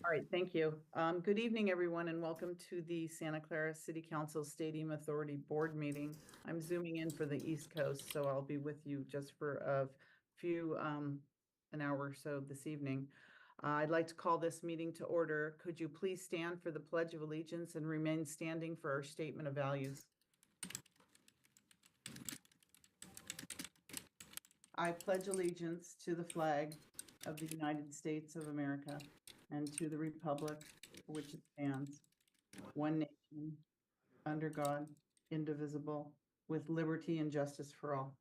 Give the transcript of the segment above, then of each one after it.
All right, thank you. Good evening, everyone, and welcome to the Santa Clara City Council Stadium Authority Board meeting. I'm zooming in for the East Coast, so I'll be with you just for a few, an hour or so this evening. I'd like to call this meeting to order. Could you please stand for the Pledge of Allegiance and remain standing for our statement of values? I pledge allegiance to the flag of the United States of America and to the republic for which it stands, one nation, under God, indivisible, with liberty and justice for all.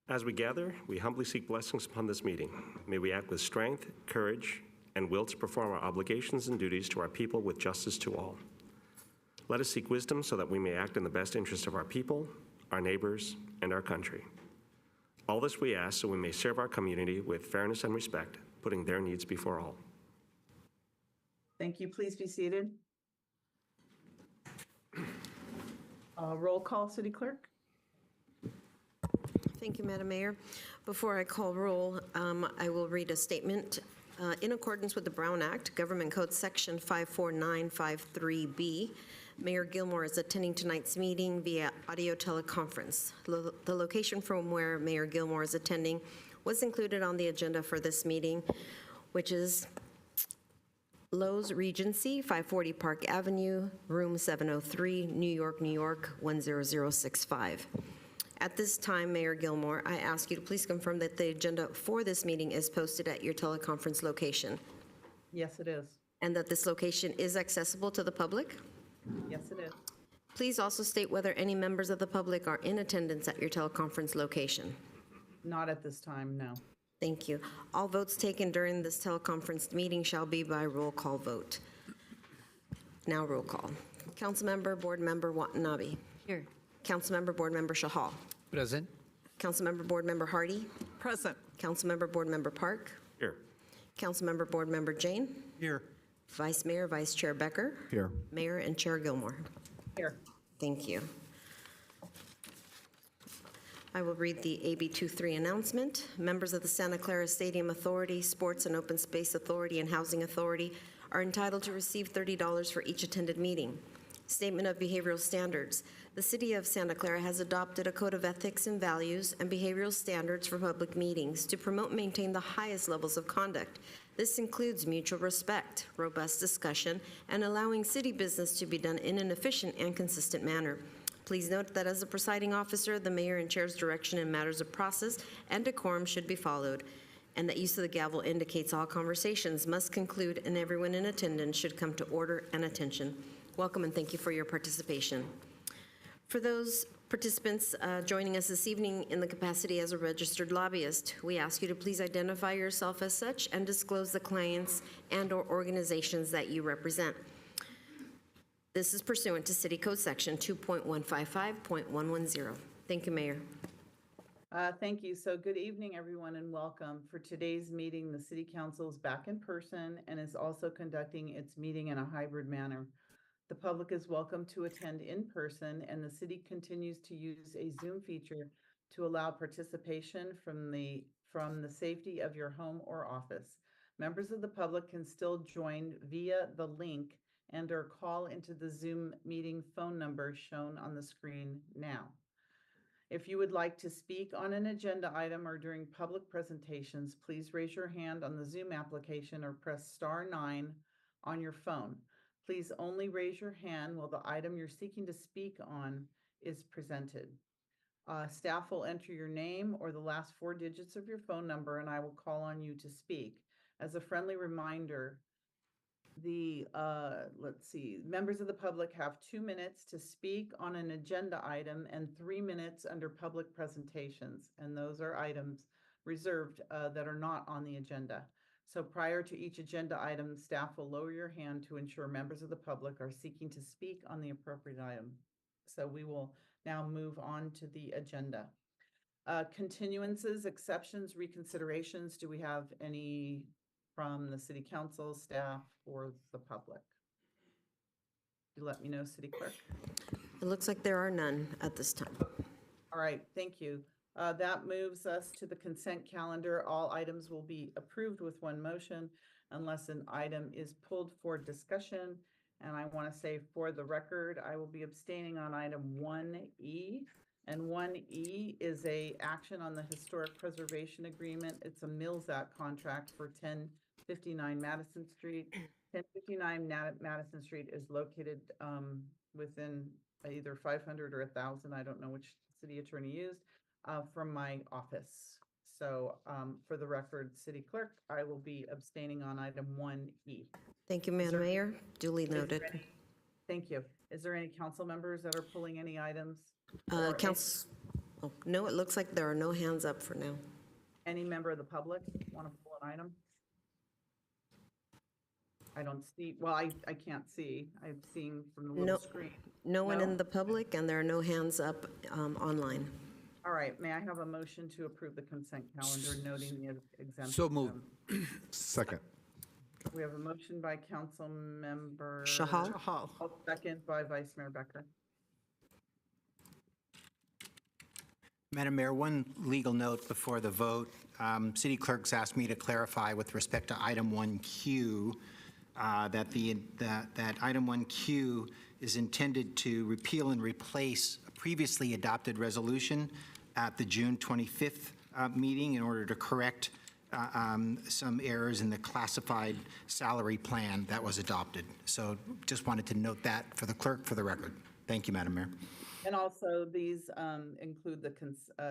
As we gather, we humbly seek blessings upon this meeting. May we act with strength, courage, and will to perform our obligations and duties to our people with justice to all. Let us seek wisdom so that we may act in the best interest of our people, our neighbors, and our country. All this we ask so we may serve our community with fairness and respect, putting their needs before all. Thank you. Please be seated. Roll call, City Clerk. Thank you, Madam Mayor. Before I call roll, I will read a statement. In accordance with the Brown Act, Government Code Section 54953B, Mayor Gilmore is attending tonight's meeting via audio teleconference. The location from where Mayor Gilmore is attending was included on the agenda for this meeting, which is Lowe's Regency, 540 Park Avenue, room 703, New York, New York, 10065. At this time, Mayor Gilmore, I ask you to please confirm that the agenda for this meeting is posted at your teleconference location Yes, it is. and that this location is accessible to the public. Yes, it is. Please also state whether any members of the public are in attendance at your teleconference location. Not at this time, no. Thank you. All votes taken during this teleconference meeting shall be by roll call vote. Now roll call. Councilmember, Board Member Watanabe. Here. Councilmember, Board Member Shahal. Present. Councilmember, Board Member Hardy. Present. Councilmember, Board Member Park. Here. Councilmember, Board Member Jane. Here. Vice Mayor, Vice Chair Becker. Here. Mayor and Chair Gilmore. Here. Thank you. I will read the AB 23 announcement. Members of the Santa Clara Stadium Authority, Sports and Open Space Authority, and Housing Authority are entitled to receive $30 for each attended meeting. Statement of Behavioral Standards. The City of Santa Clara has adopted a code of ethics and values and behavioral standards for public meetings to promote and maintain the highest levels of conduct. This includes mutual respect, robust discussion, and allowing city business to be done in an efficient and consistent manner. Please note that as a presiding officer, the mayor and chair's direction in matters of process and decorum should be followed, and that use of the gavel indicates all conversations must conclude and everyone in attendance should come to order and attention. Welcome and thank you for your participation. For those participants joining us this evening in the capacity as a registered lobbyist, we ask you to please identify yourself as such and disclose the clients and/or organizations that you represent. This is pursuant to City Code Section 2.155.110. Thank you, Mayor. Thank you. So good evening, everyone, and welcome. For today's meeting, the City Council is back in person and is also conducting its meeting in a hybrid manner. The public is welcome to attend in person, and the city continues to use a Zoom feature to allow participation from the safety of your home or office. Members of the public can still join via the link and/or call into the Zoom meeting phone number shown on the screen now. If you would like to speak on an agenda item or during public presentations, please raise your hand on the Zoom application or press *9 on your phone. Please only raise your hand while the item you're seeking to speak on is presented. Staff will enter your name or the last 4 digits of your phone number, and I will call on you to speak. As a friendly reminder, members of the public have 2 minutes to speak on an agenda item and 3 minutes under public presentations, and those are items reserved that are not on the agenda. So prior to each agenda item, staff will lower your hand to ensure members of the public are seeking to speak on the appropriate item. So we will now move on to the agenda. Continuances, exceptions, reconsiderations. Do we have any from the City Council, staff, or the public? You let me know, City Clerk. It looks like there are none at this time. All right, thank you. That moves us to the consent calendar. All items will be approved with one motion. unless an item is pulled for discussion. And I want to say for the record, I will be abstaining on item 1E. And 1E is a action on the historic preservation agreement. It's a Mills Act contract for 1059 Madison Street. 1059 Madison Street is located within either 500 or 1,000, I don't know which city attorney used, from my office. So for the record, City Clerk, I will be abstaining on item 1E. Thank you, Madam Mayor. Duly noted. Thank you. Is there any council members that are pulling any items? Or Oh, no, it looks like there are no hands up for now. any member of the public want to pull an item? I don't see, well, I can't see. I'm seeing from the little No. screen. No one No? in the public, and there are no hands up online. All right, may I have a motion to approve the consent calendar noting the exemption? So moved. Second. We have a motion by Council Member Shahal? Second by Vice Mayor Becker. Madam Mayor, one legal note before the vote. City clerk's asked me to clarify with respect to item 1Q that item 1Q is intended to repeal and replace a previously adopted resolution at the June 25th meeting in order to correct some errors in the classified salary plan that was adopted. So just wanted to note that for the clerk for the record. Thank you, Madam Mayor. And also, these include the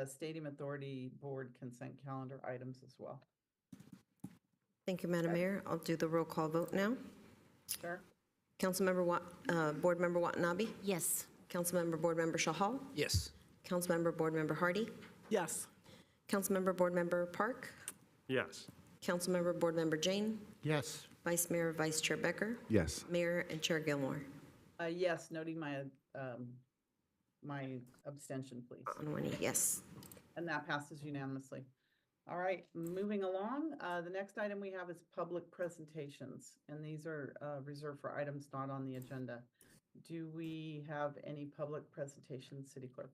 Stadium Authority Board consent calendar items as well. Thank you, Madam Mayor. I'll do the roll call vote now. Sure. Board Member Watanabe? Yes. Councilmember Board Member Shahal? Yes. Councilmember Board Member Hardy? Yes. Councilmember Board Member Park? Yes. Councilmember Board Member Jane? Yes. Vice Mayor, Vice Chair Becker? Yes. Mayor and Chair Gilmore? Yes, noting my abstention, please. On one, yes. And that passes unanimously. All right, moving along. The next item we have is public presentations, and these are reserved for items not on the agenda. Do we have any public presentations, City Clerk?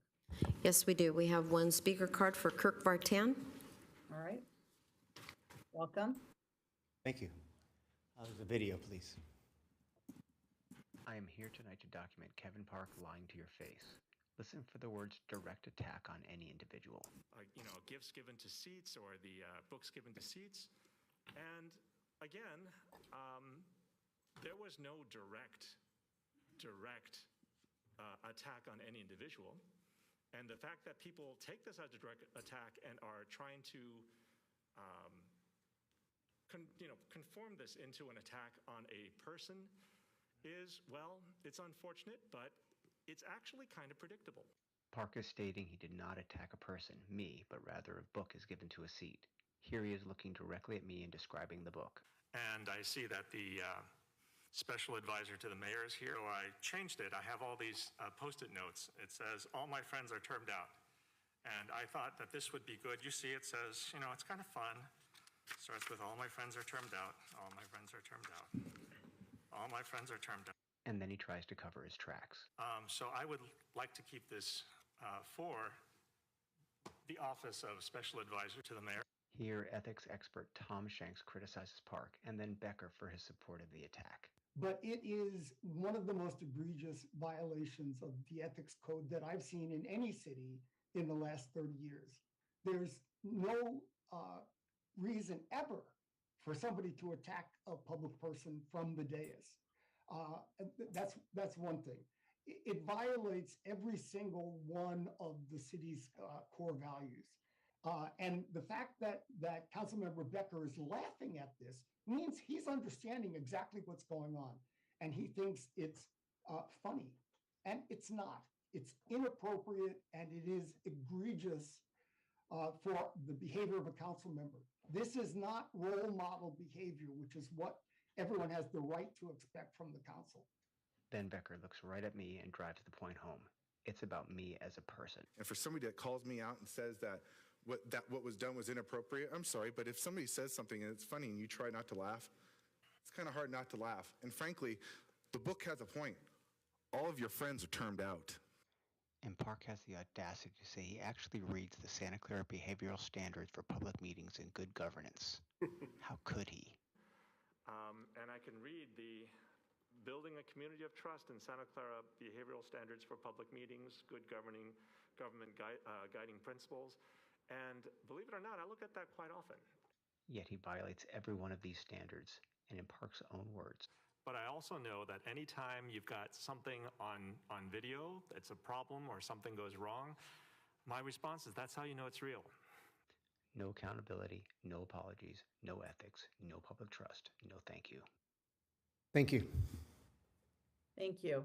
Yes, we do. We have one speaker card for Kirk Vartan. All right. Welcome. Thank you. There's a video, please. I am here tonight to document Kevin Park lying to your face. Listen for the words direct attack on any individual. Gifts given to seats or the books given to seats. And again, there was no direct attack on any individual. And the fact that people take this as a direct attack and are trying to conform this into an attack on a person is, well, it's unfortunate, but it's actually kind of predictable. Park is stating he did not attack a person, me, but rather a book is given to a seat. Here he is looking directly at me and describing the book. And I see that the special advisor to the mayor is here. So I changed it. I have all these Post-it notes. It says, all my friends are termed out. And I thought that this would be good. You see, it says, it's kind of fun. It starts with all my friends are termed out. All my friends are termed out. All my friends are termed out. And then he tries to cover his tracks. So I would like to keep this for the Office of Special Advisor to the Mayor. Here, ethics expert Tom Shanks criticizes Park, and then Becker for his support of the attack. But it is one of the most egregious violations of the ethics code that I've seen in any city in the last 30 years. There's no reason ever for somebody to attack a public person from the dais. That's one thing. It violates every single one of the city's core values. And the fact that Councilmember Becker is laughing at this means he's understanding exactly what's going on. And he thinks it's funny. And it's not. It's inappropriate and it is egregious for the behavior of a council member. This is not role model behavior, which is what everyone has the right to expect from the council. Then Becker looks right at me and drives the point home. It's about me as a person. And for somebody that calls me out and says that what was done was inappropriate, I'm sorry, but if somebody says something and it's funny and you try not to laugh, it's kind of hard not to laugh. And frankly, the book has a point. All of your friends are termed out. And Park has the audacity to say he actually reads the Santa Clara Behavioral Standards for Public Meetings and Good Governance. How could he? And I can read the Building a Community of Trust in Santa Clara Behavioral Standards for Public Meetings, Good Government Guiding Principles. And believe it or not, I look at that quite often. Yet he violates every one of these standards, and in Park's own words, But I also know that anytime you've got something on video, it's a problem or something goes wrong, my response is that's how you know it's real. no accountability, no apologies, no ethics, no public trust, no thank you. Thank you. Thank you.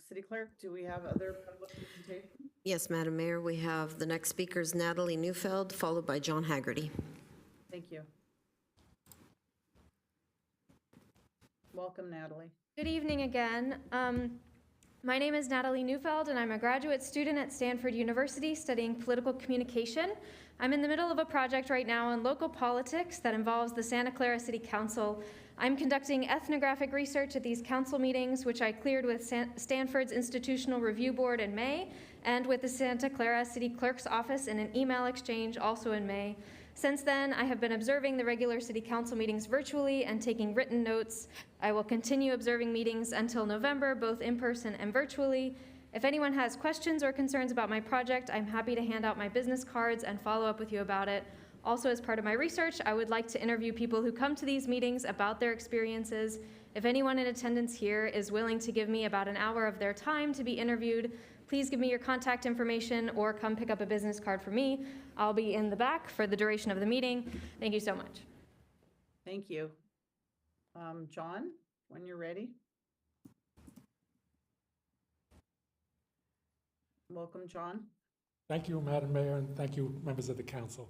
City Clerk, do we have other public presentation? Yes, Madam Mayor, we have the next speaker is Natalie Neufeld, followed by John Haggerty. Thank you. Welcome, Natalie. Good evening again. My name is Natalie Neufeld, and I'm a graduate student at Stanford University studying political communication. I'm in the middle of a project right now on local politics that involves the Santa Clara City Council. I'm conducting ethnographic research at these council meetings, which I cleared with Stanford's Institutional Review Board in May, and with the Santa Clara City Clerk's Office in an email exchange also in May. Since then, I have been observing the regular city council meetings virtually and taking written notes. I will continue observing meetings until November, both in person and virtually. If anyone has questions or concerns about my project, I'm happy to hand out my business cards and follow up with you about it. Also, as part of my research, I would like to interview people who come to these meetings about their experiences. If anyone in attendance here is willing to give me about an hour of their time to be interviewed, please give me your contact information or come pick up a business card for me. I'll be in the back for the duration of the meeting. Thank you so much. Thank you. John, when you're ready. Welcome, John. Thank you, Madam Mayor, and thank you, members of the council.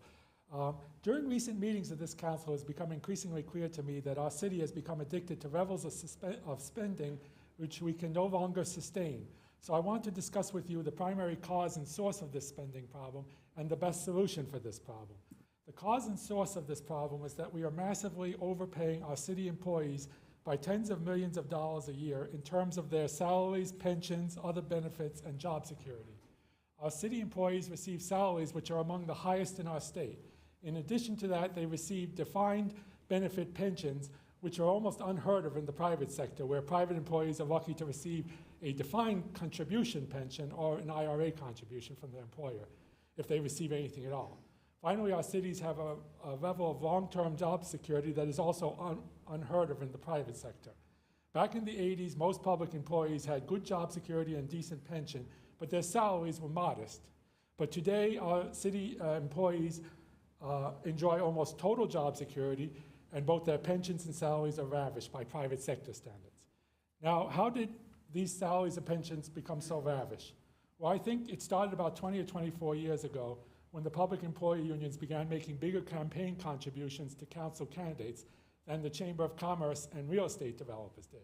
During recent meetings of this council, it's become increasingly clear to me that our city has become addicted to levels of spending which we can no longer sustain. So I want to discuss with you the primary cause and source of this spending problem and the best solution for this problem. The cause and source of this problem is that we are massively overpaying our city employees by tens of millions of dollars a year in terms of their salaries, pensions, other benefits, and job security. Our city employees receive salaries which are among the highest in our state. In addition to that, they receive defined benefit pensions, which are almost unheard of in the private sector, where private employees are lucky to receive a defined contribution pension or an IRA contribution from their employer, if they receive anything at all. Finally, our cities have a level of long-term job security that is also unheard of in the private sector. Back in the 80s, most public employees had good job security and decent pension, but their salaries were modest. But today, our city employees enjoy almost total job security, and both their pensions and salaries are ravished by private sector standards. Now, how did these salaries and pensions become so lavish? Well, I think it started about 20 or 24 years ago when the public employee unions began making bigger campaign contributions to council candidates than the Chamber of Commerce and real estate developers did.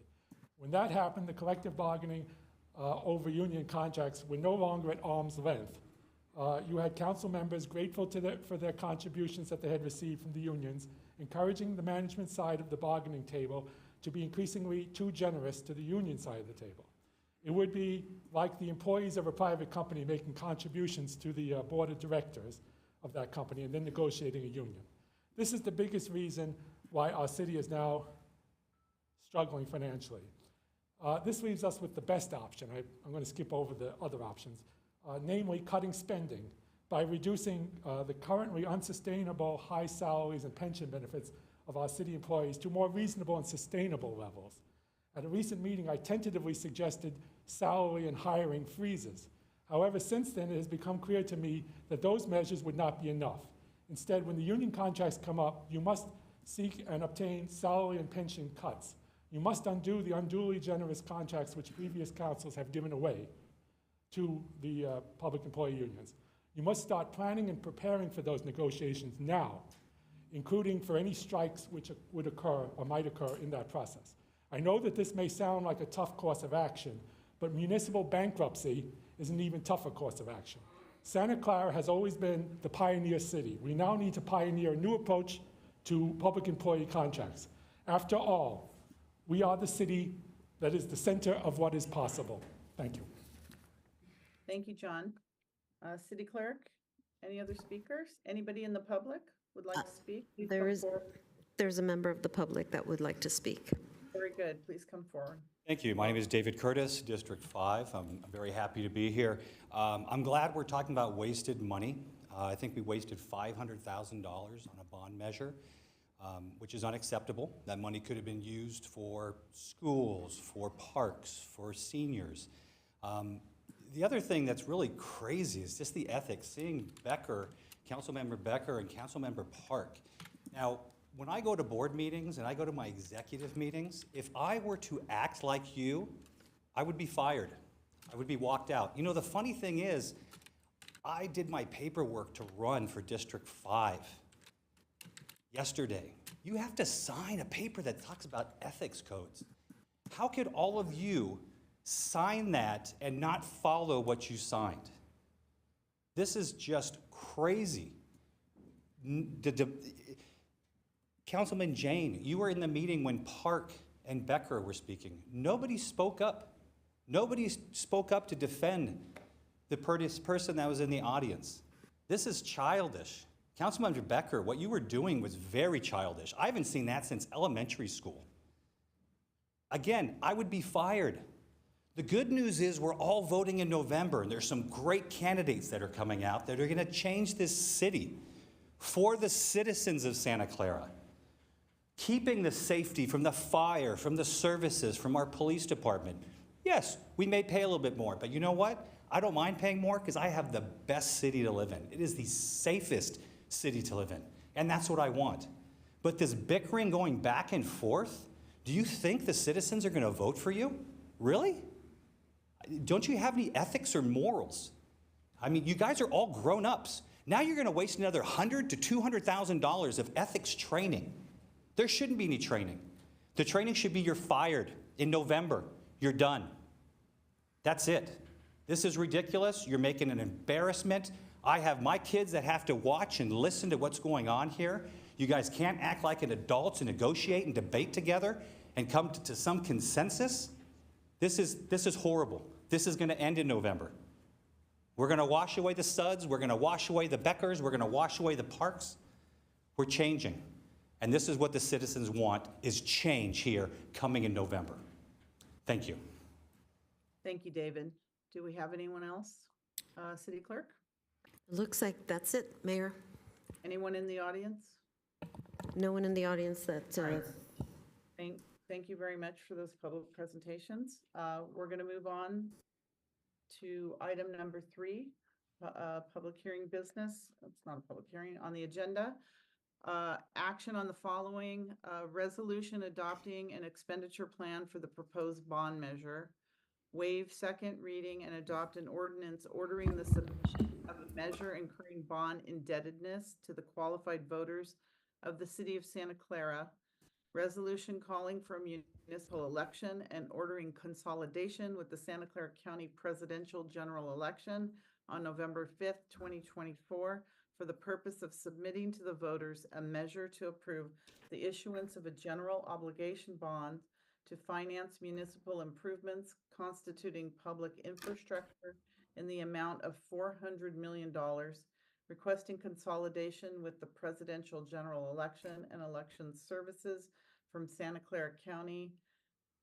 When that happened, the collective bargaining over union contracts were no longer at arm's length. You had council members grateful for their contributions that they had received from the unions, encouraging the management side of the bargaining table to be increasingly too generous to the union side of the table. It would be like the employees of a private company making contributions to the board of directors of that company and then negotiating a union. This is the biggest reason why our city is now struggling financially. This leaves us with the best option. I'm going to skip over the other options, namely cutting spending by reducing the currently unsustainable high salaries and pension benefits of our city employees to more reasonable and sustainable levels. At a recent meeting, I tentatively suggested salary and hiring freezes. However, since then, it has become clear to me that those measures would not be enough. Instead, when the union contracts come up, you must seek and obtain salary and pension cuts. You must undo the unduly generous contracts which previous councils have given away to the public employee unions. You must start planning and preparing for those negotiations now, including for any strikes which would occur or might occur in that process. I know that this may sound like a tough course of action, but municipal bankruptcy is an even tougher course of action. Santa Clara has always been the pioneer city. We now need to pioneer a new approach to public employee contracts. After all, we are the city that is the center of what is possible. Thank you. Thank you, John. City Clerk, any other speakers? Anybody in the public would like to speak? Please there come is- forward. There's a member of the public that would like to speak. Very good. Please come forward. Thank you. My name is David Curtis, District 5. I'm very happy to be here. I'm glad we're talking about wasted money. I think we wasted $500,000 on a bond measure, which is unacceptable. That money could have been used for schools, for parks, for seniors. The other thing that's really crazy is just the ethics. Seeing Becker, Councilmember Becker and Councilmember Park. Now, when I go to board meetings and I go to my executive meetings, if I were to act like you, I would be fired. I would be walked out. You know, the funny thing is, I did my paperwork to run for District 5 yesterday. You have to sign a paper that talks about ethics codes. How could all of you sign that and not follow what you signed? This is just crazy. Councilman Jane, you were in the meeting when Park and Becker were speaking. Nobody spoke up. Nobody spoke up to defend the person that was in the audience. This is childish. Councilmember Becker, what you were doing was very childish. I haven't seen that since elementary school. Again, I would be fired. The good news is we're all voting in November, and there's some great candidates that are coming out that are going to change this city for the citizens of Santa Clara. Keeping the safety from the fire, from the services, from our police department. Yes, we may pay a little bit more, but you know what? I don't mind paying more because I have the best city to live in. It is the safest city to live in, and that's what I want. But this bickering going back and forth, do you think the citizens are going to vote for you? Really? Don't you have any ethics or morals? I mean, you guys are all grown-ups. Now you're going to waste another $100,000 to $200,000 of ethics training. There shouldn't be any training. The training should be you're fired in November. You're done. That's it. This is ridiculous. You're making an embarrassment. I have my kids that have to watch and listen to what's going on here. You guys can't act like an adults and negotiate and debate together and come to some consensus. This is horrible. This is going to end in November. We're going to wash away the Suds. We're going to wash away the Beckers. We're going to wash away the Parks. We're changing. And this is what the citizens want, is change here coming in November. Thank you. Thank you, David. Do we have anyone else? City Clerk? Looks like that's it, Mayor. Anyone in the audience? No one in the audience that, Thank you very much for those public presentations. We're going to move on to item number 3, public hearing business. It's not a public hearing on the agenda. Action on the following: resolution adopting an expenditure plan for the proposed bond measure, waive second reading and adopt an ordinance ordering the submission of a measure incurring bond indebtedness to the qualified voters of the city of Santa Clara, resolution calling for a municipal election and ordering consolidation with the Santa Clara County presidential general election on November 5th, 2024, for the purpose of submitting to the voters a measure to approve the issuance of a general obligation bond to finance municipal improvements constituting public infrastructure in the amount of $400 million, requesting consolidation with the presidential general election and election services from Santa Clara County,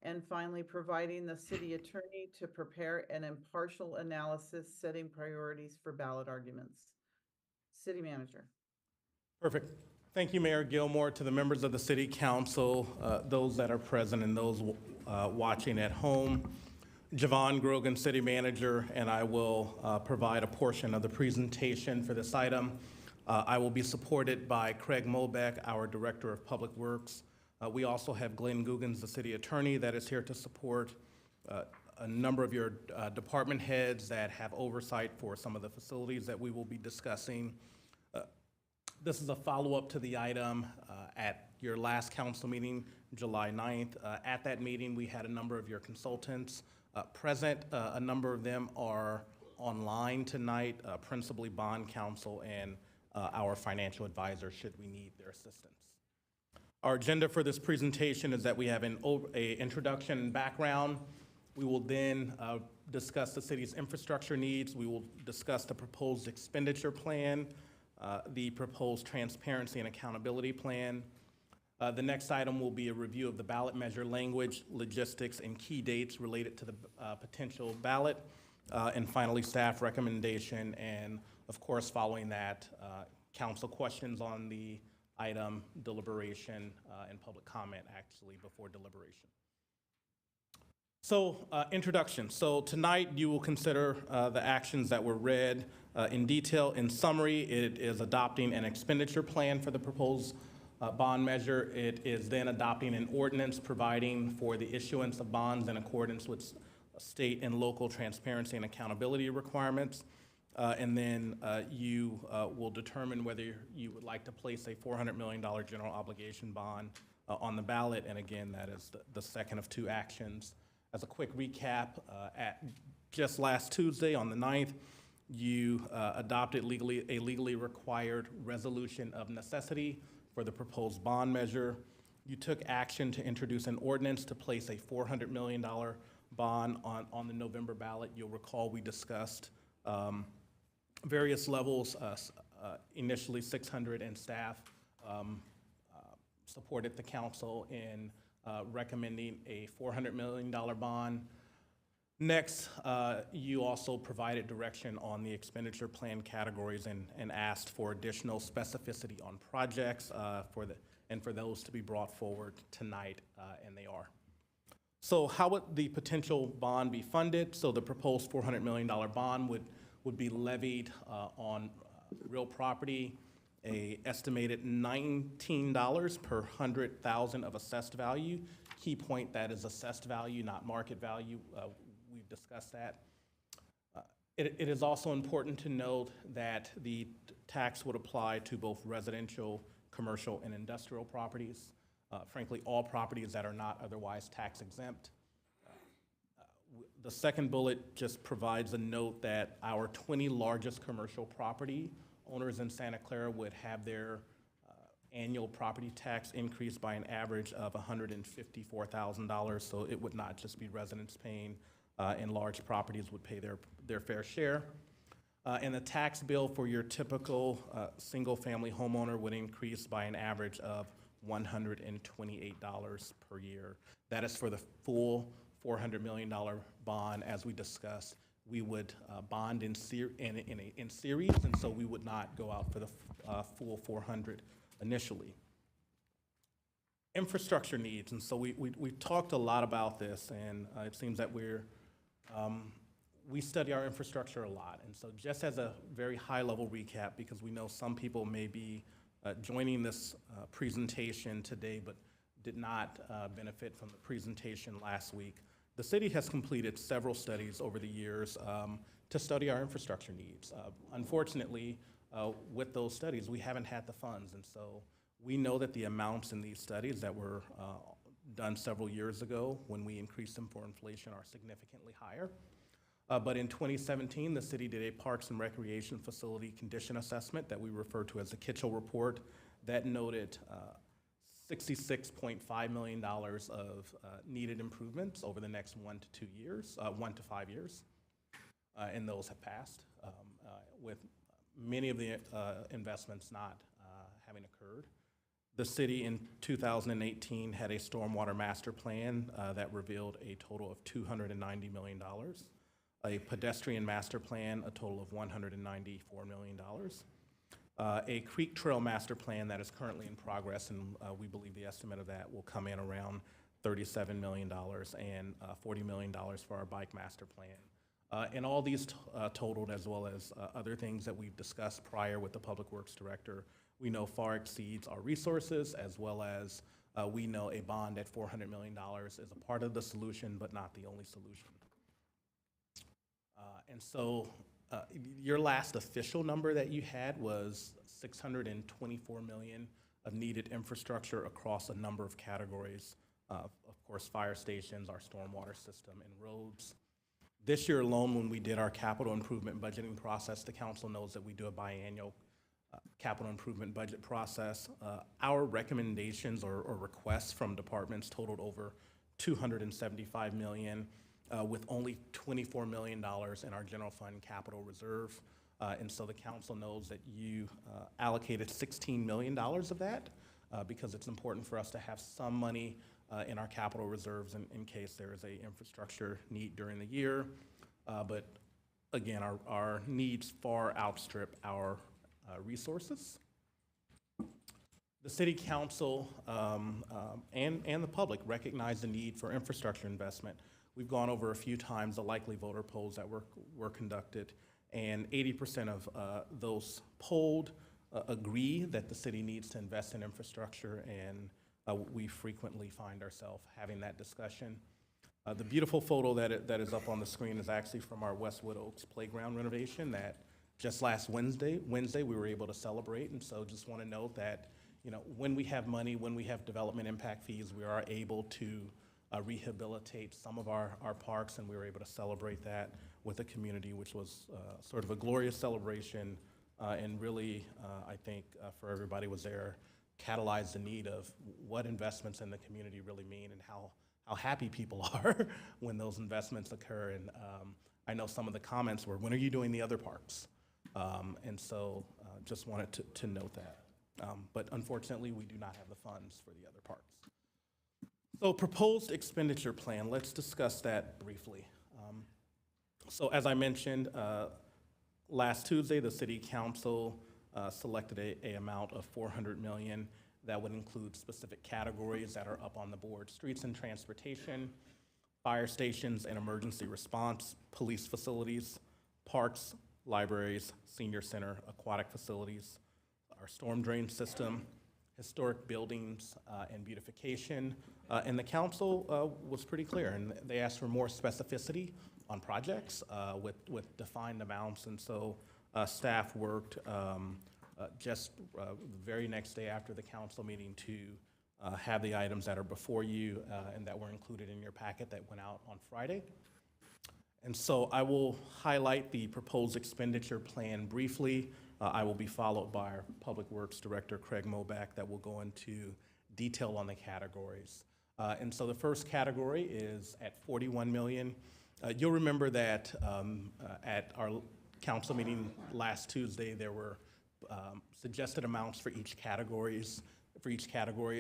and finally providing the city attorney to prepare an impartial analysis setting priorities for ballot arguments. City Manager. Perfect. Thank you, Mayor Gilmore, to the members of the City Council, those that are present and those watching at home. Javon Grogan, City Manager, and I will provide a portion of the presentation for this item. I will be supported by Craig Mobeck, our Director of Public Works. We also have Glenn Googans, the City Attorney, that is here to support a number of your department heads that have oversight for some of the facilities that we will be discussing. This is a follow-up to the item at your last council meeting, July 9th. At that meeting, we had a number of your consultants present. A number of them are online tonight, principally bond counsel and our financial advisor should we need their assistance. Our agenda for this presentation is that we have an introduction and background. We will then discuss the city's infrastructure needs. We will discuss the proposed expenditure plan, the proposed transparency and accountability plan. The next item will be a review of the ballot measure language, logistics, and key dates related to the potential ballot. And finally, staff recommendation, and of course, following that, council questions on the item, deliberation, and public comment actually before deliberation. So, introduction. So tonight you will consider the actions that were read in detail. In summary, it is adopting an expenditure plan for the proposed bond measure. It is then adopting an ordinance providing for the issuance of bonds in accordance with state and local transparency and accountability requirements. And then you will determine whether you would like to place a $400 million general obligation bond on the ballot. And again, that is the second of two actions. As a quick recap, at just last Tuesday on the 9th, you adopted a legally required resolution of necessity for the proposed bond measure. You took action to introduce an ordinance to place a $400 million bond on the November ballot. You'll recall we discussed various levels. Initially, 600 and staff supported the council in recommending a $400 million bond. Next, you also provided direction on the expenditure plan categories and asked for additional specificity on projects for those to be brought forward tonight, and they are. So how would the potential bond be funded? So the proposed $400 million bond would be levied on real property, a estimated $19 per 100,000 of assessed value. Key point, that is assessed value, not market value. We've discussed that. It is also important to note that the tax would apply to both residential, commercial, and industrial properties. Frankly, all properties that are not otherwise tax exempt. The second bullet just provides a note that our 20 largest commercial property owners in Santa Clara would have their annual property tax increase by an average of $154,000. So it would not just be residents paying, and large properties would pay their fair share. And the tax bill for your typical single-family homeowner would increase by an average of $128 per year. That is for the full $400 million bond. As we discussed, we would bond in series, and so we would not go out for the full 400 initially. Infrastructure needs, and so we talked a lot about this, and it seems that we study our infrastructure a lot. And so just as a very high-level recap, because we know some people may be joining this presentation today but did not benefit from the presentation last week, the city has completed several studies over the years to study our infrastructure needs. Unfortunately, with those studies, we haven't had the funds, and so we know that the amounts in these studies that were done several years ago when we increased them for inflation are significantly higher. But in 2017, the city did a Parks and Recreation Facility Condition Assessment that we refer to as the Kitchell Report that noted $66.5 million of needed improvements over the next 1 to 5 years, and those have passed, with many of the investments not having occurred. The city in 2018 had a stormwater master plan that revealed a total of $290 million, a pedestrian master plan, a total of $194 million, a creek trail master plan that is currently in progress, and we believe the estimate of that will come in around $37 million, and $40 million for our bike master plan. And all these totaled, as well as other things that we've discussed prior with the Public Works Director, we know far exceeds our resources, as well as we know a bond at $400 million is a part of the solution, but not the only solution. And so your last official number that you had was $624 million of needed infrastructure across a number of categories. Of course, fire stations, our stormwater system, and roads. This year alone, when we did our capital improvement budgeting process, the council knows that we do a biannual capital improvement budget process. Our recommendations or requests from departments totaled over $275 million, with only $24 million in our general fund capital reserve. And so the council knows that you allocated $16 million of that because it's important for us to have some money in our capital reserves in case there is a infrastructure need during the year. But again, our needs far outstrip our resources. The City Council and the public recognize the need for infrastructure investment. We've gone over a few times the likely voter polls that were conducted, and 80% of those polled agree that the city needs to invest in infrastructure, and we frequently find ourselves having that discussion. The beautiful photo that is up on the screen is actually from our Westwood Oaks playground renovation that just last Wednesday we were able to celebrate, and so just want to note that when we have money, when we have development impact fees, we are able to rehabilitate some of our parks, and we were able to celebrate that with the community, which was sort of a glorious celebration, and really, I think for everybody was there, catalyzed the need of what investments in the community really mean and how happy people are when those investments occur. And I know some of the comments were, when are you doing the other parks? And so just wanted to note that. But unfortunately, we do not have the funds for the other parks. So proposed expenditure plan, let's discuss that briefly. So as I mentioned, last Tuesday, the City Council selected a amount of $400 million that would include specific categories that are up on the board: streets and transportation, fire stations and emergency response, police facilities, parks, libraries, senior center, aquatic facilities, our storm drain system, historic buildings and beautification. And the council was pretty clear, and they asked for more specificity on projects with defined amounts. And so staff worked just the very next day after the council meeting to have the items that are before you and that were included in your packet that went out on Friday. And so I will highlight the proposed expenditure plan briefly. I will be followed by our Public Works Director, Craig Moback, that will go into detail on the categories. And so the first category is at $41 million. You'll remember that at our council meeting last Tuesday, there were suggested amounts for each category.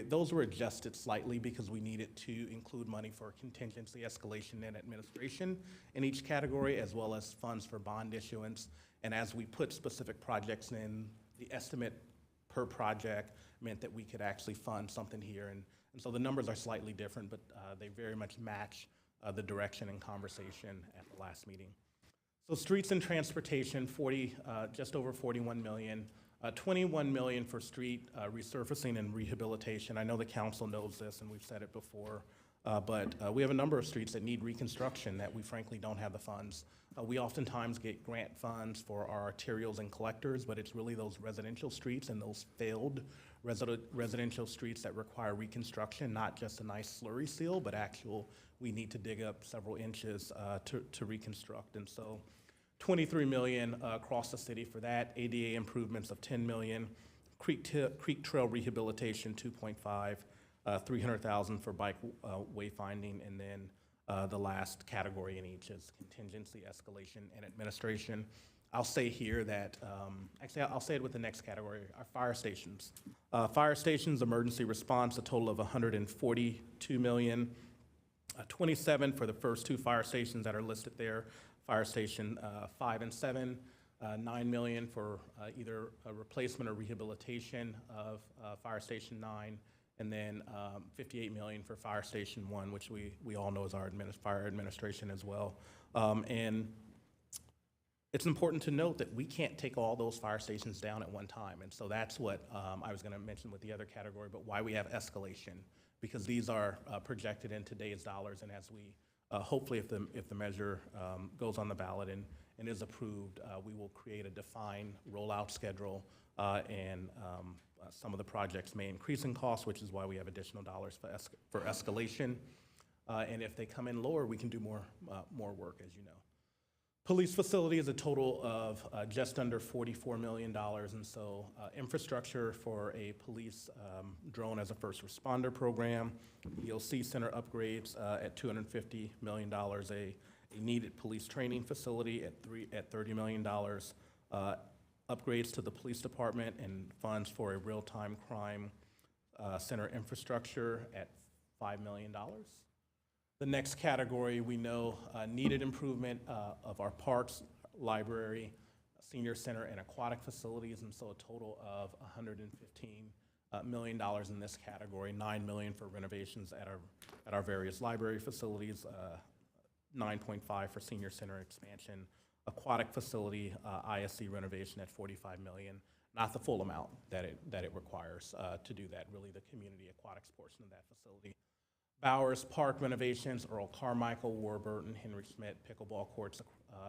Those were adjusted slightly because we needed to include money for contingency, escalation, and administration in each category, as well as funds for bond issuance. And as we put specific projects in, the estimate per project meant that we could actually fund something here. And so the numbers are slightly different, but they very much match the direction and conversation at the last meeting. So streets and transportation, just over $41 million. $21 million for street resurfacing and rehabilitation. I know the council knows this, and we've said it before, but we have a number of streets that need reconstruction that we frankly don't have the funds. We oftentimes get grant funds for our arterials and collectors, but it's really those residential streets and those failed residential streets that require reconstruction, not just a nice slurry seal, but we need to dig up several inches to reconstruct. And so $23 million across the city for that, ADA improvements of $10 million, creek trail rehabilitation, 2.5, $300,000 for bike wayfinding, and then the last category in each is contingency, escalation, and administration. I'll say here that, actually I'll say it with the next category, our fire stations. Fire stations, emergency response, a total of $142 million, 27 for the first two fire stations that are listed there. Fire Station 5 and 7, $9 million for either a replacement or rehabilitation of Fire Station 9, and then $58 million for Fire Station 1, which we all know is our fire administration as well. And it's important to note that we can't take all those fire stations down at one time, and so that's what I was going to mention with the other category, but why we have escalation, because these are projected in today's dollars, and as we hopefully, if the measure goes on the ballot and is approved, we will create a defined rollout schedule, and some of the projects may increase in cost, which is why we have additional dollars for escalation. And if they come in lower, we can do more work, as you know. Police facility is a total of just under $44 million, and so infrastructure for a police drone as a first responder program, EOC center upgrades at $250 million, a needed police training facility at $30 million, upgrades to the police department and funds for a real-time crime Center infrastructure at $5 million. The next category, we know needed improvement of our parks, library, senior center, and aquatic facilities, and so a total of $115 million in this category, $9 million for renovations at our various library facilities, 9.5 for senior center expansion, aquatic facility, ISC renovation at $45 million, not the full amount that it requires to do that, really the community aquatics portion of that facility. Bowers Park renovations, Earl Carmichael, Warburton, Henry Schmidt, pickleball courts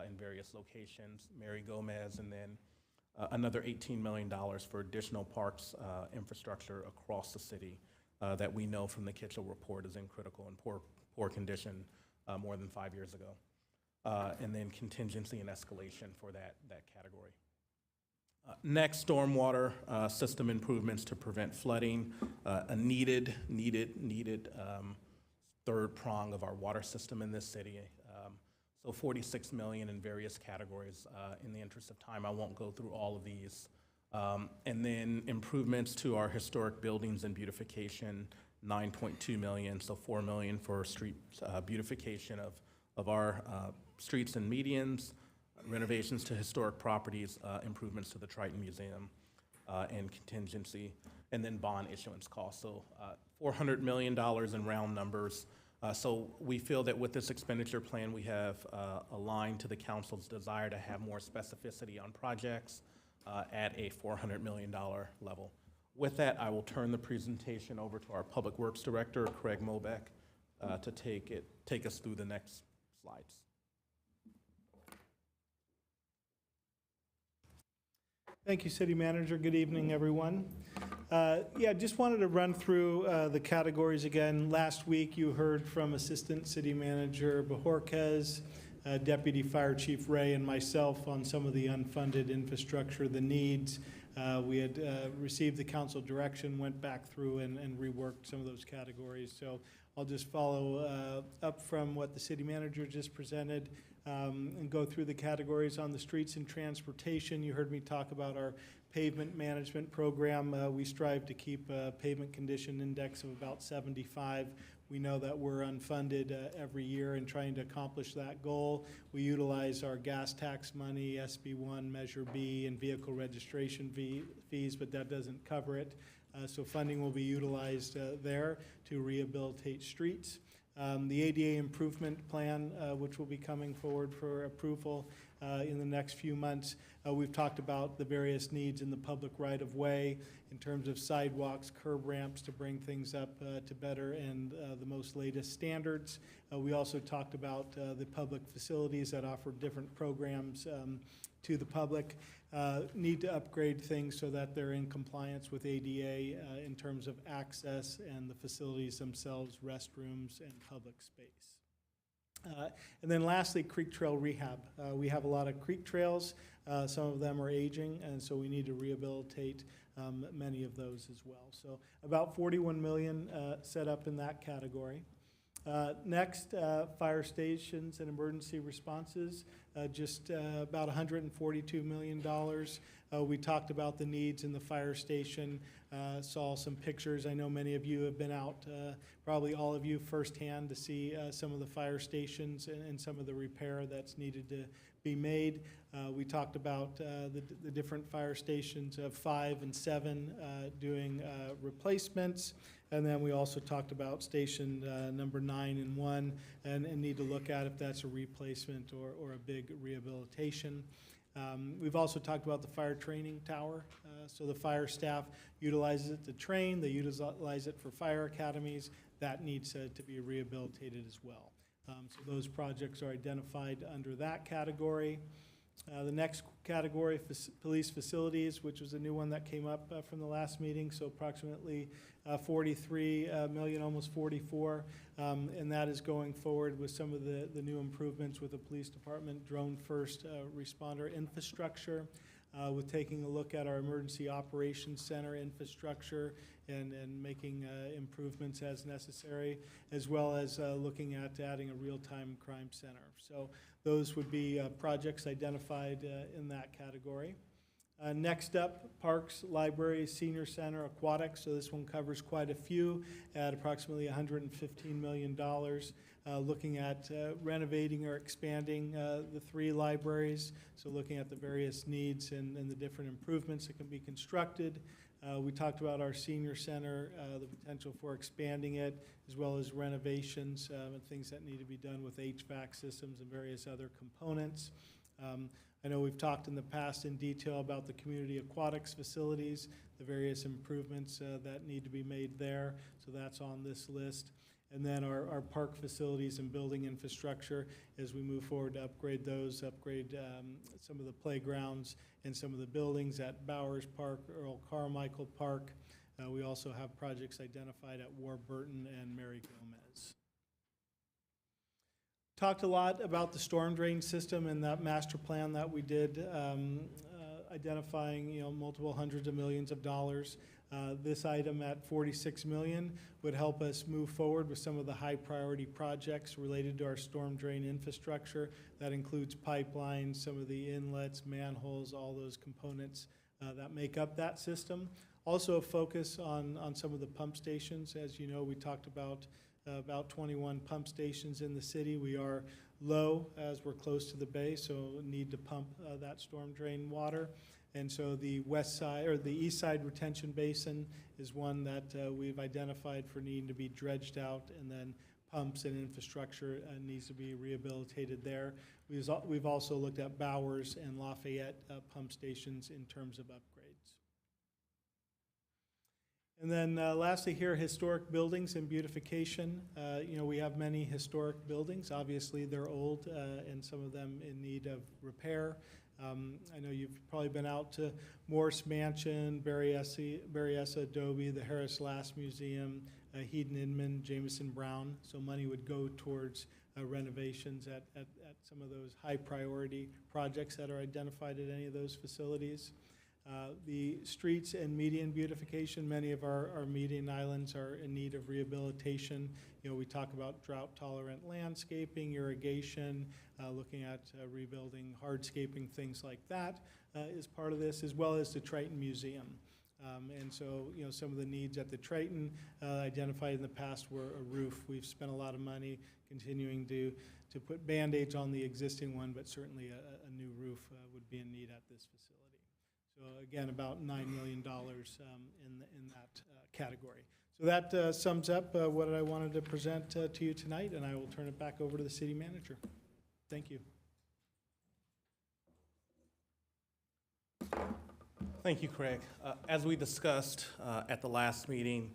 in various locations, Mary Gomez, and then another $18 million for additional parks infrastructure across the city that we know from the Kitchell report is in critical and poor condition more than 5 years ago. And then contingency and escalation for that category. Next, stormwater system improvements to prevent flooding, a needed third prong of our water system in this city. So $46 million in various categories. In the interest of time, I won't go through all of these. And then improvements to our historic buildings and beautification, $9.2 million, so $4 million for street beautification of our streets and medians, renovations to historic properties, improvements to the Triton Museum, and contingency, and then bond issuance costs. So $400 million in round numbers. So we feel that with this expenditure plan, we have aligned to the council's desire to have more specificity on projects at a $400 million level. With that, I will turn the presentation over to our Public Works Director, Craig Mobeck, to take us through the next slides. Thank you, City Manager. Good evening, everyone. Just wanted to run through the categories again. Last week, you heard from Assistant City Manager Bajorquez, Deputy Fire Chief Ray, and myself on some of the unfunded infrastructure, the needs. We had received the council direction, went back through and reworked some of those categories. So I'll just follow up from what the City Manager just presented and go through the categories. On the streets and transportation, you heard me talk about our pavement management program. We strive to keep a pavement condition index of about 75. We know that we're unfunded every year in trying to accomplish that goal. We utilize our gas tax money, SB1, Measure B, and vehicle registration fees, but that doesn't cover it. So funding will be utilized there to rehabilitate streets. The ADA improvement plan, which will be coming forward for approval in the next few months. We've talked about the various needs in the public right-of-way in terms of sidewalks, curb ramps to bring things up to better and the most latest standards. We also talked about the public facilities that offer different programs to the public. Need to upgrade things so that they're in compliance with ADA in terms of access and the facilities themselves, restrooms, and public space. And then lastly, creek trail rehab. We have a lot of creek trails. Some of them are aging, and so we need to rehabilitate many of those as well. So about $41 million set up in that category. Next, fire stations and emergency responses, just about $142 million. We talked about the needs in the fire station, saw some pictures. I know many of you have been out, probably all of you firsthand, to see some of the fire stations and some of the repair that's needed to be made. We talked about the different fire stations of 5 and 7 doing replacements. And then we also talked about station number 9 and 1 and need to look at if that's a replacement or a big rehabilitation. We've also talked about the fire training tower. So the fire staff utilizes it to train. They utilize it for fire academies. That needs to be rehabilitated as well. So those projects are identified under that category. The next category, police facilities, which was a new one that came up from the last meeting, so approximately 43 million, almost 44, and that is going forward with some of the new improvements with the police department, drone first responder infrastructure, with taking a look at our emergency operations center infrastructure and making improvements as necessary, as well as looking at adding a real-time crime center. So those would be projects identified in that category. Next up, parks, libraries, senior center, aquatics. So this one covers quite a few at approximately $115 million. Looking at renovating or expanding the 3 libraries. So looking at the various needs and the different improvements that can be constructed. We talked about our senior center, the potential for expanding it, as well as renovations and things that need to be done with HVAC systems and various other components. I know we've talked in the past in detail about the community aquatics facilities, the various improvements that need to be made there, so that's on this list. And then our park facilities and building infrastructure as we move forward to upgrade those, some of the playgrounds and some of the buildings at Bowers Park, Earl Carmichael Park. We also have projects identified at Warburton and Mary Gomez. Talked a lot about the storm drain system and that master plan that we did, identifying multiple hundreds of millions of dollars. This item at $46 million would help us move forward with some of the high priority projects related to our storm drain infrastructure. That includes pipelines, some of the inlets, manholes, all those components that make up that system. Also a focus on some of the pump stations. As you know, we talked about 21 pump stations in the city. We are low as we're close to the bay, so need to pump that storm drain water. And so the west side, or the east side retention basin is one that we've identified for needing to be dredged out, and then pumps and infrastructure needs to be rehabilitated there. We've also looked at Bowers and Lafayette pump stations in terms of upgrades. And then lastly here, historic buildings and beautification. We have many historic buildings. Obviously, they're old and some of them in need of repair. I know you've probably been out to Morse Mansion, Berryessa Adobe, the Harris Last Museum, Heaton Inman, Jameson Brown. So money would go towards renovations at some of those high priority projects that are identified at any of those facilities. The streets and median beautification, many of our median islands are in need of rehabilitation. We talk about drought-tolerant landscaping, irrigation, looking at rebuilding hardscaping, things like that is part of this, as well as the Triton Museum. And so, some of the needs at the Triton identified in the past were a roof. We've spent a lot of money continuing to put Band-Aids on the existing one, but certainly a new roof would be in need at this facility. So again, about $9 million in that category. So that sums up what I wanted to present to you tonight, and I will turn it back over to the city manager. Thank you. Thank you, Craig. As we discussed at the last meeting,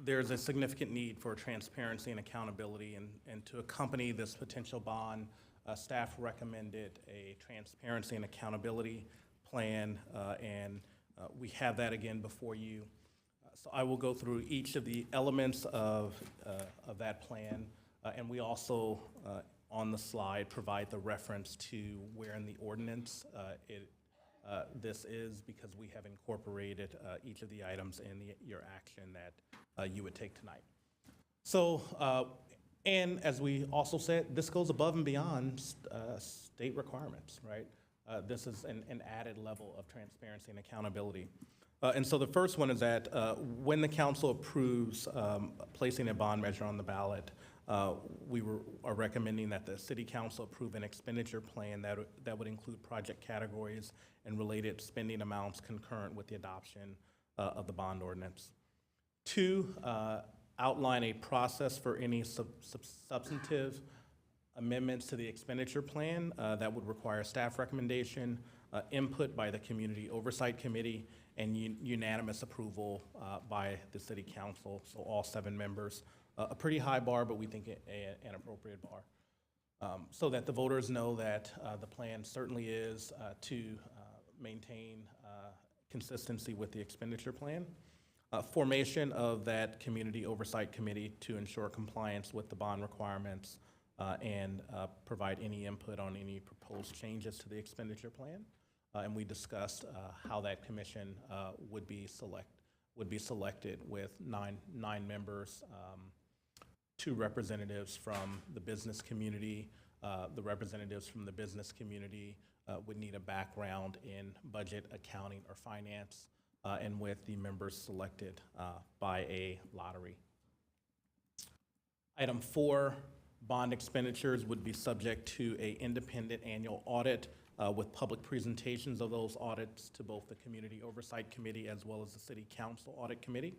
there's a significant need for transparency and accountability, and to accompany this potential bond, staff recommended a transparency and accountability plan, and we have that again before you. So I will go through each of the elements of that plan, and we also, on the slide, provide the reference to where in the ordinance this is, because we have incorporated each of the items in your action that you would take tonight. So, and as we also said, this goes above and beyond state requirements, right? This is an added level of transparency and accountability. And so the first one is that when the council approves placing a bond measure on the ballot, we are recommending that the city council approve an expenditure plan that would include project categories and related spending amounts concurrent with the adoption of the bond ordinance. 2, outline a process for any substantive amendments to the expenditure plan that would require staff recommendation, input by the Community Oversight Committee, and unanimous approval by the City Council, so all 7 members. A pretty high bar, but we think an appropriate bar. So that the voters know that the plan certainly is to maintain consistency with the expenditure plan. Formation of that Community Oversight Committee to ensure compliance with the bond requirements and provide any input on any proposed changes to the expenditure plan. And we discussed how that commission would be selected with nine members, 2 representatives from the business community, the representatives from the business community would need a background in budget, accounting, or finance, and with the members selected by a lottery. Item 4, bond expenditures would be subject to an independent annual audit with public presentations of those audits to both the Community Oversight Committee as well as the City Council Audit Committee.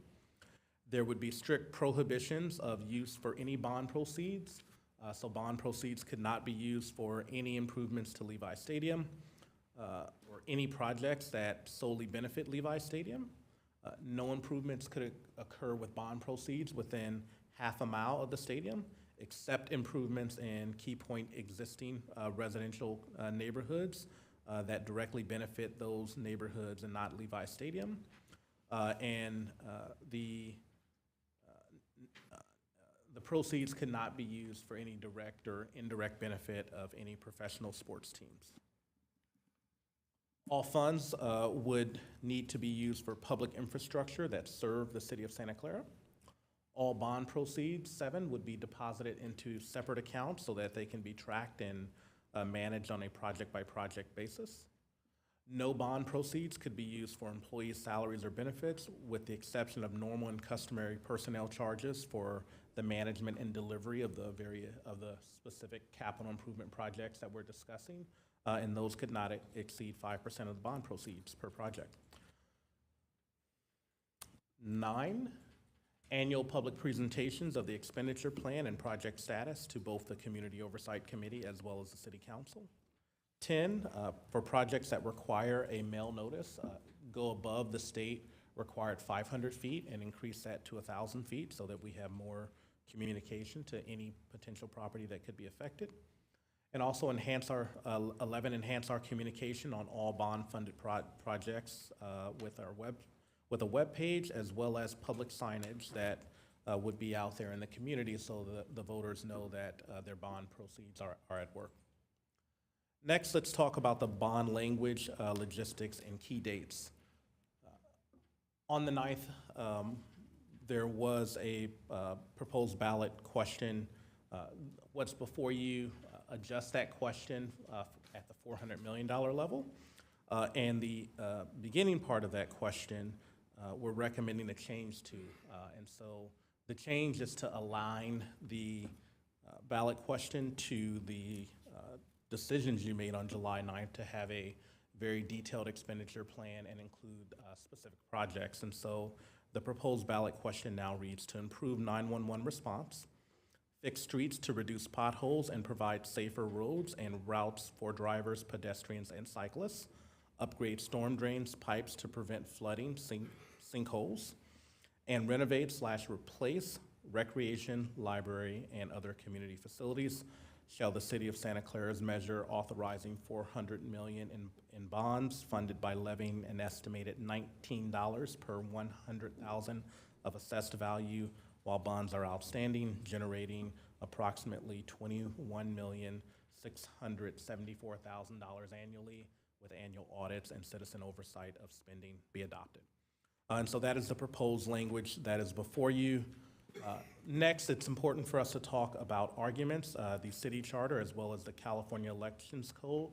There would be strict prohibitions of use for any bond proceeds. So bond proceeds could not be used for any improvements to Levi Stadium or any projects that solely benefit Levi Stadium. No improvements could occur with bond proceeds within half a mile of the stadium, except improvements in key point existing residential neighborhoods that directly benefit those neighborhoods and not Levi Stadium. The proceeds could not be used for any direct or indirect benefit of any professional sports teams. All funds would need to be used for public infrastructure that serve the city of Santa Clara. All bond proceeds, 7, would be deposited into separate accounts so that they can be tracked and managed on a project-by-project basis. No bond proceeds could be used for employees' salaries or benefits, with the exception of normal and customary personnel charges for the management and delivery of the specific capital improvement projects that we're discussing, and those could not exceed 5% of the bond proceeds per project. 9, annual public presentations of the expenditure plan and project status to both the Community Oversight Committee as well as the City Council. 10, for projects that require a mail notice, go above the state required 500 feet and increase that to 1,000 feet so that we have more communication to any potential property that could be affected. And also enhance our 11, enhance our communication on all bond-funded projects with a web page, as well as public signage that would be out there in the community so that the voters know that their bond proceeds are at work. Next, let's talk about the bond language, logistics, and key dates. On the 9th, there was a proposed ballot question. What's before you, adjust that question at the $400 million level. And the beginning part of that question, we're recommending a change to. And so the change is to align the ballot question to the decisions you made on July 9th to have a very detailed expenditure plan and include specific projects. And so the proposed ballot question now reads: to improve 911 response, fix streets to reduce potholes and provide safer roads and routes for drivers, pedestrians, and cyclists, upgrade storm drains, pipes to prevent flooding, sinkholes, and renovate/replace recreation, library, and other community facilities. Shall the city of Santa Clara's measure authorizing $400 million in bonds funded by levying an estimated $19 per 100,000 of assessed value while bonds are outstanding, generating approximately $21,674,000 annually, with annual audits and citizen oversight of spending, be adopted. And so that is the proposed language that is before you. Next, it's important for us to talk about arguments. The city charter, as well as the California Elections Code,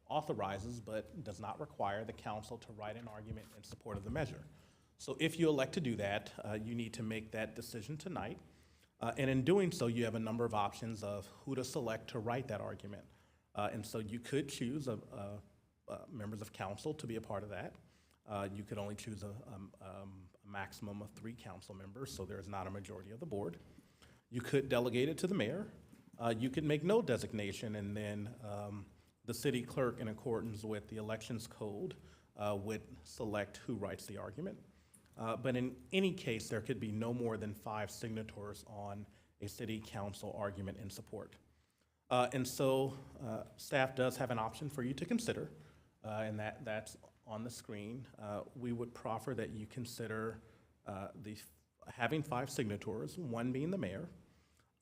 authorizes but does not require the council to write an argument in support of the measure. So if you elect to do that, you need to make that decision tonight. And in doing so, you have a number of options of who to select to write that argument. And so you could choose members of council to be a part of that. You could only choose a maximum of 3 council members, so there's not a majority of the board. You could delegate it to the mayor. You could make no designation, and then the city clerk, in accordance with the elections code, would select who writes the argument. But in any case, there could be no more than 5 signatories on a city council argument in support. And so staff does have an option for you to consider, and that's on the screen. We would proffer that you consider having 5 signatories, one being the mayor,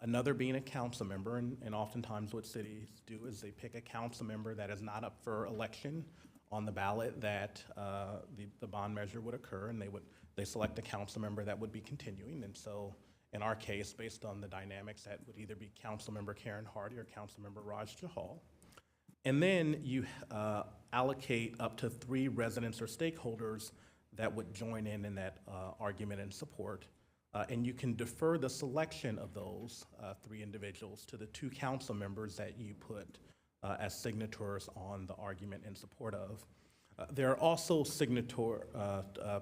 another being a council member, and oftentimes what cities do is they pick a council member that is not up for election on the ballot that the bond measure would occur, and they select a council member that would be continuing. And so in our case, based on the dynamics, that would either be council member Karen Hardy or council member Raj Jahal. And then you allocate up to 3 residents or stakeholders that would join in that argument and support. And you can defer the selection of those 3 individuals to the 2 council members that you put as signatories on the argument in support of. There are also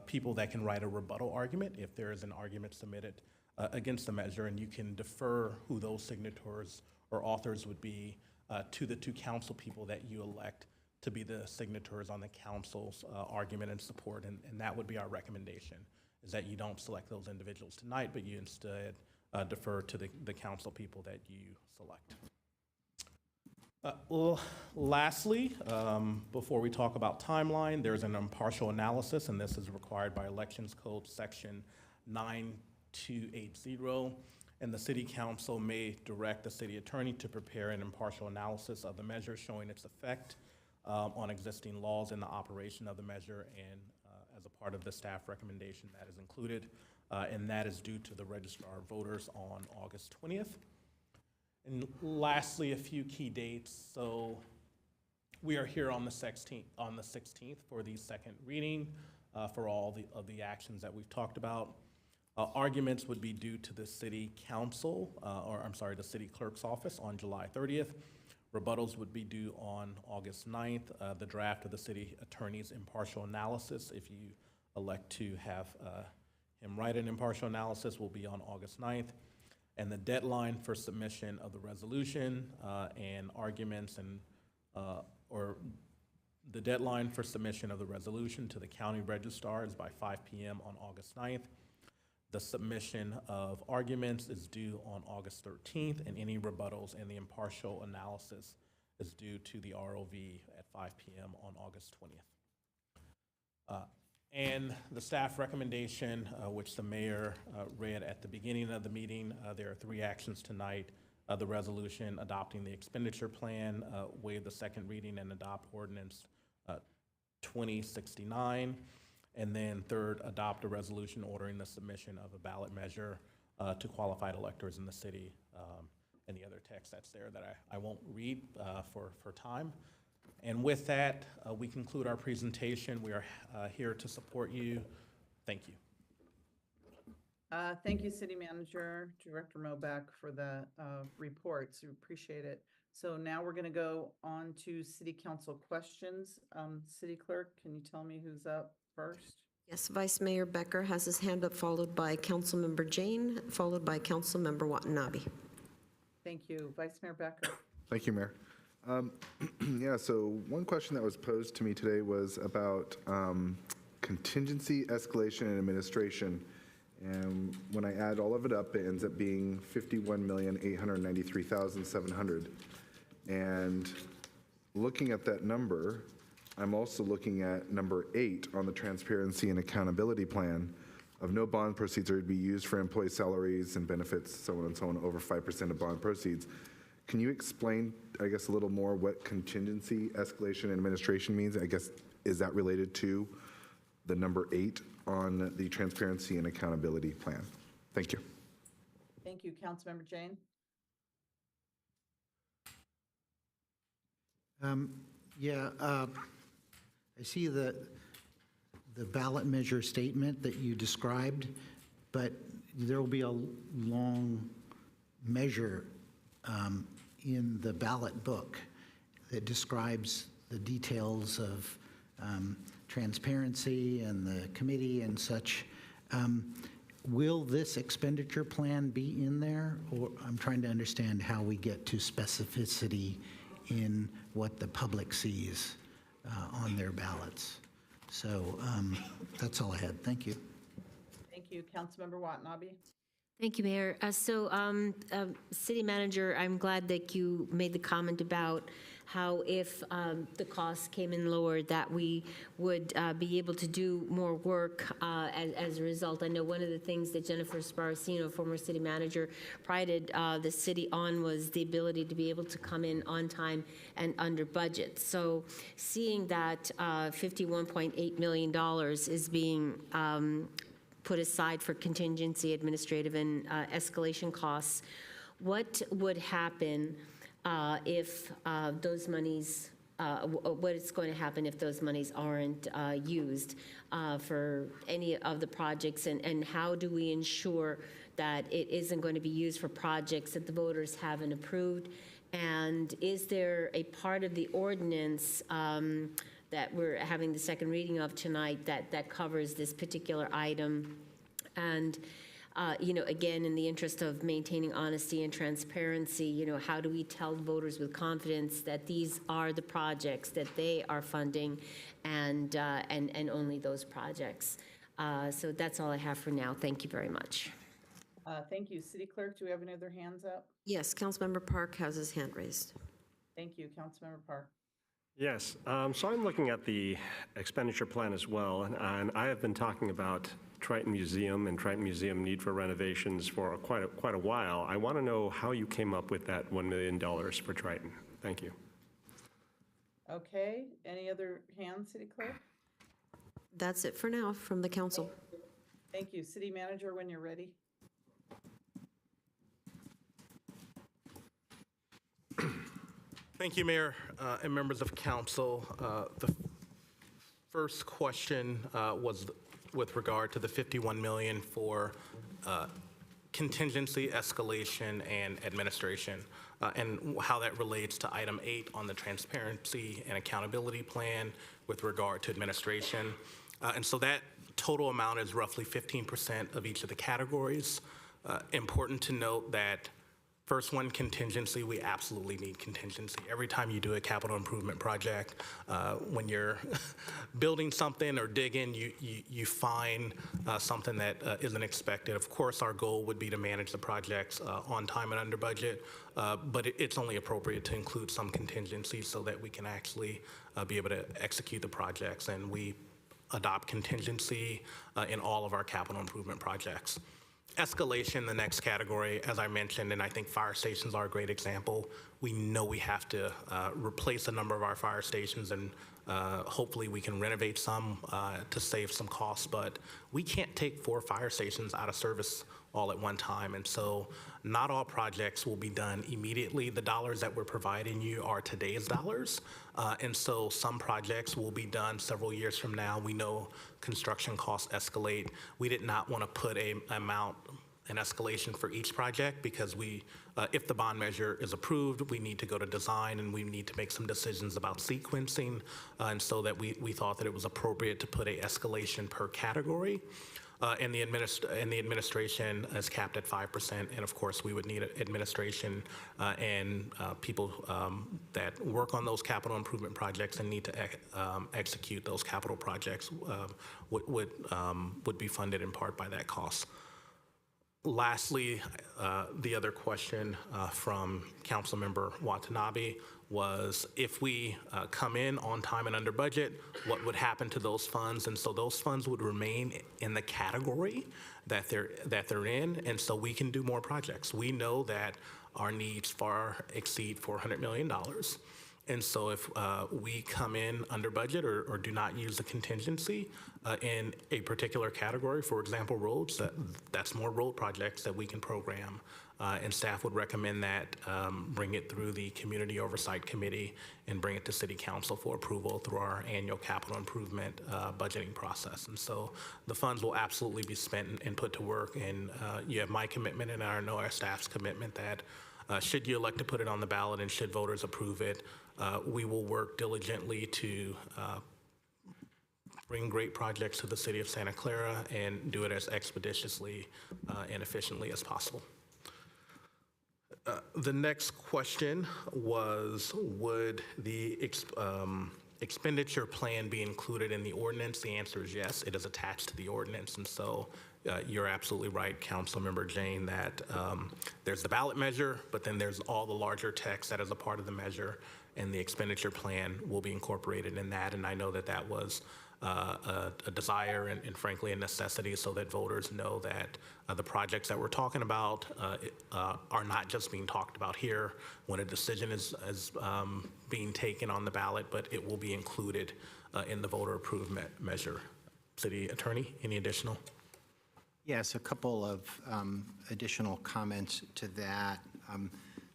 people that can write a rebuttal argument if there is an argument submitted against the measure, and you can defer who those signatories or authors would be to the 2 council people that you elect to be the signatories on the council's argument and support, and that would be our recommendation, is that you don't select those individuals tonight, but you instead defer to the council people that you select. Lastly, before we talk about timeline, there's an impartial analysis, and this is required by Elections Code Section 9280. And the City Council may direct the City Attorney to prepare an impartial analysis of the measure showing its effect on existing laws and the operation of the measure, and as a part of the staff recommendation that is included, and that is due to the Registrar of Voters on August 20th. And lastly, a few key dates. So we are here on the 16th for the second reading for all of the actions that we've talked about. Arguments would be due to the City Council, the City Clerk's office on July 30th. Rebuttals would be due on August 9th. The draft of the City Attorney's impartial analysis, if you elect to have him write an impartial analysis, will be on August 9th. And the deadline for submission of the resolution and arguments or the deadline for submission of the resolution to the county registrar is by 5 p.m. on August 9th. The submission of arguments is due on August 13th, and any rebuttals and the impartial analysis is due to the ROV at 5 p.m. on August 20th. And the staff recommendation, which the mayor read at the beginning of the meeting, there are 3 actions tonight. The resolution adopting the expenditure plan, waive the second reading and adopt ordinance 2069. And then third, adopt a resolution ordering the submission of a ballot measure to qualified electors in the city. And the other text that's there that I won't read for time. And with that, we conclude our presentation. We are here to support you. Thank you. Thank you, City Manager, Director Moback, for the reports. We appreciate it. So now we're going to go on to City Council questions. City Clerk, can you tell me who's up first? Yes, Vice Mayor Becker has his hand up, followed by Councilmember Jane, followed by Councilmember Watanabe. Thank you. Vice Mayor Becker. Thank you, Mayor. Yeah, so one question that was posed to me today was about contingency, escalation, and administration. And when I add all of it up, it ends up being $51,893,700. And looking at that number, I'm also looking at number 8 on the transparency and accountability plan of no bond proceeds are to be used for employee salaries and benefits, so on and so on, over 5% of bond proceeds. Can you explain, I guess, a little more what contingency, escalation, and administration means? I guess, is that related to the number 8 on the transparency and accountability plan? Thank you. Thank you. Councilmember Jane. I see the ballot measure statement that you described, but there will be a long measure in the ballot book that describes the details of transparency and the committee and such. Will this expenditure plan be in there? Or I'm trying to understand how we get to specificity in what the public sees on their ballots. So that's all I had. Thank you. Thank you. Councilmember Watanabe. Thank you, Mayor. City Manager, I'm glad that you made the comment about how if the costs came in lower, that we would be able to do more work as a result. I know one of the things that Jennifer Sparacino, former city manager, prided the city on was the ability to be able to come in on time and under budget. So seeing that $51.8 million is being put aside for contingency, administrative, and escalation costs, what would happen if those monies, what is going to happen if those monies aren't used for any of the projects, and how do we ensure that it isn't going to be used for projects that the voters haven't approved? And is there a part of the ordinance that we're having the second reading of tonight that covers this particular item? And again, in the interest of maintaining honesty and transparency, how do we tell voters with confidence that these are the projects that they are funding, and only those projects? So that's all I have for now. Thank you very much. Thank you. City Clerk, do we have any other hands up? Yes, Councilmember Park has his hand raised. Thank you. Councilmember Park. Yes, so I'm looking at the expenditure plan as well, and I have been talking about Triton Museum and Triton Museum need for renovations for quite a while. I want to know how you came up with that $1 million for Triton. Thank you. Okay, any other hands, City Clerk? That's it for now from the council. Thank you. City Manager, when you're ready. Thank you, Mayor and members of council. The first question was with regard to the $51 million for contingency, escalation, and administration, and how that relates to item 8 on the transparency and accountability plan with regard to administration. And so that total amount is roughly 15% of each of the categories. Important to note that first one, contingency, we absolutely need contingency. Every time you do a capital improvement project, when you're building something or digging, you find something that isn't expected. Of course, our goal would be to manage the projects on time and under budget, but it's only appropriate to include some contingency so that we can actually be able to execute the projects, and we adopt contingency in all of our capital improvement projects. Escalation, the next category, as I mentioned, and I think fire stations are a great example. We know we have to replace a number of our fire stations, and hopefully we can renovate some to save some costs, but we can't take 4 fire stations out of service all at one time, and so not all projects will be done immediately. The dollars that we're providing you are today's dollars, and so some projects will be done several years from now. We know construction costs escalate. We did not want to put an escalation for each project because if the bond measure is approved, we need to go to design and we need to make some decisions about sequencing, and so that we thought that it was appropriate to put an escalation per category. And the administration is capped at 5%, and of course we would need administration and people that work on those capital improvement projects and need to execute those capital projects would be funded in part by that cost. Lastly, the other question from Councilmember Watanabe was if we come in on time and under budget, what would happen to those funds? And so those funds would remain in the category that they're in, and so we can do more projects. We know that our needs far exceed $400 million. And so if we come in under budget or do not use the contingency in a particular category, for example, roads, that's more road projects that we can program. And staff would recommend that bring it through the Community Oversight Committee and bring it to City Council for approval through our annual capital improvement budgeting process. And so the funds will absolutely be spent and put to work. And you have my commitment, and I know our staff's commitment that should you elect to put it on the ballot and should voters approve it, we will work diligently to bring great projects to the city of Santa Clara and do it as expeditiously and efficiently as possible. The next question was, would the expenditure plan be included in the ordinance? The answer is yes, it is attached to the ordinance. And so you're absolutely right, Councilmember Jane, that there's the ballot measure, but then there's all the larger text that is a part of the measure, and the expenditure plan will be incorporated in that. And I know that that was a desire and frankly a necessity so that voters know that the projects that we're talking about are not just being talked about here when a decision is being taken on the ballot, but it will be included in the voter approved measure. City Attorney, any additional? Yes, a couple of additional comments to that.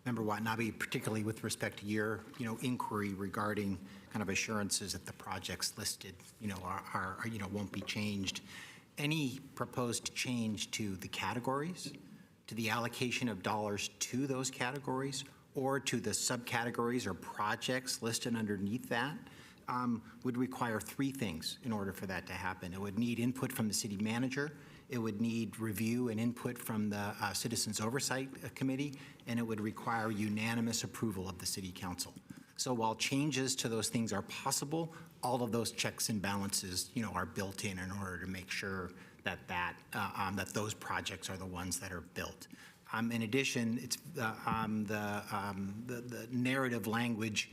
Member Watanabe, particularly with respect to your, inquiry regarding kind of assurances that the projects listed, are won't be changed. Any proposed change to the categories, to the allocation of dollars to those categories, or to the subcategories or projects listed underneath that, would require three things in order for that to happen. It would need input from the city manager, it would need review and input from the Citizens Oversight Committee, and it would require unanimous approval of the City Council. So while changes to those things are possible, all of those checks and balances, are built in order to make sure that those projects are the ones that are built. In addition, it's the narrative language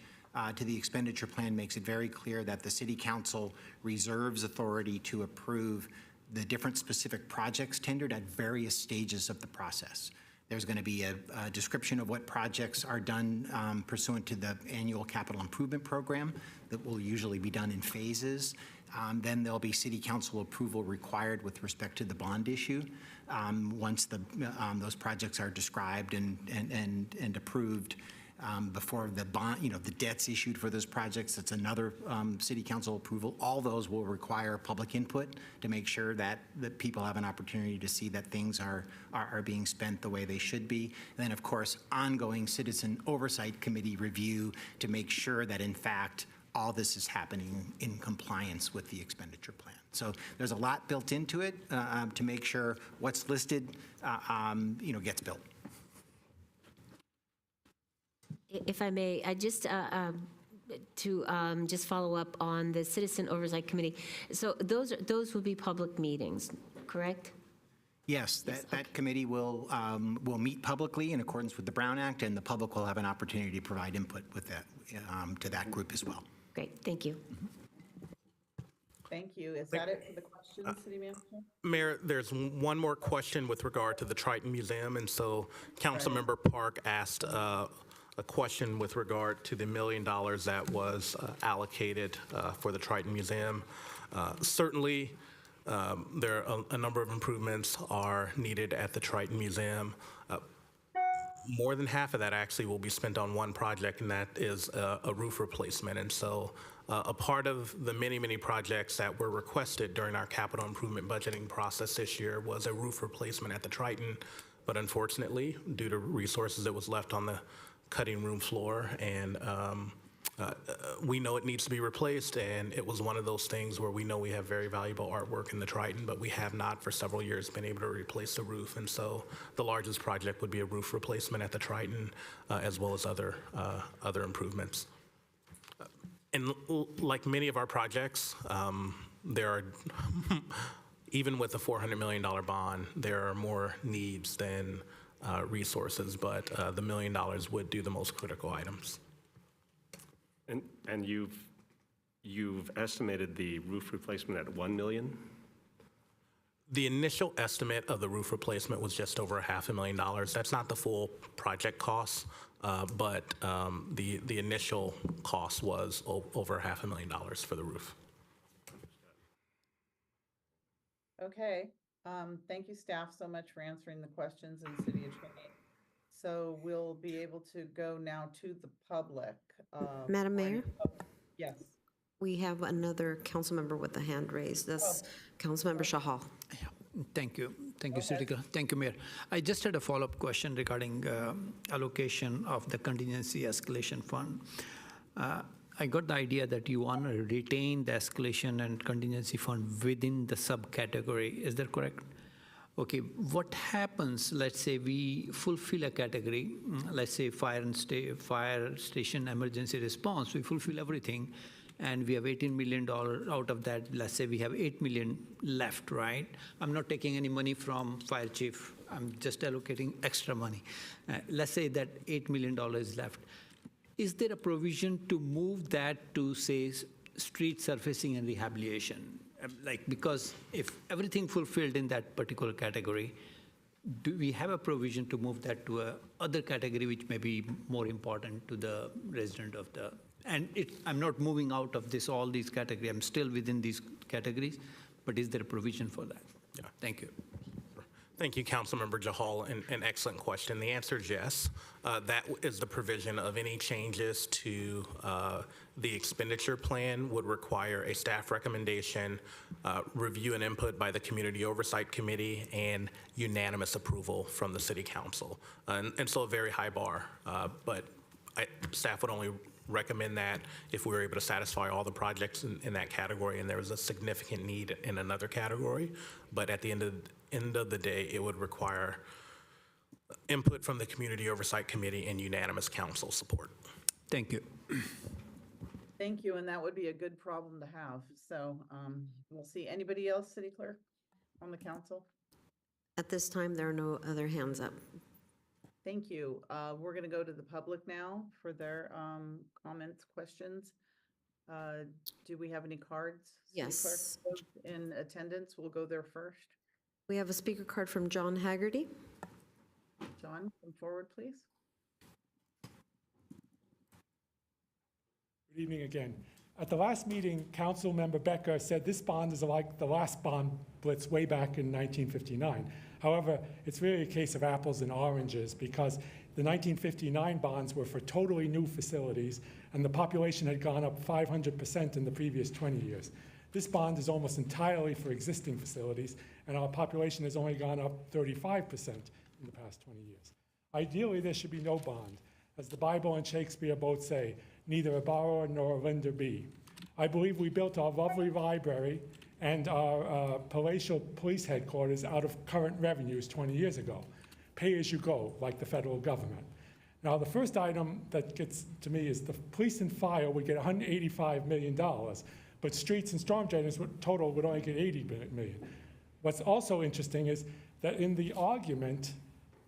to the expenditure plan makes it very clear that the City Council reserves authority to approve the different specific projects tendered at various stages of the process. There's going to be a description of what projects are done pursuant to the annual capital improvement program that will usually be done in phases. Then there'll be City Council approval required with respect to the bond issue. Once those projects are described and approved, before the bond, the debt's issued for those projects, that's another City Council approval. All those will require public input to make sure that people have an opportunity to see that things are being spent the way they should be. And then, of course, ongoing Citizen Oversight Committee review to make sure that, in fact, all this is happening in compliance with the expenditure plan. So there's a lot built into it to make sure what's listed, gets built. If I may, I just just follow up on the Citizen Oversight Committee. So those will be public meetings, correct? Yes, that committee will meet publicly in accordance with the Brown Act, and the public will have an opportunity to provide input with that to that group as well. Great, thank you. Thank you. Is that it for the questions, City Manager? Mayor, there's one more question with regard to the Triton Museum, and so Councilmember Park asked a question with regard to the $1 million that was allocated for the Triton Museum. Certainly, there are a number of improvements are needed at the Triton Museum. More than half of that actually will be spent on one project, and that is a roof replacement. And so a part of the many, many projects that were requested during our capital improvement budgeting process this year was a roof replacement at the Triton. But unfortunately, due to resources, it was left on the cutting room floor, and we know it needs to be replaced, and it was one of those things where we know we have very valuable artwork in the Triton, but we have not for several years been able to replace the roof. And so the largest project would be a roof replacement at the Triton, as well as other improvements. And like many of our projects, there are, even with the $400 million bond, there are more needs than resources, but the $1 million would do the most critical items. And you've estimated the roof replacement at $1 million? The initial estimate of the roof replacement was just over $500,000. That's not the full project cost, but the initial cost was over $500,000 for the roof. Okay. Thank you, staff, so much for answering the questions, and City Attorney. So we'll be able to go now to the public. Madam Mayor? Yes. We have another council member with a hand raised. That's Councilmember Shahal. Thank you. Thank you, City. Thank you, Mayor. I just had a follow-up question regarding allocation of the contingency escalation fund. I got the idea that you want to retain the escalation and contingency fund within the subcategory. Is that correct? Okay, what happens, let's say we fulfill a category, let's say fire station emergency response, we fulfill everything, and we have $18 million out of that. Let's say we have $8 million left, right? I'm not taking any money from fire chief. I'm just allocating extra money. Let's say that $8 million is left. Is there a provision to move that to, say, street surfacing and rehabilitation? Because if everything fulfilled in that particular category, do we have a provision to move that to a other category which may be more important to the resident of the, and I'm not moving out of all these categories, I'm still within these categories, but is there a provision for that? Yeah. Thank you. Thank you, Councilmember Jahal. An excellent question. The answer is yes. That is the provision of any changes to the expenditure plan would require a staff recommendation, review and input by the Community Oversight Committee, and unanimous approval from the City Council. And so a very high bar, but staff would only recommend that if we were able to satisfy all the projects in that category and there was a significant need in another category. But at the end of the day, it would require input from the Community Oversight Committee and unanimous council support. Thank you. Thank you, and that would be a good problem to have. So we'll see. Anybody else, City Clerk, on the council? At this time, there are no other hands up. Thank you. We're going to go to the public now for their comments, questions. Do we have any cards? Yes. City Clerk, in attendance, we'll go there first. We have a speaker card from John Haggerty. John, come forward, please. Good evening again. At the last meeting, Councilmember Becker said this bond is like the last bond blitz way back in 1959. However, it's really a case of apples and oranges because the 1959 bonds were for totally new facilities and the population had gone up 500% in the previous 20 years. This bond is almost entirely for existing facilities and our population has only gone up 35% in the past 20 years. Ideally, there should be no bond. As the Bible and Shakespeare both say, neither a borrower nor a lender be. I believe we built our lovely library and our palatial police headquarters out of current revenues 20 years ago. Pay as you go, like the federal government. Now, the first item that gets to me is the police and fire would get $185 million, but streets and storm drainage total would only get $80 million. What's also interesting is that in the argument,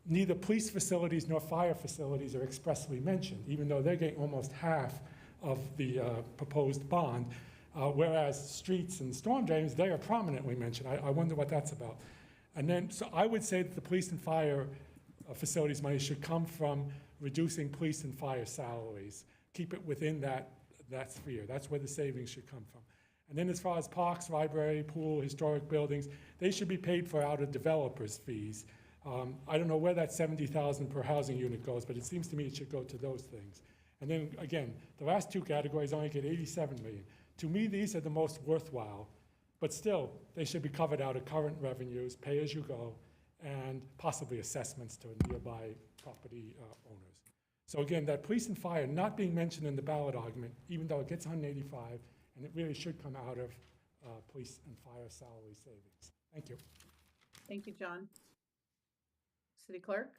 neither police facilities nor fire facilities are expressly mentioned, even though they're getting almost half of the proposed bond, whereas streets and storm drains, they are prominently mentioned. I wonder what that's about. And then, so I would say that the police and fire facilities money should come from reducing police and fire salaries. Keep it within that sphere. That's where the savings should come from. And then as far as parks, library, pool, historic buildings, they should be paid for out of developers' fees. I don't know where that $70,000 per housing unit goes, but it seems to me it should go to those things. And then again, the last two categories only get $87 million. To me, these are the most worthwhile, but still, they should be covered out of current revenues, pay as you go, and possibly assessments to nearby property owners. So again, that police and fire not being mentioned in the ballot argument, even though it gets 185, and it really should come out of police and fire salary savings. Thank you. Thank you, John. City Clerk?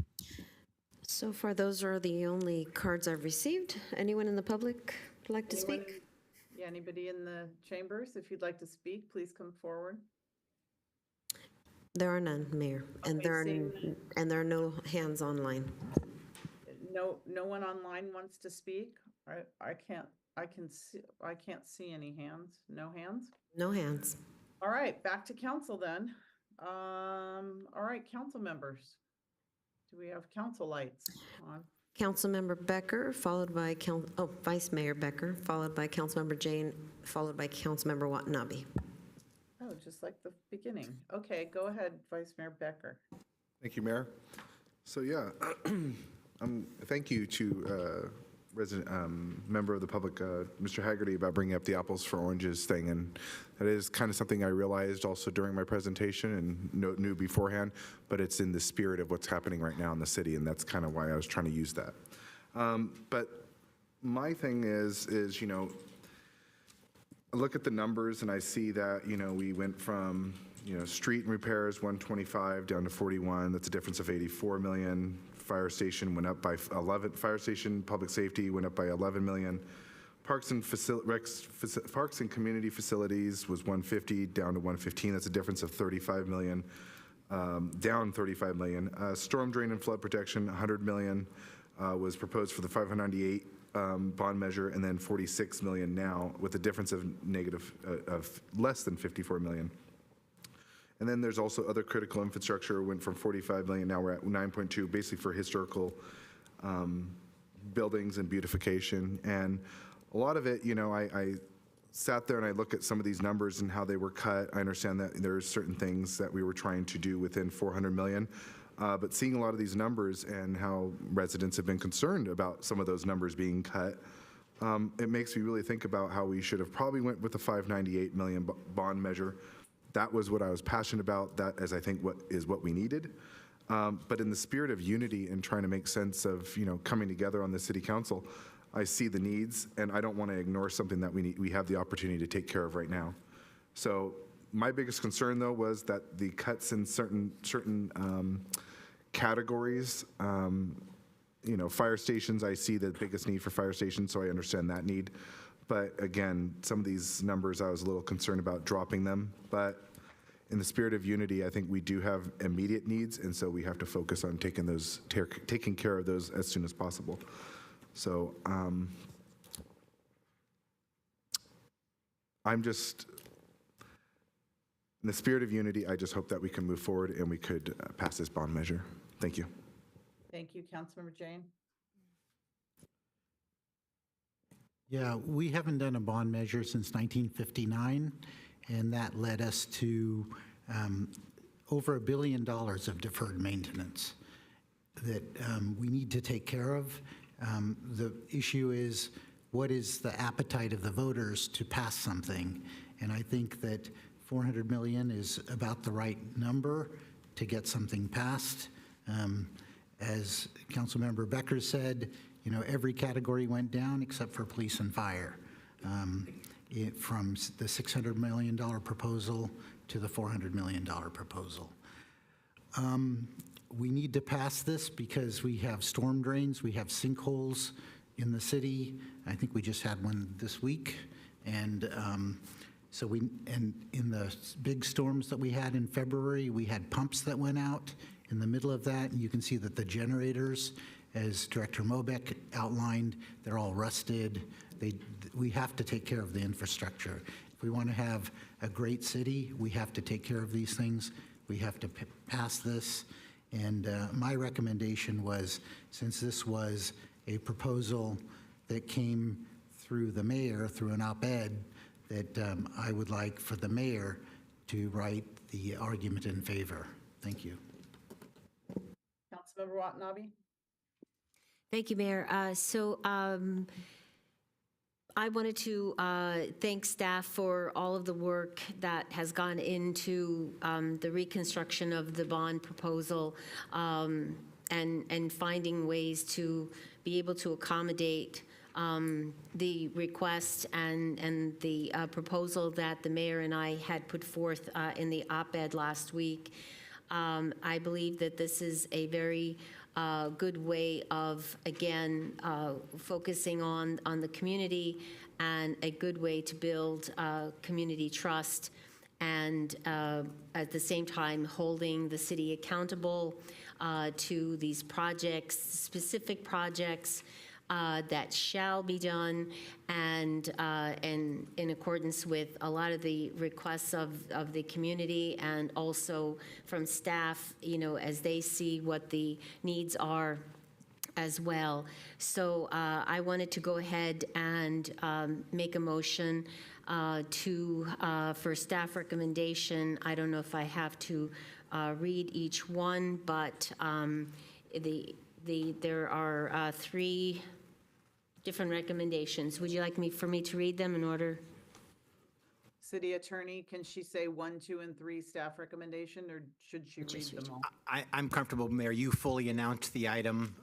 So far, those are the only cards I've received. Anyone in the public would like to speak? Yeah, anybody in the chambers? If you'd like to speak, please come forward. There are none, Mayor, and Okay, there are no hands online. No one online wants to speak? I can't see any hands. No hands? No hands. All right, back to council then. All right, council members. Do we have council lights on? Councilmember Becker, followed by Vice Mayor Becker, followed by Councilmember Jane, followed by Councilmember Watanabe. Oh, just like the beginning. Okay, go ahead, Vice Mayor Becker. Thank you, Mayor. So yeah, thank you to resident member of the public, Mr. Haggerty, about bringing up the apples for oranges thing, and that is kind of something I realized also during my presentation and knew beforehand, but it's in the spirit of what's happening right now in the city, and that's kind of why I was trying to use that. But my thing is I look at the numbers and I see that we went from street and repairs 125 down to 41. That's a difference of 84 million. Fire station went up by 11. Fire station public safety went up by 11 million. Parks and community facilities was 150 down to 115. That's a difference of 35 million, down 35 million. Storm drain and flood protection, 100 million was proposed for the 598 bond measure, and then 46 million now, with a difference of less than 54 million. And then there's also other critical infrastructure, went from 45 million, now we're at 9.2, basically for historical buildings and beautification. And a lot of it, sat there and I look at some of these numbers and how they were cut, I understand that there are certain things that we were trying to do within 400 million. But seeing a lot of these numbers and how residents have been concerned about some of those numbers being cut, it makes me really think about how we should have probably went with the 598 million bond measure. That was what I was passionate about. That is, I think, what we needed. But in the spirit of unity and trying to make sense of, coming together on the city council, I see the needs, and I don't want to ignore something that we have the opportunity to take care of right now. So my biggest concern, though, was that the cuts in certain categories, fire stations, I see the biggest need for fire stations, so I understand that need. But again, some of these numbers, I was a little concerned about dropping them. But in the spirit of unity, I think we do have immediate needs, and so we have to focus on taking care of those as soon as possible. So I'm just, in the spirit of unity, I just hope that we can move forward and we could pass this bond measure. Thank you. Thank you, Councilmember Jane. Yeah, we haven't done a bond measure since 1959, and that led us to over $1 billion of deferred maintenance that we need to take care of. The issue is, what is the appetite of the voters to pass something? And I think that 400 million is about the right number to get something passed. As Councilmember Becker said, every category went down except for police and fire, from the $600 million proposal to the $400 million proposal. We need to pass this because we have storm drains, we have sinkholes in the city. I think we just had one this week. And and in the big storms that we had in February, we had pumps that went out in the middle of that. And you can see that the generators, as Director Mobeck outlined, they're all rusted. We have to take care of the infrastructure. If we want to have a great city, we have to take care of these things. We have to pass this. And my recommendation was, since this was a proposal that came through the mayor, through an op-ed, that I would like for the mayor to write the argument in favor. Thank you. Councilmember Watanabe. Thank you, Mayor. I wanted to thank staff for all of the work that has gone into the reconstruction of the bond proposal and finding ways to be able to accommodate the request and the proposal that the mayor and I had put forth in the op-ed last week. I believe that this is a very good way of, again, focusing on the community, and a good way to build community trust, and at the same time holding the city accountable to these projects, specific projects that shall be done, and in accordance with a lot of the requests of the community, and also from staff, as they see what the needs are as well. So I wanted to go ahead and make a motion for staff recommendation. I don't know if I have to read each one, but there are 3 different recommendations. Would you like for me to read them in order? City Attorney, can she say 1, 2, and 3 staff recommendation, or should she read them all? I'm comfortable, Mayor. You fully announced the item.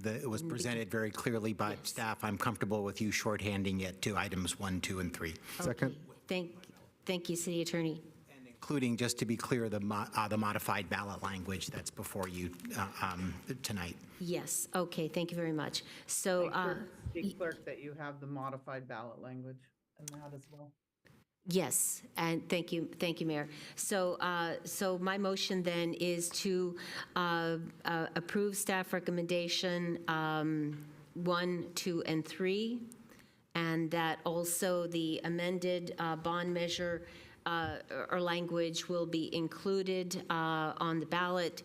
It was presented very clearly by staff. I'm comfortable with you shorthanding it to items 1, 2, and 3. Second. Thank you, City Attorney. And including, just to be clear, the modified ballot language that's before you tonight. Yes. Okay. Thank you very much. So, City Clerk, that you have the modified ballot language in that as well. yes, and thank you, Mayor. So, my motion then is to approve staff recommendation 1, 2, and 3, and that also the amended bond measure or language will be included on the ballot.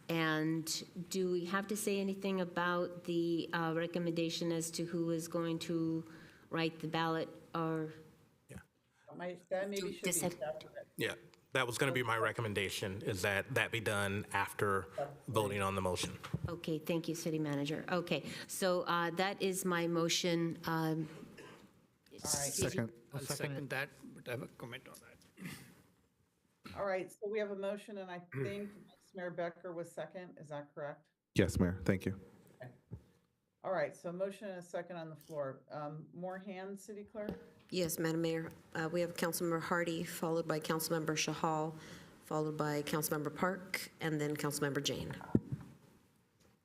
And do we have to say anything about the recommendation as to who is going to write the ballot or? That maybe should be decide- separate. Yeah, that was going to be my recommendation, is that that be done after voting on the motion. Okay, thank you, City Manager. Okay, so that is my motion. Second. I'll second that, but I have a comment on that. All right, so we have a motion, and I think Vice Mayor Becker was second. Is that correct? Yes, Mayor, thank you. All right, so motion and a second on the floor. More hands, City Clerk? Yes, Madam Mayor. We have Councilmember Hardy, followed by Councilmember Shahal, followed by Councilmember Park, and then Councilmember Jane.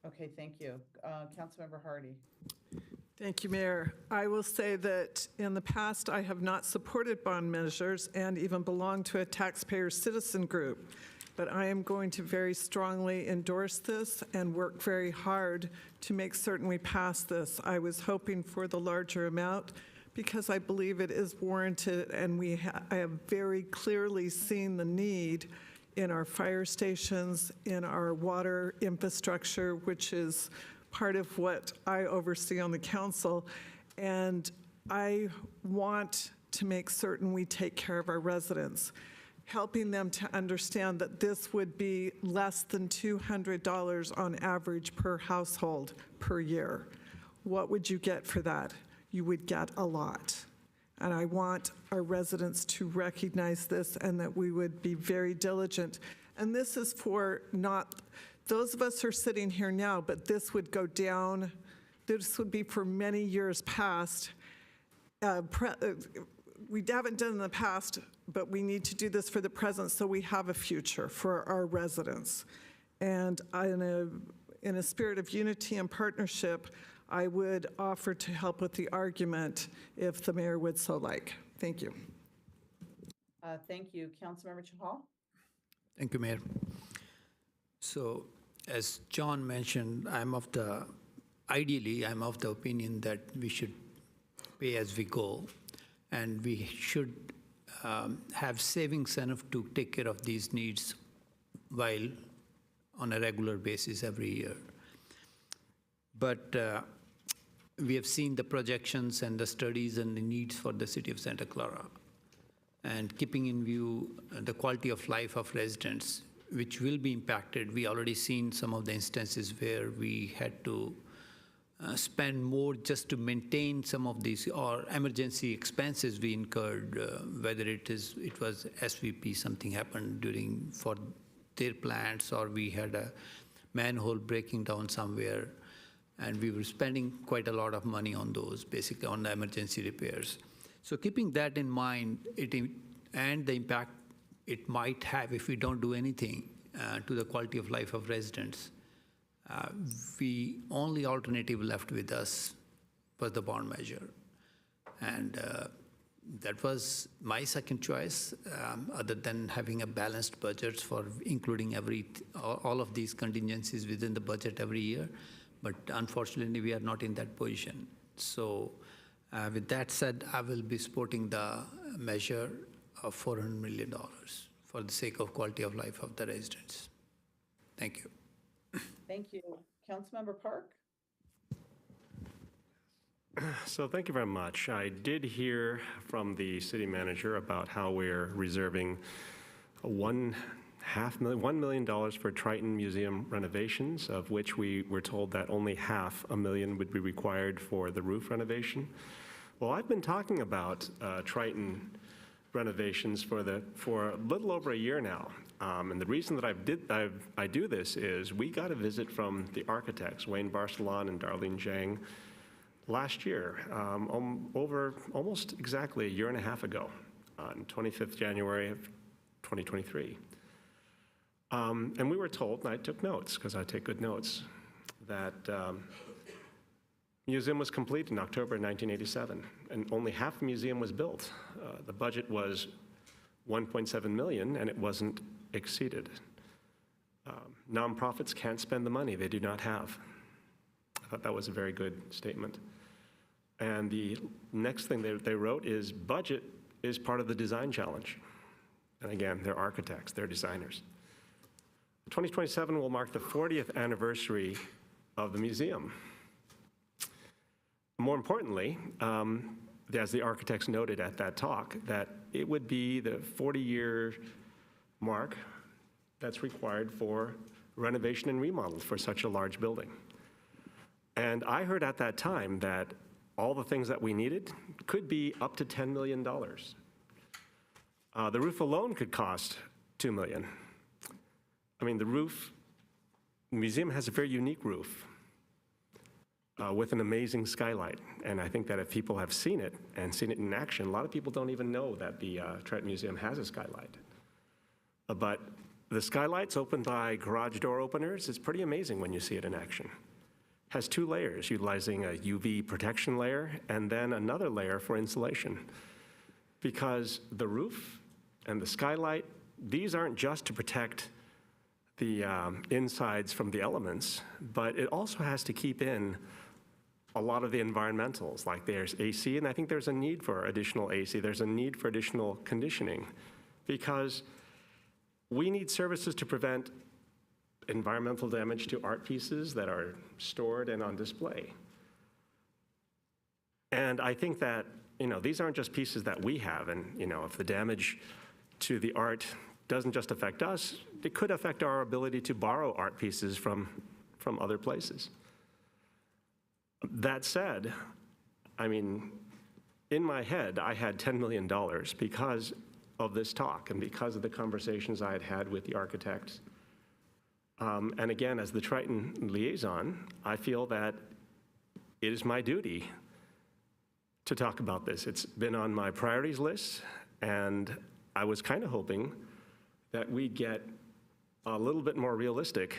Okay, thank you. Councilmember Hardy. Thank you, Mayor. I will say that in the past, I have not supported bond measures and even belonged to a taxpayer citizen group. But I am going to very strongly endorse this and work very hard to make certain we pass this. I was hoping for the larger amount because I believe it is warranted, and I have very clearly seen the need in our fire stations, in our water infrastructure, which is part of what I oversee on the council. And I want to make certain we take care of our residents, helping them to understand that this would be less than $200 on average per household per year. What would you get for that? You would get a lot. And I want our residents to recognize this and that we would be very diligent. And this is for not those of us who are sitting here now, but this would go down. This would be for many years past. We haven't done in the past, but we need to do this for the present so we have a future for our residents. And in a spirit of unity and partnership, I would offer to help with the argument if the mayor would so like. Thank you. Thank you. Councilmember Chahal? Thank you, Mayor. So, as John mentioned, ideally, I'm of the opinion that we should pay as we go, and we should have savings enough to take care of these needs while on a regular basis every year. But we have seen the projections and the studies and the needs for the city of Santa Clara. And keeping in view the quality of life of residents, which will be impacted. We already seen some of the instances where we had to spend more just to maintain some of these or emergency expenses we incurred, whether it was SVP, something happened for their plants, or we had a manhole breaking down somewhere, and we were spending quite a lot of money on those, basically on the emergency repairs. So keeping that in mind, and the impact it might have if we don't do anything to the quality of life of residents, the only alternative left with us was the bond measure. And that was my second choice, other than having a balanced budget for including all of these contingencies within the budget every year. But unfortunately, we are not in that position. So with that said, I will be supporting the measure of $400 million for the sake of quality of life of the residents. Thank you. Thank you. Councilmember Park? So thank you very much. I did hear from the city manager about how we're reserving $1 million for Triton Museum renovations, of which we were told that only $500,000 would be required for the roof renovation. Well, I've been talking about Triton renovations for a little over a year now. And the reason that I do this is we got a visit from the architects, Wayne Barcelon and Darlene Zhang, last year, over almost exactly a year and a half ago, on 25th January of 2023. And we were told, and I took notes, because I take good notes, that museum was complete in October 1987, and only half the museum was built. The budget was $1.7 million, and it wasn't exceeded. Nonprofits can't spend the money they do not have. I thought that was a very good statement. And the next thing they wrote is budget is part of the design challenge. And again, they're architects, they're designers. 2027 will mark the 40th anniversary of the museum. More importantly, as the architects noted at that talk, that it would be the 40-year mark that's required for renovation and remodel for such a large building. And I heard at that time that all the things that we needed could be up to $10 million. The roof alone could cost $2 million. I mean, the museum has a very unique roof with an amazing skylight. And I think that if people have seen it and seen it in action, a lot of people don't even know that the Triton Museum has a skylight. But the skylight's opened by garage door openers. It's pretty amazing when you see it in action. Has 2 layers, utilizing a UV protection layer and then another layer for insulation. Because the roof and the skylight, these aren't just to protect the insides from the elements, but it also has to keep in a lot of the environmentals, like there's AC, and I think there's a need for additional AC. There's a need for additional conditioning, because we need services to prevent environmental damage to art pieces that are stored and on display. And I think that, these aren't just pieces that we have, and, if the damage to the art doesn't just affect us, it could affect our ability to borrow art pieces from other places. That said, in my head, I had $10 million because of this talk and because of the conversations I had had with the architects. And again, as the Triton liaison, I feel that it is my duty to talk about this. It's been on my priorities list, and I was kind of hoping that we'd get a little bit more realistic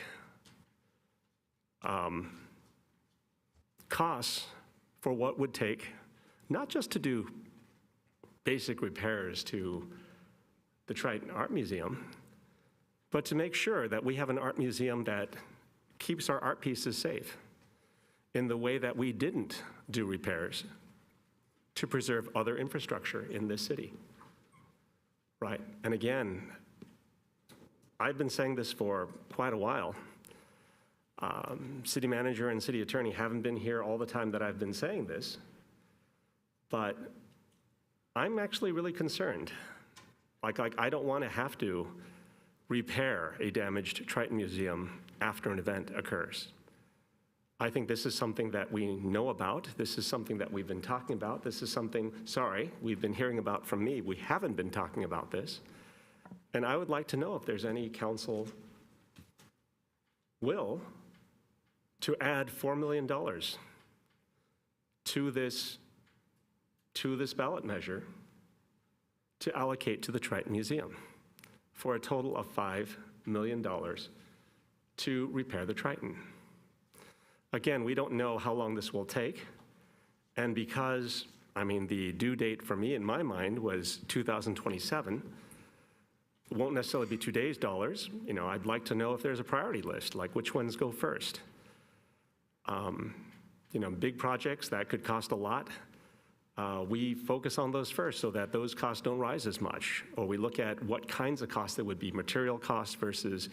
costs for what would take, not just to do basic repairs to the Triton Art Museum, but to make sure that we have an art museum that keeps our art pieces safe in the way that we didn't do repairs to preserve other infrastructure in this city. Right, and again, I've been saying this for quite a while. City manager and city attorney haven't been here all the time that I've been saying this, but I'm actually really concerned. Like I don't want to have to repair a damaged Triton Museum after an event occurs. I think this is something that we know about. This is something that we've been talking about. This is something, we've been hearing about from me. We haven't been talking about this. And I would like to know if there's any council will to add $4 million to this ballot measure to allocate to the Triton Museum for a total of $5 million to repair the Triton. Again, we don't know how long this will take, and because, the due date for me in my mind was 2027, it won't necessarily be today's dollars. I'd like to know if there's a priority list, like which ones go first. Big projects that could cost a lot, we focus on those first so that those costs don't rise as much. Or we look at what kinds of costs there would be, material costs versus,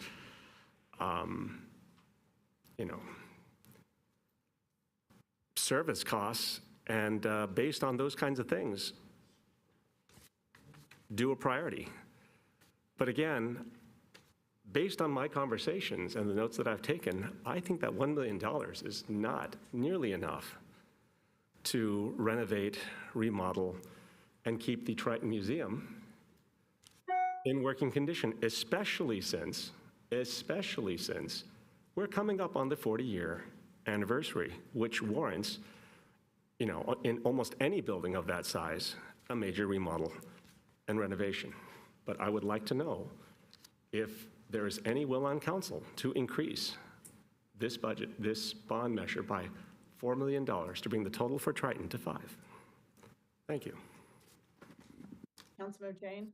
service costs, and based on those kinds of things, do a priority. But again, based on my conversations and the notes that I've taken, I think that $1 million is not nearly enough to renovate, remodel, and keep the Triton Museum in working condition, especially since we're coming up on the 40-year anniversary, which warrants, in almost any building of that size, a major remodel and renovation. But I would like to know if there is any will on council to increase this budget, this bond measure by $4 million to bring the total for Triton to 5. Thank you. Councilmember Jane?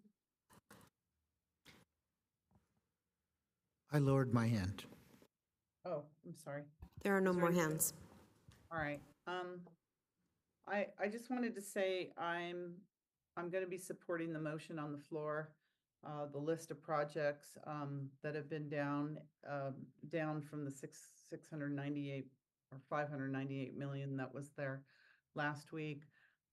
I lowered my hand. Oh, I'm sorry. There are no Is there more anything- hands. All right. I just wanted to say I'm going to be supporting the motion on the floor. The list of projects that have been down from the 698 or 598 million that was there last week.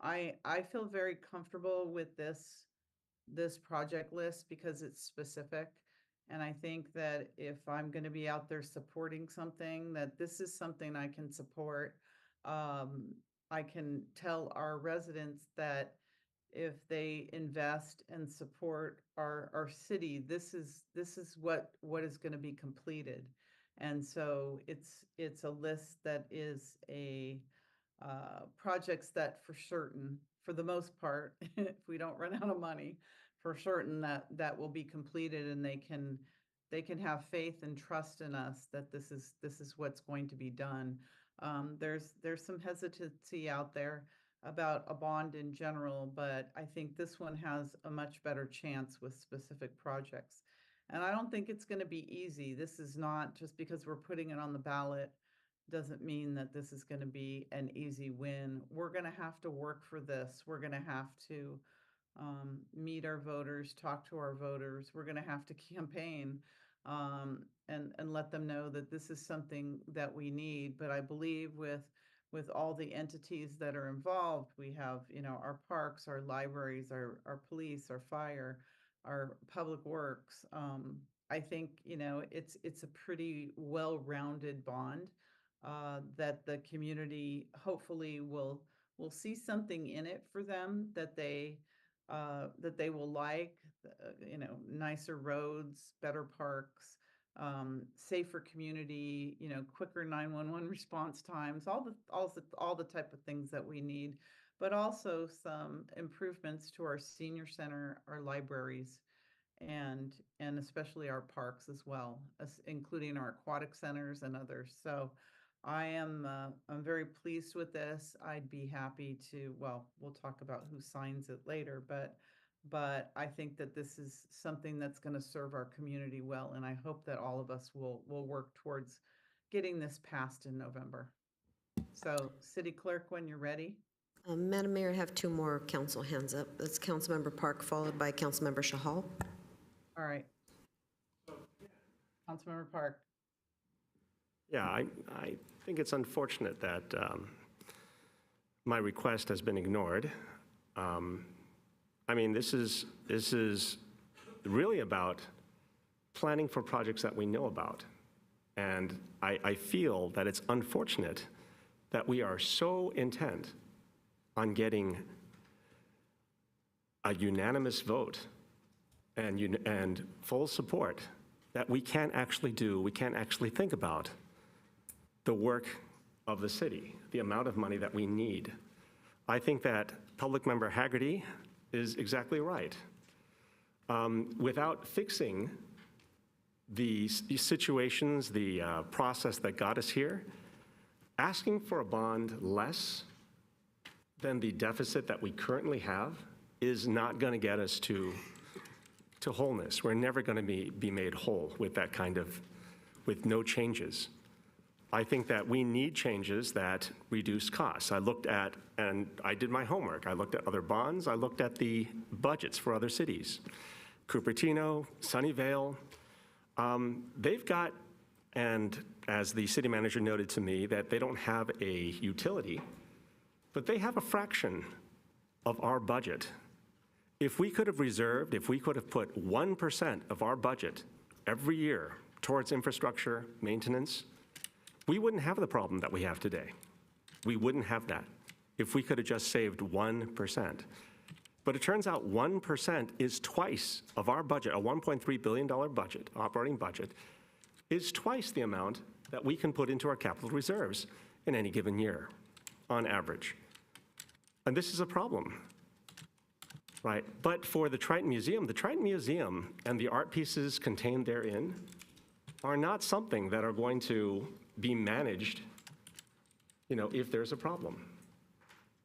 I feel very comfortable with this project list because it's specific. And I think that if I'm going to be out there supporting something, that this is something I can support. I can tell our residents that if they invest and support our city, this is what is going to be completed. And so it's a list that is projects that for certain, for the most part, if we don't run out of money, for certain that will be completed, and they can have faith and trust in us that this is what's going to be done. There's some hesitancy out there about a bond in general, but I think this one has a much better chance with specific projects. And I don't think it's going to be easy. This is not just because we're putting it on the ballot doesn't mean that this is going to be an easy win. We're going to have to work for this. We're going to have to meet our voters, talk to our voters. We're going to have to campaign and let them know that this is something that we need. But I believe with all the entities that are involved, we have, our parks, our libraries, our police, our fire, our public works. I think, it's a pretty well-rounded bond that the community hopefully will see something in it for them that they will like, nicer roads, better parks, safer community, quicker 911 response times, all the type of things that we need, but also some improvements to our senior center, our libraries, and especially our parks as well, including our aquatic centers and others. So I'm very pleased with this. I'd be happy to, well, we'll talk about who signs it later, but I think that this is something that's going to serve our community well, and I hope that all of us will work towards getting this passed in November. So, City Clerk, when you're ready. Madam Mayor, I have two more council hands up. That's Councilmember Park, followed by Councilmember Shahal. All right. Councilmember Park. Yeah, I think it's unfortunate that my request has been ignored. I mean, this is really about planning for projects that we know about. And I feel that it's unfortunate that we are so intent on getting a unanimous vote and full support that we can't actually think about the work of the city, the amount of money that we need. I think that Public Member Haggerty is exactly right. Without fixing the situations, the process that got us here, asking for a bond less than the deficit that we currently have is not going to get us to wholeness. We're never going to be made whole with that with no changes. I think that we need changes that reduce costs. I looked at, and I did my homework, I looked at other bonds, I looked at the budgets for other cities. Cupertino, Sunnyvale, they've got, and as the city manager noted to me, that they don't have a utility, but they have a fraction of our budget. If we could have reserved, if we could have put 1% of our budget every year towards infrastructure maintenance, we wouldn't have the problem that we have today. We wouldn't have that if we could have just saved 1%. But it turns out 1% is twice of our budget, a $1.3 billion budget, operating budget, is twice the amount that we can put into our capital reserves in any given year, on average. And this is a problem, right? But for the Triton Museum and the art pieces contained therein are not something that are going to be managed, if there's a problem.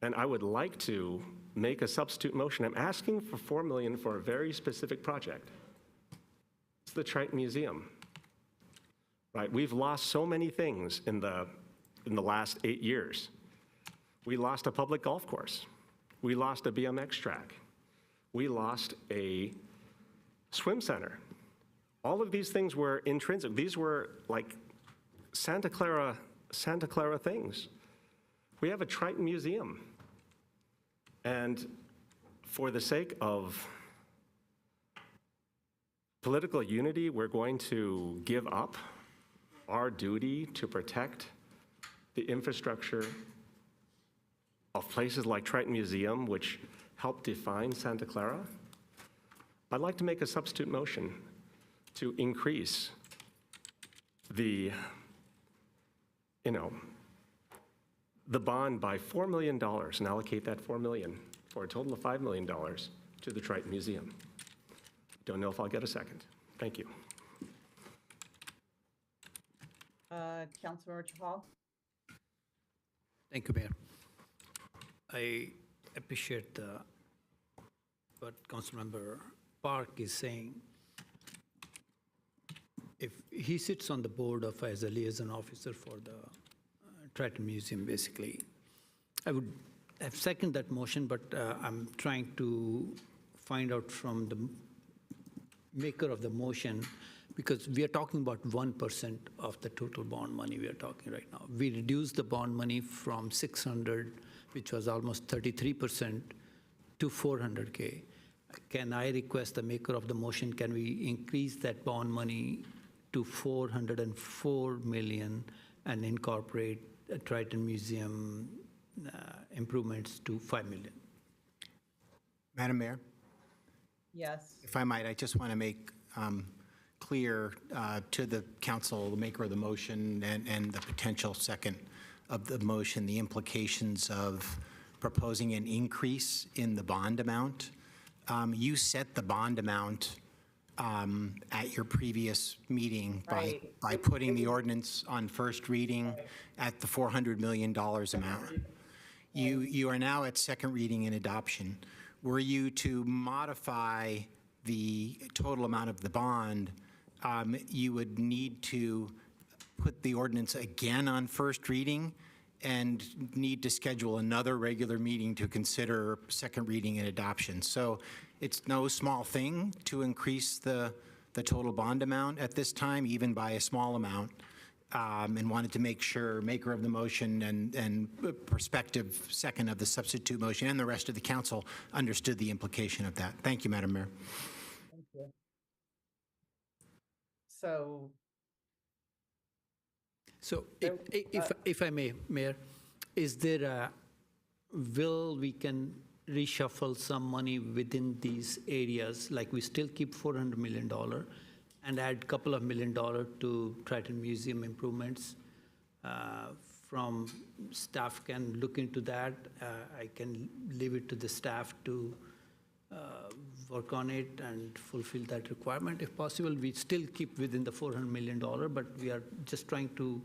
And I would like to make a substitute motion. I'm asking for $4 million for a very specific project. It's the Triton Museum, right? We've lost so many things in the last 8 years. We lost a public golf course. We lost a BMX track. We lost a swim center. All of these things were intrinsic. These were like Santa Clara things. We have a Triton Museum. And for the sake of political unity, we're going to give up our duty to protect the infrastructure of places like Triton Museum, which help define Santa Clara. I'd like to make a substitute motion to increase the bond by $4 million and allocate that $4 million for a total of $5 million to the Triton Museum. Don't know if I'll get a second. Thank you. Councilmember Chahal? Thank you, Mayor. I appreciate what Councilmember Park is saying. If he sits on the board as a liaison officer for the Triton Museum, basically, I would have seconded that motion, but I'm trying to find out from the maker of the motion, because we are talking about 1% of the total bond money we are talking right now. We reduced the bond money from 600, which was almost 33%, to 400K. Can I request the maker of the motion, can we increase that bond money to 404 million and incorporate Triton Museum improvements to 5 million? Madam Mayor, Yes. if I might, I just want to make clear to the council, the maker of the motion, and the potential second of the motion, the implications of proposing an increase in the bond amount. You set the bond amount at your previous meeting by putting the ordinance on first reading at the $400 million amount. You are now at second reading and adoption. Were you to modify the total amount of the bond, you would need to put the ordinance again on first reading and need to schedule another regular meeting to consider second reading and adoption. So it's no small thing to increase the total bond amount at this time, even by a small amount, and wanted to make sure maker of the motion and prospective second of the substitute motion and the rest of the council understood the implication of that. Thank you, Madam Mayor. Thank you. So if I may, Mayor, is there a will we can reshuffle some money within these areas, like we still keep $400 million and add a couple of $1 million to Triton Museum improvements? From staff can look into that. I can leave it to the staff to work on it and fulfill that requirement. If possible, we still keep within the $400 million, but we are just trying to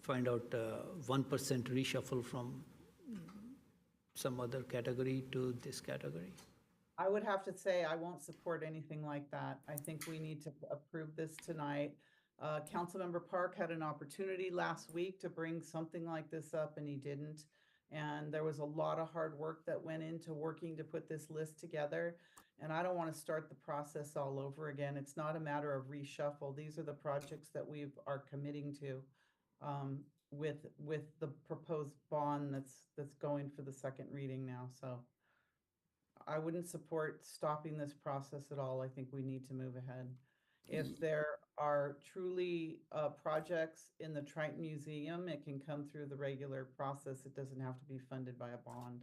find out 1% reshuffle from some other category to this category. I would have to say I won't support anything like that. I think we need to approve this tonight. Councilmember Park had an opportunity last week to bring something like this up, and he didn't. And there was a lot of hard work that went into working to put this list together. And I don't want to start the process all over again. It's not a matter of reshuffle. These are the projects that we are committing to with the proposed bond that's going for the second reading now. So I wouldn't support stopping this process at all. I think we need to move ahead. If there are truly projects in the Triton Museum, it can come through the regular process. It doesn't have to be funded by a bond.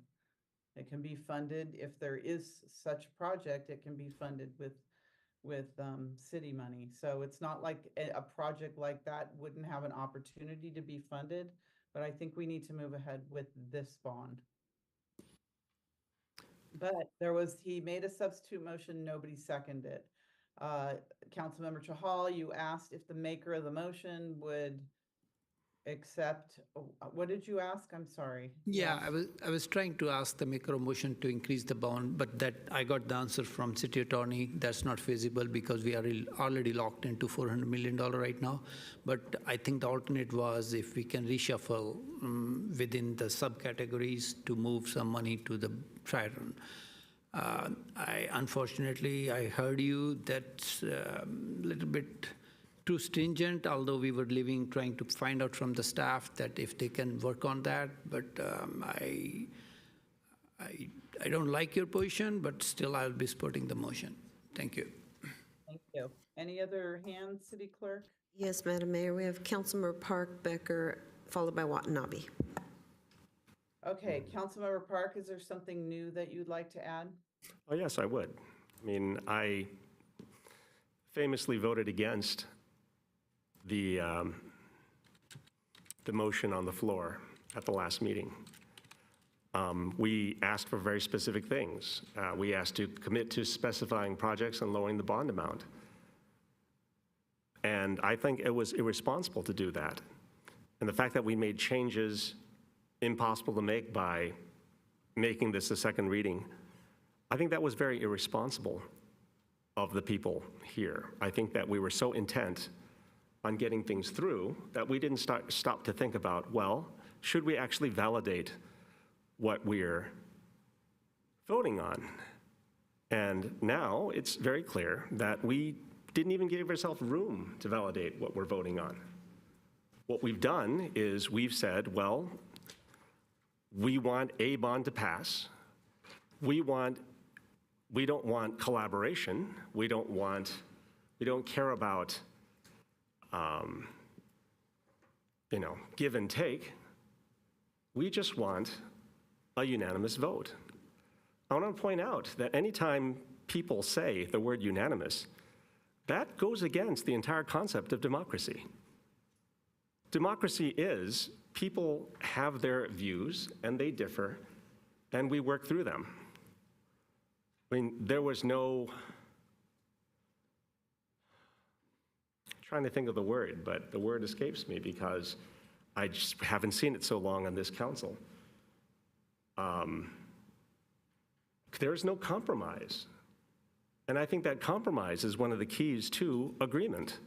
It can be funded, if there is such a project, it can be funded with city money. So it's not like a project like that wouldn't have an opportunity to be funded, but I think we need to move ahead with this bond. But he made a substitute motion, nobody seconded it. Councilmember Chahal, you asked if the maker of the motion would accept, what did you ask? I'm sorry. Yeah, I was trying to ask the maker of motion to increase the bond, but that I got the answer from city attorney, that's not feasible because we are already locked into $400 million right now. But I think the alternate was if we can reshuffle within the subcategories to move some money to the Triton. Unfortunately, I heard you, that's a little bit too stringent, although we were trying to find out from the staff that if they can work on that, but I I don't like your position, but still I'll be supporting the motion. Thank you. Thank you. Any other hands, City Clerk? Yes, Madam Mayor, we have Councilmember Park, Becker, followed by Watanabe. Okay, Councilmember Park, is there something new that you'd like to add? Oh, yes, I would. I mean, I famously voted against the motion on the floor at the last meeting. We asked for very specific things. We asked to commit to specifying projects and lowering the bond amount. And I think it was irresponsible to do that. And the fact that we made changes impossible to make by making this a second reading, I think that was very irresponsible of the people here. I think that we were so intent on getting things through that we didn't stop to think about, well, should we actually validate what we're voting on? And now it's very clear that we didn't even give ourselves room to validate what we're voting on. What we've done is we've said, well, we want a bond to pass. We don't want collaboration. We don't care about, give and take. We just want a unanimous vote. I want to point out that anytime people say the word unanimous, that goes against the entire concept of democracy. Democracy is people have their views and they differ and we work through them. I mean, there was no, trying to think of the word, but the word escapes me because I just haven't seen it so long on this council. There's no compromise. And I think that compromise is one of the keys to agreement,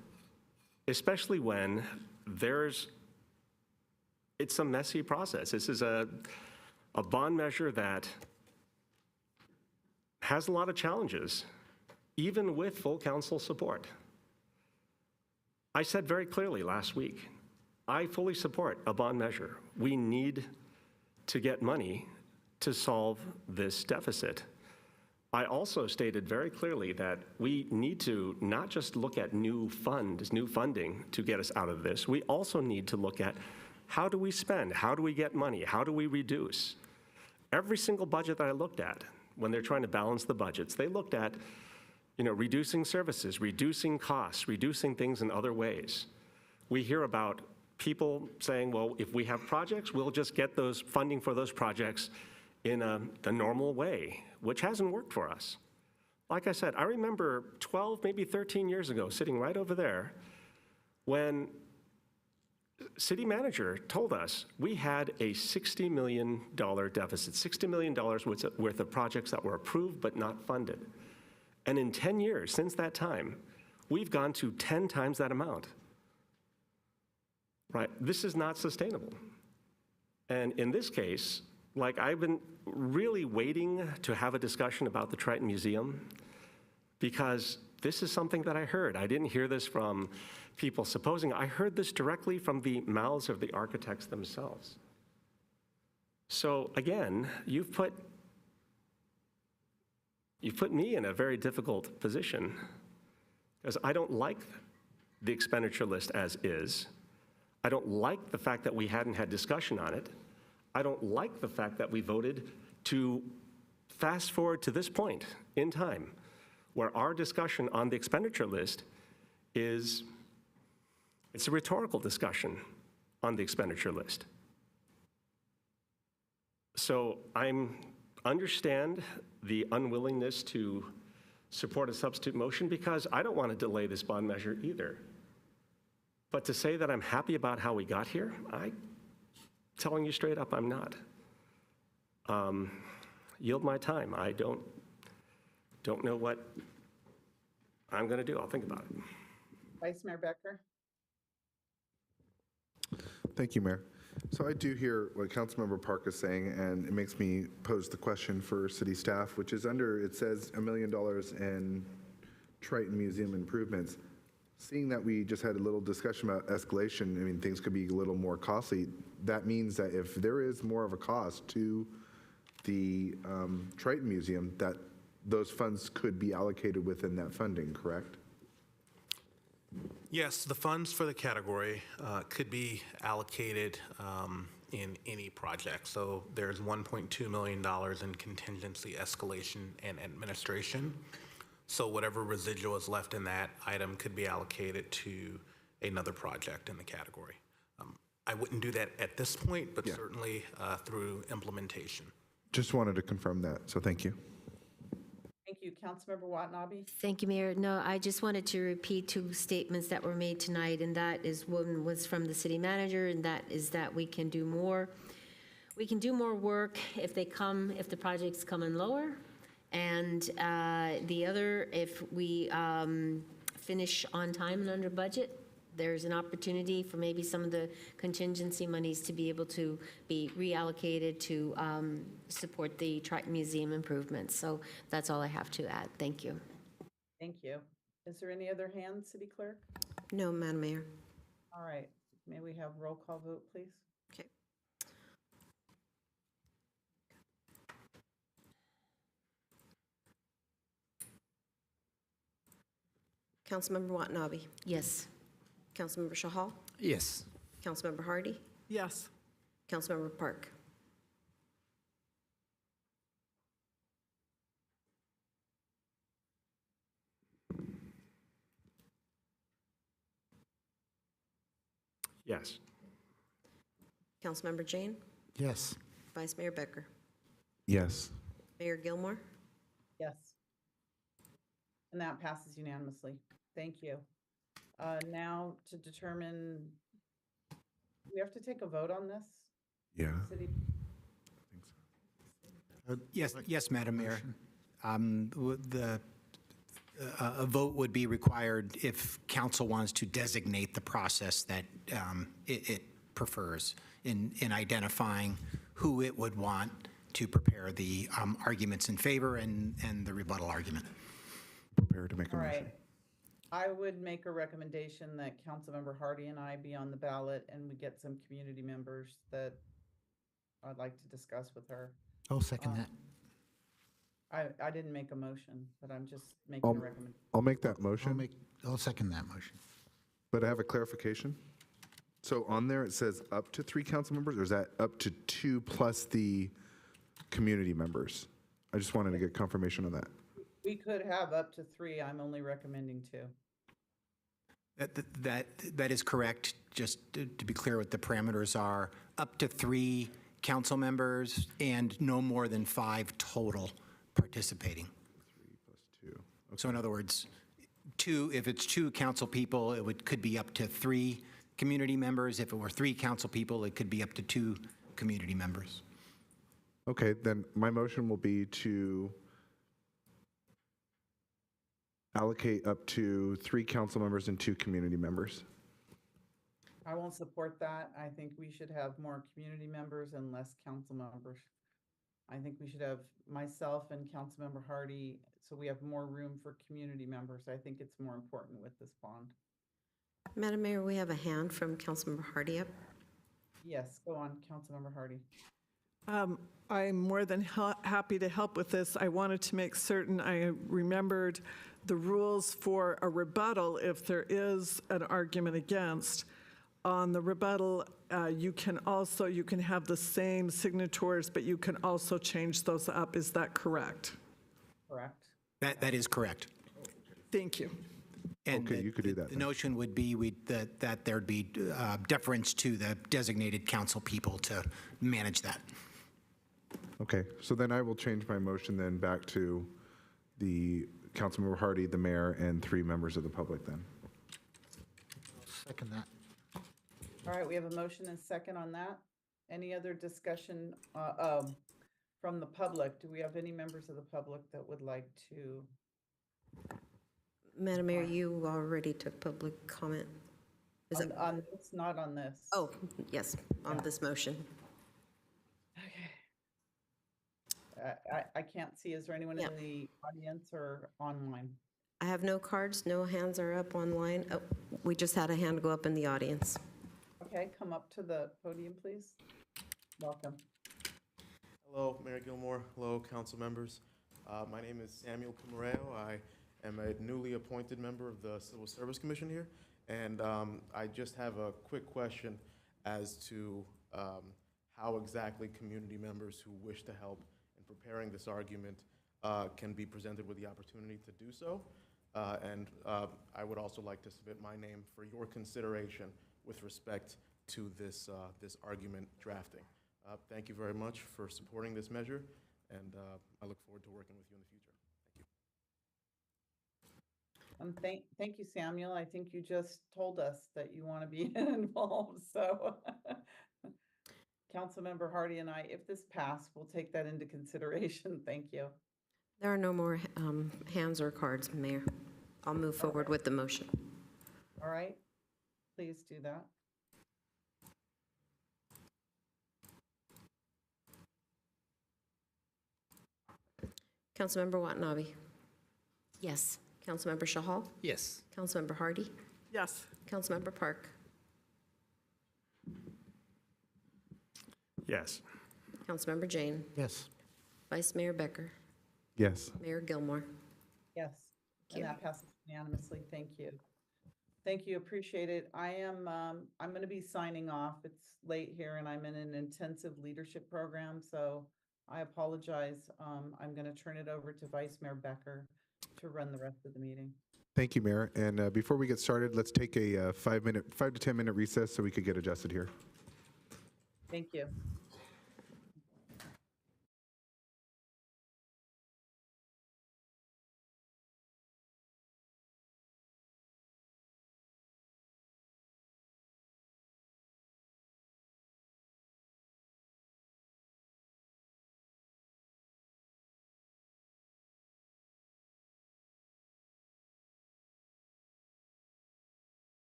especially when it's a messy process. This is a bond measure that has a lot of challenges, even with full council support. I said very clearly last week, I fully support a bond measure. We need to get money to solve this deficit. I also stated very clearly that we need to not just look at new funding to get us out of this. We also need to look at how do we spend? How do we get money? How do we reduce? Every single budget that I looked at, when they're trying to balance the budgets, they looked at, reducing services, reducing costs, reducing things in other ways. We hear about people saying, well, if we have projects, we'll just get those funding for those projects in the normal way, which hasn't worked for us. Like I said, I remember 12, maybe 13 years ago, sitting right over there, when city manager told us we had a $60 million deficit, $60 million worth of projects that were approved but not funded. And in 10 years, since that time, we've gone to 10 times that amount. Right? This is not sustainable. And in this case, I've been really waiting to have a discussion about the Triton Museum because this is something that I heard. I didn't hear this from people supposing. I heard this directly from the mouths of the architects themselves. So again, you've put me in a very difficult position because I don't like the expenditure list as is. I don't like the fact that we hadn't had discussion on it. I don't like the fact that we voted to fast forward to this point in time where our discussion on the expenditure list it's a rhetorical discussion on the expenditure list. So I understand the unwillingness to support a substitute motion because I don't want to delay this bond measure either. But to say that I'm happy about how we got here, telling you straight up, I'm not. Yield my time. I don't know what I'm going to do. I'll think about it. Vice Mayor Becker? Thank you, Mayor. So I do hear what Councilmember Park is saying, and it makes me pose the question for city staff, which is it says $1 million in Triton Museum improvements. Seeing that we just had a little discussion about escalation, things could be a little more costly. That means that if there is more of a cost to the Triton Museum, that those funds could be allocated within that funding, correct? Yes, the funds for the category could be allocated in any project. So there's $1.2 million in contingency escalation and administration. So whatever residual is left in that item could be allocated to another project in the category. I wouldn't do that at this point, but certainly through implementation. Just wanted to confirm that, so thank you. Thank you. Councilmember Watanabe? Thank you, Mayor. No, I just wanted to repeat two statements that were made tonight, and that is one was from the city manager, and that is that we can do more. We can do more work if the projects come in lower, and the other, if we finish on time and under budget, there's an opportunity for maybe some of the contingency monies to be able to be reallocated to support the Triton Museum improvements. So that's all I have to add. Thank you. Thank you. Is there any other hands, City Clerk? No, Madam Mayor. All right. May we have roll call vote, please? Okay. Councilmember Watanabe. Yes. Councilmember Shahal. Yes. Councilmember Hardy. Yes. Councilmember Park. Yes. Councilmember Jane. Yes. Vice Mayor Becker. Yes. Mayor Gilmore. Yes. And that passes unanimously. Thank you. Now to determine, we have to take a vote on this? Yeah. City? Yes, Madam Mayor. A vote would be required if council wants to designate the process that it prefers in identifying who it would want to prepare the arguments in favor and the rebuttal argument. Prepared to make a All motion. right. I would make a recommendation that Councilmember Hardy and I be on the ballot and we get some community members that I'd like to discuss with her. I'll second that. I didn't make a motion, but I'm just making a recommendation. I'll make that motion, I'll second that motion. but I have a clarification. So on there, it says up to 3 council members, or is that up to 2 plus the community members? I just wanted to get confirmation on that. We could have up to 3. I'm only recommending 2. That is correct. Just to be clear what the parameters are, up to 3 council members and no more than 5 total participating. 3 plus 2. So in other words, if it's 2 council people, could be up to 3 community members. If it were 3 council people, it could be up to 2 community members. Okay, then my motion will be to allocate up to 3 council members and 2 community members. I won't support that. I think we should have more community members and less council members. I think we should have myself and Councilmember Hardy, so we have more room for community members. I think it's more important with this bond. Madam Mayor, we have a hand from Councilmember Hardy up. Yes, go on, Councilmember Hardy. I'm more than happy to help with this. I wanted to make certain I remembered the rules for a rebuttal if there is an argument against. On the rebuttal, you can have the same signatories, but you can also change those up. Is that correct? Correct. That is correct. Thank you. And Okay, you could do that The then. notion would be that there'd be deference to the designated council people to manage that. Okay, so then I will change my motion then back to the Councilmember Hardy, the mayor, and 3 members of the public then. Second that. All right, we have a motion and second on that. Any other discussion from the public? Do we have any members of the public that would like to? Madam Mayor, you already took public comment. Is it? On this, not on this. Oh, yes, on this motion. I can't see. Is there anyone in the audience or online? I have no cards, no hands are up online. Oh, we just had a hand go up in the audience. Okay, come up to the podium, please. Welcome. Hello, Mayor Gilmore. Hello, council members. My name is Samuel Camareo. I am a newly appointed member of the Civil Service Commission here, and I just have a quick question as to how exactly community members who wish to help in preparing this argument can be presented with the opportunity to do so. And I would also like to submit my name for your consideration with respect to this argument drafting. Thank you very much for supporting this measure, and I look forward to working with you in the future. Thank you. Thank you, Samuel. I think you just told us that you want to be involved, so. Councilmember Hardy and I, if this passed, we'll take that into consideration. Thank you. There are no more hands or cards, Mayor. I'll move forward with the motion. All right, please do that. Councilmember Watanabe. Yes. Councilmember Shahal. Yes. Councilmember Hardy. Yes. Councilmember Park. Yes. Councilmember Jane. Yes. Vice Mayor Becker. Yes. Mayor Gilmore. Yes, and that passes unanimously. Thank you. Thank you, appreciate it. I'm going to be signing off. It's late here and I'm in an intensive leadership program, so I apologize. I'm going to turn it over to Vice Mayor Becker to run the rest of the meeting. Thank you, Mayor. And before we get started, let's take a 5 to 10 minute recess so we could get adjusted here. Thank you.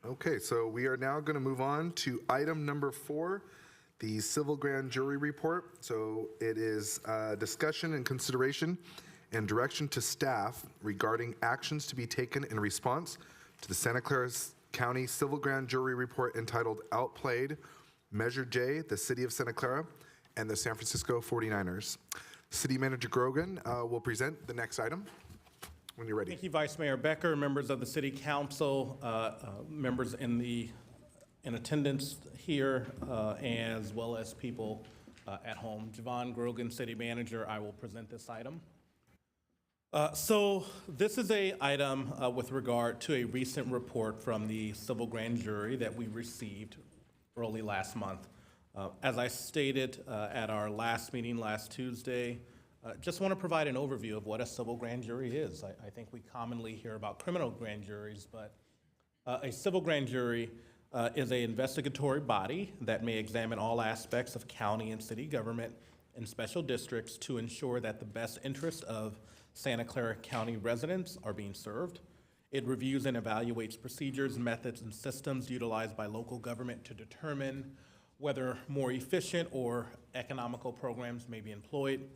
Okay, so we are now going to move on to item number 4, the civil grand jury report. So it is discussion and consideration and direction to staff regarding actions to be taken in response to the Santa Clara County Civil Grand Jury Report entitled Outplayed, Measure J, the City of Santa Clara, and the San Francisco 49ers. City Manager Grogan will present the next item when you're ready. Thank you, Vice Mayor Becker, members of the City Council, members in attendance here, as well as people at home. Javon Grogan, City Manager, I will present this item. So this is a item with regard to a recent report from the civil grand jury that we received early last month. As I stated at our last meeting last Tuesday, just want to provide an overview of what a civil grand jury is. I think we commonly hear about criminal grand juries, but a civil grand jury is an investigatory body that may examine all aspects of county and city government and special districts to ensure that the best interests of Santa Clara County residents are being served. It reviews and evaluates procedures, methods, and systems utilized by local government to determine whether more efficient or economical programs may be employed.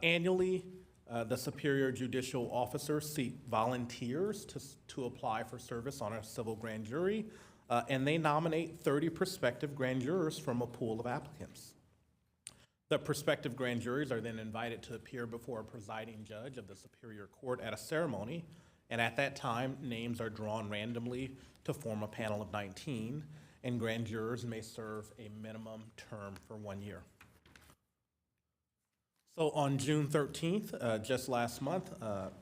Annually, the Superior Judicial Officers seek volunteers to apply for service on a civil grand jury, and they nominate 30 prospective grand jurors from a pool of applicants. The prospective grand juries are then invited to appear before a presiding judge of the Superior Court at a ceremony, and at that time, names are drawn randomly to form a panel of 19, and grand jurors may serve a minimum term for 1 year. So on June 13th, just last month,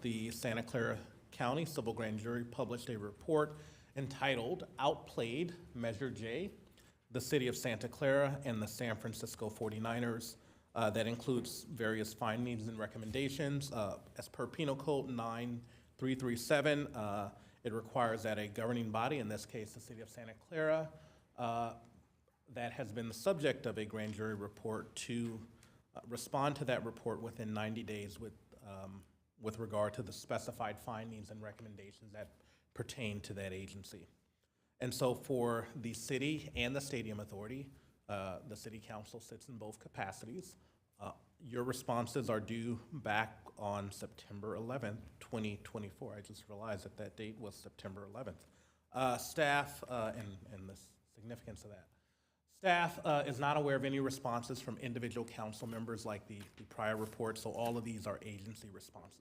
the Santa Clara County Civil Grand Jury published a report entitled Outplayed, Measure J, the City of Santa Clara and the San Francisco 49ers, that includes various findings and recommendations. As per Penal Code 9337, it requires that a governing body, in this case the City of Santa Clara, that has been the subject of a grand jury report to respond to that report within 90 days with regard to the specified findings and recommendations that pertain to that agency. And so for the city and the stadium authority, the city council sits in both capacities. Your responses are due back on September 11th, 2024. I just realized that that date was September 11th. Staff, and the significance of that. Staff is not aware of any responses from individual council members like the prior report, so all of these are agency responses.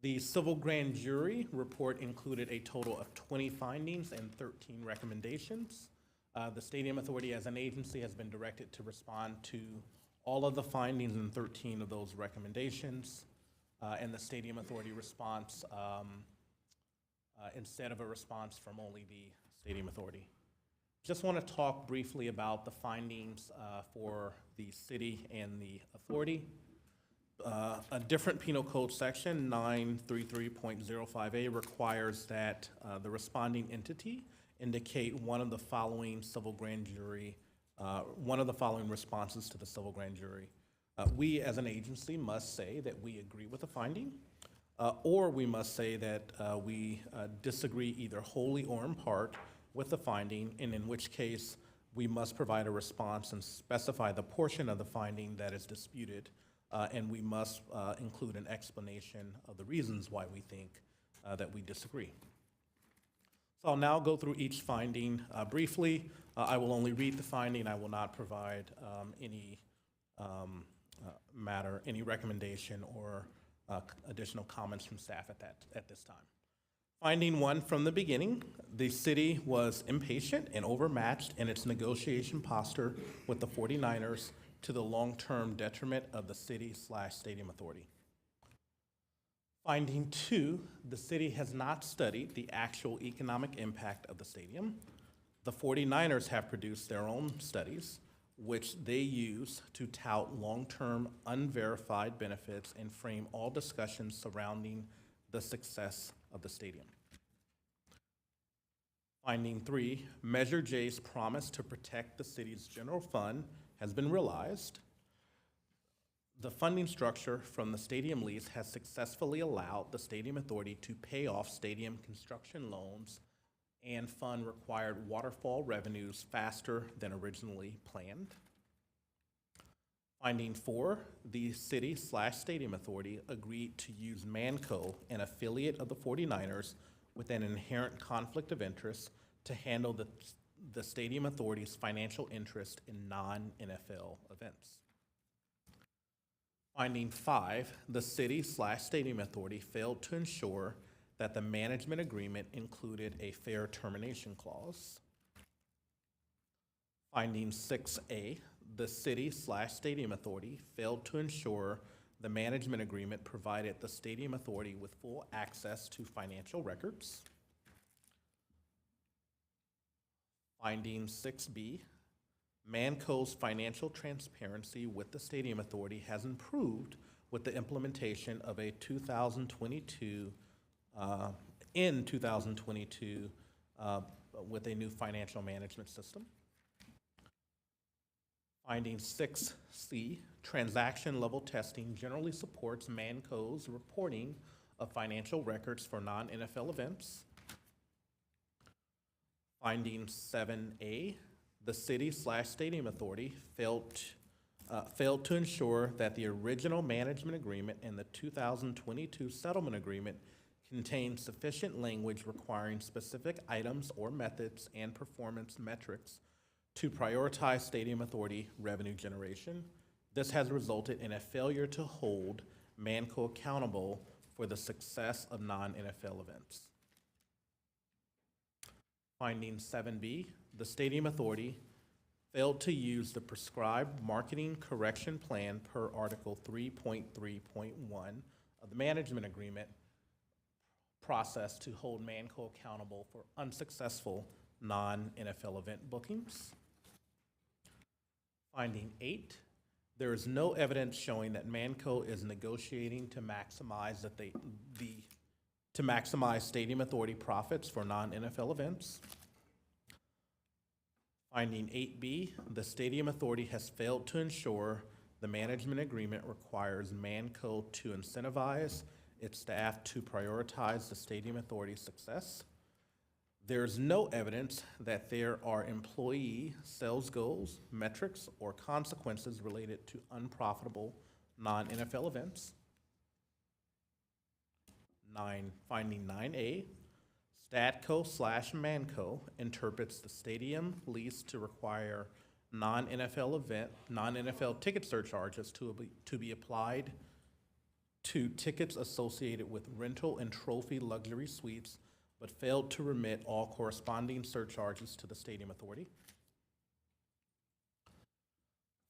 The civil grand jury report included a total of 20 findings and 13 recommendations. The Stadium Authority as an agency has been directed to respond to all of the findings and 13 of those recommendations, and the Stadium Authority response instead of a response from only the Stadium Authority. Just want to talk briefly about the findings for the city and the authority. A different penal code section, 933.05A, requires that the responding entity indicate one of the following responses to the civil grand jury. We as an agency must say that we agree with the finding, or we must say that we disagree either wholly or in part with the finding, and in which case we must provide a response and specify the portion of the finding that is disputed, and we must include an explanation of the reasons why we think that we disagree. So I'll now go through each finding briefly. I will only read the finding. I will not provide any any recommendation or additional comments from staff at this time. Finding 1 from the beginning, the city was impatient and overmatched in its negotiation posture with the 49ers to the long-term detriment of the city/stadium authority. Finding 2, the city has not studied the actual economic impact of the stadium. The 49ers have produced their own studies, which they use to tout long-term unverified benefits and frame all discussions surrounding the success of the stadium. Finding 3, Measure J's promise to protect the city's general fund has been realized. The funding structure from the stadium lease has successfully allowed the Stadium Authority to pay off stadium construction loans and fund required waterfall revenues faster than originally planned. Finding 4, the city/stadium authority agreed to use Manco, an affiliate of the 49ers with an inherent conflict of interest, to handle the stadium authority's financial interest in non-NFL events. Finding 5, the city/stadium authority failed to ensure that the management agreement included a fair termination clause. Finding 6A, the city/stadium authority failed to ensure the management agreement provided the stadium authority with full access to financial records. Finding 6B, Manco's financial transparency with the stadium authority has improved with the implementation of a 2022 with a new financial management system. Finding 6C, transaction level testing generally supports Manco's reporting of financial records for non-NFL events. Finding 7A, the city/stadium authority failed to ensure that the original management agreement and the 2022 settlement agreement contained sufficient language requiring specific items or methods and performance metrics to prioritize stadium authority revenue generation. This has resulted in a failure to hold Manco accountable for the success of non-NFL events. Finding 7B, the stadium authority failed to use the prescribed marketing correction plan per Article 3.3.1 of the management agreement process to hold Manco accountable for unsuccessful non-NFL event bookings. Finding 8, there is no evidence showing that Manco is negotiating to maximize stadium authority profits for non-NFL events. Finding 8B, the stadium authority has failed to ensure the management agreement requires Manco to incentivize its staff to prioritize the stadium authority's success. There is no evidence that there are employee sales goals, metrics, or consequences related to unprofitable non-NFL events. Finding 9A, Statco/Manco interprets the stadium lease to require non-NFL ticket surcharges to be applied to tickets associated with rental and trophy luxury suites, but failed to remit all corresponding surcharges to the stadium authority.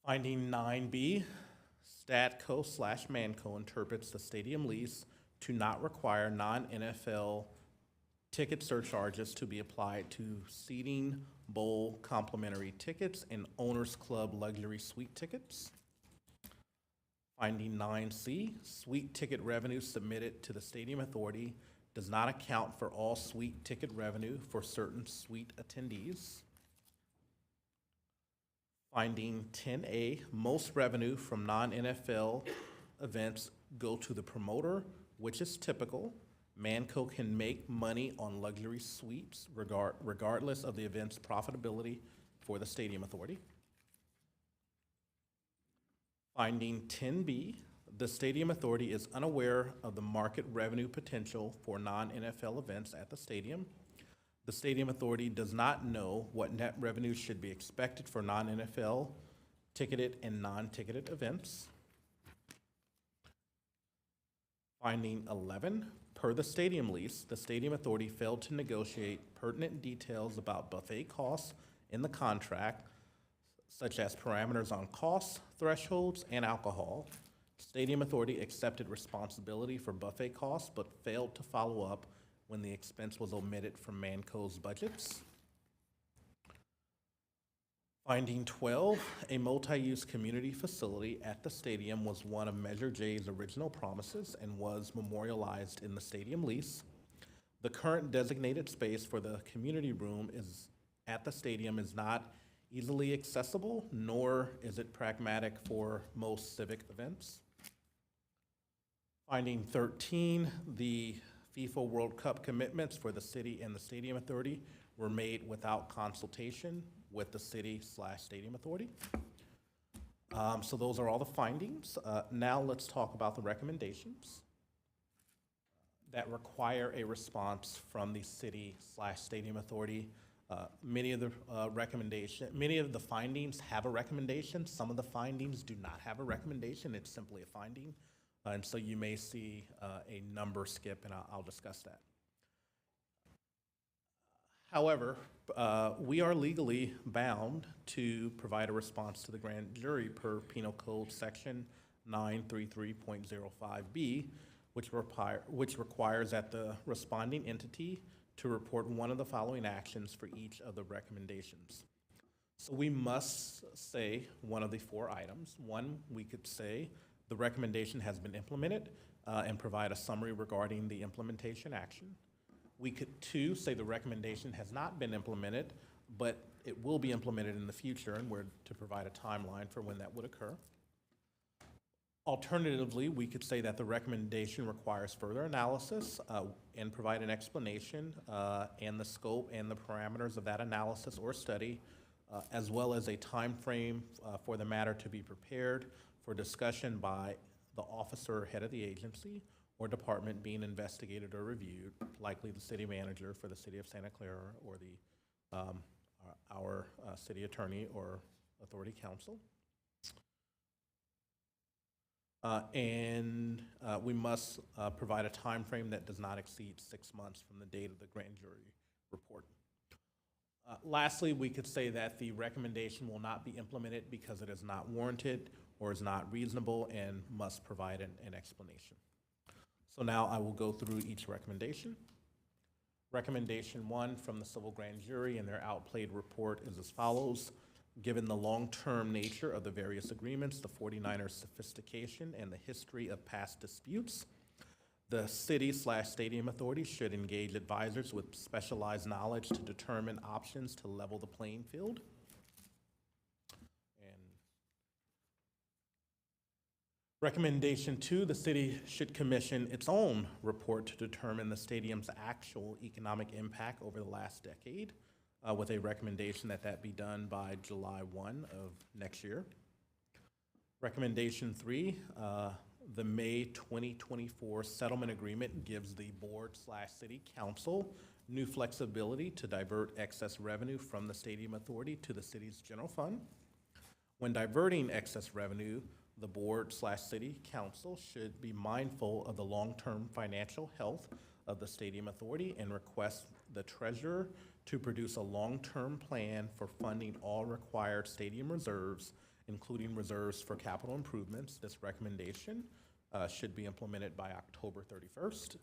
Finding 9B, Statco/Manco interprets the stadium lease to not require non-NFL ticket surcharges to be applied to seating, bowl, complimentary tickets, and Owners Club luxury suite tickets. Finding 9C, suite ticket revenue submitted to the stadium authority does not account for all suite ticket revenue for certain suite attendees. Finding 10A, most revenue from non-NFL events go to the promoter, which is typical. Manco can make money on luxury suites regardless of the event's profitability for the stadium authority. Finding 10B, the stadium authority is unaware of the market revenue potential for non-NFL events at the stadium. The stadium authority does not know what net revenue should be expected for non-NFL ticketed and non-ticketed events. Finding 11, per the stadium lease, the stadium authority failed to negotiate pertinent details about buffet costs in the contract, such as parameters on costs, thresholds, and alcohol. Stadium authority accepted responsibility for buffet costs, but failed to follow up when the expense was omitted from Manco's budgets. Finding 12, a multi-use community facility at the stadium was one of Measure J's original promises and was memorialized in the stadium lease. The current designated space for the community room at the stadium is not easily accessible, nor is it pragmatic for most civic events. Finding 13, the FIFA World Cup commitments for the city and the Stadium Authority were made without consultation with the city/Stadium Authority. So those are all the findings. Now let's talk about the recommendations that require a response from the city/Stadium Authority. Many of the findings have a recommendation. Some of the findings do not have a recommendation. It's simply a finding. And so you may see a number skip, and I'll discuss that. However, we are legally bound to provide a response to the grand jury per Penal Code Section 933.05B, which requires that the responding entity to report one of the following actions for each of the recommendations. So we must say one of the 4 items. One, we could say the recommendation has been implemented and provide a summary regarding the implementation action. We could, 2, say the recommendation has not been implemented, but it will be implemented in the future, and we're to provide a timeline for when that would occur. Alternatively, we could say that the recommendation requires further analysis and provide an explanation and the scope and the parameters of that analysis or study, as well as a time frame for the matter to be prepared for discussion by the officer or head of the agency or department being investigated or reviewed, likely the city manager for the city of Santa Clara or our city attorney or authority council. And we must provide a time frame that does not exceed 6 months from the date of the grand jury report. Lastly, we could say that the recommendation will not be implemented because it is not warranted or is not reasonable and must provide an explanation. So now I will go through each recommendation. Recommendation 1 from the civil grand jury and their outplayed report is as follows. Given the long-term nature of the various agreements, the 49ers' sophistication, and the history of past disputes, the city/Stadium Authority should engage advisors with specialized knowledge to determine options to level the playing field. And recommendation 2, the city should commission its own report to determine the stadium's actual economic impact over the last decade, with a recommendation that be done by July 1 of next year. Recommendation 3, the May 2024 settlement agreement gives the board/city council new flexibility to divert excess revenue from the Stadium Authority to the city's general fund. When diverting excess revenue, the board/city council should be mindful of the long-term financial health of the Stadium Authority and request the treasurer to produce a long-term plan for funding all required stadium reserves, including reserves for capital improvements. This recommendation should be implemented by October 31st.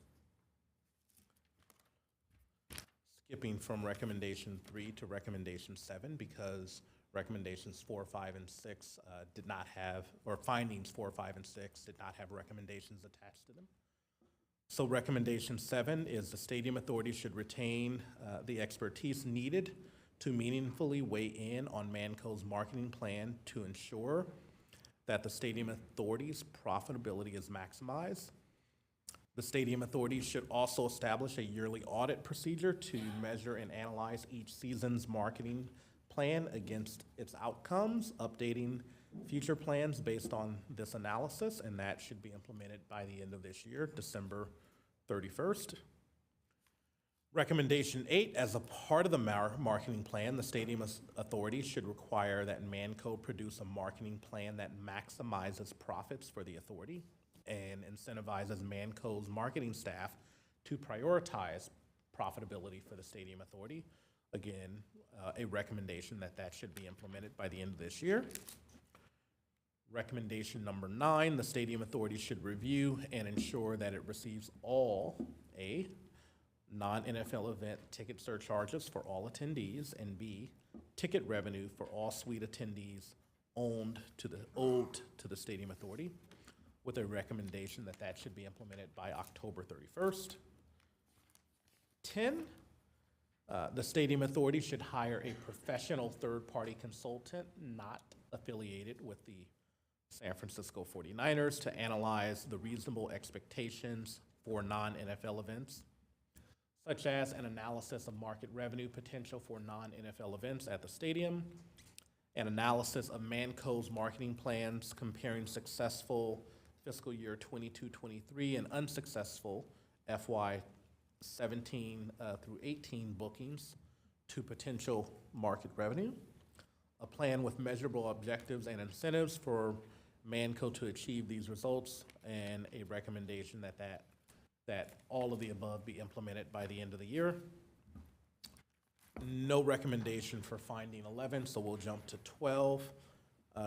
Skipping from recommendation 3 to recommendation 7 because recommendations 4, 5, and 6 did not have, or findings 4, 5, and 6 did not have recommendations attached to them. So recommendation 7 is the Stadium Authority should retain the expertise needed to meaningfully weigh in on Manco's marketing plan to ensure that the Stadium Authority's profitability is maximized. The Stadium Authority should also establish a yearly audit procedure to measure and analyze each season's marketing plan against its outcomes, updating future plans based on this analysis, and that should be implemented by the end of this year, December 31st. Recommendation 8, as a part of the marketing plan, the Stadium Authority should require that Manco produce a marketing plan that maximizes profits for the authority and incentivizes Manco's marketing staff to prioritize profitability for the Stadium Authority. Again, a recommendation that should be implemented by the end of this year. Recommendation number 9, the Stadium Authority should review and ensure that it receives all A, non-NFL event ticket surcharges for all attendees, and B, ticket revenue for all suite attendees owed to the Stadium Authority, with a recommendation that should be implemented by October 31st. 10, The Stadium Authority should hire a professional third-party consultant not affiliated with the San Francisco 49ers to analyze the reasonable expectations for non-NFL events, such as an analysis of market revenue potential for non-NFL events at the stadium, an analysis of Manco's marketing plans comparing successful fiscal year 22-23 and unsuccessful FY 17 through 18 bookings to potential market revenue, a plan with measurable objectives and incentives for Manco to achieve these results, and a recommendation that all of the above be implemented by the end of the year. No recommendation for finding 11, so we'll jump to 12.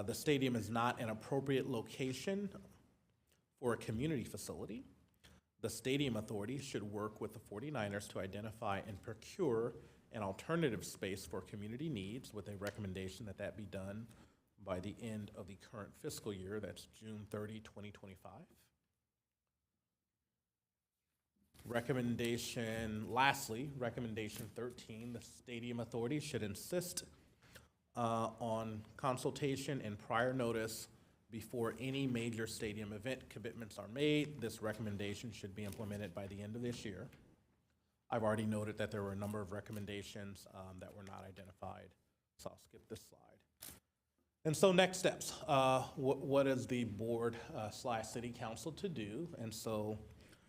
The stadium is not an appropriate location for a community facility. The Stadium Authority should work with the 49ers to identify and procure an alternative space for community needs, with a recommendation that that be done by the end of the current fiscal year, that's June 30, 2025. Lastly, recommendation 13, the Stadium Authority should insist on consultation and prior notice before any major stadium event commitments are made. This recommendation should be implemented by the end of this year. I've already noted that there were a number of recommendations that were not identified, so I'll skip this slide. And so next steps, what is the board / city council to do? And so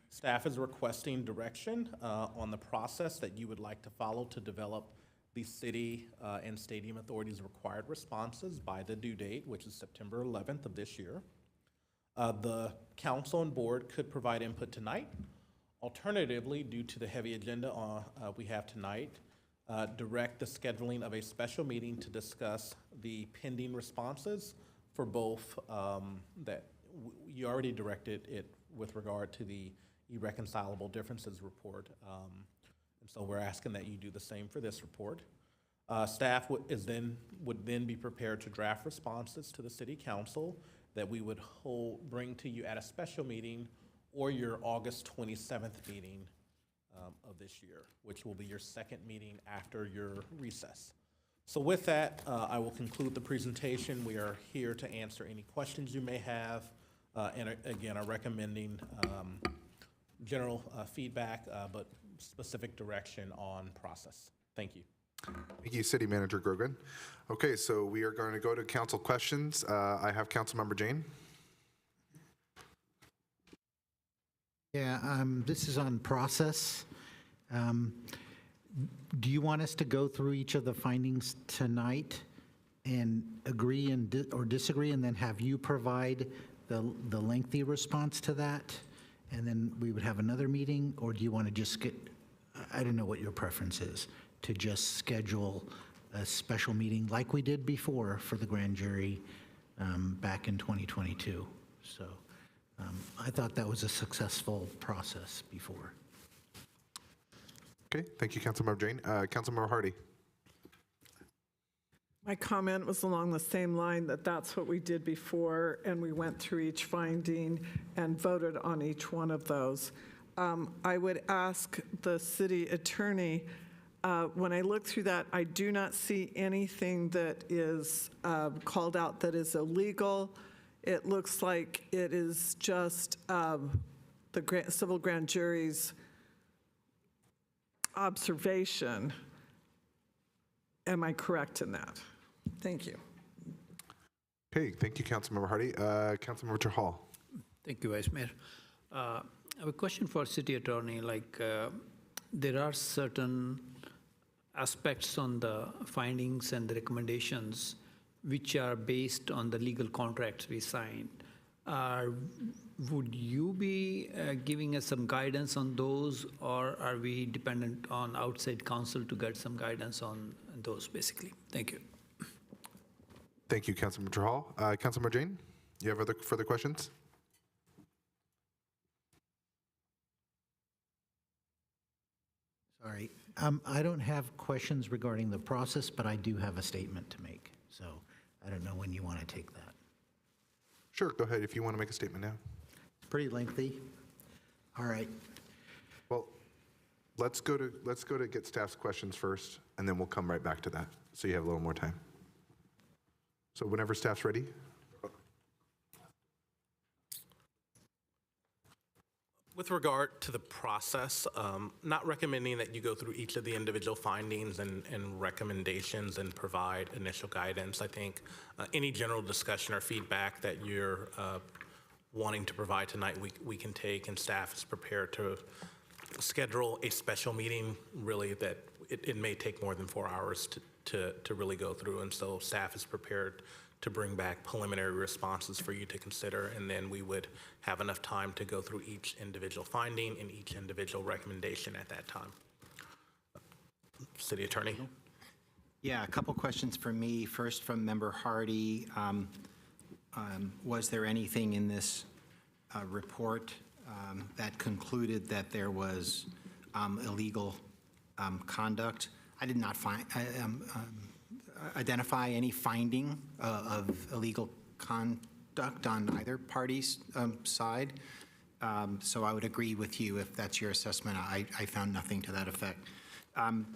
staff is requesting direction on the process that you would like to follow to develop the city and stadium authorities' required responses by the due date, which is September 11th of this year. The council and board could provide input tonight. Alternatively, due to the heavy agenda we have tonight, direct the scheduling of a special meeting to discuss the pending responses for both that you already directed it with regard to the irreconcilable differences report. And so we're asking that you do the same for this report. Staff would then be prepared to draft responses to the city council that we would bring to you at a special meeting or your August 27th meeting of this year, which will be your second meeting after your recess. So with that, I will conclude the presentation. We are here to answer any questions you may have, and again, are recommending general feedback, but specific direction on process. Thank you. Thank you, City Manager Grogan. Okay, so we are going to go to council questions. I have Councilmember Jane. Yeah, this is on process. Do you want us to go through each of the findings tonight and agree or disagree, and then have you provide the lengthy response to that? And then we would have another meeting? Or do you want to just I don't know what your preference is, to just schedule a special meeting like we did before for the grand jury back in 2022? So I thought that was a successful process before. Okay, thank you, Councilmember Jane. Councilmember Hardy. My comment was along the same line, that that's what we did before, and we went through each finding and voted on each one of those. I would ask the city attorney, when I look through that, I do not see anything that is called out that is illegal. It looks like it is just the civil grand jury's observation. Am I correct in that? Thank you. Okay, thank you, Councilmember Hardy. Councilmember Hall. Thank you, Vice Mayor. I have a question for City Attorney. There are certain aspects on the findings and the recommendations which are based on the legal contracts we signed. Would you be giving us some guidance on those, or are we dependent on outside counsel to get some guidance on those, basically? Thank you. Thank you, Councilmember Hall. Councilmember Jane, you have further questions? Sorry. I don't have questions regarding the process, but I do have a statement to make. So I don't know when you want to take that. Sure, go ahead if you want to make a statement now. It's pretty lengthy. All right. Well, let's go to get staff's questions first, and then we'll come right back to that, so you have a little more time. So whenever staff's ready. With regard to the process, not recommending that you go through each of the individual findings and recommendations and provide initial guidance. I think any general discussion or feedback that you're wanting to provide tonight, we can take, and staff is prepared to schedule a special meeting, really, that it may take more than 4 hours to really go through. And so staff is prepared to bring back preliminary responses for you to consider, and then we would have enough time to go through each individual finding and each individual recommendation at that time. City Attorney. Yeah, a couple questions for me. First, from Member Hardy. Was there anything in this report that concluded that there was illegal conduct? I did not identify any finding of illegal conduct on either party's side. So I would agree with you if that's your assessment. I found nothing to that effect.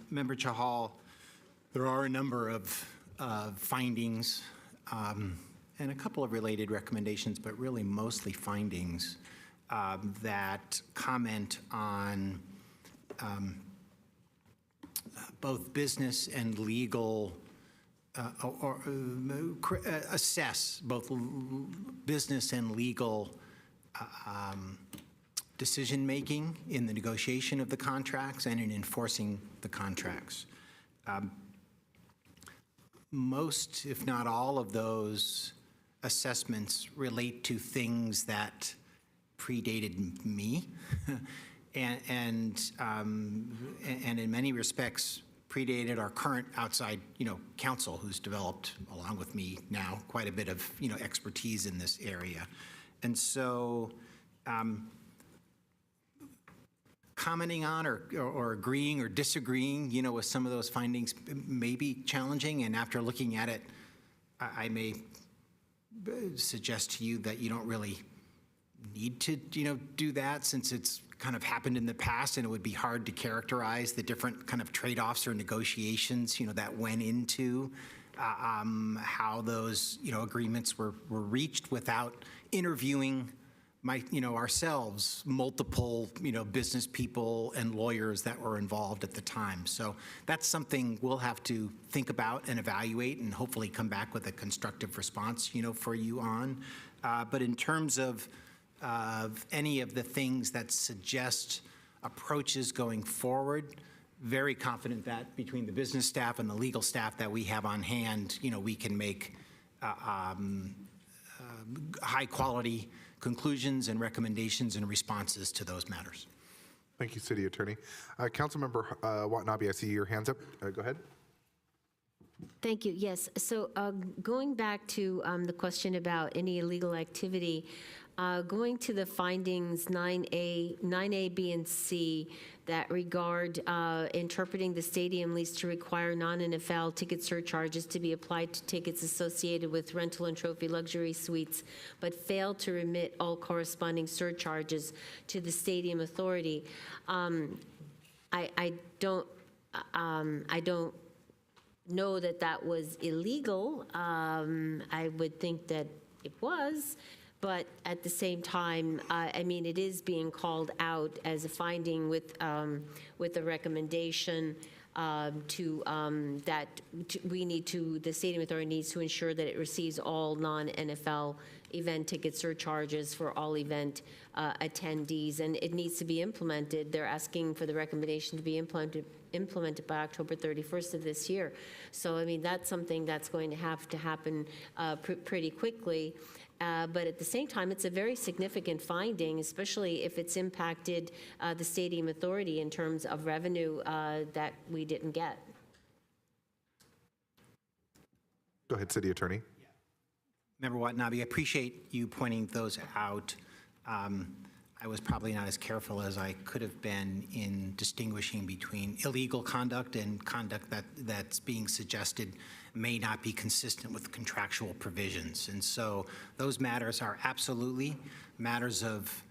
Member Chahal, there are a number of findings and a couple of related recommendations, but really mostly findings that comment on both business and legal assess both business and legal decision-making in the negotiation of the contracts and in enforcing the contracts. Most, if not all, of those assessments relate to things that predated me and in many respects predated our current outside, counsel, who's developed, along with me now, quite a bit of, expertise in this area. And so commenting on or agreeing or disagreeing, with some of those findings may be challenging. And after looking at it, I may suggest to you that you don't really need to, do that, since it's kind of happened in the past, and it would be hard to characterize the different kind of trade-offs or negotiations, that went into how those, agreements were reached without interviewing ourselves, multiple, business people and lawyers that were involved at the time. So that's something we'll have to think about and evaluate, and hopefully come back with a constructive response, for you on. But in terms of any of the things that suggest approaches going forward, very confident that between the business staff and the legal staff that we have on hand, we can make high quality conclusions and recommendations and responses to those matters. Thank you, City Attorney. Councilmember Watanabe, I see your hands up. Go ahead. Thank you. Yes. So going back to the question about any illegal activity, going to the findings 9A, B, and C that regard interpreting the stadium lease to require non-NFL ticket surcharges to be applied to tickets associated with rental and trophy luxury suites, but fail to remit all corresponding surcharges to the stadium authority. I don't know that that was illegal. I would think that it was. But at the same time, it is being called out as a finding with a recommendation the stadium authority needs to ensure that it receives all non-NFL event ticket surcharges for all event attendees, and it needs to be implemented. They're asking for the recommendation to be implemented by October 31st of this year. So, that's something that's going to have to happen pretty quickly. But at the same time, it's a very significant finding, especially if it's impacted the stadium authority in terms of revenue that we didn't get. Go ahead, City Attorney. Member Watanabe, I appreciate you pointing those out. I was probably not as careful as I could have been in distinguishing between illegal conduct and conduct that's being suggested may not be consistent with contractual provisions. And so those matters are absolutely matters of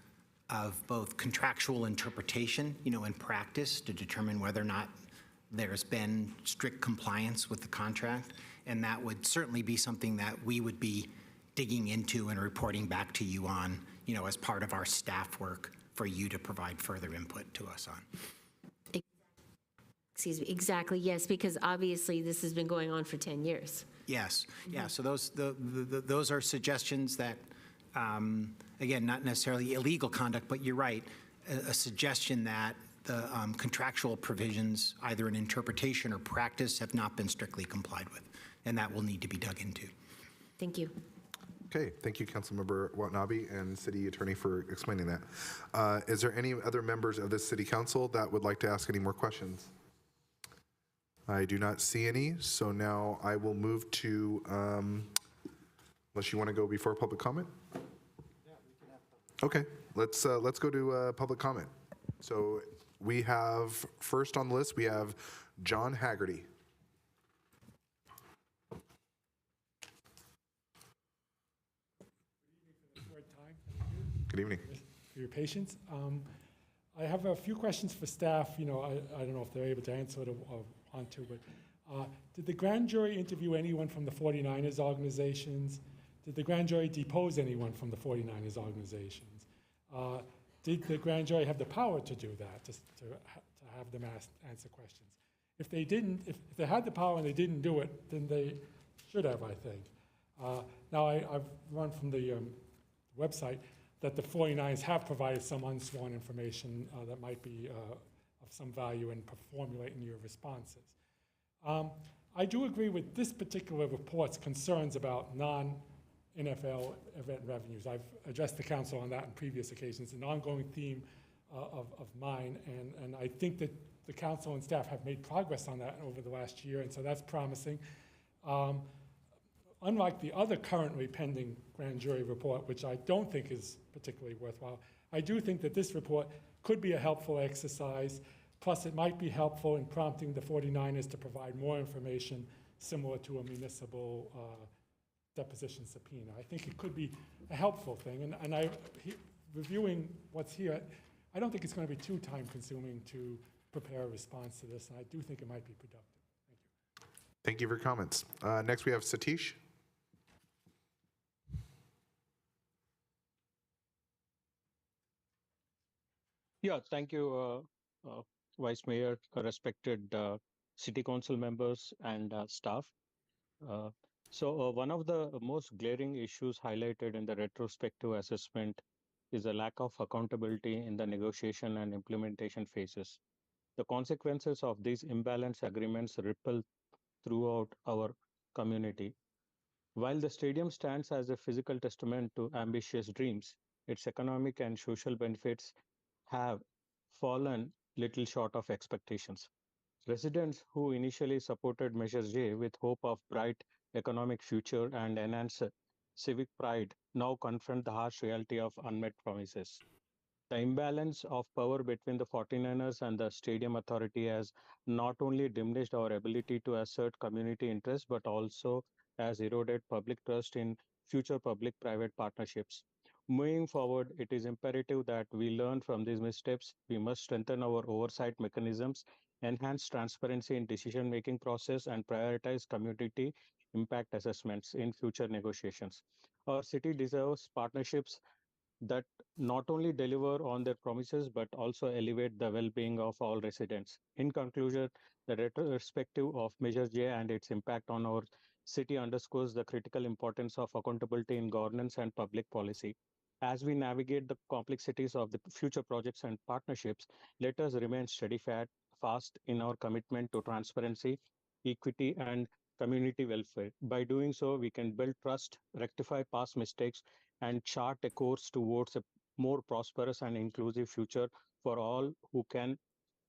of both contractual interpretation, in practice to determine whether or not there's been strict compliance with the contract. And that would certainly be something that we would be digging into and reporting back to you on, as part of our staff work for you to provide further input to us on. Excuse me, exactly, yes, because obviously this has been going on for 10 years. Yes, yeah, so those are suggestions that, again, not necessarily illegal conduct, but you're right, a suggestion that the contractual provisions, either in interpretation or practice, have not been strictly complied with, and that will need to be dug into. Thank you. Okay, thank you, Councilmember Watanabe and City Attorney, for explaining that. Is there any other members of the City Council that would like to ask any more questions? I do not see any, so now I will move to, unless you want to go before public comment? Okay, let's go to public comment. So we have, first on the list, we have John Haggerty. Good evening. For your patience. I have a few questions for staff. I don't know if they're able to answer it or want to, but did the grand jury interview anyone from the 49ers organizations? Did the grand jury depose anyone from the 49ers organizations? Did the grand jury have the power to do that, to have them answer questions? If they didn't, if they had the power and they didn't do it, then they should have, I think. Now, I've learned from the website that the 49ers have provided some unsworn information that might be of some value in formulating your responses. I do agree with this particular report's concerns about non-NFL event revenues. I've addressed the council on that on previous occasions, an ongoing theme of mine, and I think that the council and staff have made progress on that over the last year, and so that's promising. Unlike the other currently pending grand jury report, which I don't think is particularly worthwhile, I do think that this report could be a helpful exercise. Plus, it might be helpful in prompting the 49ers to provide more information similar to a municipal deposition subpoena. I think it could be a helpful thing. And reviewing what's here, I don't think it's going to be too time-consuming to prepare a response to this, and I do think it might be productive. Thank you. Thank you for your comments. Next, we have Satish. Yeah, thank you, Vice Mayor, respected City Council members and staff. So one of the most glaring issues highlighted in the retrospective assessment is the lack of accountability in the negotiation and implementation phases. The consequences of these imbalanced agreements ripple throughout our community. While the stadium stands as a physical testament to ambitious dreams, its economic and social benefits have fallen little short of expectations. Residents who initially supported Measure J with hope of bright economic future and enhanced civic pride now confront the harsh reality of unmet promises. The imbalance of power between the 49ers and the Stadium Authority has not only diminished our ability to assert community interests, but also has eroded public trust in future public-private partnerships. Moving forward, it is imperative that we learn from these missteps. We must strengthen our oversight mechanisms, enhance transparency in decision-making process, and prioritize community impact assessments in future negotiations. Our city deserves partnerships that not only deliver on their promises, but also elevate the well-being of all residents. In conclusion, the retrospective of Measure J and its impact on our city underscores the critical importance of accountability in governance and public policy. As we navigate the complexities of the future projects and partnerships, let us remain steadfast in our commitment to transparency, equity, and community welfare. By doing so, we can build trust, rectify past mistakes, and chart a course towards a more prosperous and inclusive future for all who can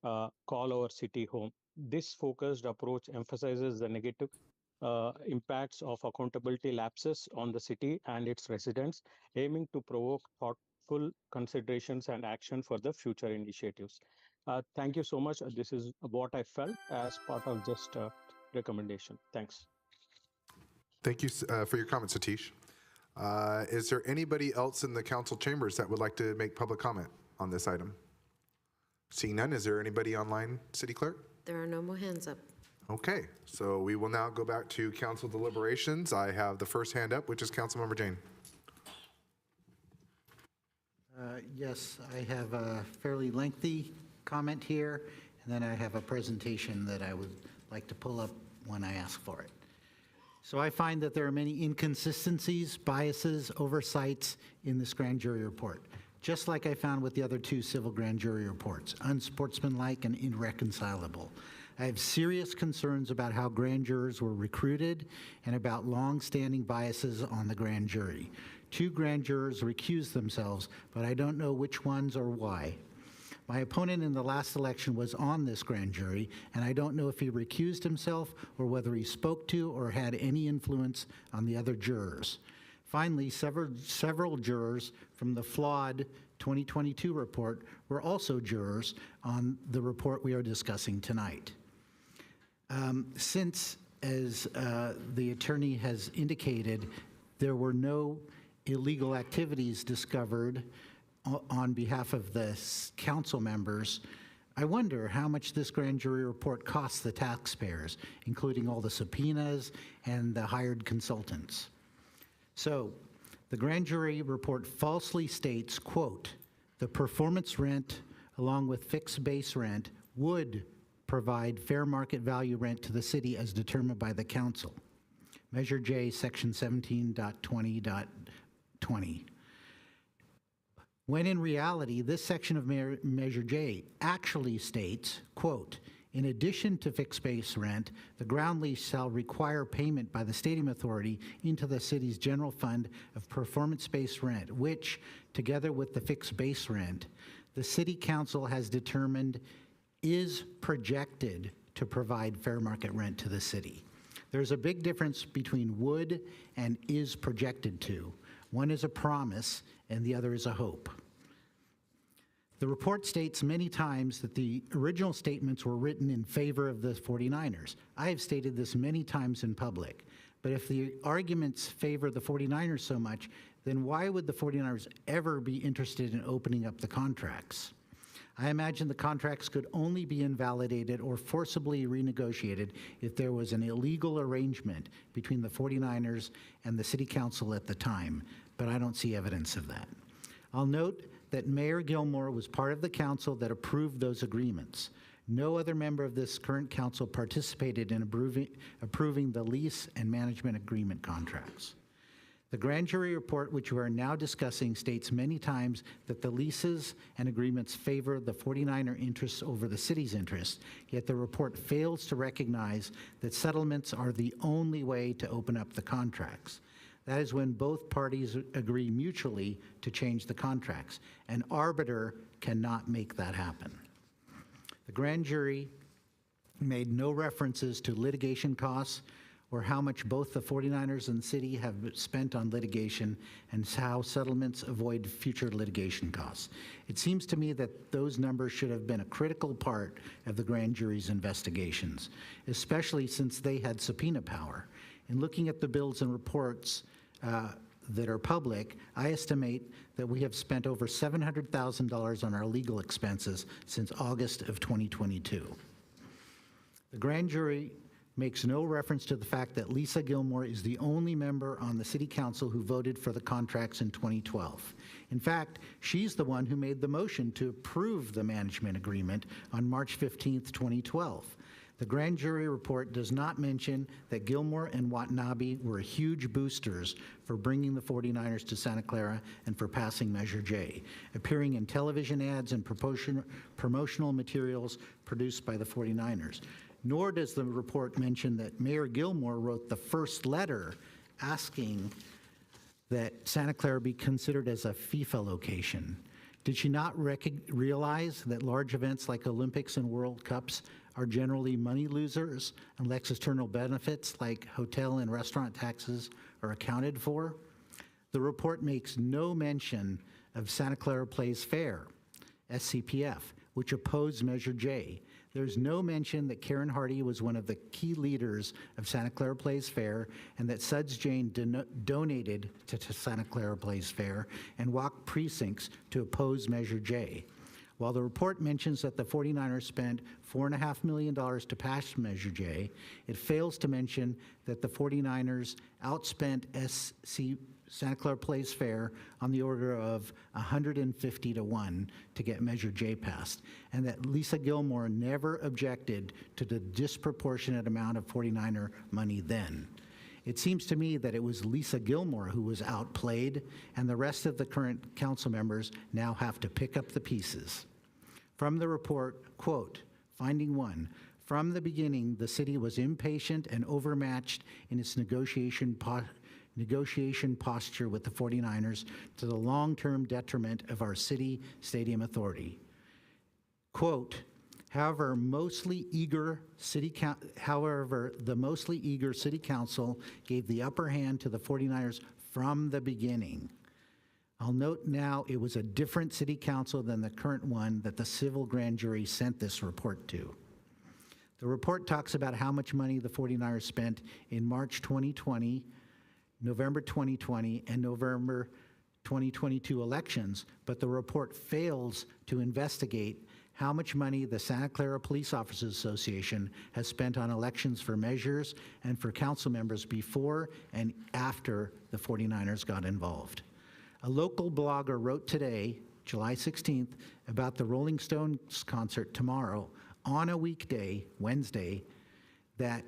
call our city home. This focused approach emphasizes the negative impacts of accountability lapses on the city and its residents, aiming to provoke thoughtful considerations and action for the future initiatives. Thank you so much. This is what I felt as part of just recommendation. Thanks. Thank you for your comments, Satish. Is there anybody else in the council chambers that would like to make public comment on this item? Seeing none, is there anybody online, City Clerk? There are no more hands up. Okay, so we will now go back to council deliberations. I have the first hand up, which is Councilmember Jane. Yes, I have a fairly lengthy comment here, and then I have a presentation that I would like to pull up when I ask for it. So I find that there are many inconsistencies, biases, oversights in this grand jury report, just like I found with the other two civil grand jury reports, unsportsmanlike and irreconcilable. I have serious concerns about how grand jurors were recruited and about long-standing biases on the grand jury. 2 grand jurors recused themselves, but I don't know which ones or why. My opponent in the last election was on this grand jury, and I don't know if he recused himself or whether he spoke to or had any influence on the other jurors. Finally, several jurors from the flawed 2022 report were also jurors on the report we are discussing tonight. Since, as the attorney has indicated, there were no illegal activities discovered on behalf of the council members, I wonder how much this grand jury report costs the taxpayers, including all the subpoenas and the hired consultants. So, the grand jury report falsely states, quote, the performance rent along with fixed base rent would provide fair market value rent to the city as determined by the council. Measure J, section 17.20.20. When in reality, this section of Measure J actually states, quote, in addition to fixed base rent, the ground lease shall require payment by the stadium authority into the city's general fund of performance-based rent, which, together with the fixed base rent, the city council has determined is projected to provide fair market rent to the city. There's a big difference between would and is projected to. One is a promise and the other is a hope. The report states many times that the original statements were written in favor of the 49ers. I have stated this many times in public, but if the arguments favor the 49ers so much, then why would the 49ers ever be interested in opening up the contracts? I imagine the contracts could only be invalidated or forcibly renegotiated if there was an illegal arrangement between the 49ers and the city council at the time, but I don't see evidence of that. I'll note that Mayor Gilmore was part of the council that approved those agreements. No other member of this current council participated in approving the lease and management agreement contracts. The grand jury report, which we are now discussing, states many times that the leases and agreements favor the 49er interests over the city's interests, yet the report fails to recognize that settlements are the only way to open up the contracts. That is when both parties agree mutually to change the contracts. An arbiter cannot make that happen. The grand jury made no references to litigation costs or how much both the 49ers and the city have spent on litigation and how settlements avoid future litigation costs. It seems to me that those numbers should have been a critical part of the grand jury's investigations, especially since they had subpoena power. In looking at the bills and reports that are public, I estimate that we have spent over $700,000 on our legal expenses since August of 2022. The grand jury makes no reference to the fact that Lisa Gilmore is the only member on the city council who voted for the contracts in 2012. In fact, she's the one who made the motion to approve the management agreement on March 15th, 2012. The grand jury report does not mention that Gilmore and Watanabe were huge boosters for bringing the 49ers to Santa Clara and for passing Measure J, appearing in television ads and promotional materials produced by the 49ers. Nor does the report mention that Mayor Gilmore wrote the first letter asking that Santa Clara be considered as a FIFA location. Did she not realize that large events like Olympics and World Cups are generally money losers unless external benefits like hotel and restaurant taxes are accounted for? The report makes no mention of Santa Clara Plays Fair, SCPF, which opposed Measure J. There's no mention that Karen Hardy was one of the key leaders of Santa Clara Plays Fair and that Suds Jane donated to Santa Clara Plays Fair and walked precincts to oppose Measure J. While the report mentions that the 49ers spent $4.5 million to pass Measure J, it fails to mention that the 49ers outspent Santa Clara Plays Fair on the order of 150 to 1 to get Measure J passed, and that Lisa Gilmore never objected to the disproportionate amount of 49er money then. It seems to me that it was Lisa Gilmore who was outplayed, and the rest of the current council members now have to pick up the pieces. From the report, quote, finding 1, from the beginning, the city was impatient and overmatched in its negotiation posture with the 49ers to the long-term detriment of our city stadium authority. Quote, however, the mostly eager city council gave the upper hand to the 49ers from the beginning. I'll note now it was a different city council than the current one that the civil grand jury sent this report to. The report talks about how much money the 49ers spent in March 2020, November 2020, and November 2022 elections, but the report fails to investigate how much money the Santa Clara Police Officers Association has spent on elections for measures and for council members before and after the 49ers got involved. A local blogger wrote today, July 16th, about the Rolling Stones concert tomorrow on a weekday, Wednesday, that,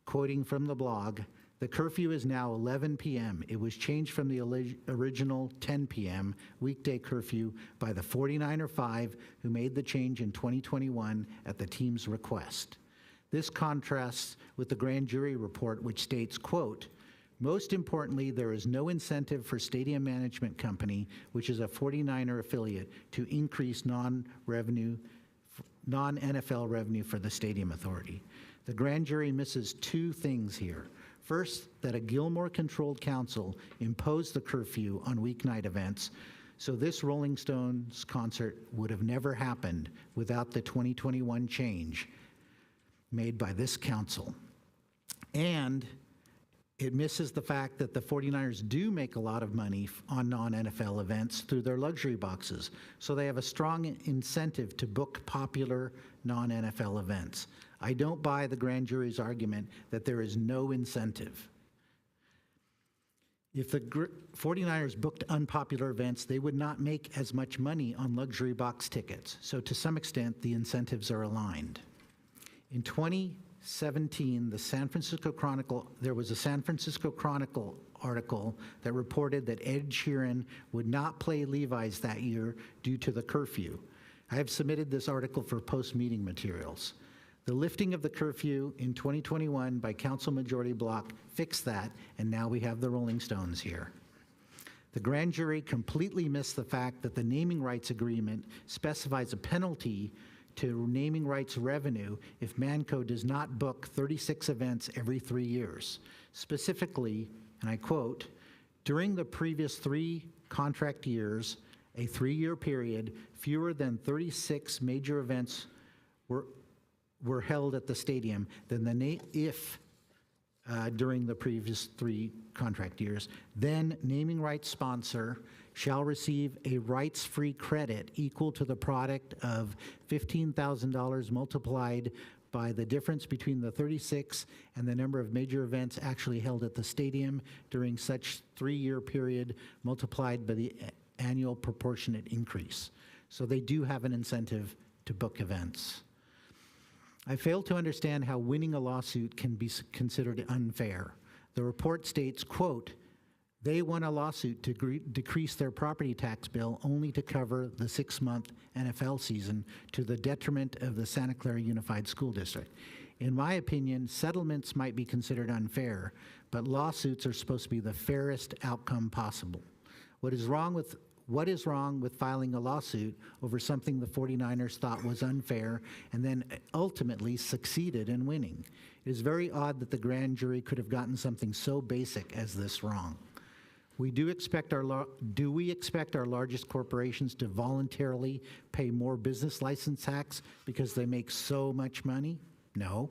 quoting from the blog, the curfew is now 11 p.m. It was changed from the original 10 p.m. weekday curfew by the 49er 5 who made the change in 2021 at the team's request. This contrasts with the grand jury report, which states, quote, most importantly, there is no incentive for Stadium Management Company, which is a 49er affiliate, to increase non-NFL revenue for the Stadium Authority. The grand jury misses 2 things here. First, that a Gilmore-controlled council imposed the curfew on weeknight events, so this Rolling Stones concert would have never happened without the 2021 change made by this council. And it misses the fact that the 49ers do make a lot of money on non-NFL events through their luxury boxes, so they have a strong incentive to book popular non-NFL events. I don't buy the grand jury's argument that there is no incentive. If the 49ers booked unpopular events, they would not make as much money on luxury box tickets, so to some extent, the incentives are aligned. In 2017, there was a San Francisco Chronicle article that reported that Ed Sheeran would not play Levi's that year due to the curfew. I have submitted this article for post-meeting materials. The lifting of the curfew in 2021 by Council Majority Bloc fixed that, and now we have the Rolling Stones here. The grand jury completely missed the fact that the naming rights agreement specifies a penalty to naming rights revenue if Manco does not book 36 events every 3 years. Specifically, and I quote, during the previous 3 contract years, a 3-year period, fewer than 36 major events were held at the stadium during the previous 3 contract years, then naming rights sponsor shall receive a rights-free credit equal to the product of $15,000 multiplied by the difference between the 36 and the number of major events actually held at the stadium during such 3-year period multiplied by the annual proportionate increase. So they do have an incentive to book events. I fail to understand how winning a lawsuit can be considered unfair. The report states, quote, they won a lawsuit to decrease their property tax bill only to cover the 6-month NFL season to the detriment of the Santa Clara Unified School District. In my opinion, settlements might be considered unfair, but lawsuits are supposed to be the fairest outcome possible. What is wrong with filing a lawsuit over something the 49ers thought was unfair and then ultimately succeeded in winning? It is very odd that the grand jury could have gotten something so basic as this wrong. Do we expect our largest corporations to voluntarily pay more business license tax because they make so much money? No.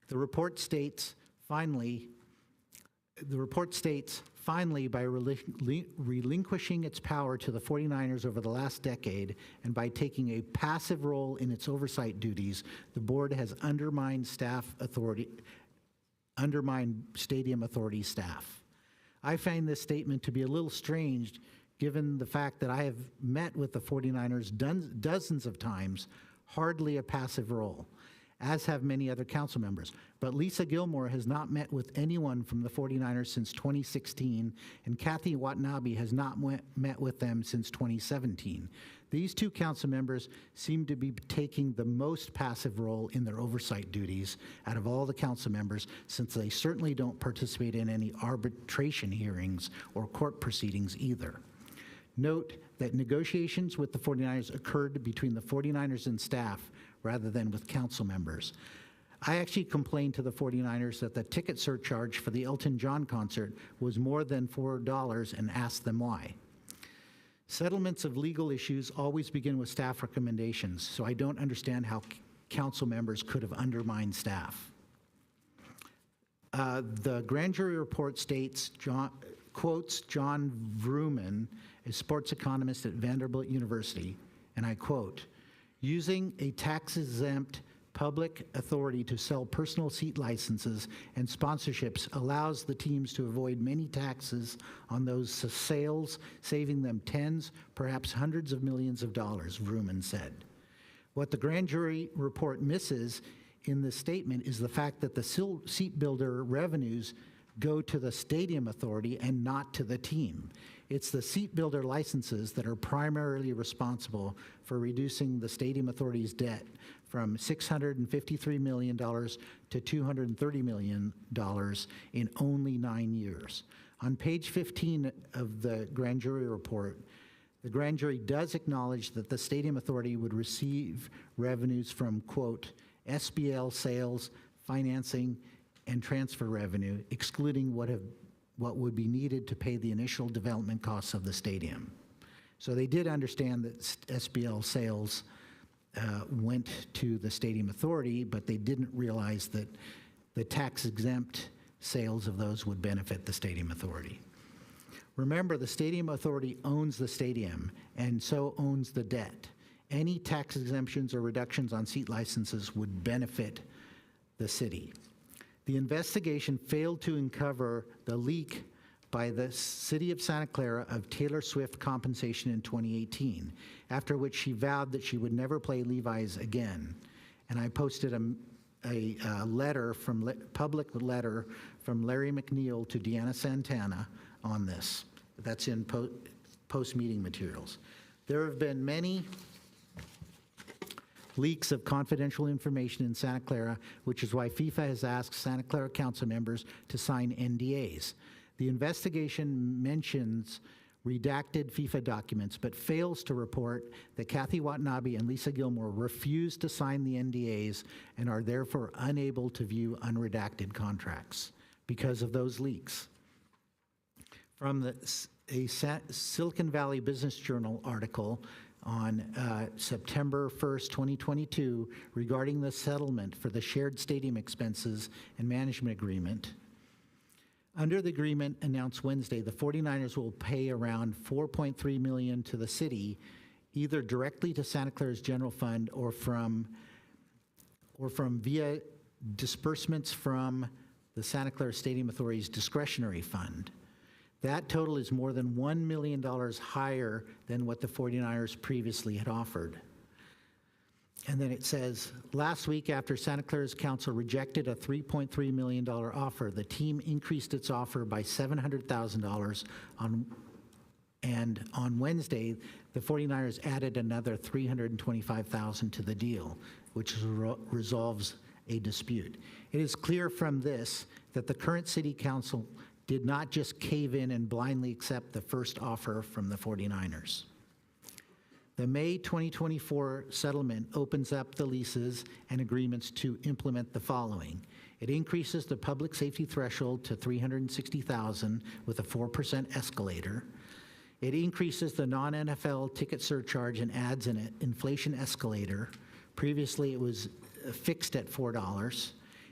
The report states, finally, by relinquishing its power to the 49ers over the last decade and by taking a passive role in its oversight duties, the board has undermined stadium authority staff. I find this statement to be a little strange given the fact that I have met with the 49ers dozens of times, hardly a passive role, as have many other council members. But Lisa Gilmore has not met with anyone from the 49ers since 2016, and Kathy Watanabe has not met with them since 2017. These two council members seem to be taking the most passive role in their oversight duties out of all the council members, since they certainly don't participate in any arbitration hearings or court proceedings either. Note that negotiations with the 49ers occurred between the 49ers and staff rather than with council members. I actually complained to the 49ers that the ticket surcharge for the Elton John concert was more than $4 and asked them why. Settlements of legal issues always begin with staff recommendations, so I don't understand how council members could have undermined staff. The grand jury report quotes John Vrooman, a sports economist at Vanderbilt University, and I quote, "Using a tax-exempt public authority to sell personal seat licenses and sponsorships allows the teams to avoid many taxes on those sales, saving them tens, perhaps hundreds of millions of dollars," Vrooman said. What the grand jury report misses in this statement is the fact that the seat builder revenues go to the stadium authority and not to the team. It's the seat builder licenses that are primarily responsible for reducing the stadium authority's debt from $653 million to $230 million in only 9 years. On page 15 of the grand jury report, the grand jury does acknowledge that the stadium authority would receive revenues from, quote, SBL sales, financing, and transfer revenue, excluding what would be needed to pay the initial development costs of the stadium. So they did understand that SBL sales went to the stadium authority, but they didn't realize that the tax-exempt sales of those would benefit the stadium authority. Remember, the stadium authority owns the stadium and so owns the debt. Any tax exemptions or reductions on seat licenses would benefit the city. The investigation failed to uncover the leak by the city of Santa Clara of Taylor Swift compensation in 2018, after which she vowed that she would never play Levi's again. And I posted a public letter from Larry McNeil to Deanna Santana on this. That's in post-meeting materials. There have been many leaks of confidential information in Santa Clara, which is why FIFA has asked Santa Clara council members to sign NDAs. The investigation mentions redacted FIFA documents, but fails to report that Kathy Watanabe and Lisa Gilmore refused to sign the NDAs and are therefore unable to view unredacted contracts because of those leaks. From a Silicon Valley Business Journal article on September 1st, 2022, regarding the settlement for the shared stadium expenses and management agreement. Under the agreement announced Wednesday, the 49ers will pay around $4.3 million to the city, either directly to Santa Clara's general fund or from via disbursements from the Santa Clara Stadium Authority's discretionary fund. That total is more than $1 million higher than what the 49ers previously had offered. And then it says, last week after Santa Clara's council rejected a $3.3 million offer, the team increased its offer by $700,000 and on Wednesday, the 49ers added another $325,000 to the deal, which resolves a dispute. It is clear from this that the current city council did not just cave in and blindly accept the first offer from the 49ers. The May 2024 settlement opens up the leases and agreements to implement the following. It increases the public safety threshold to $360,000 with a 4% escalator. It increases the non-NFL ticket surcharge and adds an inflation escalator. Previously, it was fixed at $4.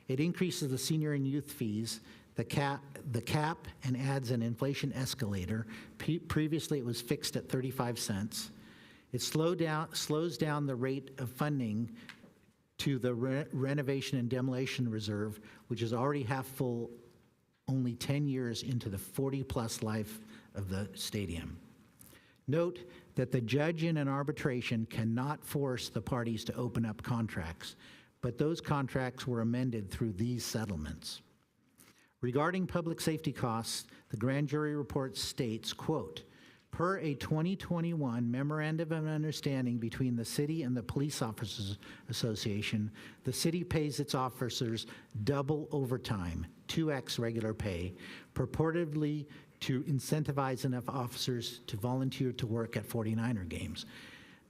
It increases the senior and youth fees, the cap, and adds an inflation escalator. Previously, it was fixed at 35 cents. It slows down the rate of funding to the renovation and demolition reserve, which is already half full, only 10 years into the 40-plus life of the stadium. Note that the judge in an arbitration cannot force the parties to open up contracts, but those contracts were amended through these settlements. Regarding public safety costs, the grand jury report states, quote, per a 2021 memorandum of understanding between the city and the Police Officers Association, the city pays its officers double overtime, 2x regular pay, purportedly to incentivize enough officers to volunteer to work at 49er games.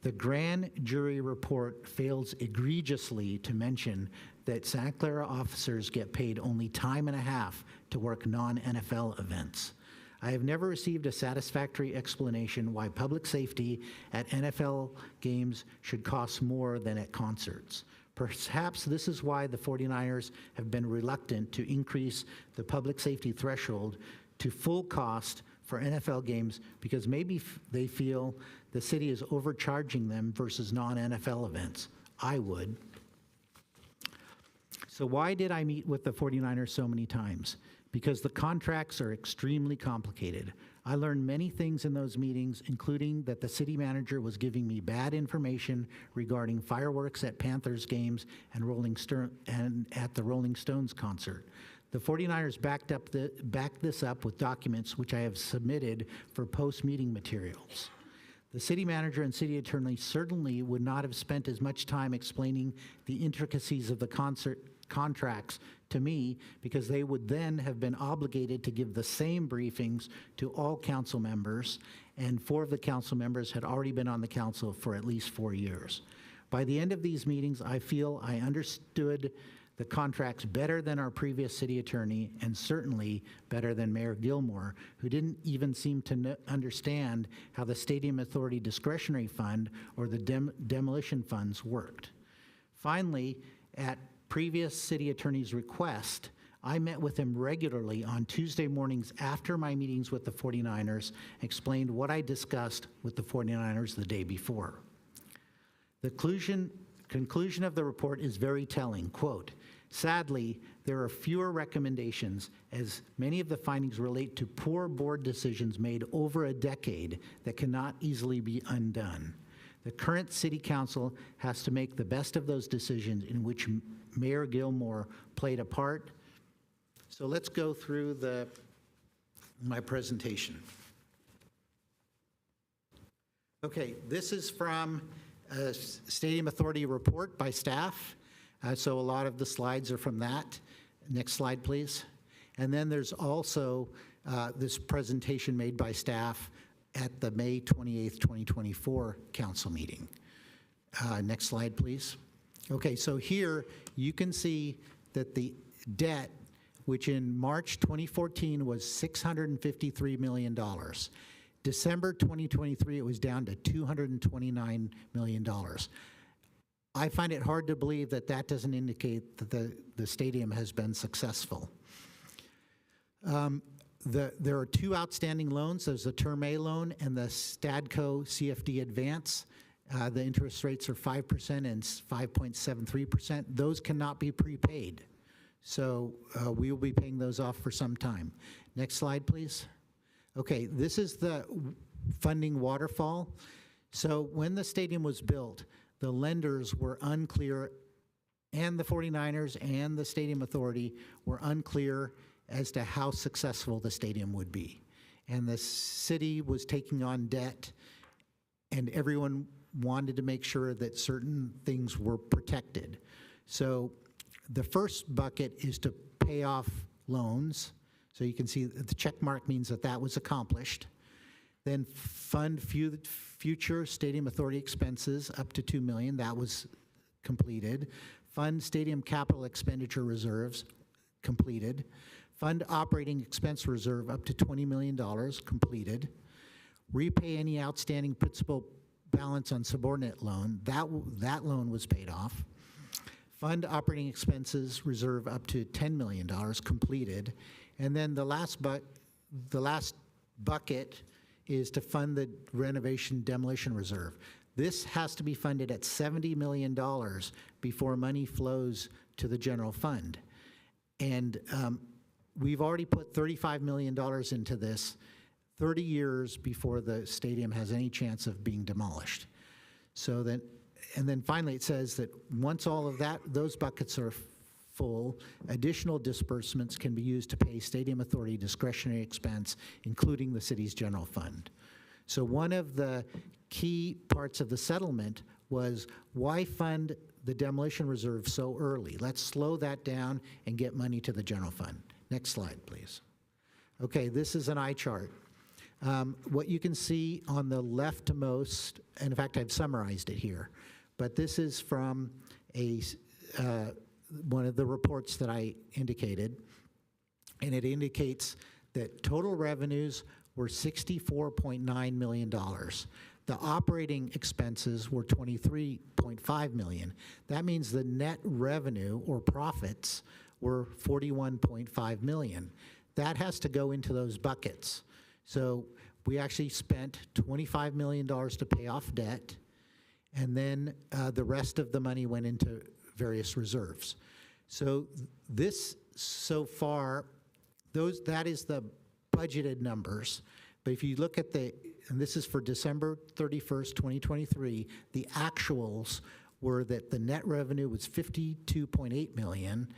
The grand jury report fails egregiously to mention that Santa Clara officers get paid only time and a half to work non-NFL events. I have never received a satisfactory explanation why public safety at NFL games should cost more than at concerts. Perhaps this is why the 49ers have been reluctant to increase the public safety threshold to full cost for NFL games, because maybe they feel the city is overcharging them versus non-NFL events. I would. So why did I meet with the 49ers so many times? Because the contracts are extremely complicated. I learned many things in those meetings, including that the city manager was giving me bad information regarding fireworks at Panthers games and at the Rolling Stones concert. The 49ers backed this up with documents which I have submitted for post-meeting materials. The city manager and city attorney certainly would not have spent as much time explaining the intricacies of the contracts to me, because they would then have been obligated to give the same briefings to all council members, and 4 of the council members had already been on the council for at least 4 years. By the end of these meetings, I feel I understood the contracts better than our previous city attorney, and certainly better than Mayor Gilmore, who didn't even seem to understand how the Stadium Authority Discretionary Fund or the demolition funds worked. Finally, at previous city attorney's request, I met with him regularly on Tuesday mornings after my meetings with the 49ers, explained what I discussed with the 49ers the day before. The conclusion of the report is very telling. Quote, sadly, there are fewer recommendations, as many of the findings relate to poor board decisions made over a decade that cannot easily be undone. The current city council has to make the best of those decisions in which Mayor Gilmore played a part. So let's go through my presentation. Okay, this is from a Stadium Authority report by staff. So a lot of the slides are from that. Next slide, please. And then there's also this presentation made by staff at the May 28th, 2024 council meeting. Next slide, please. Okay, so here you can see that the debt, which in March 2014 was $653 million. December 2023, it was down to $229 million. I find it hard to believe that that doesn't indicate that the stadium has been successful. There are 2 outstanding loans. There's the Term A loan and the Stadco CFD Advance. The interest rates are 5% and 5.73%. Those cannot be prepaid. So we will be paying those off for some time. Next slide, please. Okay, this is the funding waterfall. So when the stadium was built, the lenders were unclear, and the 49ers and the Stadium Authority were unclear as to how successful the stadium would be. And the city was taking on debt, and everyone wanted to make sure that certain things were protected. So the first bucket is to pay off loans. So you can see the check mark means that that was accomplished. Then fund future stadium authority expenses up to $2 million. That was completed. Fund stadium capital expenditure reserves, completed. Fund operating expense reserve up to $20 million, completed. Repay any outstanding principal balance on subordinate loan. That loan was paid off. Fund operating expenses reserve up to $10 million, completed. And then the last bucket is to fund the renovation demolition reserve. This has to be funded at $70 million before money flows to the general fund. And we've already put $35 million into this 30 years before the stadium has any chance of being demolished. So then, and then finally it says that once all of those buckets are full, additional disbursements can be used to pay stadium authority discretionary expense, including the city's general fund. So one of the key parts of the settlement was, why fund the demolition reserve so early? Let's slow that down and get money to the general fund. Next slide, please. Okay, this is an eye chart. What you can see on the leftmost, and in fact, I've summarized it here, but this is from one of the reports that I indicated, and it indicates that total revenues were $64.9 million. The operating expenses were $23.5 million. That means the net revenue or profits were $41.5 million. That has to go into those buckets. So we actually spent $25 million to pay off debt, and then the rest of the money went into various reserves. So this, so far, that is the budgeted numbers. But if you look at and this is for December 31st, 2023, the actuals were that the net revenue was $52.8 million,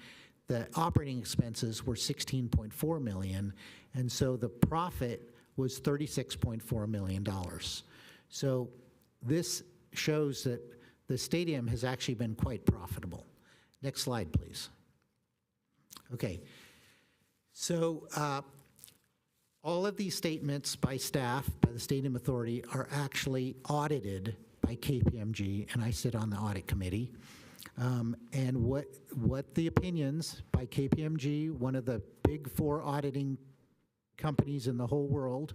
the operating expenses were $16.4 million, and so the profit was $36.4 million. So this shows that the stadium has actually been quite profitable. Next slide, please. Okay, so all of these statements by staff, by the Stadium Authority, are actually audited by KPMG, and I sit on the audit committee. And what the opinions by KPMG, one of the big four auditing companies in the whole world,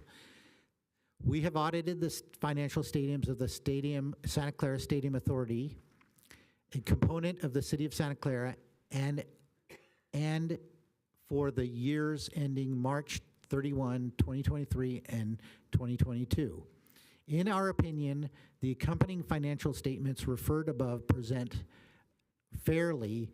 we have audited the financial stadiums of the Santa Clara Stadium Authority, a component of the City of Santa Clara, and for the years ending March 31, 2023 and 2022. In our opinion, the accompanying financial statements referred above present fairly,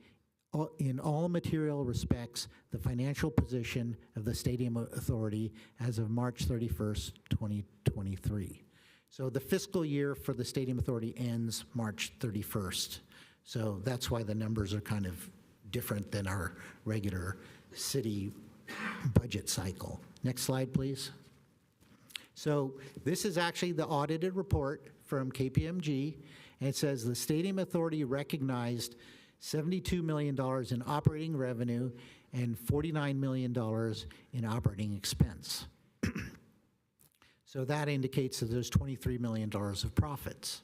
in all material respects, the financial position of the Stadium Authority as of March 31st, 2023. So the fiscal year for the Stadium Authority ends March 31st. So that's why the numbers are kind of different than our regular city budget cycle. Next slide, please. So this is actually the audited report from KPMG, and it says the Stadium Authority recognized $72 million in operating revenue and $49 million in operating expense. So that indicates that there's $23 million of profits.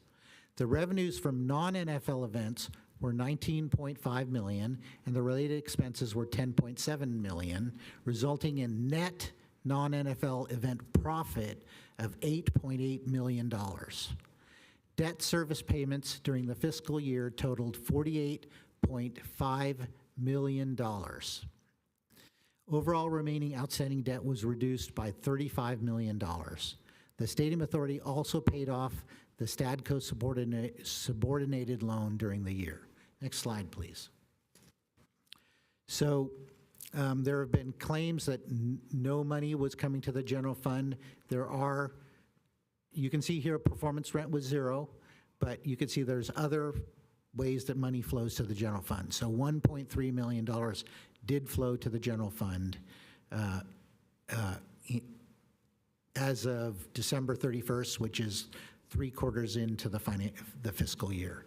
The revenues from non-NFL events were $19.5 million, and the related expenses were $10.7 million, resulting in net non-NFL event profit of $8.8 million. Debt service payments during the fiscal year totaled $48.5 million. Overall remaining outstanding debt was reduced by $35 million. The Stadium Authority also paid off the Stadco subordinated loan during the year. Next slide, please. So there have been claims that no money was coming to the general fund. You can see here performance rent was zero, but you can see there's other ways that money flows to the general fund. So $1.3 million did flow to the general fund as of December 31st, which is 3 quarters into the fiscal year.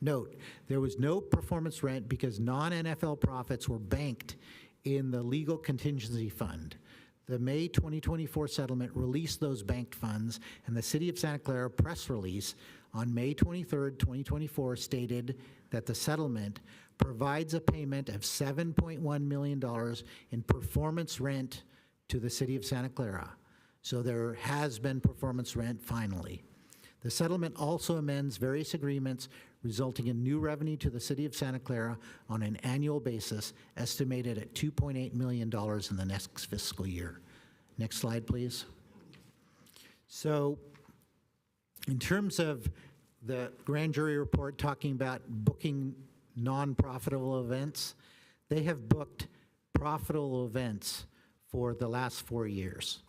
Note, there was no performance rent because non-NFL profits were banked in the legal contingency fund. The May 2024 settlement released those banked funds, and the City of Santa Clara press release on May 23rd, 2024 stated that the settlement provides a payment of $7.1 million in performance rent to the City of Santa Clara. So there has been performance rent finally. The settlement also amends various agreements resulting in new revenue to the City of Santa Clara on an annual basis, estimated at $2.8 million in the next fiscal year. Next slide, please. So in terms of the grand jury report talking about booking non-profitable events, they have booked profitable events for the last 4 years.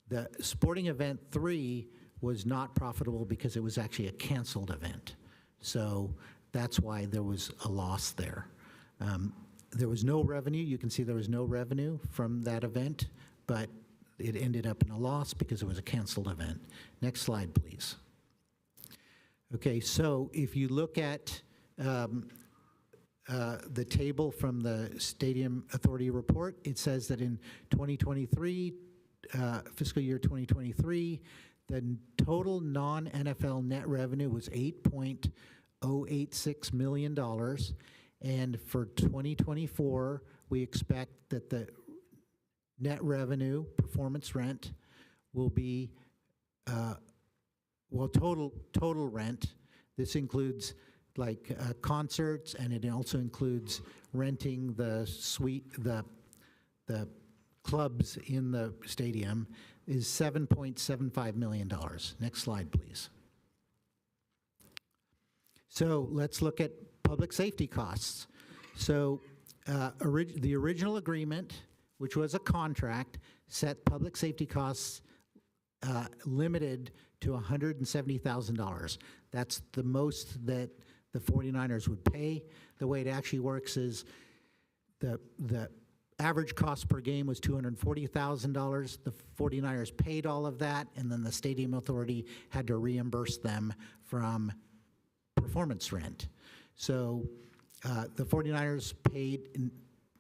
The sporting event 3 was not profitable because it was actually a canceled event. So that's why there was a loss there. There was no revenue. You can see there was no revenue from that event, but it ended up in a loss because it was a canceled event. Next slide, please. Okay, so if you look at the table from the Stadium Authority report, it says that in 2023, fiscal year 2023, the total non-NFL net revenue was $8.086 million. And for 2024, we expect that the net revenue, performance rent, will be, total rent. This includes like concerts, and it also includes renting the suite, the clubs in the stadium, is $7.75 million. Next slide, please. So let's look at public safety costs. So the original agreement, which was a contract, set public safety costs limited to $170,000. That's the most that the 49ers would pay. The way it actually works is the average cost per game was $240,000. The 49ers paid all of that, and then the Stadium Authority had to reimburse them from performance rent. So the 49ers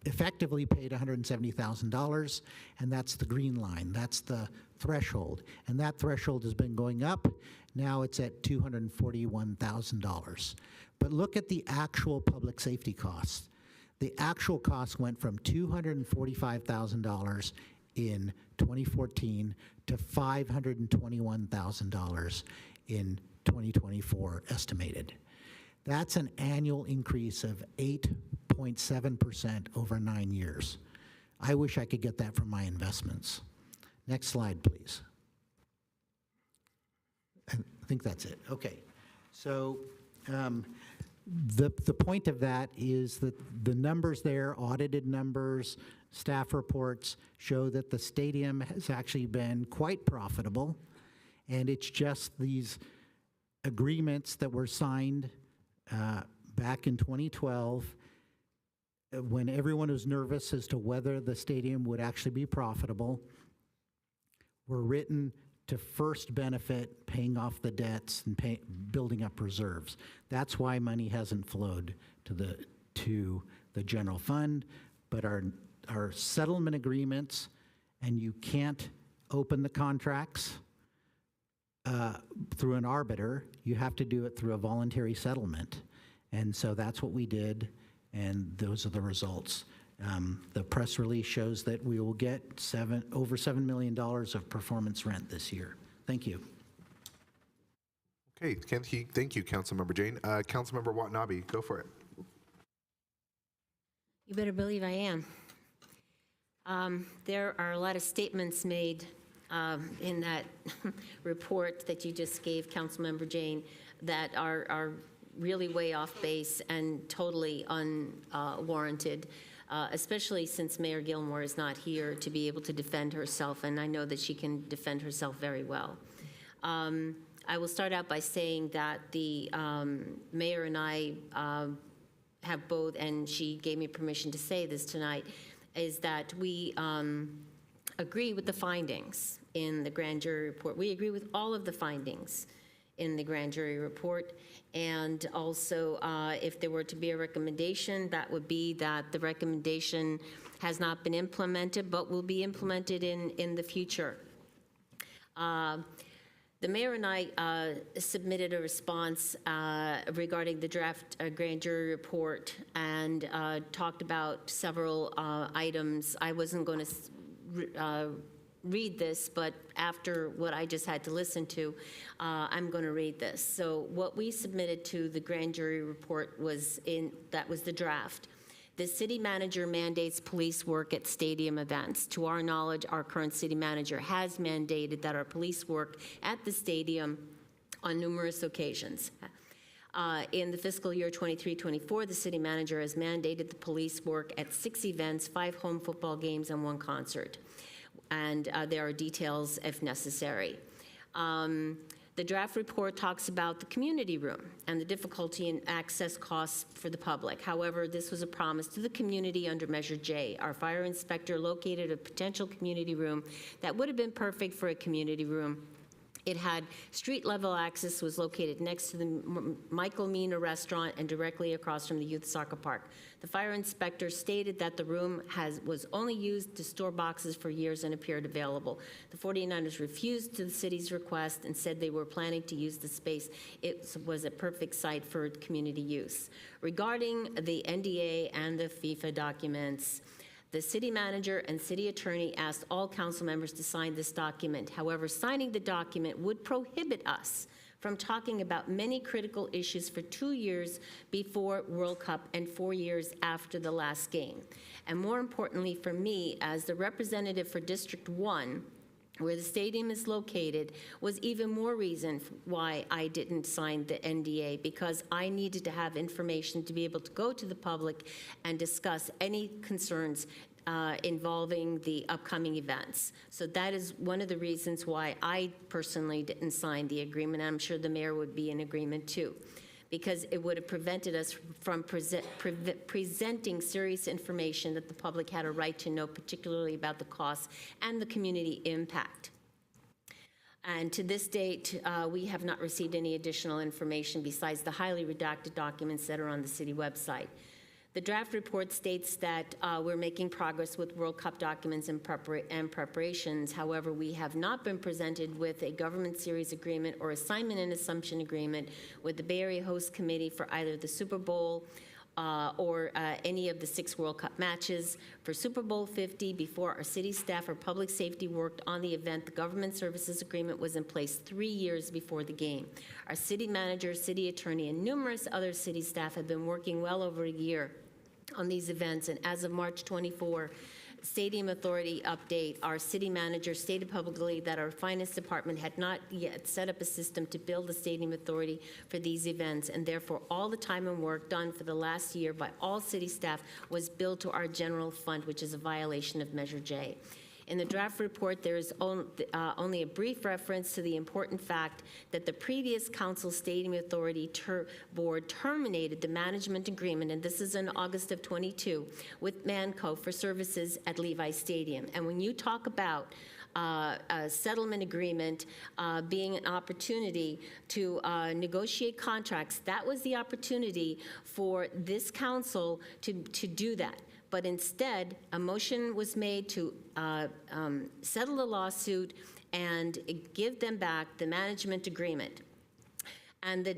effectively paid $170,000, and that's the green line. That's the threshold. And that threshold has been going up. Now it's at $241,000. But look at the actual public safety costs. The actual cost went from $245,000 in 2014 to $521,000 in 2024 estimated. That's an annual increase of 8.7% over 9 years. I wish I could get that from my investments. Next slide, please. I think that's it. Okay. So the point of that is that the numbers there, audited numbers, staff reports, show that the stadium has actually been quite profitable, and it's just these agreements that were signed back in 2012 when everyone was nervous as to whether the stadium would actually be profitable, were written to first benefit paying off the debts and building up reserves. That's why money hasn't flowed to the general fund, but our settlement agreements, and you can't open the contracts through an arbiter. You have to do it through a voluntary settlement. And so that's what we did, and those are the results. The press release shows that we will get over $7 million of performance rent this year. Thank you. Okay, thank you, Councilmember Jane. Councilmember Watanabe, go for it. You better believe I am. There are a lot of statements made in that report that you just gave, Councilmember Jane, that are really way off base and totally unwarranted. Especially since Mayor Gilmore is not here to be able to defend herself, and I know that she can defend herself very well. I will start out by saying that the mayor and I have both, and she gave me permission to say this tonight, is that we agree with the findings in the grand jury report. We agree with all of the findings in the grand jury report. And also, if there were to be a recommendation, that would be that the recommendation has not been implemented, but will be implemented in the future. The mayor and I submitted a response regarding the draft grand jury report and talked about several items. I wasn't going to read this, but after what I just had to listen to, I'm going to read this. So what we submitted to the grand jury report was that was the draft. The city manager mandates police work at stadium events. To our knowledge, our current city manager has mandated that our police work at the stadium on numerous occasions. In the fiscal year 23-24, the city manager has mandated the police work at 6 events, 5 home football games, and 1 concert. And there are details if necessary. The draft report talks about the community room and the difficulty in access costs for the public. However, this was a promise to the community under Measure J. Our fire inspector located a potential community room that would have been perfect for a community room. It had street-level access, was located next to the Michael Mina restaurant and directly across from the youth soccer park. The fire inspector stated that the room was only used to store boxes for years and appeared available. The 49ers refused to the city's request and said they were planning to use the space. It was a perfect site for community use. Regarding the NDA and the FIFA documents, the city manager and city attorney asked all council members to sign this document. However, signing the document would prohibit us from talking about many critical issues for 2 years before World Cup and 4 years after the last game. And more importantly for me, as the representative for District 1, where the stadium is located, was even more reason why I didn't sign the NDA, because I needed to have information to be able to go to the public and discuss any concerns involving the upcoming events. So that is one of the reasons why I personally didn't sign the agreement. I'm sure the mayor would be in agreement too, because it would have prevented us from presenting serious information that the public had a right to know, particularly about the costs and the community impact. And to this date, we have not received any additional information besides the highly redacted documents that are on the city website. The draft report states that we're making progress with World Cup documents and preparations. However, we have not been presented with a government series agreement or assignment and assumption agreement with the Bay Area Host Committee for either the Super Bowl or any of the 6 World Cup matches. For Super Bowl 50, before our city staff or public safety worked on the event, the government services agreement was in place 3 years before the game. Our city manager, city attorney, and numerous other city staff have been working well over a year on these events, and as of March 24, Stadium Authority update, our city manager stated publicly that our finance department had not yet set up a system to build the Stadium Authority for these events, and therefore all the time and work done for the last year by all city staff was billed to our general fund, which is a violation of Measure J. In the draft report, there is only a brief reference to the important fact that the previous council Stadium Authority board terminated the management agreement, and this is in August of 22, with Manco for services at Levi Stadium. And when you talk about a settlement agreement being an opportunity to negotiate contracts, that was the opportunity for this council to do that. But instead, a motion was made to settle the lawsuit and give them back the management agreement. And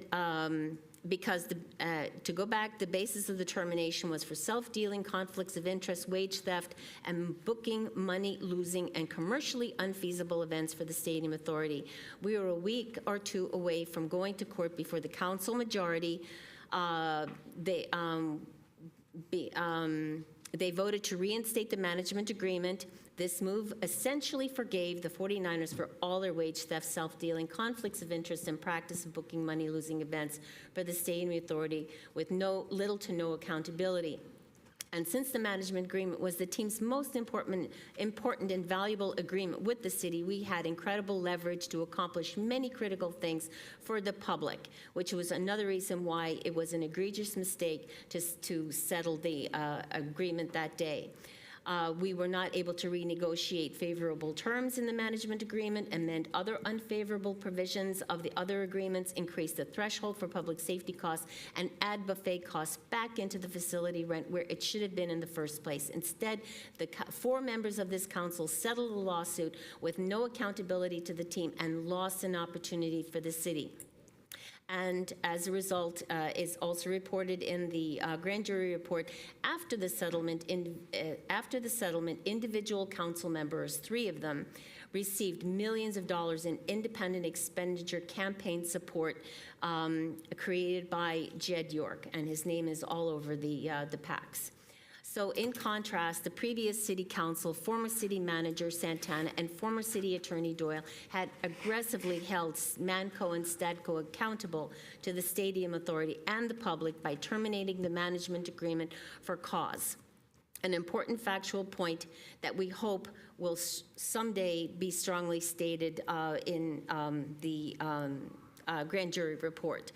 because to go back, the basis of the termination was for self-dealing, conflicts of interest, wage theft, and booking money losing and commercially unfeasible events for the Stadium Authority. We were a week or 2 away from going to court before the council majority. They voted to reinstate the management agreement. This move essentially forgave the 49ers for all their wage theft, self-dealing, conflicts of interest, and practice of booking money-losing events for the Stadium Authority with little to no accountability. And since the management agreement was the team's most important and valuable agreement with the city, we had incredible leverage to accomplish many critical things for the public, which was another reason why it was an egregious mistake to settle the agreement that day. We were not able to renegotiate favorable terms in the management agreement, amend other unfavorable provisions of the other agreements, increase the threshold for public safety costs, and add buffet costs back into the facility rent where it should have been in the first place. Instead, the 4 members of this council settled a lawsuit with no accountability to the team and lost an opportunity for the city. And as a result, is also reported in the grand jury report. After the settlement, individual council members, 3 of them, received millions of dollars in independent expenditure campaign support created by Jed York, and his name is all over the PACs. So in contrast, the previous city council, former city manager Santana, and former city attorney Doyle had aggressively held Manco and Stadco accountable to the Stadium Authority and the public by terminating the management agreement for cause. An important factual point that we hope will someday be strongly stated in the grand jury report.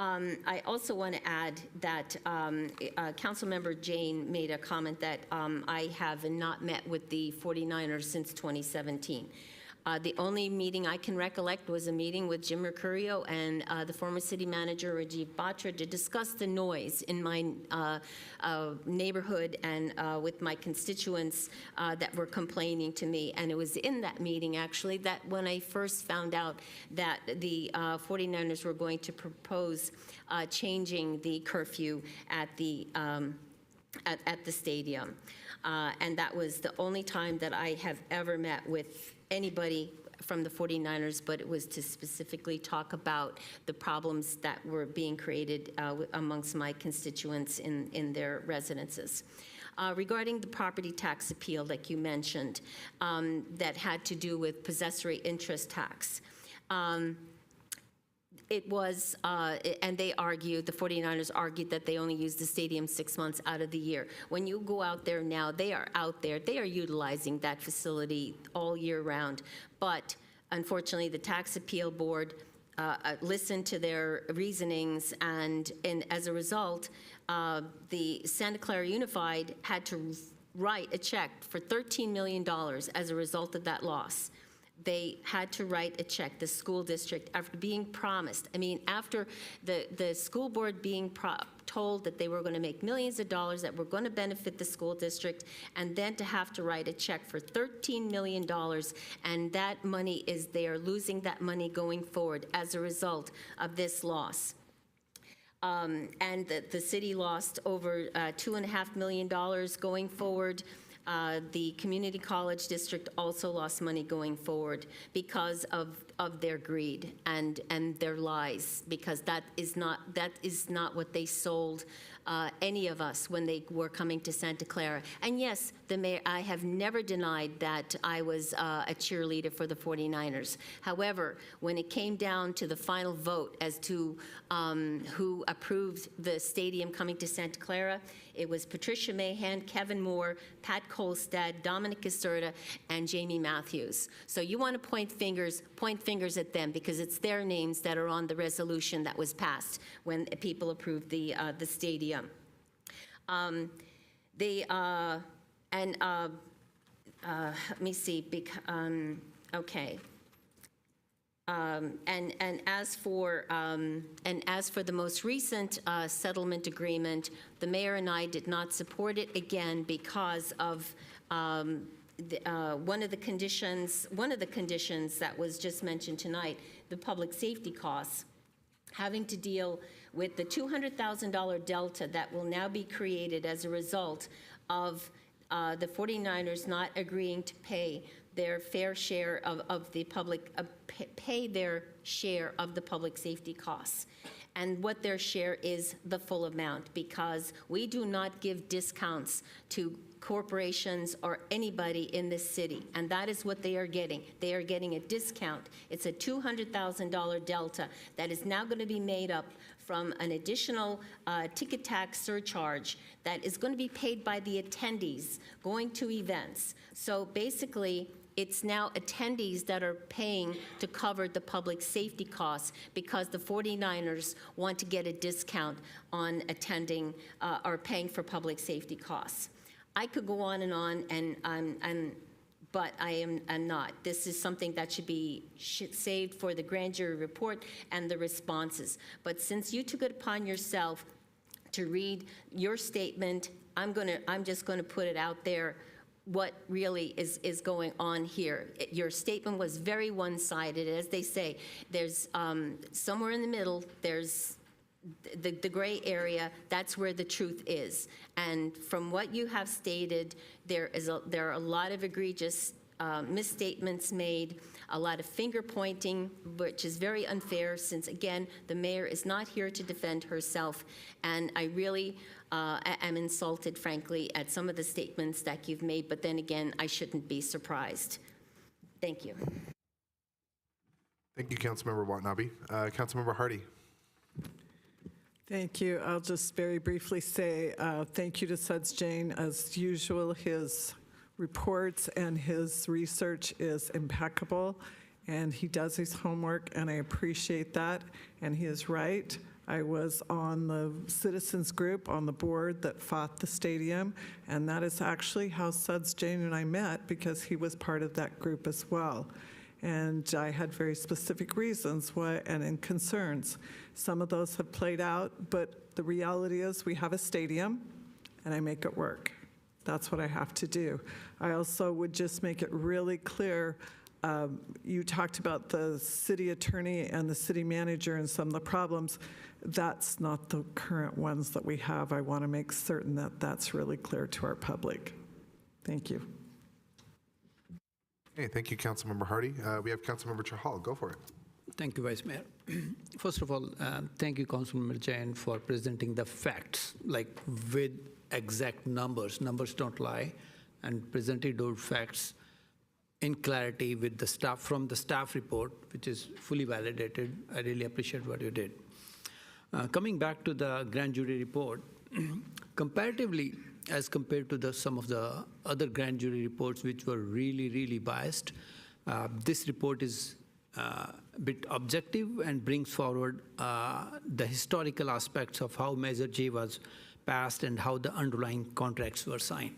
I also want to add that Councilmember Jane made a comment that I have not met with the 49ers since 2017. The only meeting I can recollect was a meeting with Jim Mercurio and the former city manager, Rajiv Batra, to discuss the noise in my neighborhood and with my constituents that were complaining to me. And it was in that meeting, actually, that when I first found out that the 49ers were going to propose changing the curfew at the stadium. And that was the only time that I have ever met with anybody from the 49ers, but it was to specifically talk about the problems that were being created amongst my constituents in their residences. Regarding the property tax appeal, like you mentioned, that had to do with possessory interest tax. It was, and they argued, the 49ers argued that they only use the stadium 6 months out of the year. When you go out there now, they are out there, they are utilizing that facility all year round. But unfortunately, the tax appeal board listened to their reasonings, and as a result, the Santa Clara Unified had to write a check for $13 million as a result of that loss. They had to write a check, the school district, after being promised. I mean, after the school board being told that they were going to make millions of dollars that were going to benefit the school district, and then to have to write a check for $13 million, and that money is, they are losing that money going forward as a result of this loss. And the city lost over $2.5 million going forward. The community college district also lost money going forward because of their greed and their lies, because that is not what they sold any of us when they were coming to Santa Clara. And yes, the mayor, I have never denied that I was a cheerleader for the 49ers. However, when it came down to the final vote as to who approved the stadium coming to Santa Clara, it was Patricia Mahan, Kevin Moore, Pat Kolstad, Dominic Caserta, and Jamie Matthews. So you want to point fingers at them, because it's their names that are on the resolution that was passed when people approved the stadium. Let me see. Okay. And as for the most recent settlement agreement, the mayor and I did not support it, again because of one of the conditions that was just mentioned tonight, the public safety costs, having to deal with the $200,000 delta that will now be created as a result of the 49ers not agreeing to pay their fair share of the public, pay their share of the public safety costs. And what their share is the full amount, because we do not give discounts to corporations or anybody in this city, and that is what they are getting. They are getting a discount. It's a $200,000 delta that is now going to be made up from an additional ticket tax surcharge that is going to be paid by the attendees going to events. So basically, it's now attendees that are paying to cover the public safety costs, because the 49ers want to get a discount on attending or paying for public safety costs. I could go on, but I'm not. This is something that should be saved for the grand jury report and the responses. But since you took it upon yourself to read your statement, I'm just gonna put it out there what really is going on here. Your statement was very one-sided. As they say, there's somewhere in the middle, there's the gray area. That's where the truth is. And from what you have stated, there are a lot of egregious misstatements made, a lot of finger pointing, which is very unfair since, again, the mayor is not here to defend herself. And I really am insulted, frankly, at some of the statements that you've made. But then again, I shouldn't be surprised. Thank you. Thank you, Councilmember Watanabe. Councilmember Hardy. Thank you. I'll just very briefly say thank you to Suds Jane. As usual, his reports and his research is impeccable, and he does his homework, and I appreciate that. And he is right. I was on the citizens group on the board that fought the stadium, and that is actually how Suds Jane and I met, because he was part of that group as well. And I had very specific reasons why and concerns. Some of those have played out, but the reality is we have a stadium, and I make it work. That's what I have to do. I also would just make it really clear, you talked about the city attorney and the city manager and some of the problems. That's not the current ones that we have. I want to make certain that that's really clear to our public. Thank you. Okay, thank you, Councilmember Hardy. We have Councilmember Chahal. Go for it. Thank you, Vice Mayor. First of all, thank you, Councilmember Jain, for presenting the facts, like with exact numbers. Numbers don't lie, and presenting those facts in clarity with the staff, from the staff report, which is fully validated. I really appreciate what you did. Coming back to the grand jury report, comparatively, as compared to some of the other grand jury reports which were really, really biased, this report is a bit objective and brings forward the historical aspects of how Measure J was passed and how the underlying contracts were signed.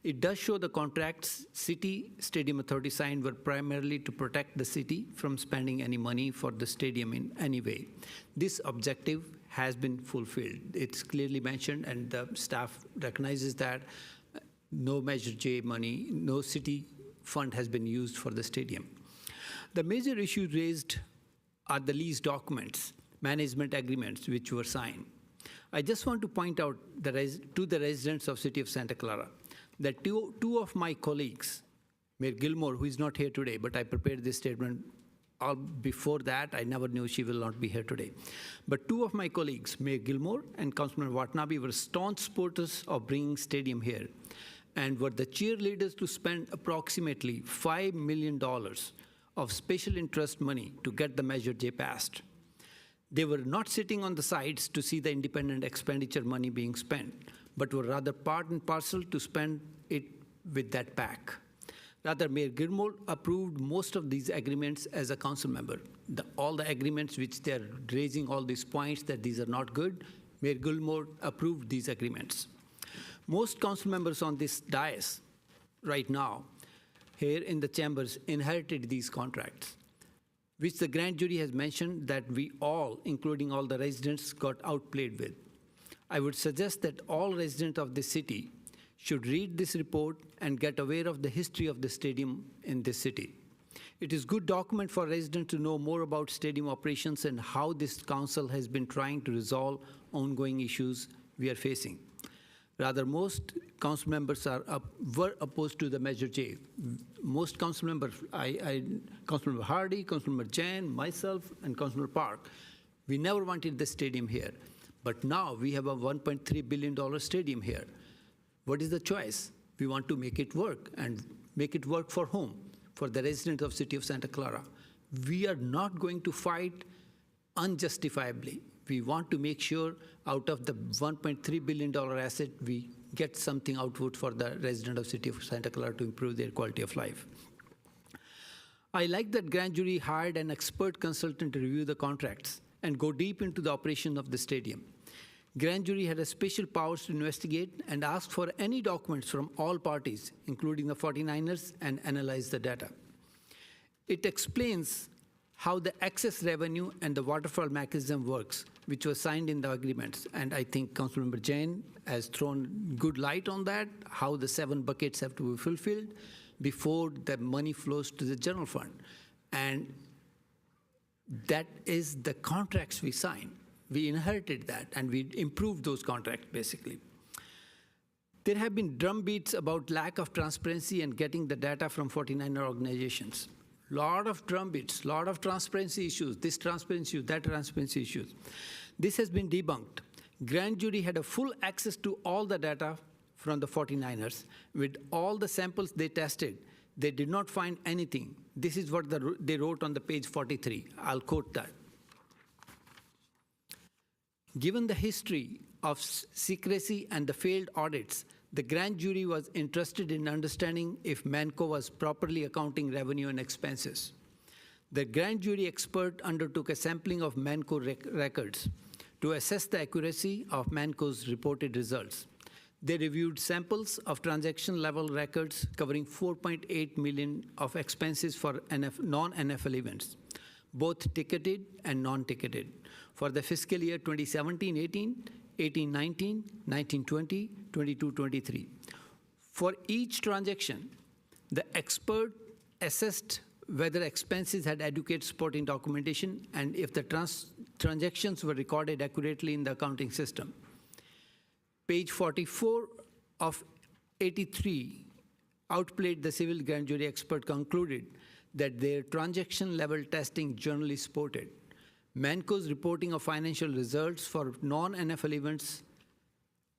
It does show the contracts City Stadium Authority signed were primarily to protect the city from spending any money for the stadium in any way. This objective has been fulfilled. It's clearly mentioned, and the staff recognizes that no Measure J money, no city fund has been used for the stadium. The major issues raised are the lease documents, management agreements which were signed. I just want to point out to the residents of City of Santa Clara that two of my colleagues, Mayor Gilmore, who is not here today, but I prepared this statement before that. I never knew she will not be here today. But two of my colleagues, Mayor Gilmore and Councilman Watanabe, were staunch supporters of bringing stadium here and were the cheerleaders to spend approximately $5 million of special interest money to get the Measure J passed. They were not sitting on the sides to see the independent expenditure money being spent, but were rather part and parcel to spend it with that pack. Rather, Mayor Gilmore approved most of these agreements as a council member. All the agreements which they're raising all these points that these are not good, Mayor Gilmore approved these agreements. Most council members on this dais right now, here in the chambers, inherited these contracts, which the grand jury has mentioned that we all, including all the residents, got outplayed with. I would suggest that all residents of the city should read this report and get aware of the history of the stadium in this city. It is a good document for residents to know more about stadium operations and how this council has been trying to resolve ongoing issues we are facing. Rather, most council members were opposed to the Measure J. Most council members, Councilmember Hardy, Councilmember Jain, myself, and Councilmember Park, we never wanted the stadium here. But now we have a $1.3 billion stadium here. What is the choice? We want to make it work, and make it work for whom? For the residents of City of Santa Clara. We are not going to fight unjustifiably. We want to make sure out of the $1.3 billion asset, we get something output for the resident of City of Santa Clara to improve their quality of life. I like that grand jury hired an expert consultant to review the contracts and go deep into the operation of the stadium. Grand jury had a special powers to investigate and ask for any documents from all parties, including the 49ers, and analyze the data. It explains how the excess revenue and the waterfall mechanism works, which was signed in the agreements. And I think Councilmember Jain has thrown good light on that, how the 7 buckets have to be fulfilled before the money flows to the general fund. And that is the contracts we sign. We inherited that, and we improved those contracts, basically. There have been drumbeats about lack of transparency and getting the data from 49er organizations. Lot of drumbeats, lot of transparency issues, this transparency issue, that transparency issues. This has been debunked. Grand jury had a full access to all the data from the 49ers. With all the samples they tested, they did not find anything. This is what they wrote on the page 43. I'll quote that. Given the history of secrecy and the failed audits, the grand jury was interested in understanding if Manco was properly accounting revenue and expenses. The grand jury expert undertook a sampling of Manco records to assess the accuracy of Manco's reported results. They reviewed samples of transaction-level records covering 4.8 million of expenses for non-NFL events, both ticketed and non-ticketed, for the fiscal year 2017-18, 18-19, 19-20, 22-23. For each transaction, the expert assessed whether expenses had adequate supporting documentation and if the transactions were recorded accurately in the accounting system. Page 44 of 83 outplayed the civil grand jury expert concluded that their transaction level testing generally supported. Manco's reporting of financial results for non-NFL events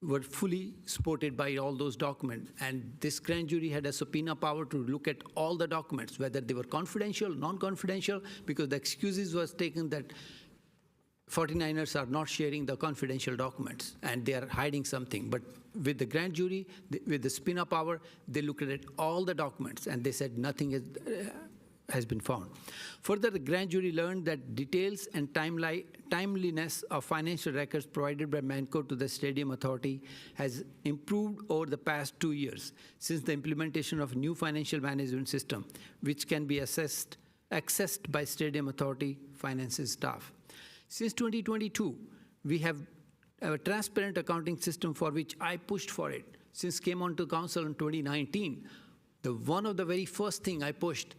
were fully supported by all those documents. And this grand jury had a subpoena power to look at all the documents, whether they were confidential, non-confidential, because the excuses was taken that 49ers are not sharing the confidential documents and they are hiding something. But with the grand jury, with the subpoena power, they looked at all the documents and they said nothing has been found. Further, the grand jury learned that details and timeliness of financial records provided by Manco to the Stadium Authority has improved over the past 2 years since the implementation of new financial management system, which can be accessed by Stadium Authority finances staff. Since 2022, we have a transparent accounting system for which I pushed for it. Since came on to council in 2019, one of the very first thing I pushed,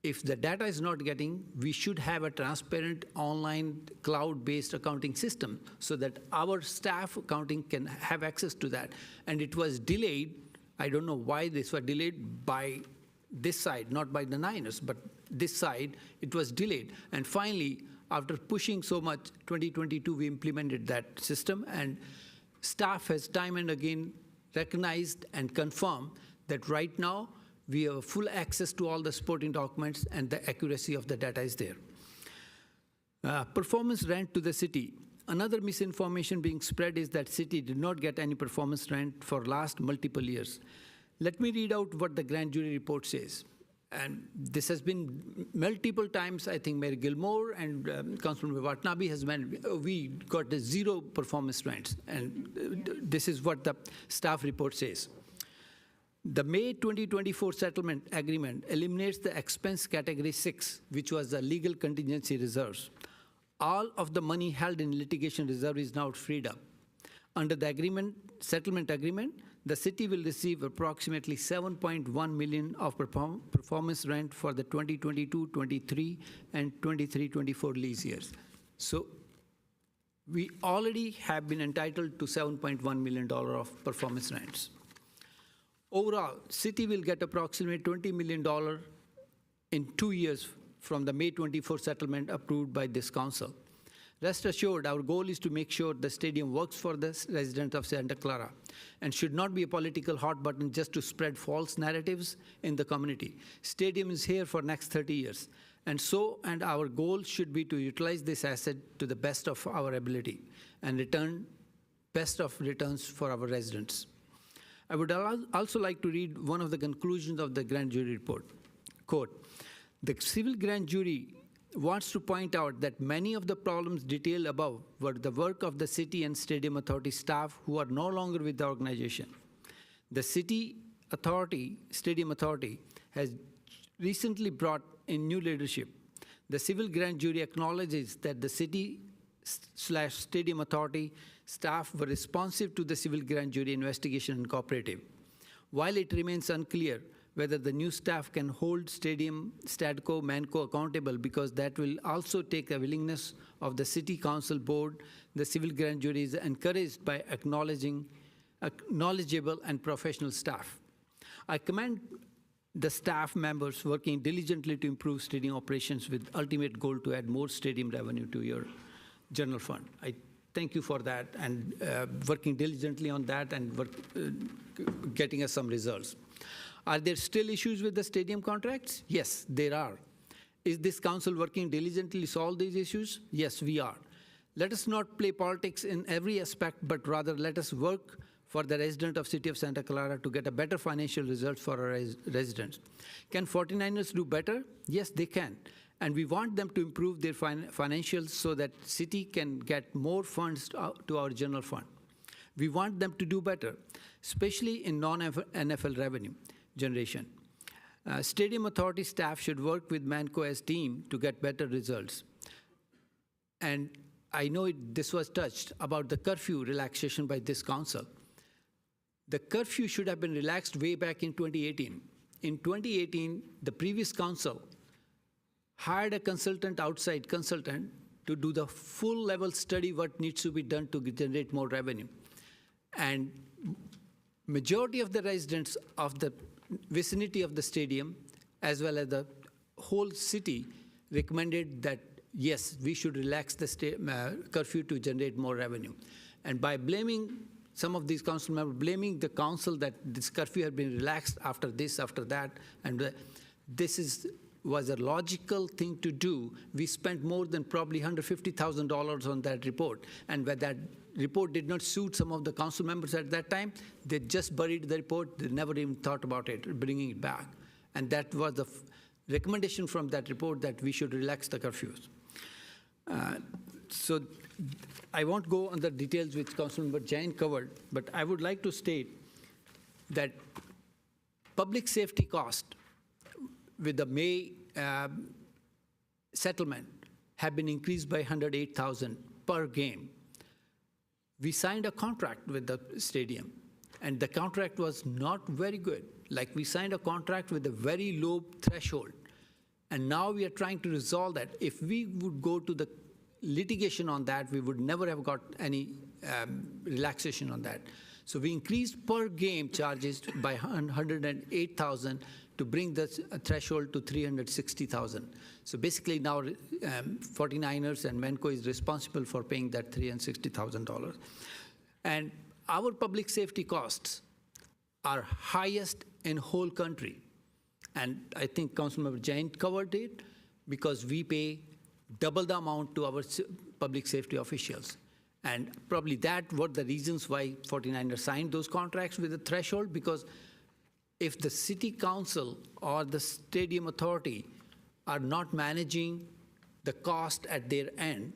if the data is not getting, we should have a transparent online cloud-based accounting system so that our staff accounting can have access to that. And it was delayed. I don't know why this was delayed by this side, not by the Niners, but this side, it was delayed. And finally, after pushing so much, 2022, we implemented that system, and staff has time and again recognized and confirmed that right now, we have full access to all the supporting documents and the accuracy of the data is there. Performance rent to the city. Another misinformation being spread is that city did not get any performance rent for last multiple years. Let me read out what the grand jury report says. And this has been multiple times, I think Mayor Gilmore and Councilmember Watanabe has been, we got the 0 performance rents. And this is what the staff report says. The May 2024 settlement agreement eliminates the expense category 6, which was the legal contingency reserves. All of the money held in litigation reserve is now freed up. Under the settlement agreement, the city will receive approximately 7.1 million of performance rent for the 2022-23 and 23-24 lease years. So we already have been entitled to $7.1 million of performance rents. Overall, city will get approximately $20 million in 2 years from the May 24 settlement approved by this council. Rest assured, our goal is to make sure the stadium works for the residents of Santa Clara and should not be a political hot button just to spread false narratives in the community. Stadium is here for next 30 years. And our goal should be to utilize this asset to the best of our ability and return best of returns for our residents. I would also like to read one of the conclusions of the grand jury report. Quote, the civil grand jury wants to point out that many of the problems detailed above were the work of the City and Stadium Authority staff who are no longer with the organization. The City Authority, Stadium Authority, has recently brought in new leadership. The civil grand jury acknowledges that the City/Stadium Authority staff were responsive to the civil grand jury investigation and cooperative. While it remains unclear whether the new staff can hold Stadium, Stadco, Manco accountable, because that will also take a willingness of the City Council Board, the civil grand jury is encouraged by acknowledging knowledgeable and professional staff. I commend the staff members working diligently to improve stadium operations with ultimate goal to add more stadium revenue to your general fund. I thank you for that and working diligently on that and getting us some results. Are there still issues with the stadium contracts? Yes, there are. Is this council working diligently to solve these issues? Yes, we are. Let us not play politics in every aspect, but rather let us work for the resident of City of Santa Clara to get a better financial result for our residents. Can 49ers do better? Yes, they can. And we want them to improve their financials so that city can get more funds to our general fund. We want them to do better, especially in non-NFL revenue generation. Stadium Authority staff should work with Manco as team to get better results. And I know this was touched about the curfew relaxation by this council. The curfew should have been relaxed way back in 2018. In 2018, the previous council hired a consultant, outside consultant, to do the full level study what needs to be done to generate more revenue. And majority of the residents of the vicinity of the stadium, as well as the whole city, recommended that, yes, we should relax the curfew to generate more revenue. And by blaming some of these council members, blaming the council that this curfew had been relaxed after this, after that, and this was a logical thing to do. We spent more than probably $150,000 on that report. And when that report did not suit some of the council members at that time, they just buried the report. They never even thought about it, bringing it back. And that was the recommendation from that report, that we should relax the curfews. So I won't go on the details which Councilmember Jain covered, but I would like to state that public safety cost with the May settlement have been increased by $108,000 per game. We signed a contract with the stadium, and the contract was not very good. Like, we signed a contract with a very low threshold, and now we are trying to resolve that. If we would go to the litigation on that, we would never have got any relaxation on that. So we increased per game charges by $108,000 to bring the threshold to $360,000. So basically now 49ers and Manco is responsible for paying that $360,000. And our public safety costs are highest in whole country. And I think Councilmember Jain covered it, because we pay double the amount to our public safety officials. And probably that were the reasons why 49ers signed those contracts with the threshold, because if the city council or the stadium authority are not managing the cost at their end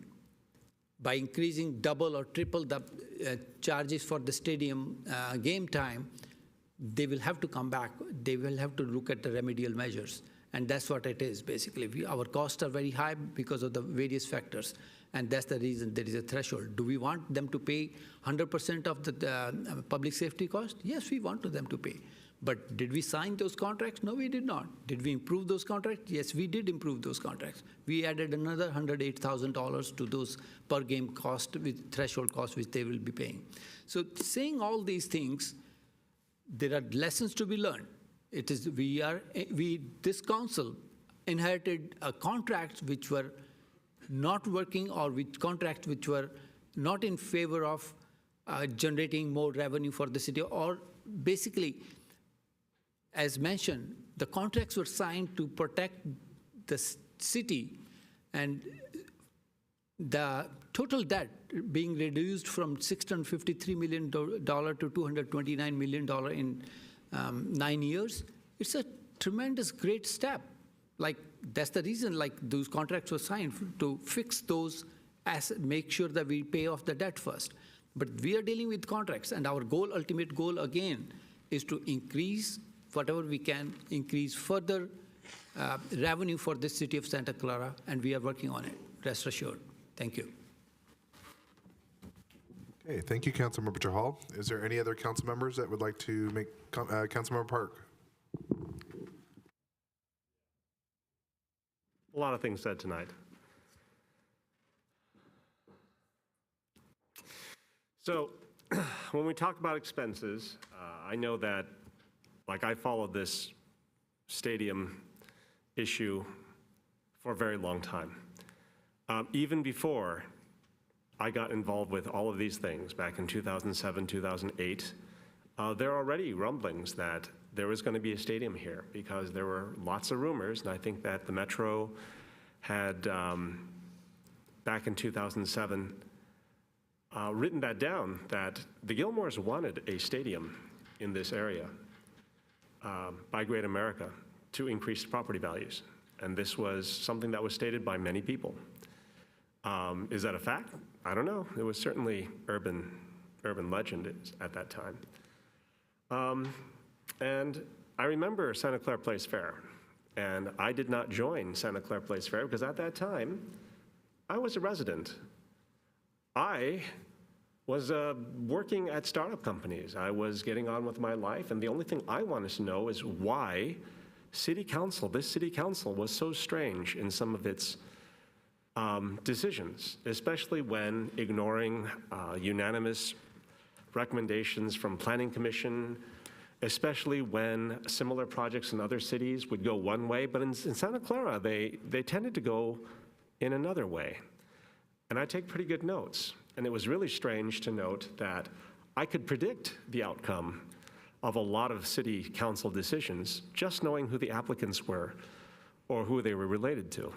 by increasing double or triple the charges for the stadium game time, they will have to come back. They will have to look at the remedial measures. And that's what it is, basically. Our costs are very high because of the various factors. And that's the reason there is a threshold. Do we want them to pay 100% of the public safety cost? Yes, we want them to pay. But did we sign those contracts? No, we did not. Did we improve those contracts? Yes, we did improve those contracts. We added another $108,000 to those per game cost, with threshold cost, which they will be paying. So saying all these things, there are lessons to be learned. It is, this council inherited a contracts which were not working, or with contracts which were not in favor of generating more revenue for the city, or basically, as mentioned, the contracts were signed to protect the city, and the total debt being reduced from $653 million to $229 million in 9 years. It's a tremendous, great step. Like, that's the reason, like, those contracts were signed to fix those, make sure that we pay off the debt first. But we are dealing with contracts, and our goal, ultimate goal, again, is to increase whatever we can, increase further revenue for the city of Santa Clara, and we are working on it, rest assured. Thank you. Okay, thank you, Councilmember Chahal. Is there any other council members that would like to make, Councilmember Park? A lot of things said tonight. So when we talk about expenses, I know that, like, I followed this stadium issue for a very long time. Even before I got involved with all of these things back in 2007, 2008, there are already rumblings that there was going to be a stadium here because there were lots of rumors, and I think that the Metro had, back in 2007, written that down, that the Gilmores wanted a stadium in this area by Great America to increase property values. And this was something that was stated by many people. Is that a fact? I don't know. It was certainly urban legend at that time. And I remember Santa Clara Place Fair, and I did not join Santa Clara Place Fair because at that time, I was a resident. I was working at startup companies. I was getting on with my life, and the only thing I wanted to know is why city council, this city council, was so strange in some of its decisions, especially when ignoring unanimous recommendations from Planning Commission, especially when similar projects in other cities would go one way, but in Santa Clara, they tended to go in another way. And I take pretty good notes. And it was really strange to note that I could predict the outcome of a lot of city council decisions just knowing who the applicants were or who they were related to,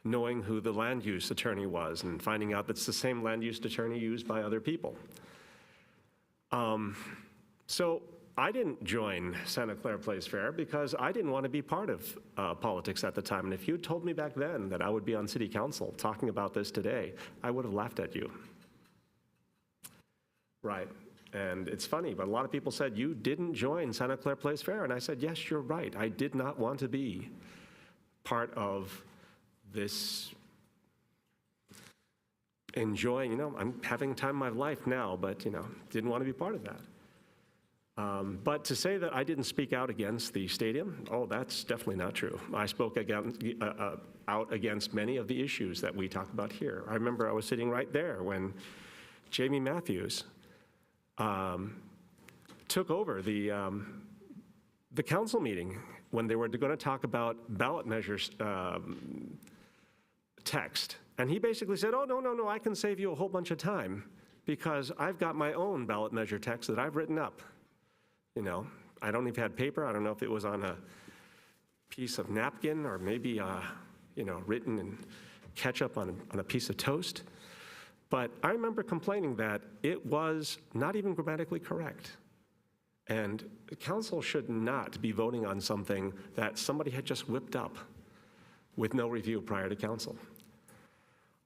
knowing who the land use attorney was and finding out that's the same land use attorney used by other people. So I didn't join Santa Clara Place Fair because I didn't want to be part of politics at the time. And if you had told me back then that I would be on city council talking about this today, I would have laughed at you. Right. And it's funny, but a lot of people said, you didn't join Santa Clara Place Fair. And I said, yes, you're right. I did not want to be part of this enjoying, I'm having time of my life now, but, didn't want to be part of that. But to say that I didn't speak out against the stadium, oh, that's definitely not true. I spoke out against many of the issues that we talk about here. I remember I was sitting right there when Jamie Matthews took over the council meeting when they were going to talk about ballot measures text. And he basically said, oh, no, I can save you a whole bunch of time because I've got my own ballot measure text that I've written up. I don't even have paper. I don't know if it was on a piece of napkin or maybe, written in ketchup on a piece of toast. But I remember complaining that it was not even grammatically correct. And the council should not be voting on something that somebody had just whipped up with no review prior to council.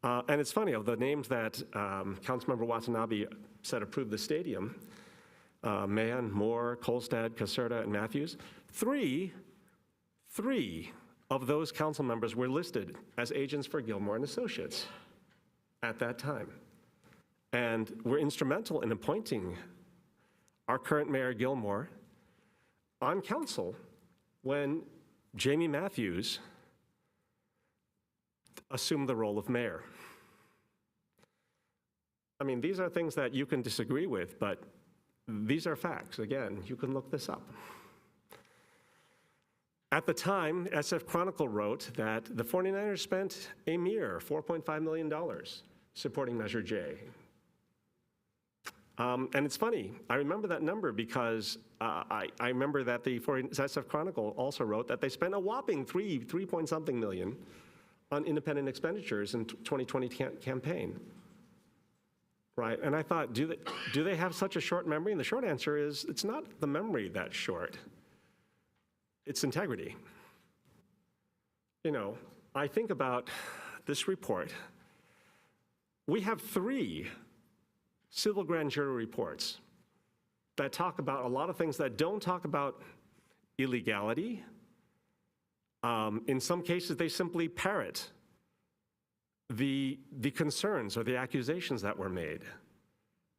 And it's funny, of the names that Councilmember Watanabe said approved the stadium, Mann, Moore, Kolstad, Caserta, and Matthews, three of those council members were listed as agents for Gilmore and Associates at that time, and were instrumental in appointing our current Mayor Gilmore on council when Jamie Matthews assumed the role of mayor. I mean, these are things that you can disagree with, but these are facts. Again, you can look this up. At the time, SF Chronicle wrote that the 49ers spent a mere $4.5 million supporting Measure J. And it's funny, I remember that number because I remember that the SF Chronicle also wrote that they spent a whopping three point something million on independent expenditures in 2020 campaign. Right, and I thought, do they have such a short memory? And the short answer is, it's not the memory that's short, it's integrity. You know, I think about this report. We have 3 civil grand jury reports that talk about a lot of things that don't talk about illegality. In some cases, they simply parrot the concerns or the accusations that were made.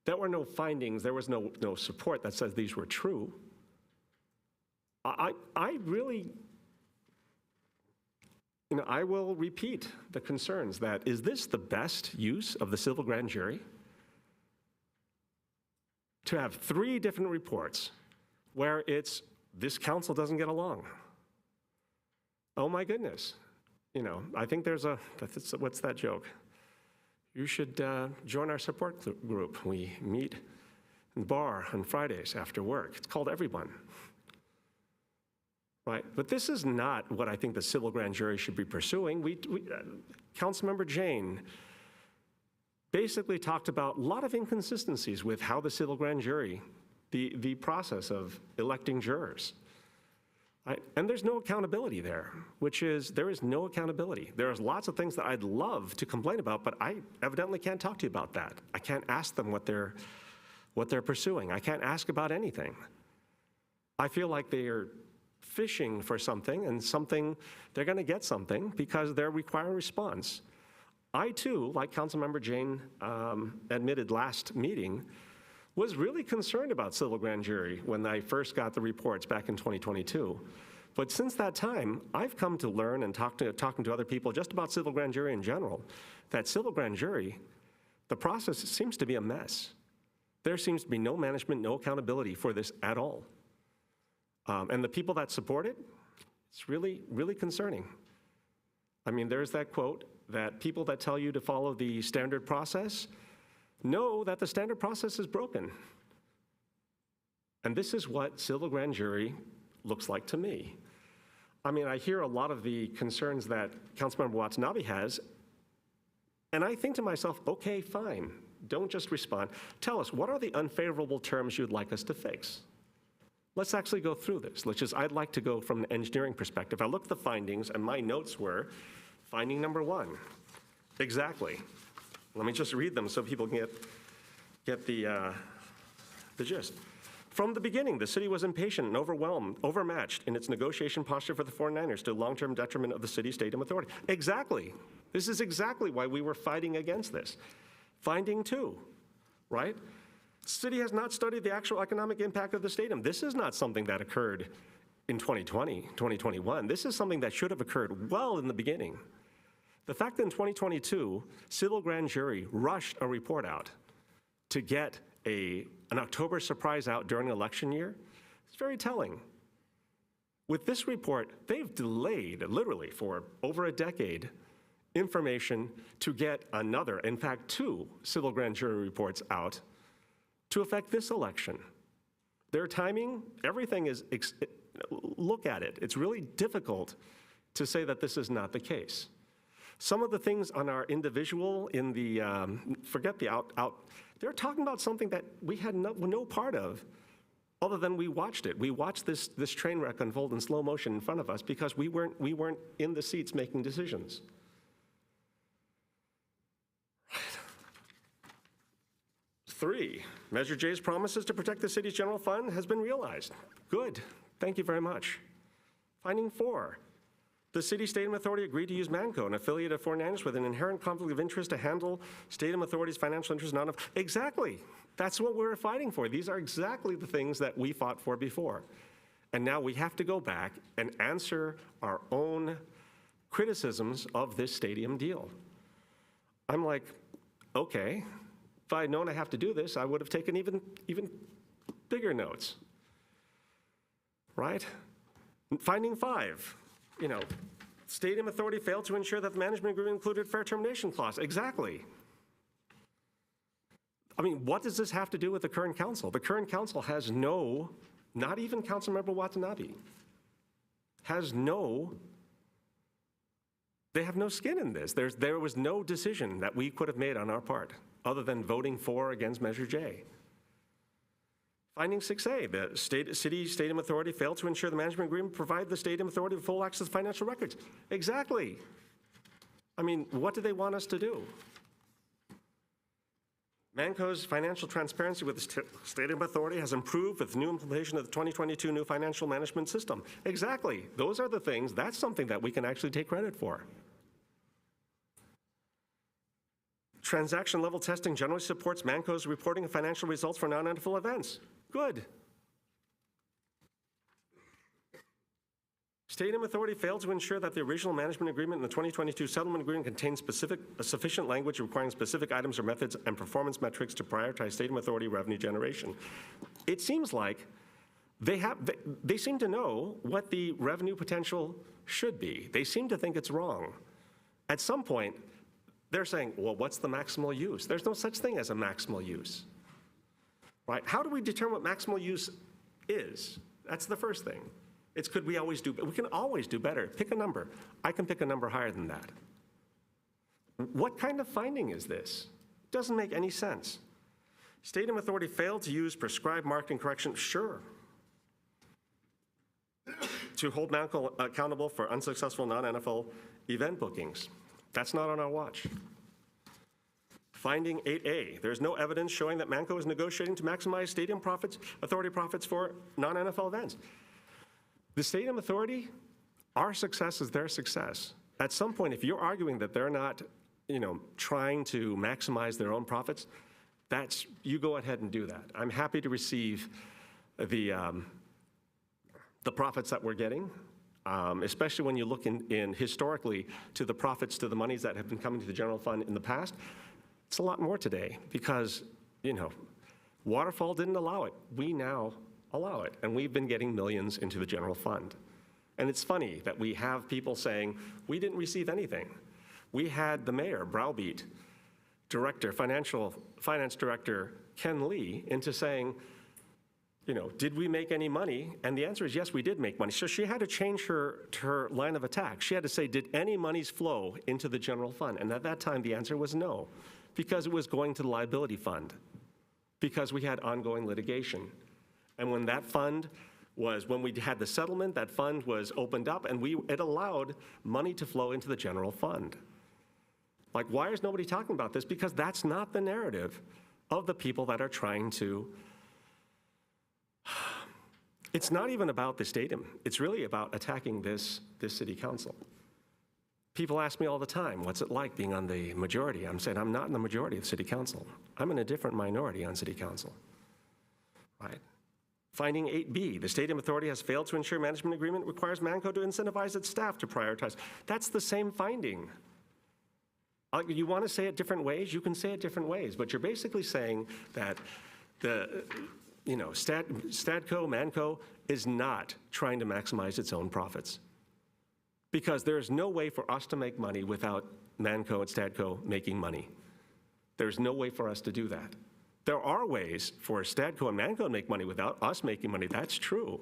There were no findings, there was no support that says these were true. I really, you know, I will repeat the concerns that, is this the best use of the civil grand jury? To have 3 different reports where it's, this council doesn't get along. Oh my goodness. You know, I think there's what's that joke? You should join our support group. We meet in the bar on Fridays after work. It's called Everyone. Right? But this is not what I think the civil grand jury should be pursuing. Councilmember Jane basically talked about a lot of inconsistencies with how the civil grand jury, the process of electing jurors. Right? And there's no accountability there, there is no accountability. There's lots of things that I'd love to complain about, but I evidently can't talk to you about that. I can't ask them what they're pursuing. I can't ask about anything. I feel like they are fishing for something, and they're going to get something because they're requiring a response. I too, like Councilmember Jane admitted last meeting, was really concerned about civil grand jury when I first got the reports back in 2022. But since that time, I've come to learn and talking to other people just about civil grand jury in general, that civil grand jury, the process seems to be a mess. There seems to be no management, no accountability for this at all. And the people that support it, it's really, really concerning. I mean, there's that quote that people that tell you to follow the standard process know that the standard process is broken. And this is what civil grand jury looks like to me. I mean, I hear a lot of the concerns that Councilmember Watanabe has, and I think to myself, okay, fine, don't just respond. Tell us, what are the unfavorable terms you'd like us to fix? Let's actually go through this. I'd like to go from an engineering perspective. I looked at the findings, and my notes were, finding number 1, exactly. Let me just read them so people can get the gist. From the beginning, the city was impatient and overmatched in its negotiation posture for the 49ers to the long-term detriment of the city stadium authority. Exactly. This is exactly why we were fighting against this. Finding 2, right? City has not studied the actual economic impact of the stadium. This is not something that occurred in 2020, 2021. This is something that should have occurred well in the beginning. The fact that in 2022, civil grand jury rushed a report out to get an October surprise out during election year, it's very telling. With this report, they've delayed, literally for over a decade, information to get another, in fact, 2 civil grand jury reports out to affect this election. Their timing, everything is, look at it. It's really difficult to say that this is not the case. Some of the things on our individual in the, forget the they're talking about something that we had no part of other than we watched it. We watched this train wreck unfold in slow motion in front of us because we weren't in the seats making decisions. 3, Measure J's promises to protect the city's general fund has been realized. Good, thank you very much. Finding 4, the City Stadium Authority agreed to use Manco, an affiliate of 49ers with an inherent conflict of interest to handle Stadium Authority's financial interests. Exactly, that's what we were fighting for. These are exactly the things that we fought for before. And now we have to go back and answer our own criticisms of this stadium deal. I'm like, okay, if I had known I have to do this, I would have taken even bigger notes, right? Finding 5, Stadium Authority failed to ensure that the management agreement included fair termination clause. Exactly. I mean, what does this have to do with the current council? The current council has not even Councilmember Watanabe, they have no skin in this. There was no decision that we could have made on our part other than voting for or against Measure J. Finding 6A, the city stadium authority failed to ensure the management agreement provide the stadium authority with full access to financial records. Exactly. I mean, what do they want us to do? Manco's financial transparency with the stadium authority has improved with new implementation of the 2022 new financial management system. Exactly. Those are the things, that's something that we can actually take credit for. Transaction level testing generally supports Manco's reporting of financial results for non-NFL events. Good. Stadium authority failed to ensure that the original management agreement and the 2022 settlement agreement contains sufficient language requiring specific items or methods and performance metrics to prioritize stadium authority revenue generation. It seems like they seem to know what the revenue potential should be. They seem to think it's wrong. At some point, they're saying, well, what's the maximal use? There's no such thing as a maximal use, right? How do we determine what maximal use is? That's the first thing. It's could we always do, we can always do better. Pick a number. I can pick a number higher than that. What kind of finding is this? Doesn't make any sense. Stadium authority failed to use prescribed marketing corrections, sure. To hold Manco accountable for unsuccessful non-NFL event bookings. That's not on our watch. Finding 8A, there's no evidence showing that Manco is negotiating to maximize stadium authority profits for non-NFL events. The stadium authority, our success is their success. At some point, if you're arguing that they're not, trying to maximize their own profits, you go ahead and do that. I'm happy to receive the profits that we're getting, especially when you look in historically to the profits, to the monies that have been coming to the general fund in the past. It's a lot more today because, Waterfall didn't allow it. We now allow it, and we've been getting millions into the general fund. And it's funny that we have people saying, we didn't receive anything. We had the mayor browbeat finance director Ken Lee into saying, did we make any money? And the answer is yes, we did make money. So she had to change her line of attack. She had to say, did any monies flow into the general fund? And at that time, the answer was no, because it was going to the liability fund, because we had ongoing litigation. And when when we had the settlement, that fund was opened up and it allowed money to flow into the general fund. Like, why is nobody talking about this? Because that's not the narrative of the people that are trying to. It's not even about the stadium. It's really about attacking this city council. People ask me all the time, what's it like being on the majority? I'm saying I'm not in the majority of city council. I'm in a different minority on city council, right? Finding 8B, the stadium authority has failed to ensure management agreement requires Manco to incentivize its staff to prioritize. That's the same finding. You want to say it different ways? You can say it different ways, but you're basically saying that Stadco, Manco is not trying to maximize its own profits. Because there's no way for us to make money without Manco and Stadco making money. There's no way for us to do that. There are ways for Stadco and Manco to make money without us making money. That's true.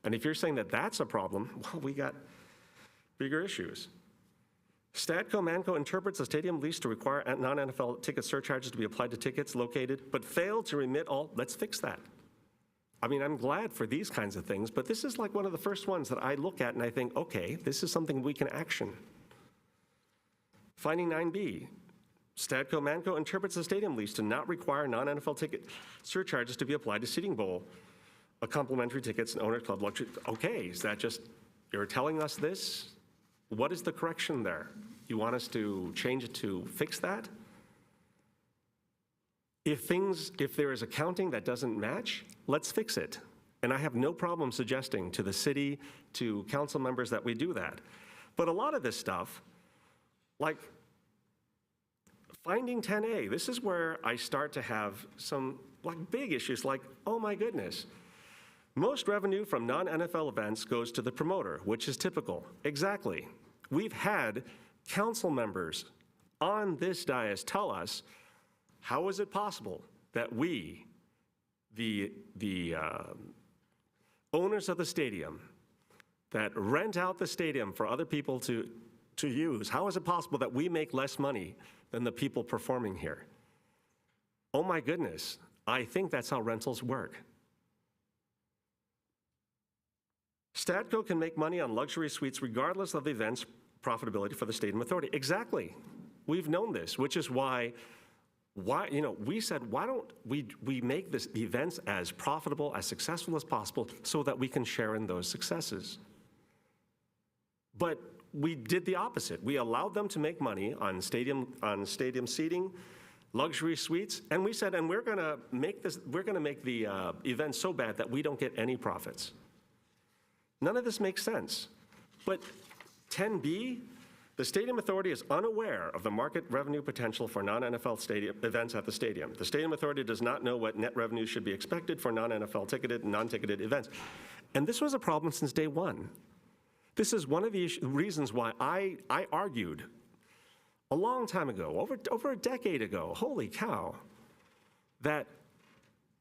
And if you're saying that that's a problem, well, we got bigger issues. Stadco Manco interprets the stadium lease to require non-NFL ticket surcharges to be applied to tickets located, but failed to remit all. Let's fix that. I mean, I'm glad for these kinds of things, but this is like one of the first ones that I look at and I think, okay, this is something we can action. Finding 9B, Stadco Manco interprets the stadium lease to not require non-NFL ticket surcharges to be applied to Seating Bowl, complimentary tickets and owner club luxury. Okay, is that just, you're telling us this? What is the correction there? You want us to change it to fix that? If there is accounting that doesn't match, let's fix it. And I have no problem suggesting to the city, to council members that we do that. But a lot of this stuff, like finding 10A, this is where I start to have some big issues like, oh my goodness. Most revenue from non-NFL events goes to the promoter, which is typical. Exactly. We've had council members on this dais tell us, how is it possible that we, the owners of the stadium, that rent out the stadium for other people to use, how is it possible that we make less money than the people performing here? Oh my goodness, I think that's how rentals work. Statco can make money on luxury suites regardless of the event's profitability for the Stadium Authority. Exactly. We've known this, which is why we said, why don't we make the events as profitable, as successful as possible so that we can share in those successes. But we did the opposite. We allowed them to make money on stadium seating, luxury suites, and we said, and we're going to make the event so bad that we don't get any profits. None of this makes sense. But 10B, the Stadium Authority is unaware of the market revenue potential for non-NFL stadium events at the stadium. The Stadium Authority does not know what net revenue should be expected for non-NFL ticketed and non-ticketed events. And this was a problem since day one. This is one of the reasons why I argued a long time ago, over a decade ago, holy cow, that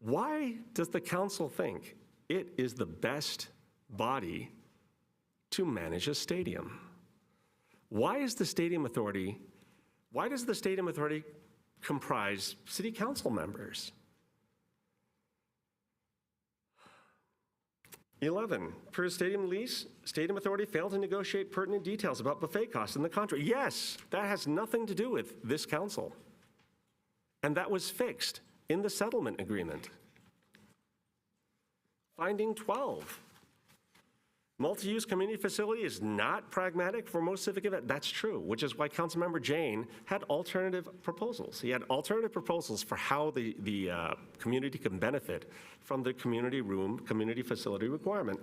why does the council think it is the best body to manage a stadium? Why does the Stadium Authority comprise city council members? 11, per stadium lease, Stadium Authority failed to negotiate pertinent details about buffet costs in the contract. Yes, that has nothing to do with this council. And that was fixed in the settlement agreement. Finding 12, multi-use community facility is not pragmatic for most civic events. That's true, which is why Councilmember Jane had alternative proposals. He had alternative proposals for how the community can benefit from the community room, community facility requirement.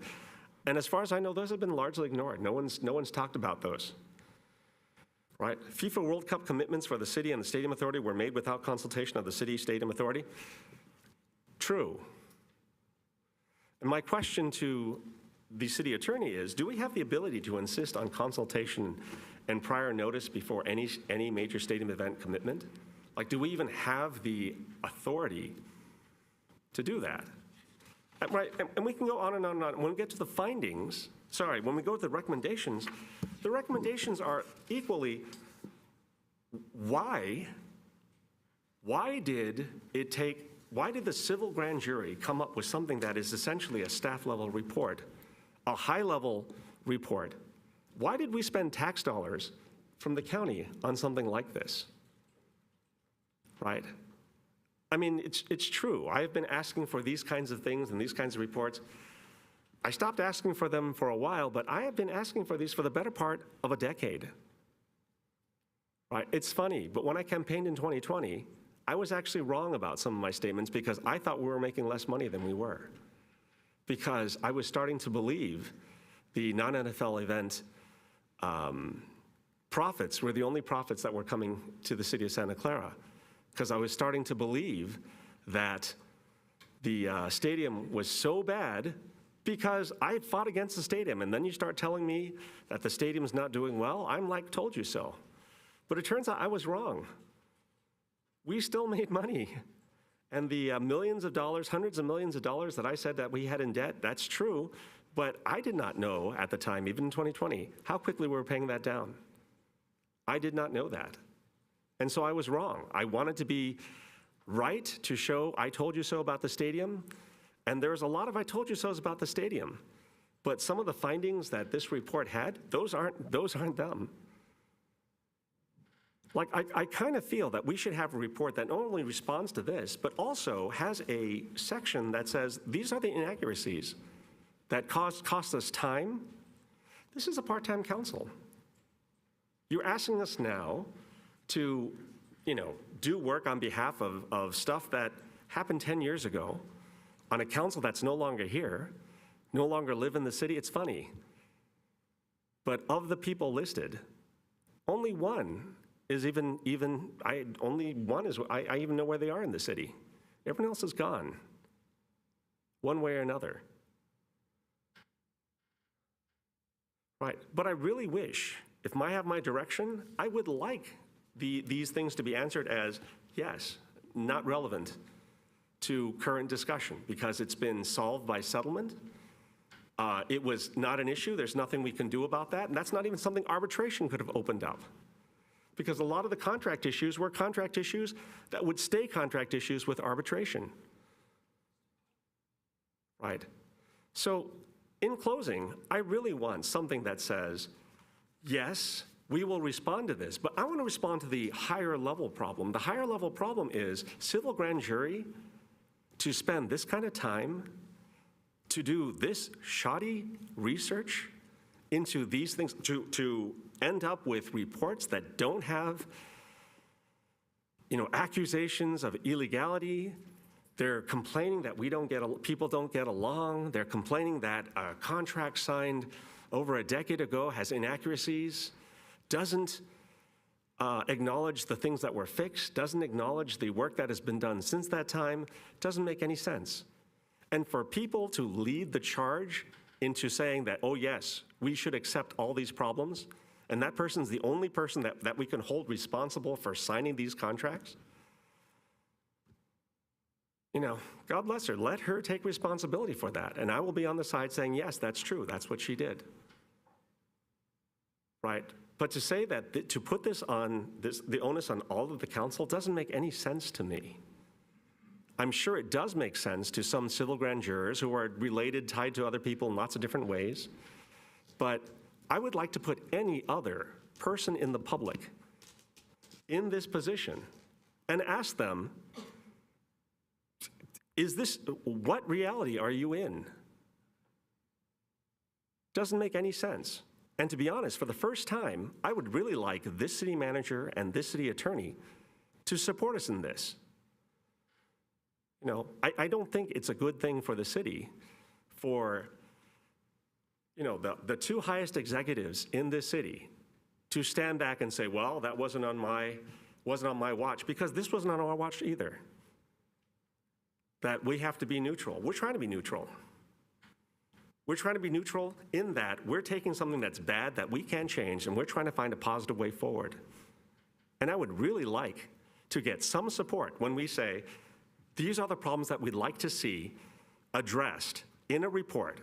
And as far as I know, those have been largely ignored. No one's talked about those. Right? FIFA World Cup commitments for the city and the Stadium Authority were made without consultation of the City Stadium Authority. True. And my question to the city attorney is, do we have the ability to insist on consultation and prior notice before any major stadium event commitment? Like, do we even have the authority to do that? Right, and we can go on and on and on. When we get to the findings, when we go to the recommendations are equally, why did the civil grand jury come up with something that is essentially a staff level report, a high level report? Why did we spend tax dollars from the county on something like this? Right? I mean, it's true. I've been asking for these kinds of things and these kinds of reports. I stopped asking for them for a while, but I have been asking for these for the better part of a decade. Right? It's funny, but when I campaigned in 2020, I was actually wrong about some of my statements because I thought we were making less money than we were. Because I was starting to believe the non-NFL event profits were the only profits that were coming to the city of Santa Clara. Because I was starting to believe that the stadium was so bad because I had fought against the stadium. And then you start telling me that the stadium's not doing well, I'm like, told you so. But it turns out I was wrong. We still made money. And the millions of dollars, hundreds of millions of dollars that I said that we had in debt, that's true. But I did not know at the time, even in 2020, how quickly we were paying that down. I did not know that. And so I was wrong. I wanted to be right to show I told you so about the stadium. And there's a lot of I told you so's about the stadium. But some of the findings that this report had, those aren't them. Like, I kind of feel that we should have a report that not only responds to this, but also has a section that says, these are the inaccuracies that cost us time. This is a part-time council. You're asking us now to, do work on behalf of stuff that happened 10 years ago on a council that's no longer here, no longer live in the city. It's funny. But of the people listed, only one is I even know where they are in the city. Everyone else is gone, one way or another. Right, but I really wish, if I have my direction, I would like these things to be answered as, yes, not relevant to current discussion because it's been solved by settlement. It was not an issue, there's nothing we can do about that, and that's not even something arbitration could have opened up. Because a lot of the contract issues were contract issues that would stay contract issues with arbitration. Right? So In closing, I really want something that says, yes, we will respond to this, but I want to respond to the higher level problem. The higher level problem is civil grand jury to spend this kind of time to do this shoddy research into these things, to end up with reports that don't have, accusations of illegality. They're complaining that people don't get along. They're complaining that a contract signed over a decade ago has inaccuracies, doesn't acknowledge the things that were fixed, doesn't acknowledge the work that has been done since that time, doesn't make any sense. And for people to lead the charge into saying that, oh yes, we should accept all these problems, and that person's the only person that we can hold responsible for signing these contracts, God bless her, let her take responsibility for that. And I will be on the side saying, yes, that's true, that's what she did. Right? But to say that, to put the onus on all of the council doesn't make any sense to me. I'm sure it does make sense to some civil grand jurors who are related, tied to other people in lots of different ways. But I would like to put any other person in the public in this position and ask them, what reality are you in? Doesn't make any sense. And to be honest, for the first time, I would really like this city manager and this city attorney to support us in this. I don't think it's a good thing for the city for, the two highest executives in this city to stand back and say, well, that wasn't on my watch, because this wasn't on our watch either. That we have to be neutral. We're trying to be neutral. We're trying to be neutral in that we're taking something that's bad that we can change, and we're trying to find a positive way forward. And I would really like to get some support when we say, these are the problems that we'd like to see addressed in a report.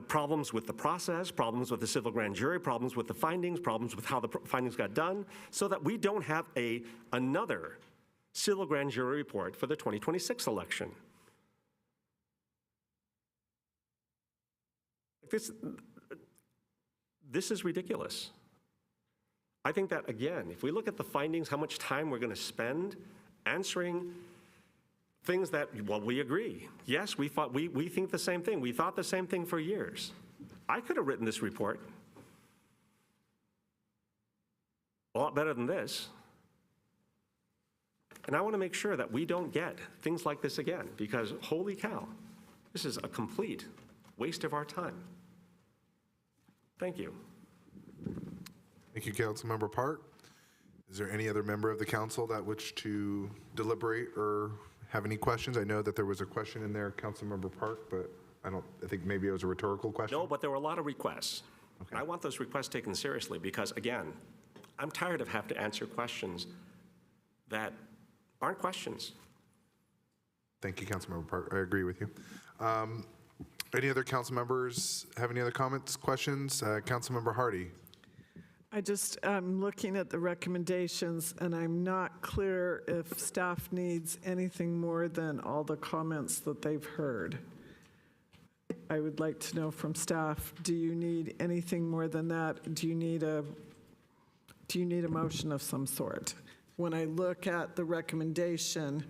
Problems with the process, problems with the civil grand jury, problems with the findings, problems with how the findings got done, so that we don't have another civil grand jury report for the 2026 election. This is ridiculous. I think that, again, if we look at the findings, how much time we're going to spend answering things that, well, we agree. Yes, we think the same thing. We thought the same thing for years. I could have written this report a lot better than this. And I want to make sure that we don't get things like this again, because holy cow, this is a complete waste of our time. Thank you. Thank you, Councilmember Park. Is there any other member of the council that wish to deliberate or have any questions? I know that there was a question in there, Councilmember Park, but I think maybe it was a rhetorical question. No, but there were a lot of requests. Okay. I want those requests taken seriously because, again, I'm tired of having to answer questions that aren't questions. Thank you, Councilmember Park. I agree with you. Any other council members have any other comments, questions? Councilmember Hardy. I'm looking at the recommendations, and I'm not clear if staff needs anything more than all the comments that they've heard. I would like to know from staff, do you need anything more than that? Do you need a motion of some sort? When I look at the recommendation,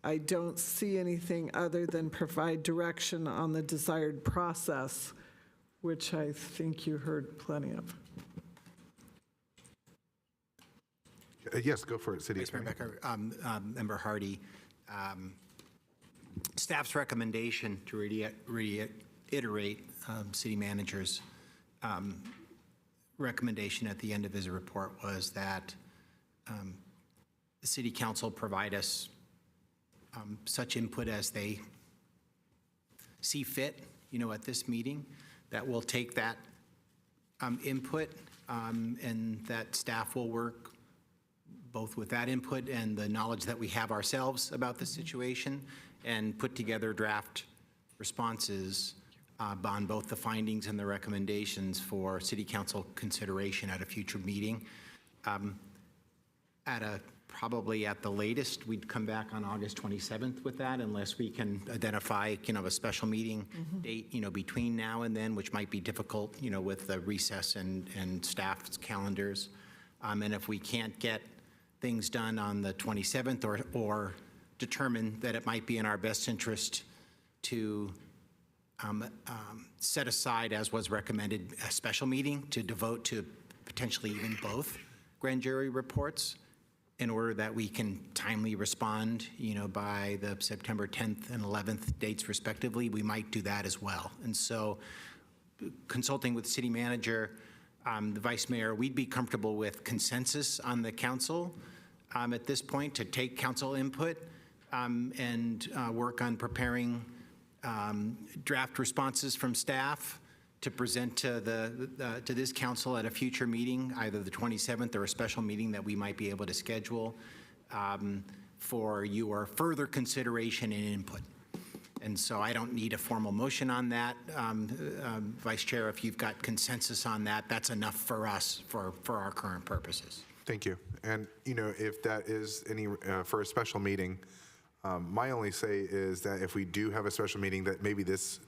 I don't see anything other than provide direction on the desired process, which I think you heard plenty of. Yes, go for it, City Attorney. Becker, Member Hardy, staff's recommendation to reiterate City Manager's recommendation at the end of his report was that the City Council provide us such input as they see fit, at this meeting, that we'll take that input and that staff will work both with that input and the knowledge that we have ourselves about the situation and put together draft responses on both the findings and the recommendations for City Council consideration at a future meeting. At a probably at the latest, we'd come back on August 27th with that, unless we can identify, a special meeting date, between now and then, which might be difficult, with the recess and staff's calendars. And if we can't get things done on the 27th or determine that it might be in our best interest to set aside, as was recommended, a special meeting to devote to potentially even both grand jury reports in order that we can timely respond, by the September 10th and 11th dates respectively, we might do that as well. And so consulting with city manager, the vice mayor, we'd be comfortable with consensus on the council at this point to take council input and work on preparing draft responses from staff to present to to this council at a future meeting, either the 27th or a special meeting that we might be able to schedule for your further consideration and input. And so I don't need a formal motion on that. Vice Chair, if you've got consensus on that, that's enough for us for our current purposes. Thank you. And, if that is any, for a special meeting, my only say is that if we do have a special meeting, that maybe this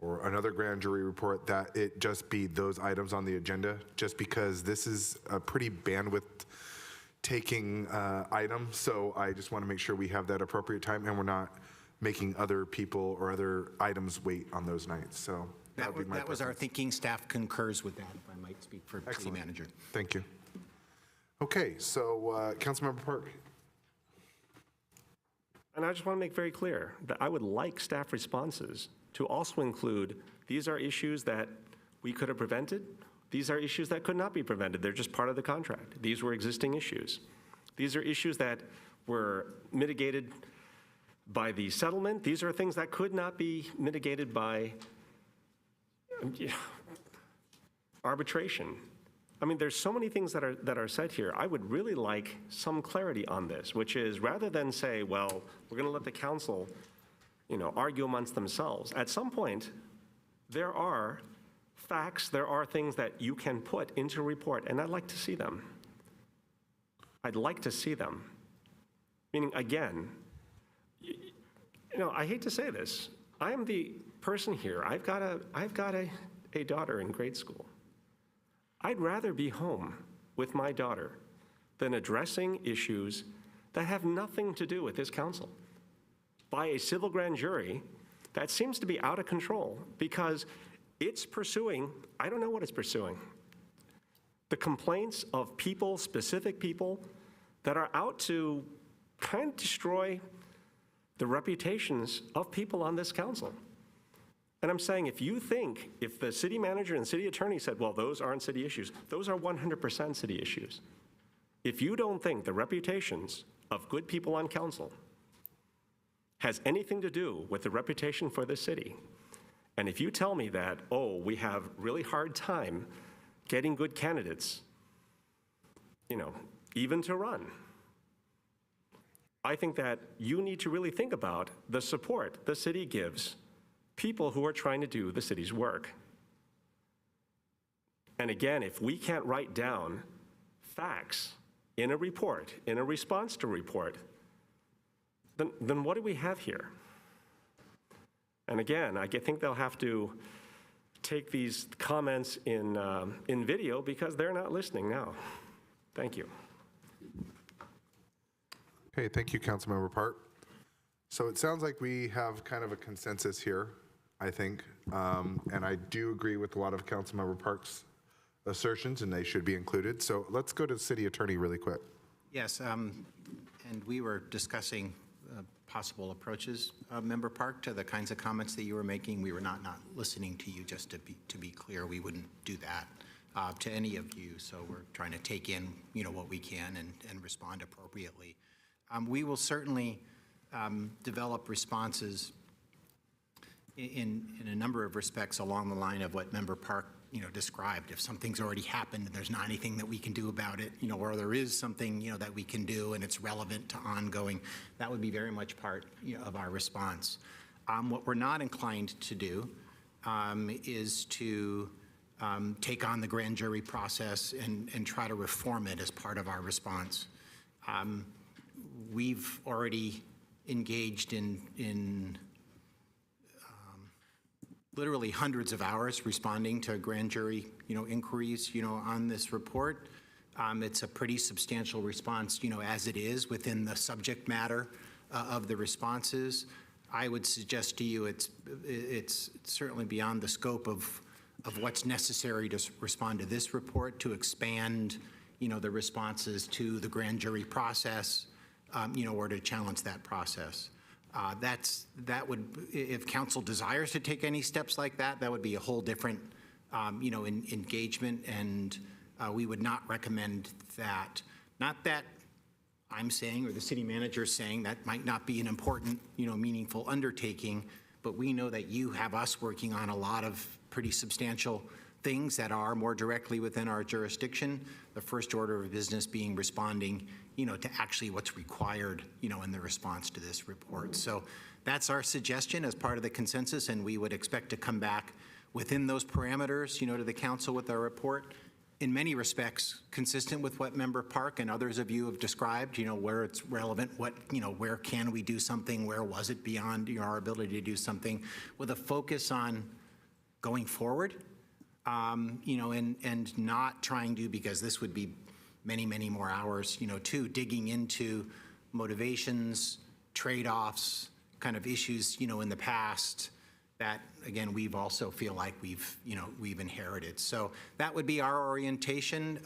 or another grand jury report, that it just be those items on the agenda, just because this is a pretty bandwidth-taking item. So I just want to make sure we have that appropriate time and we're not making other people or other items wait on those nights. So that would be my that was our thinking. Staff concurs with that, if I might speak for the city manager. Thank you. Okay, so Councilmember Park. And I just want to make very clear that I would like staff responses to also include, these are issues that we could have prevented. These are issues that could not be prevented. They're just part of the contract. These were existing issues. These are issues that were mitigated by the settlement. These are things that could not be mitigated by arbitration. I mean, there's so many things that are said here. I would really like some clarity on this, which is rather than say, well, we're going to let the council, argue amongst themselves. At some point, there are facts, there are things that you can put into a report, and I'd like to see them. I'd like to see them. Meaning, again, I hate to say this. I am the person here. I've got a daughter in grade school. I'd rather be home with my daughter than addressing issues that have nothing to do with this council by a civil grand jury that seems to be out of control because it's pursuing, I don't know what it's pursuing, the complaints of people, specific people, that are out to kind of destroy the reputations of people on this council. And I'm saying, if the city manager and city attorney said, well, those aren't city issues, those are 100% city issues. If you don't think the reputations of good people on council has anything to do with the reputation for the city, and if you tell me that, we have really hard time getting good candidates, even to run, I think that you need to really think about the support the city gives people who are trying to do the city's work. And again, if we can't write down facts in a report, in a response to a report, then what do we have here? And again, I think they'll have to take these comments in video because they're not listening now. Thank you. Okay, thank you, Councilmember Park. So it sounds like we have kind of a consensus here, I think, and I do agree with a lot of Councilmember Park's assertions, and they should be included. So let's go to the city attorney really quick. Yes, and we were discussing possible approaches, Member Park, to the kinds of comments that you were making. We were not listening to you, just to be clear. We wouldn't do that to any of you. So we're trying to take in, what we can and respond appropriately. We will certainly develop responses in a number of respects along the line of what Member Park described. If something's already happened and there's not anything that we can do about it, or there is something that we can do and it's relevant to ongoing, that would be very much part of our response. What we're not inclined to do is to take on the grand jury process and try to reform it as part of our response. We've already engaged in literally hundreds of hours responding to grand jury, inquiries, on this report. It's a pretty substantial response, as it is within the subject matter of the responses. I would suggest to you it's certainly beyond the scope of what's necessary to respond to this report, to expand, the responses to the grand jury process, or to challenge that process. That would, if council desires to take any steps like that, that would be a whole different, engagement, and we would not recommend that. Not that I'm saying or the city manager is saying that might not be an important, meaningful undertaking, but we know that you have us working on a lot of pretty substantial things that are more directly within our jurisdiction. The first order of business being responding, to actually what's required, in the response to this report. So that's our suggestion as part of the consensus, and we would expect to come back within those parameters, to the council with our report. In many respects, consistent with what Member Park and others of you have described, where it's relevant, where can we do something, where was it beyond our ability to do something, with a focus on going forward, and not trying to, because this would be many, many more hours, too, digging into motivations, trade-offs, kind of issues, in the past that, again, we've also feel like we've inherited. So that would be our orientation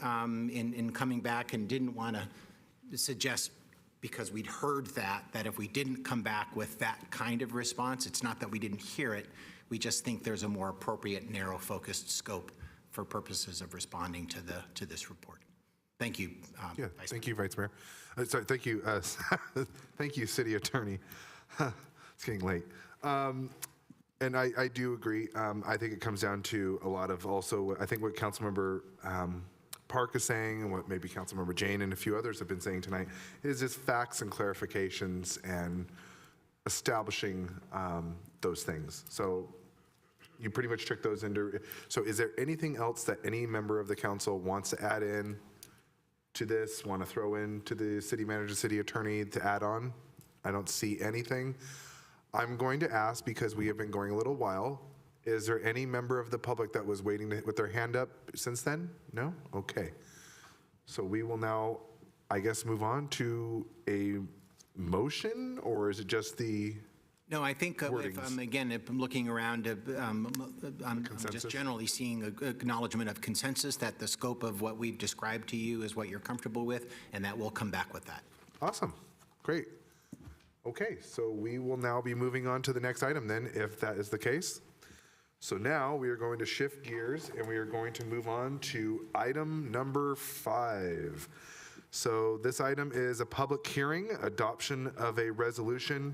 in coming back, and didn't want to suggest, because we'd heard that if we didn't come back with that kind of response, it's not that we didn't hear it, we just think there's a more appropriate, narrow-focused scope for purposes of responding to this report. Thank you, Thank you, Vice Mayor. Sorry, thank you, thank you, City Attorney. It's getting late. And I do agree. I think it comes down to a lot of also, I think what Councilmember Park is saying, and what maybe Councilmember Jane and a few others have been saying tonight, is just facts and clarifications and establishing those things. So you pretty much took those into, so is there anything else that any member of the council wants to add in to this, want to throw in to the city manager, city attorney to add on? I don't see anything. I'm going to ask, because we have been going a little while, is there any member of the public that was waiting with their hand up since then? No? Okay. So we will now, I guess, move on to a motion, or is it just the No, I think if I'm looking around, I'm just generally seeing an acknowledgement of consensus that the scope of what we've described to you is what you're comfortable with, and that we'll come back with that. Awesome. Great. Okay, so we will now be moving on to the next item then, if that is the case. So now we are going to shift gears, and we are going to move on to item number 5. So this item is a public hearing, adoption of a resolution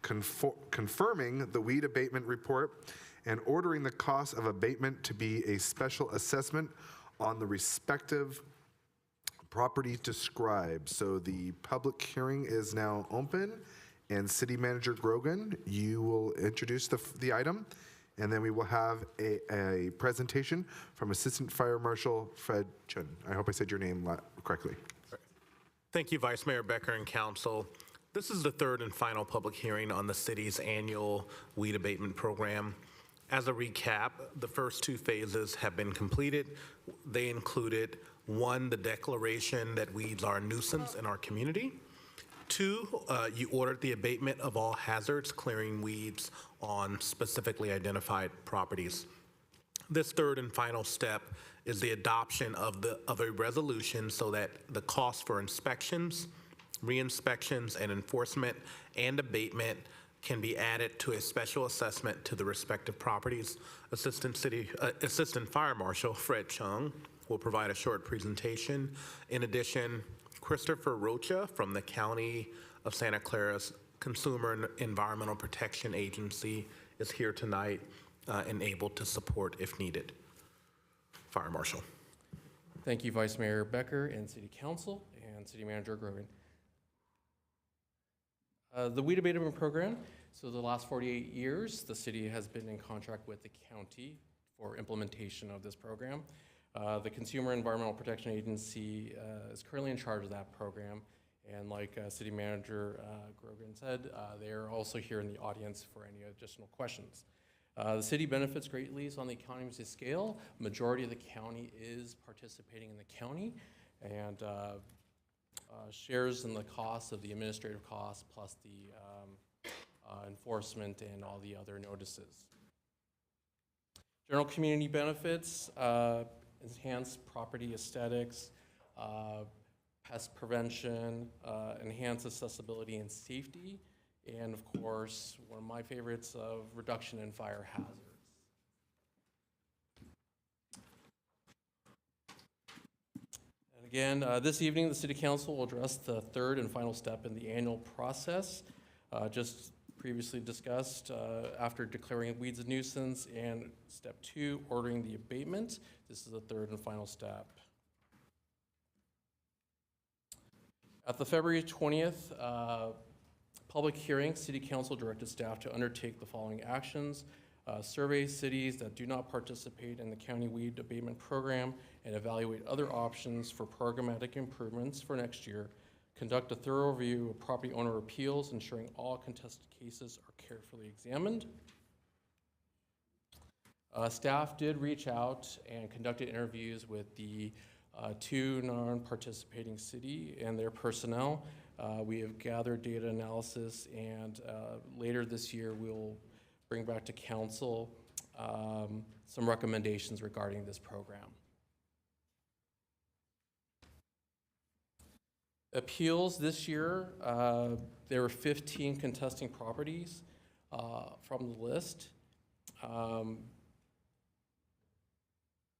confirming the weed abatement report and ordering the cost of abatement to be a special assessment on the respective properties described. So the public hearing is now open, and City Manager Grogan, you will introduce the item, and then we will have a presentation from Assistant Fire Marshal Fred Chun. I hope I said your name correctly. Thank you, Vice Mayor Becker and Council. This is the third and final public hearing on the city's annual weed abatement program. As a recap, the first 2 phases have been completed. They included 1, the declaration that weeds are a nuisance in our community. 2, you ordered the abatement of all hazards, clearing weeds on specifically identified properties. This third and final step is the adoption of a resolution so that the cost for inspections, re-inspections, and enforcement and abatement can be added to a special assessment to the respective properties. Assistant Fire Marshal Fred Chung will provide a short presentation. In addition, Christopher Rocha from the County of Santa Clara's Consumer and Environmental Protection Agency is here tonight and able to support if needed. Fire Marshal. Thank you, Vice Mayor Becker and City Council and City Manager Grogan. The weed abatement program, so the last 48 years, the city has been in contract with the county for implementation of this program. The Consumer Environmental Protection Agency is currently in charge of that program, And like City Manager Grogan said, they are also here in the audience for any additional questions. The city benefits greatly on the economies of scale. Majority of the county is participating in the county and shares in the cost of the administrative costs plus the enforcement and all the other notices. General community benefits, enhanced property aesthetics, pest prevention, enhanced accessibility and safety, and of course, one of my favorites of reduction in fire hazards. And again, this evening, the City Council will address the third and final step in the annual process, just previously discussed, after declaring weeds a nuisance, and step 2, ordering the abatement. This is the third and final step. At the February 20th public hearing, City Council directed staff to undertake the following actions. Survey cities that do not participate in the county weed abatement program and evaluate other options for programmatic improvements for next year. Conduct a thorough review of property owner appeals, ensuring all contested cases are carefully examined. Staff did reach out and conducted interviews with the 2 non-participating city and their personnel. We have gathered data analysis, and later this year we'll bring back to council some recommendations regarding this program. Appeals this year, there were 15 contesting properties from the list.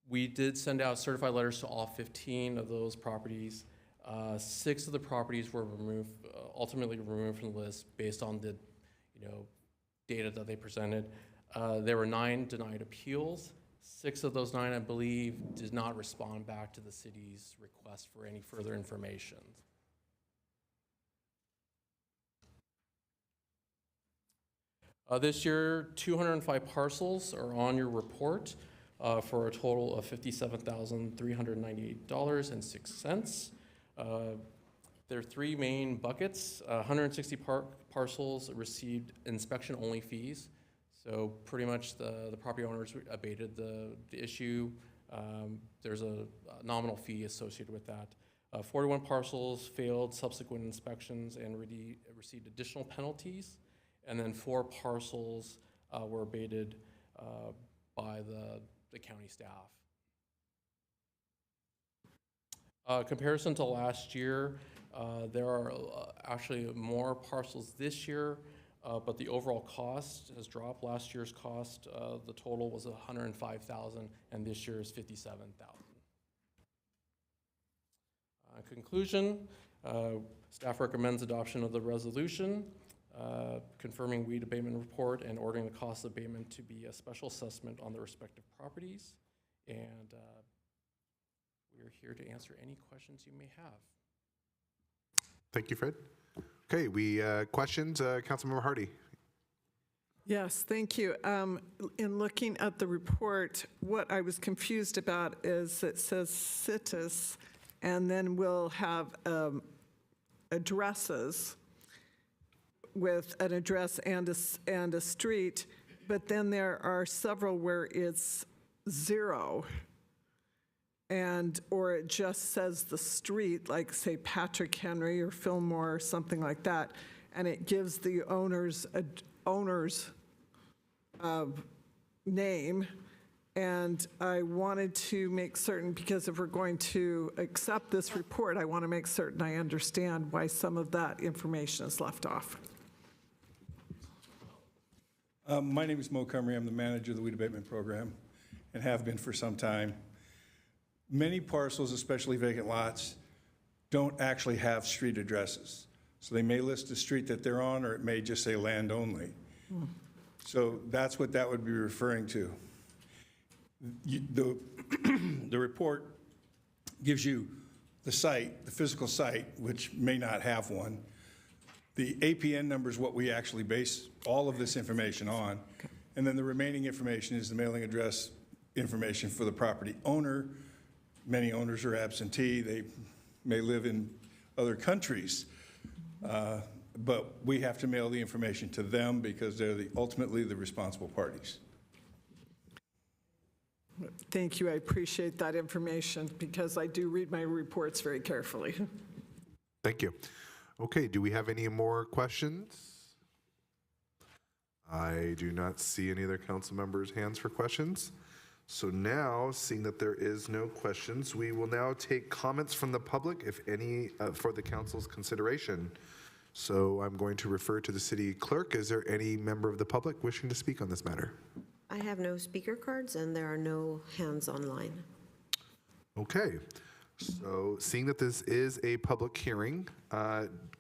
We did send out certified letters to all 15 of those properties. 6 of the properties were ultimately removed from the list based on the, data that they presented. There were 9 denied appeals. 6 of those 9, I believe, did not respond back to the city's request for any further information. This year, 205 parcels are on your report for a total of $57,398.06. There are 3 main buckets. 160 parcels received inspection-only fees. So pretty much the property owners abated the issue. There's a nominal fee associated with that. 41 parcels failed subsequent inspections and received additional penalties. And then 4 parcels were abated by the county staff. Comparison to last year, there are actually more parcels this year, but the overall cost has dropped. Last year's cost, the total was $105,000, and this year is $57,000. Conclusion, staff recommends adoption of the resolution, confirming weed abatement report and ordering the cost of abatement to be a special assessment on the respective properties. And we're here to answer any questions you may have. Thank you, Fred. Okay, questions, Councilmember Hardy. Yes, thank you. In looking at the report, what I was confused about is it says cities, and then we'll have addresses with an address and a street, but then there are several where it's 0, or it just says the street, like say Patrick Henry or Fillmore or something like that, and it gives the owner's name. And I wanted to make certain, because if we're going to accept this report, I want to make certain I understand why some of that information is left off. My name is Mo Cumry. I'm the manager of the weed abatement program and have been for some time. Many parcels, especially vacant lots, don't actually have street addresses. So they may list the street that they're on, or it may just say land only. So that's what that would be referring to. The report gives you the site, the physical site, which may not have one. The APN number is what we actually base all of this information on. And then the remaining information is the mailing address information for the property owner. Many owners are absentee. They may live in other countries. But we have to mail the information to them because they're ultimately the responsible parties. Thank you. I appreciate that information because I do read my reports very carefully. Thank you. Okay, do we have any more questions? I do not see any other council members' hands for questions. So now, seeing that there is no questions, we will now take comments from the public, if any, for the council's consideration. So I'm going to refer to the city clerk. Is there any member of the public wishing to speak on this matter? I have no speaker cards, and there are no hands online. Okay, so seeing that this is a public hearing,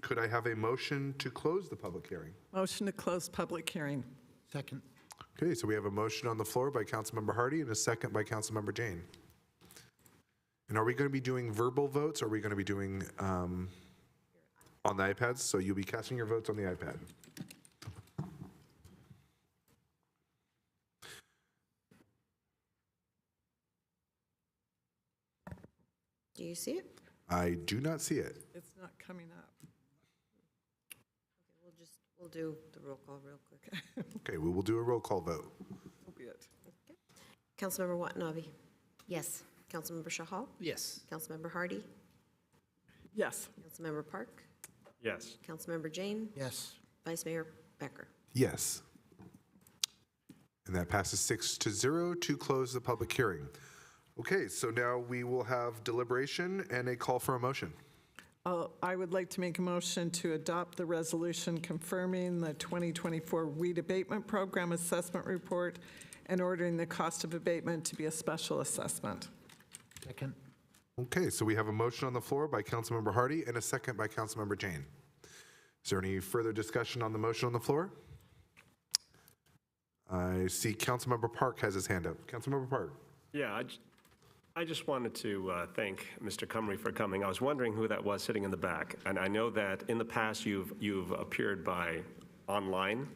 could I have a motion to close the public hearing? Motion to close public hearing. Second. Okay, so we have a motion on the floor by Councilmember Hardy and a second by Councilmember Jane. And are we going to be doing verbal votes, or are we going to be doing on the iPads? So you'll be casting your votes on the iPad. Do you see it? I do not see it. It's not coming up. Okay, we'll do the roll call real quick. Okay, we will do a roll call vote. Will be it. Councilmember Watanabe? Yes. Councilmember Shahal? Yes. Councilmember Hardy? Yes. Councilmember Park? Yes. Councilmember Jane? Yes. Vice Mayor Becker? Yes. And that passes 6-0 to close the public hearing. Okay, so now we will have deliberation and a call for a motion. I would like to make a motion to adopt the resolution confirming the 2024 weed abatement program assessment report and ordering the cost of abatement to be a special assessment. Second. Okay, so we have a motion on the floor by Councilmember Hardy and a second by Councilmember Jane. Is there any further discussion on the motion on the floor? I see Councilmember Park has his hand up. Councilmember Park. Yeah, I just wanted to thank Mr. Cumry for coming. I was wondering who that was sitting in the back, and I know that in the past you've appeared by online.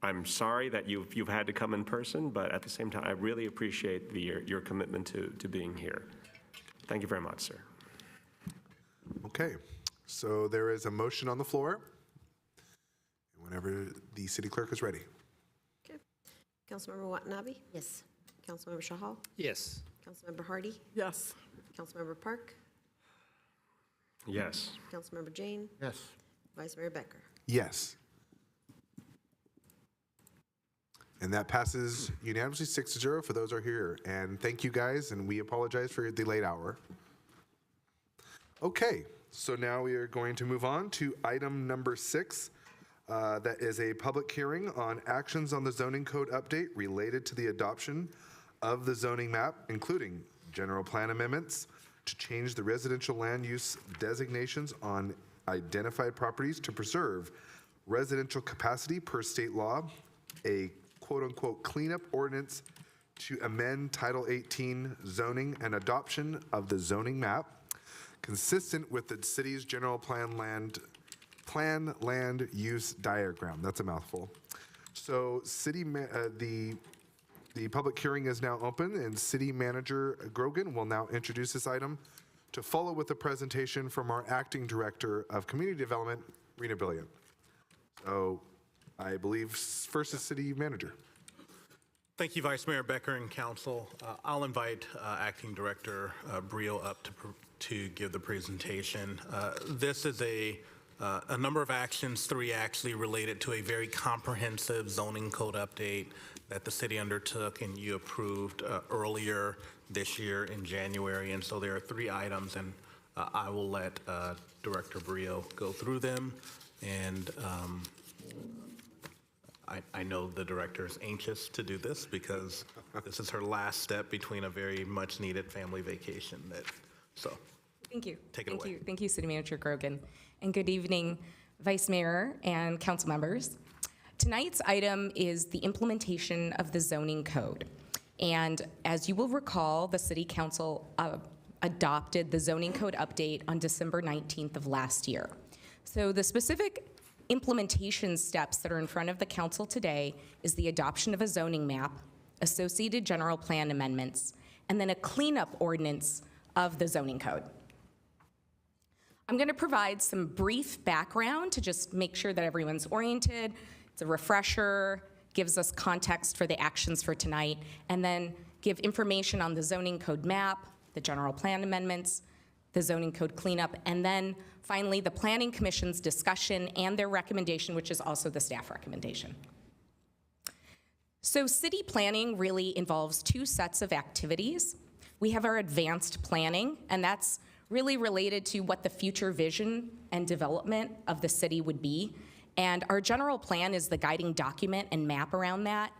I'm sorry that you've had to come in person, but at the same time, I really appreciate your commitment to being here. Thank you very much, sir. Okay, so there is a motion on the floor. Whenever the city clerk is ready. Okay. Councilmember Watanabe? Yes. Councilmember Shahal? Yes. Councilmember Hardy? Yes. Councilmember Park? Yes. Councilmember Jane? Yes. Vice Mayor Becker? Yes. And that passes unanimously 6-0 for those who are here. And thank you guys, and we apologize for the late hour. Okay, so now we are going to move on to item number 6. That is a public hearing on actions on the zoning code update related to the adoption of the zoning map, including general plan amendments to change the residential land use designations on identified properties to preserve residential capacity per state law, a quote-unquote cleanup ordinance to amend Title 18 zoning and adoption of the zoning map, consistent with the city's general plan land use diagram. That's a mouthful. So the public hearing is now open, and City Manager Grogan will now introduce this item to follow with a presentation from our Acting Director of Community Development, Rena Brilliant. So I believe first is City Manager. Thank you, Vice Mayor Becker and Council. I'll invite Acting Director Brio up to give the presentation. This is a number of actions, 3 actually, related to a very comprehensive zoning code update that the city undertook and you approved earlier this year in January. And so there are 3 items, and I will let Director Brio go through them. And I know the director is anxious to do this because this is her last step between a very much needed family vacation. So thank you. Take it away. Thank you, City Manager Grogan. And good evening, Vice Mayor and council members. Tonight's item is the implementation of the zoning code. And as you will recall, the City Council adopted the zoning code update on December 19th of last year. So the specific implementation steps that are in front of the council today is the adoption of a zoning map, associated general plan amendments, and then a cleanup ordinance of the zoning code. I'm going to provide some brief background to just make sure that everyone's oriented. It's a refresher, gives us context for the actions for tonight, and then give information on the zoning code map, the general plan amendments, the zoning code cleanup, and then finally the Planning Commission's discussion and their recommendation, which is also the staff recommendation. So city planning really involves two sets of activities. We have our advanced planning, and that's really related to what the future vision and development of the city would be. And our general plan is the guiding document and map around that.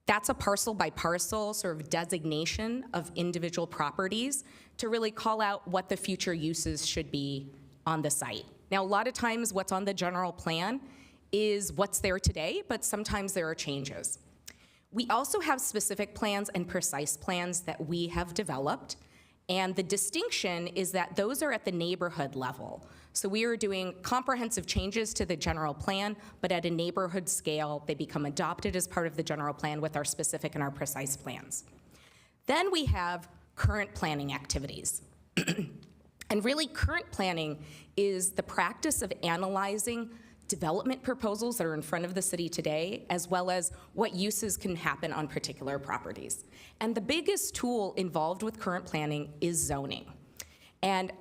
That's a parcel by parcel sort of designation of individual properties to really call out what the future uses should be on the site. Now, a lot of times what's on the general plan is what's there today, but sometimes there are changes. We also have specific plans and precise plans that we have developed, and the distinction is that those are at the neighborhood level. So we are doing comprehensive changes to the general plan, but at a neighborhood scale, they become adopted as part of the general plan with our specific and our precise plans. Then we have current planning activities. And really, current planning is the practice of analyzing development proposals that are in front of the city today, as well as what uses can happen on particular properties. And the biggest tool involved with current planning is zoning. And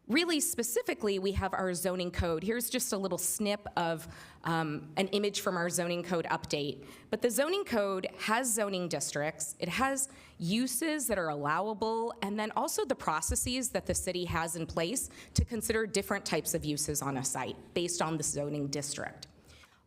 really specifically, we have our zoning code. Here's just a little snip of an image from our zoning code update. But the zoning code has zoning districts. It has uses that are allowable, and then also the processes that the city has in place to consider different types of uses on a site based on the zoning district.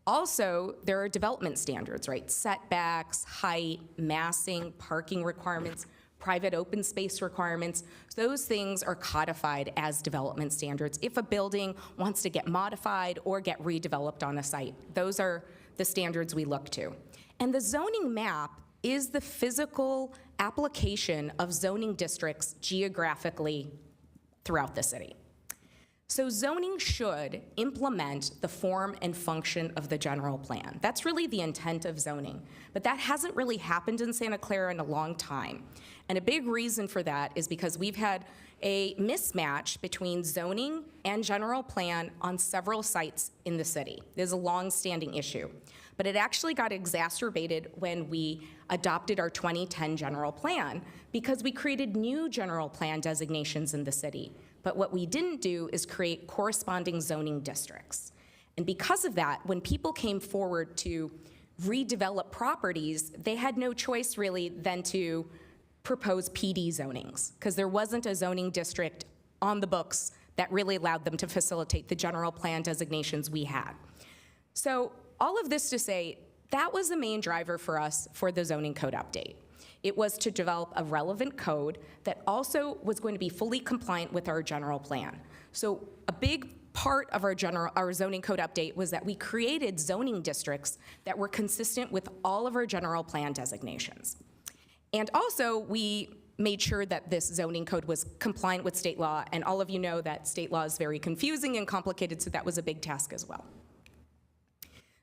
Also, there are development standards, right? Setbacks, height, massing, parking requirements, private open space requirements. Those things are codified as development standards. If a building wants to get modified or get redeveloped on a site, those are the standards we look to. And the zoning map is the physical application of zoning districts geographically throughout the city. So zoning should implement the form and function of the general plan. That's really the intent of zoning, but that hasn't really happened in Santa Clara in a long time. And a big reason for that is because we've had a mismatch between zoning and general plan on several sites in the city. There's a long-standing issue, but it actually got exacerbated when we adopted our 2010 general plan because we created new general plan designations in the city. But what we didn't do is create corresponding zoning districts. And because of that, when people came forward to redevelop properties, they had no choice really than to propose PD zonings, because there wasn't a zoning district on the books that really allowed them to facilitate the general plan designations we had. So all of this to say, that was the main driver for us for the zoning code update. It was to develop a relevant code that also was going to be fully compliant with our general plan. So a big part of our zoning code update was that we created zoning districts that were consistent with all of our general plan designations. And also, we made sure that this zoning code was compliant with state law, and all of you know that state law is very confusing and complicated, so that was a big task as well.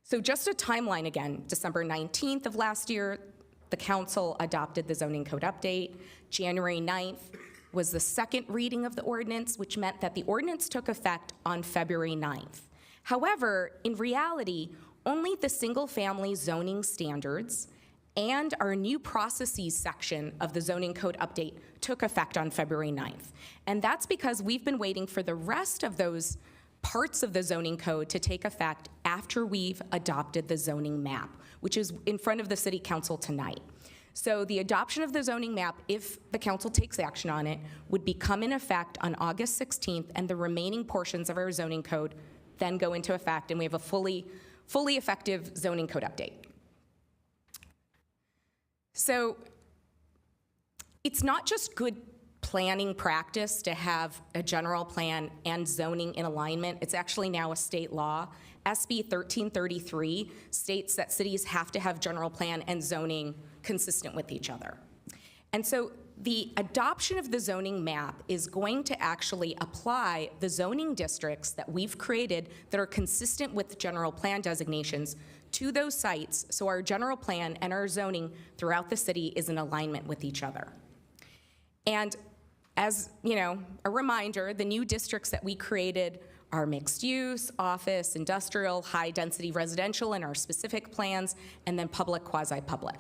So just a timeline again, December 19th of last year, the council adopted the zoning code update. January 9th was the second reading of the ordinance, which meant that the ordinance took effect on February 9th. However, in reality, only the single-family zoning standards and our new processes section of the zoning code update took effect on February 9th. And that's because we've been waiting for the rest of those parts of the zoning code to take effect after we've adopted the zoning map, which is in front of the city council tonight. So the adoption of the zoning map, if the council takes action on it, would become in effect on August 16th, and the remaining portions of our zoning code then go into effect, and we have a fully effective zoning code update. So it's not just good planning practice to have a general plan and zoning in alignment. It's actually now a state law. SB 1333 states that cities have to have general plan and zoning consistent with each other. And so the adoption of the zoning map is going to actually apply the zoning districts that we've created that are consistent with general plan designations to those sites, so our general plan and our zoning throughout the city is in alignment with each other. And as you know, a reminder, the new districts that we created are mixed use, office, industrial, high density residential in our specific plans, and then public, quasi-public.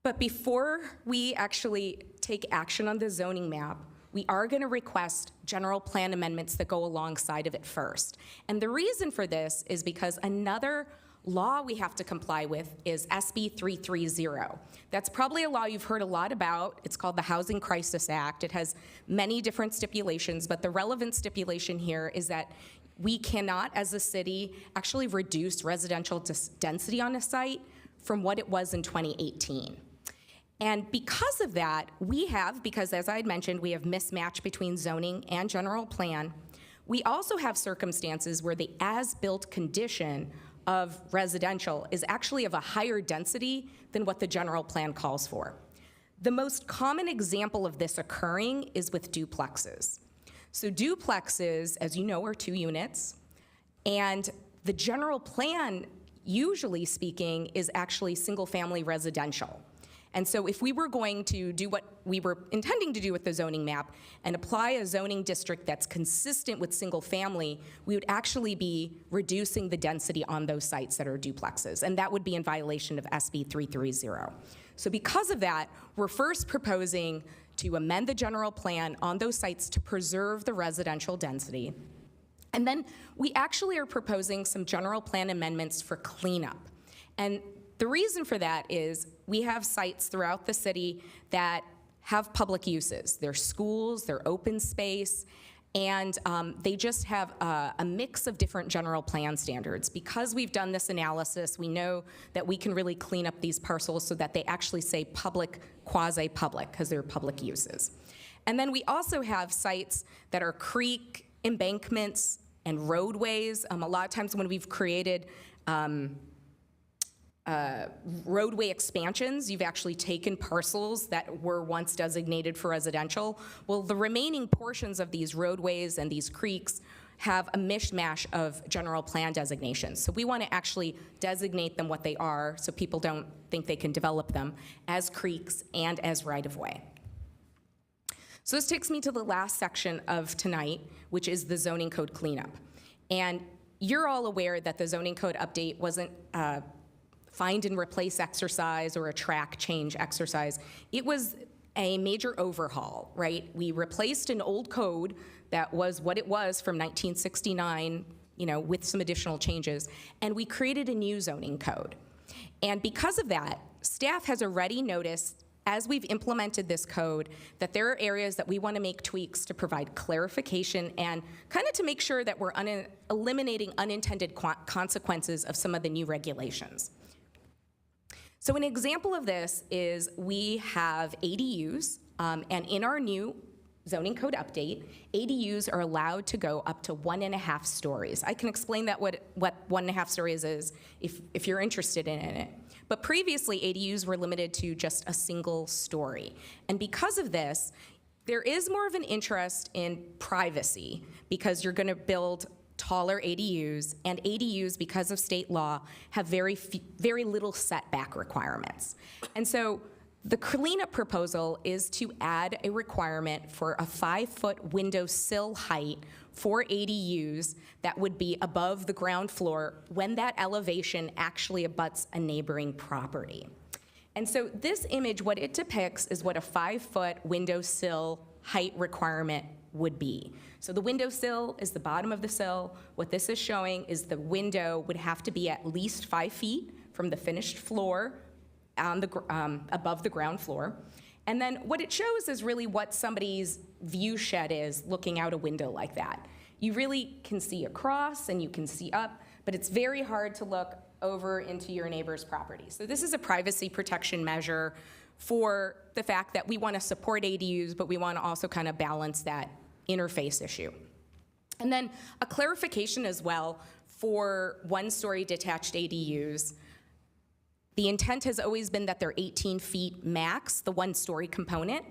But before we actually take action on the zoning map, we are going to request general plan amendments that go alongside of it first. And the reason for this is because another law we have to comply with is SB 330. That's probably a law you've heard a lot about. It's called the Housing Crisis Act. It has many different stipulations, but the relevant stipulation here is that we cannot, as a city, actually reduce residential density on a site from what it was in 2018. And because of that, because as I had mentioned, we have mismatch between zoning and general plan, we also have circumstances where the as-built condition of residential is actually of a higher density than what the general plan calls for. The most common example of this occurring is with duplexes. So duplexes, as you know, are 2 units, and the general plan, usually speaking, is actually single-family residential. And so if we were going to do what we were intending to do with the zoning map and apply a zoning district that's consistent with single family, we would actually be reducing the density on those sites that are duplexes, and that would be in violation of SB 330. So because of that, we're first proposing to amend the general plan on those sites to preserve the residential density. And then we actually are proposing some general plan amendments for cleanup. And the reason for that is we have sites throughout the city that have public uses. They're schools, they're open space, and they just have a mix of different general plan standards. Because we've done this analysis, we know that we can really clean up these parcels so that they actually say public, quasi-public, because they're public uses. And then we also have sites that are creek embankments and roadways. A lot of times when we've created roadway expansions, you've actually taken parcels that were once designated for residential. Well, the remaining portions of these roadways and these creeks have a mishmash of general plan designations. So we want to actually designate them what they are so people don't think they can develop them as creeks and as right-of-way. So this takes me to the last section of tonight, which is the zoning code cleanup. And you're all aware that the zoning code update wasn't find and replace exercise or a track change exercise. It was a major overhaul, right? We replaced an old code that was what it was from 1969, with some additional changes, and we created a new zoning code. And because of that, staff has already noticed, as we've implemented this code, that there are areas that we want to make tweaks to provide clarification and kind of to make sure that we're eliminating unintended consequences of some of the new regulations. So an example of this is we have ADUs, and in our new zoning code update, ADUs are allowed to go up to 1.5 stories. I can explain that what 1.5 stories is if you're interested in it. But previously, ADUs were limited to just a single story. And because of this, there is more of an interest in privacy because you're going to build taller ADUs, and ADUs, because of state law, have very little setback requirements. And so the cleanup proposal is to add a requirement for a 5-foot window sill height for ADUs that would be above the ground floor when that elevation actually abuts a neighboring property. And so this image, what it depicts is what a 5-foot window sill height requirement would be. So the window sill is the bottom of the sill. What this is showing is the window would have to be at least 5 feet from the finished floor on the, above the ground floor. And then what it shows is really what somebody's view shed is looking out a window like that. You really can see across and you can see up, but it's very hard to look over into your neighbor's property. So this is a privacy protection measure for the fact that we want to support ADUs, but we want to also kind of balance that interface issue. And then a clarification as well for 1-story detached ADUs. The intent has always been that they're 18 feet max, the 1-story component.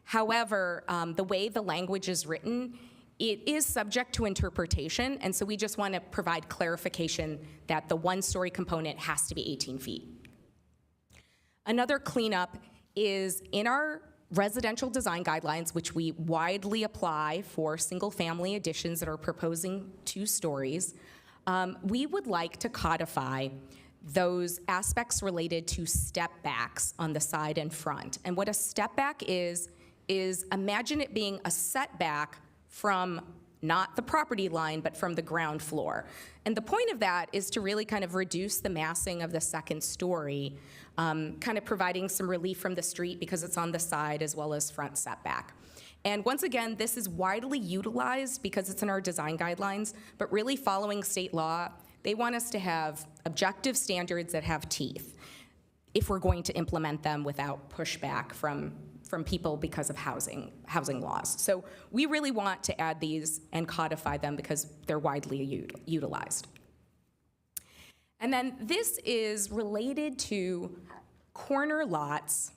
However, the way the language is written, it is subject to interpretation, and so we just want to provide clarification that the 1-story component has to be 18 feet. Another cleanup is in our residential design guidelines, which we widely apply for single-family additions that are proposing 2 stories, we would like to codify those aspects related to step backs on the side and front. And what a step back is imagine it being a setback from not the property line, but from the ground floor. And the point of that is to really kind of reduce the massing of the second story, kind of providing some relief from the street because it's on the side as well as front setback. And once again, this is widely utilized because it's in our design guidelines, but really following state law, they want us to have objective standards that have teeth if we're going to implement them without pushback from people because of housing laws. So we really want to add these and codify them because they're widely utilized. And then this is related to corner lots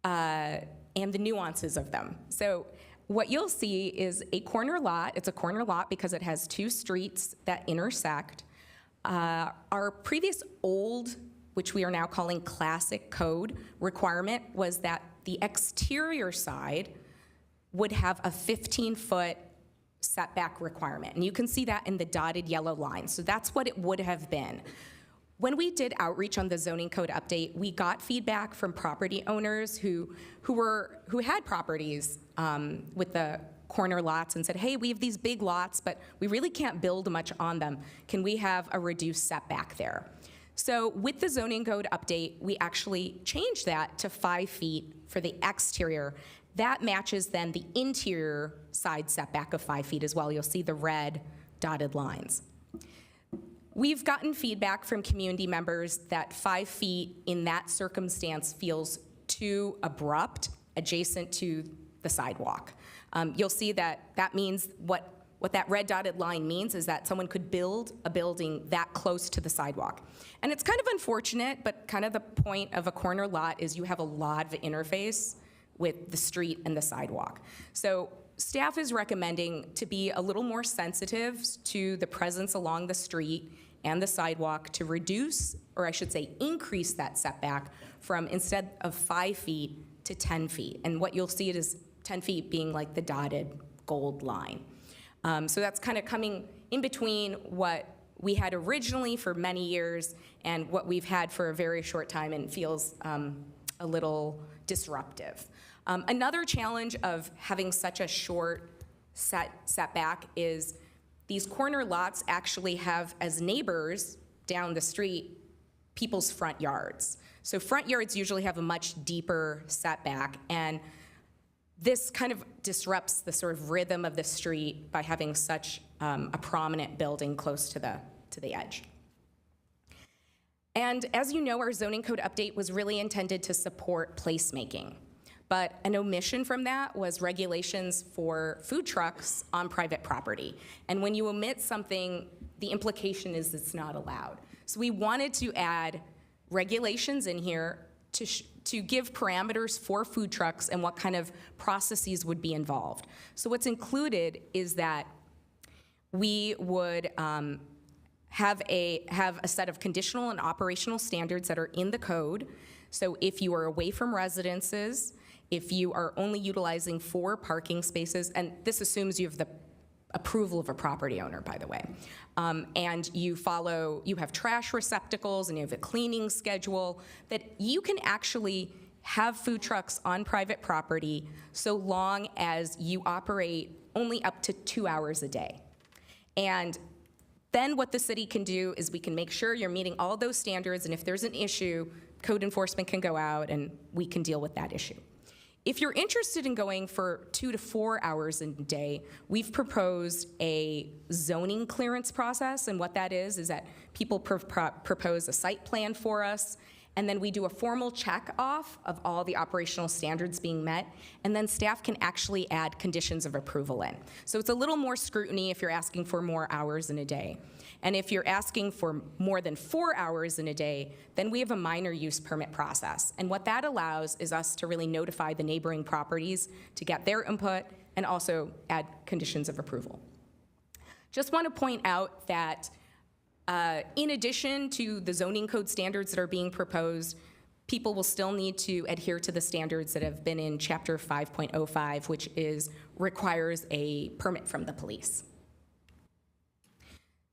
and the nuances of them. So what you'll see is a corner lot. It's a corner lot because it has 2 streets that intersect. Our previous old, which we are now calling classic code requirement, was that the exterior side would have a 15-foot setback requirement. And you can see that in the dotted yellow line. So that's what it would have been. When we did outreach on the zoning code update, we got feedback from property owners who had properties with the corner lots and said, hey, we have these big lots, but we really can't build much on them. Can we have a reduced setback there? So with the zoning code update, we actually changed that to 5 feet for the exterior. That matches then the interior side setback of 5 feet as well. You'll see the red dotted lines. We've gotten feedback from community members that 5 feet in that circumstance feels too abrupt adjacent to the sidewalk. You'll see that means what that red dotted line means is that someone could build a building that close to the sidewalk. And it's kind of unfortunate, but kind of the point of a corner lot is you have a lot of interface with the street and the sidewalk. So staff is recommending to be a little more sensitive to the presence along the street and the sidewalk to reduce, or I should say increase that setback from instead of 5 feet to 10 feet. And what you'll see it is 10 feet being like the dotted gold line. So that's kind of coming in between what we had originally for many years and what we've had for a very short time and feels a little disruptive. Another challenge of having such a short setback is these corner lots actually have as neighbors down the street people's front yards. So front yards usually have a much deeper setback, and this kind of disrupts the sort of rhythm of the street by having such a prominent building close to the edge. And as you know, our zoning code update was really intended to support placemaking. But an omission from that was regulations for food trucks on private property. And when you omit something, the implication is it's not allowed. So we wanted to add regulations in here to give parameters for food trucks and what kind of processes would be involved. So what's included is that we would have a set of conditional and operational standards that are in the code. So if you are away from residences, if you are only utilizing 4 parking spaces, and this assumes you have the approval of a property owner, by the way, and you have trash receptacles and you have a cleaning schedule, that you can actually have food trucks on private property so long as you operate only up to 2 hours a day. And then what the city can do is we can make sure you're meeting all those standards, and if there's an issue, code enforcement can go out and we can deal with that issue. If you're interested in going for 2 to 4 hours a day, we've proposed a zoning clearance process, and what that is that people propose a site plan for us, and then we do a formal check-off of all the operational standards being met, and then staff can actually add conditions of approval in. So it's a little more scrutiny if you're asking for more hours in a day. And if you're asking for more than 4 hours in a day, then we have a minor use permit process. And what that allows is us to really notify the neighboring properties to get their input and also add conditions of approval. Just want to point out that in addition to the zoning code standards that are being proposed, people will still need to adhere to the standards that have been in Chapter 5.05, which requires a permit from the police.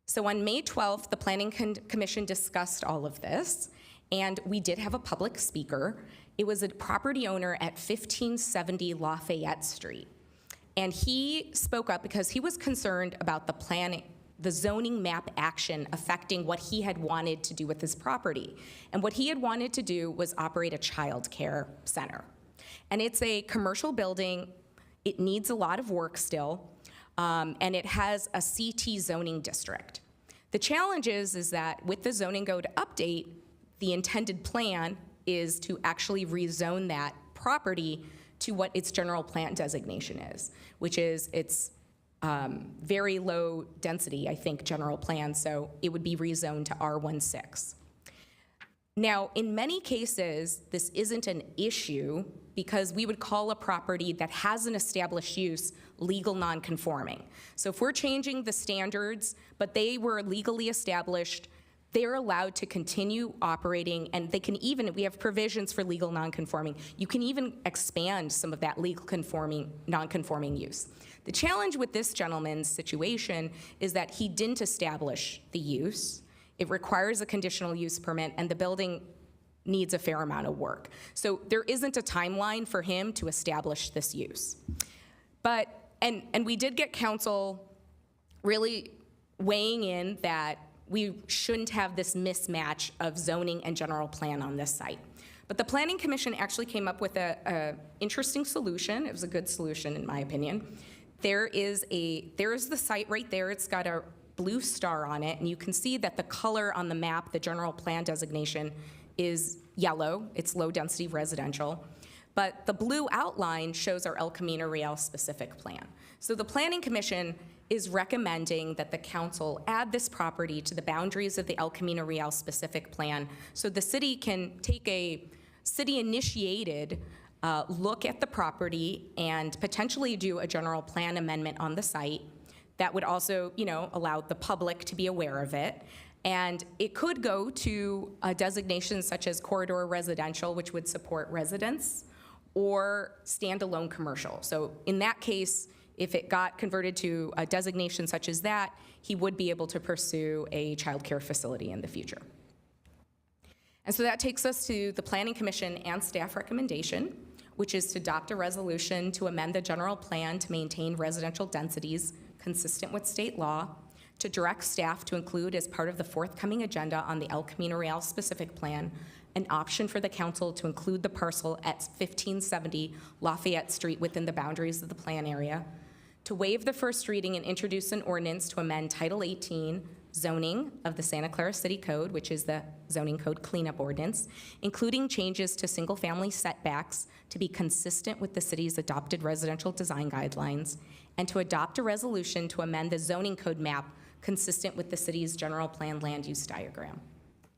So on May 12th, the Planning Commission discussed all of this, and we did have a public speaker. It was a property owner at 1570 Lafayette Street. And he spoke up because he was concerned about the zoning map action affecting what he had wanted to do with his property. And what he had wanted to do was operate a child care center. And it's a commercial building. It needs a lot of work still, and it has a CT zoning district. The challenge is that with the zoning code update, the intended plan is to actually rezone that property to what its general plan designation is, which is its very low density, I think, general plan, so it would be rezoned to R16. Now, in many cases, this isn't an issue because we would call a property that has an established use legal nonconforming. So if we're changing the standards, but they were legally established, they're allowed to continue operating, and they can even, we have provisions for legal nonconforming. You can even expand some of that legal nonconforming use. The challenge with this gentleman's situation is that he didn't establish the use. It requires a conditional use permit, and the building needs a fair amount of work. So there isn't a timeline for him to establish this use. But, and we did get council really weighing in that we shouldn't have this mismatch of zoning and general plan on this site. But the Planning Commission actually came up with an interesting solution. It was a good solution, in my opinion. There is the site right there. It's got a blue star on it, and you can see that the color on the map, the general plan designation, is yellow. It's low-density residential. But the blue outline shows our El Camino Real specific plan. So the Planning Commission is recommending that the council add this property to the boundaries of the El Camino Real specific plan so the city can take a city-initiated look at the property and potentially do a general plan amendment on the site that would also, allow the public to be aware of it. And it could go to a designation such as corridor residential, which would support residents, or standalone commercial. So in that case, if it got converted to a designation such as that, he would be able to pursue a child care facility in the future. And so that takes us to the Planning Commission and staff recommendation, which is to adopt a resolution to amend the general plan to maintain residential densities consistent with state law, to direct staff to include as part of the forthcoming agenda on the El Camino Real specific plan an option for the council to include the parcel at 1570 Lafayette Street within the boundaries of the plan area, to waive the first reading and introduce an ordinance to amend Title 18 zoning of the Santa Clara City Code, which is the zoning code cleanup ordinance, including changes to single-family setbacks to be consistent with the city's adopted residential design guidelines, and to adopt a resolution to amend the zoning code map consistent with the city's general plan land use diagram.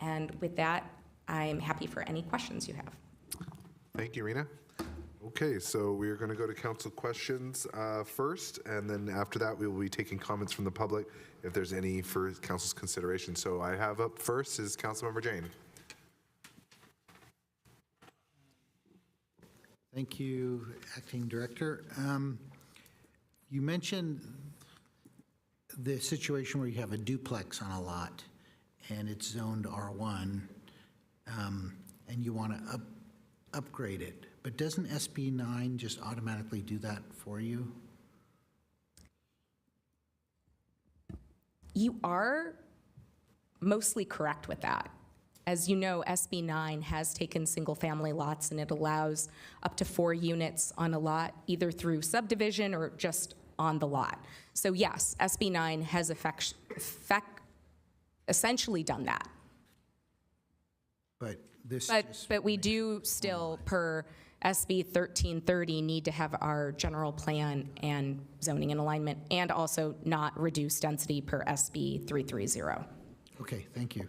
And with that, I'm happy for any questions you have. Thank you, Rena. Okay, so we're going to go to council questions first, and then after that, we will be taking comments from the public if there's any for council's consideration. So I have up first is Councilmember Jane. Thank you, Acting Director. You mentioned the situation where you have a duplex on a lot and it's zoned R1, and you want to upgrade it. But doesn't SB 9 just automatically do that for you? You are mostly correct with that. As you know, SB 9 has taken single-family lots, and it allows up to 4 units on a lot, either through subdivision or just on the lot. So yes, SB 9 has essentially done that. But this but we do still, per SB 1330, need to have our general plan and zoning in alignment, and also not reduce density per SB 330. Okay, thank you.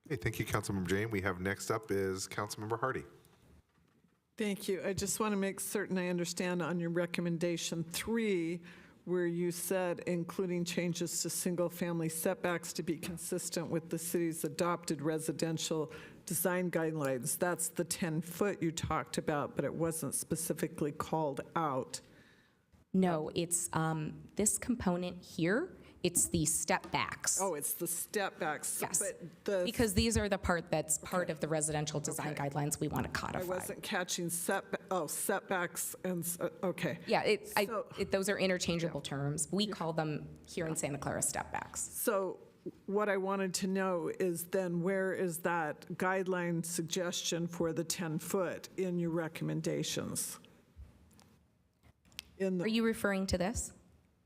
Okay, thank you, Councilmember Jane. We have next up is Councilmember Hardy. Thank you. I just want to make certain I understand on your recommendation 3, where you said including changes to single-family setbacks to be consistent with the city's adopted residential design guidelines. That's the 10-foot you talked about, but it wasn't specifically called out. No, it's this component here. It's the step backs. Oh, it's the step backs. Yes, But because these are the part that's part of the residential design guidelines we want to codify. I wasn't catching setbacks and, okay. Yeah, those are interchangeable terms. We call them here in Santa Clara step backs. So what I wanted to know is then where is that guideline suggestion for the 10-foot in your recommendations? Are you referring to this?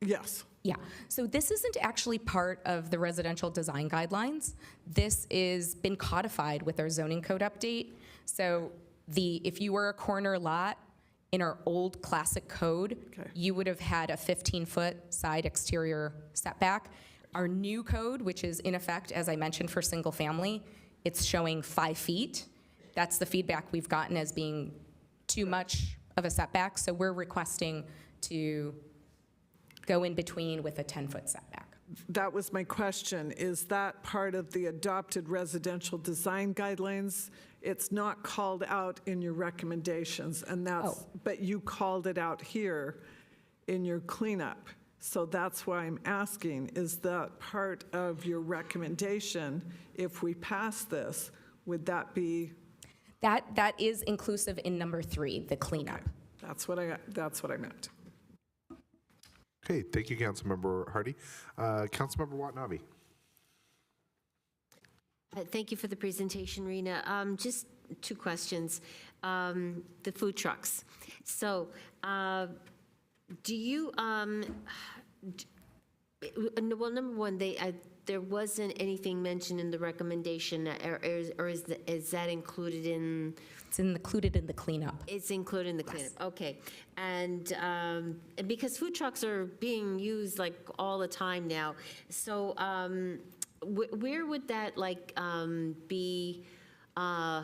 Yes. Yeah, so this isn't actually part of the residential design guidelines. This is been codified with our zoning code update. So if you were a corner lot in our old classic code, you would have had a 15-foot side exterior setback. Our new code, which is in effect, as I mentioned, for single family, it's showing 5 feet. That's the feedback we've gotten as being too much of a setback. So we're requesting to go in between with a 10-foot setback. That was my question. Is that part of the adopted residential design guidelines? It's not called out in your recommendations, and but you called it out here in your cleanup. So that's why I'm asking, is that part of your recommendation? If we pass this, would that be? That is inclusive in number 3, the cleanup. Okay. That's what I meant. Okay, thank you, Councilmember Hardy. Councilmember Watanabe. Thank you for the presentation, Rena. Just 2 questions. The food trucks. So, do you, well, number one, there wasn't anything mentioned in the recommendation, or is that included in? It's included in the cleanup. It's included in the cleanup, okay. And because food trucks are being used like all the time now, so where would that like be, I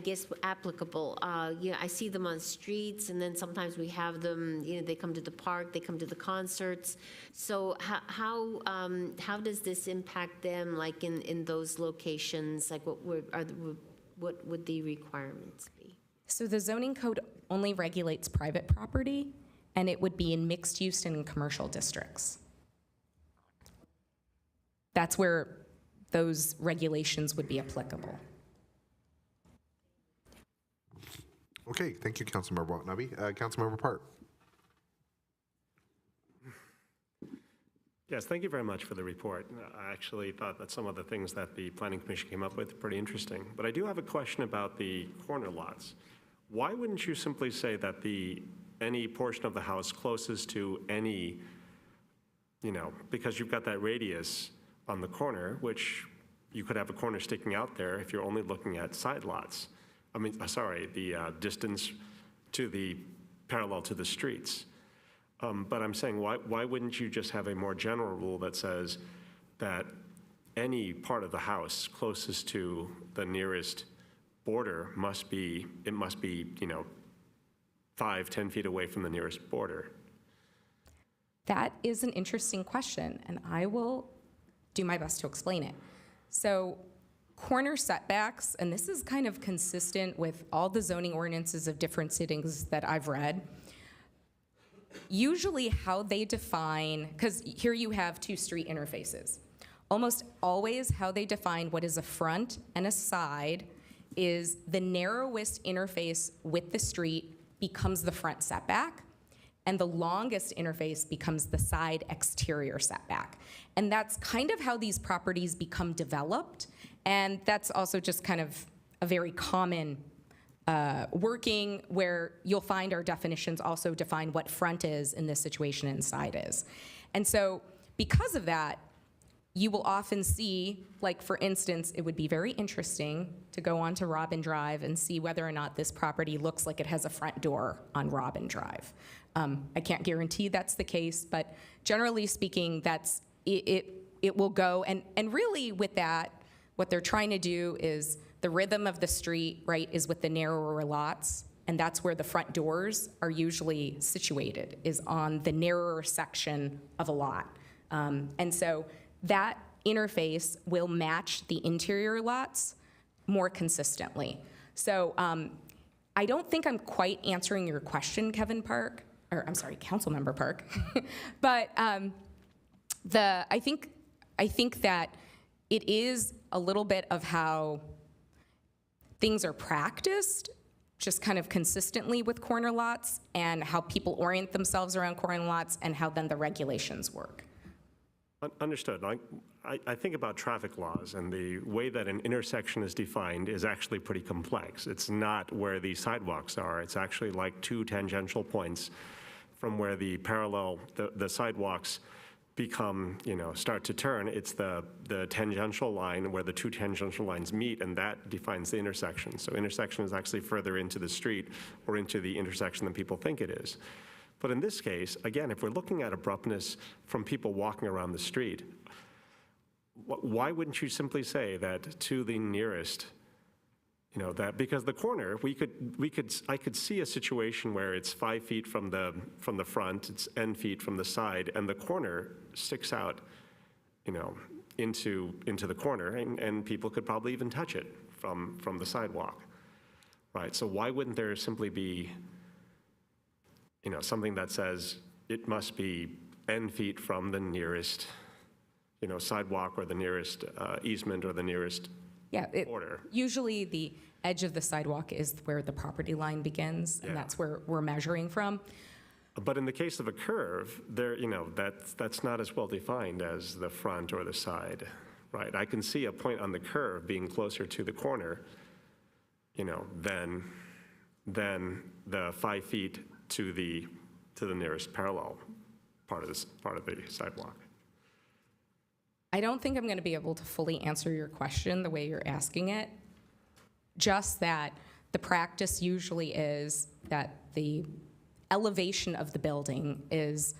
guess, applicable? Yeah, I see them on streets, and then sometimes we have them, they come to the park, they come to the concerts. So how does this impact them, like in those locations? Like what would the requirements be? So the zoning code only regulates private property, and it would be in mixed use and in commercial districts. That's where those regulations would be applicable. Okay, thank you, Councilmember Watanabe. Councilmember Park. Yes, thank you very much for the report. I actually thought that some of the things that the Planning Commission came up with were pretty interesting. But I do have a question about the corner lots. Why wouldn't you simply say that any portion of the house closest to any, because you've got that radius on the corner, which you could have a corner sticking out there if you're only looking at side lots. The distance to the parallel to the streets. But I'm saying, why wouldn't you just have a more general rule that says that any part of the house closest to the nearest border must be 5-10 feet away from the nearest border? That is an interesting question, and I will do my best to explain it. So corner setbacks, and this is kind of consistent with all the zoning ordinances of different cities that I've read, usually how they define, because here you have 2 street interfaces. Almost always how they define what is a front and a side is the narrowest interface with the street becomes the front setback, and the longest interface becomes the side exterior setback. And that's kind of how these properties become developed, and that's also just kind of a very common working where you'll find our definitions also define what front is in this situation and side is. And so because of that, you will often see, like for instance, it would be very interesting to go onto Robin Drive and see whether or not this property looks like it has a front door on Robin Drive. I can't guarantee that's the case, but generally speaking, that's it will go. And really with that, what they're trying to do is the rhythm of the street, right, is with the narrower lots, and that's where the front doors are usually situated, is on the narrower section of a lot. And so that interface will match the interior lots more consistently. So I don't think I'm quite answering your question, Councilmember Park. But I think that it is a little bit of how things are practiced, just kind of consistently with corner lots, and how people orient themselves around corner lots, and how then the regulations work. Understood. I think about traffic laws, and the way that an intersection is defined is actually pretty complex. It's not where the sidewalks are. It's actually like two tangential points from where the sidewalks become, start to turn. It's the tangential line where the two tangential lines meet, and that defines the intersection. So intersection is actually further into the street or into the intersection than people think it is. But in this case, again, if we're looking at abruptness from people walking around the street, why wouldn't you simply say that to the nearest, that because the corner, I could see a situation where it's 5 feet from the front, it's n feet from the side, and the corner sticks out, into the corner, and people could probably even touch it from the sidewalk, right? So why wouldn't there simply be, something that says it must be n feet from the nearest, sidewalk or the nearest easement or the nearest border? Usually the edge of the sidewalk is where the property line begins, and that's where we're measuring from. But in the case of a curve, that's not as well defined as the front or the side, right? I can see a point on the curve being closer to the corner, than the 5 feet to the nearest parallel part of the sidewalk. I don't think I'm going to be able to fully answer your question the way you're asking it. Just that the practice usually is that the elevation of the building is,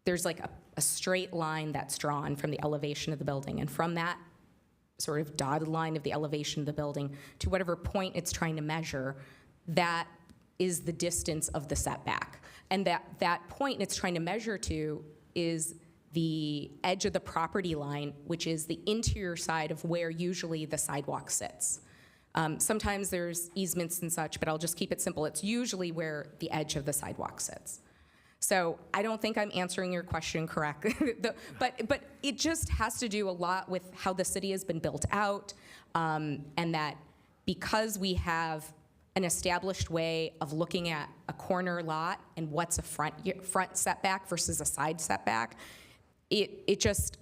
there's like a straight line that's drawn from the elevation of the building, and from that sort of dotted line of the elevation of the building to whatever point it's trying to measure, that is the distance of the setback. And that point it's trying to measure to is the edge of the property line, which is the interior side of where usually the sidewalk sits. Sometimes there's easements and such, but I'll just keep it simple. It's usually where the edge of the sidewalk sits. So I don't think I'm answering your question correctly, but it just has to do a lot with how the city has been built out, and that because we have an established way of looking at a corner lot and what's a front setback versus a side setback, it just,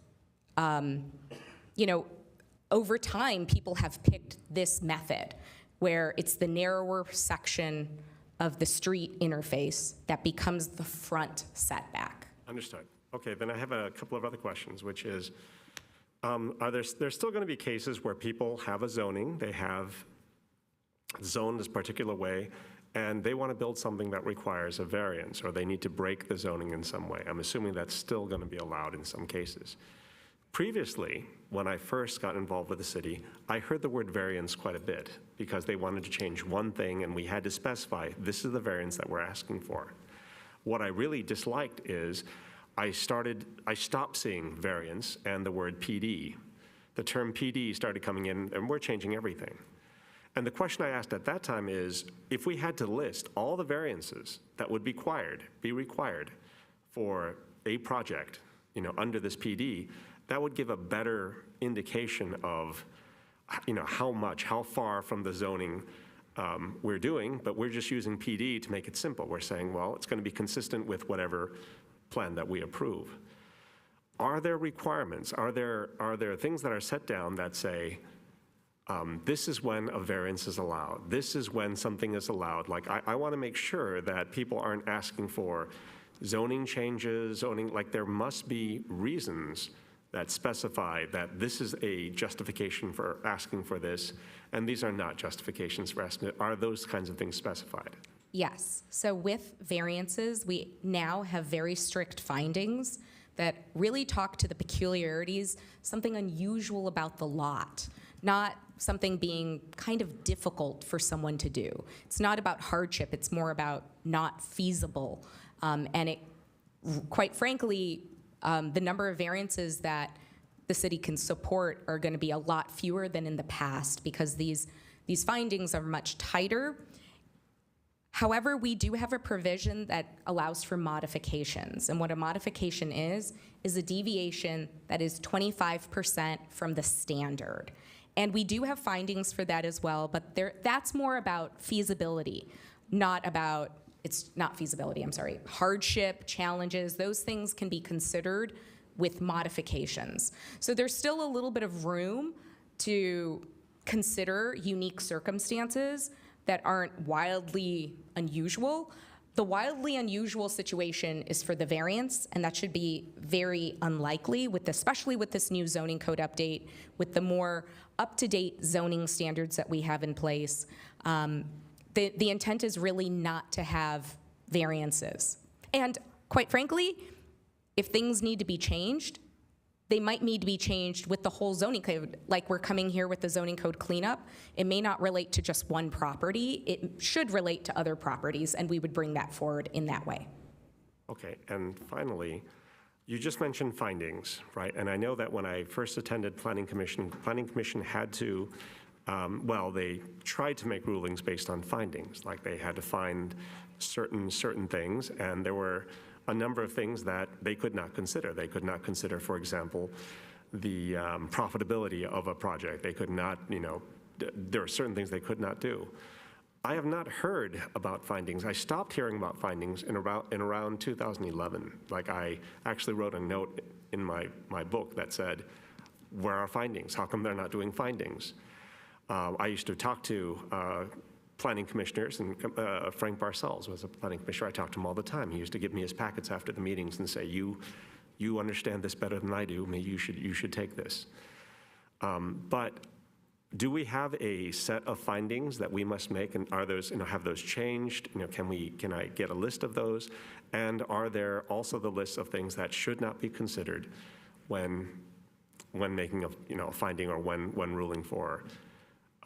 over time, people have picked this method where it's the narrower section of the street interface that becomes the front setback. Understood. Okay, then I have a couple of other questions, which is, there's still going to be cases where people have a zoning, they have zoned this particular way, and they want to build something that requires a variance, or they need to break the zoning in some way. I'm assuming that's still going to be allowed in some cases. Previously, when I first got involved with the city, I heard the word variance quite a bit because they wanted to change one thing and we had to specify this is the variance that we're asking for. What I really disliked is I stopped seeing variance and the word PD. The term PD started coming in and we're changing everything. And the question I asked at that time is, if we had to list all the variances that would be required for a project, under this PD, that would give a better indication of, how far from the zoning we're doing, but we're just using PD to make it simple. We're saying, well, it's going to be consistent with whatever plan that we approve. Are there requirements? Are there things that are set down that say, this is when a variance is allowed. This is when something is allowed. Like, I want to make sure that people aren't asking for zoning changes, like there must be reasons that specify that this is a justification for asking for this, and these are not justifications for asking. Are those kinds of things specified? Yes. So with variances, we now have very strict findings that really talk to the peculiarities, something unusual about the lot, not something being kind of difficult for someone to do. It's not about hardship, it's more about not feasible. And it, quite frankly, the number of variances that the city can support are going to be a lot fewer than in the past because these findings are much tighter. However, we do have a provision that allows for modifications. And what a modification is a deviation that is 25% from the standard. And we do have findings for that as well, but that's more about feasibility, hardship, challenges, those things can be considered with modifications. So there's still a little bit of room to consider unique circumstances that aren't wildly unusual. The wildly unusual situation is for the variance, and that should be very unlikely, especially with this new zoning code update, with the more up-to-date zoning standards that we have in place. The intent is really not to have variances. And quite frankly, if things need to be changed, they might need to be changed with the whole zoning code. Like we're coming here with the zoning code cleanup. It may not relate to just one property. It should relate to other properties, and we would bring that forward in that way. Okay, and finally, you just mentioned findings, right? And I know that when I first attended Planning Commission had to, they tried to make rulings based on findings, like they had to find certain things, and there were a number of things that they could not consider. They could not consider, for example, the profitability of a project. They could not, there are certain things they could not do. I have not heard about findings. I stopped hearing about findings in around 2011. Like I actually wrote a note in my book that said, where are findings? How come they're not doing findings? I used to talk to planning commissioners, and Frank Barcels was a planning commissioner. I talked to him all the time. He used to give me his packets after the meetings and say, you understand this better than I do. Maybe you should take this. But do we have a set of findings that we must make, and are those, have those changed? Can I get a list of those? And are there also the lists of things that should not be considered when making a finding or when ruling for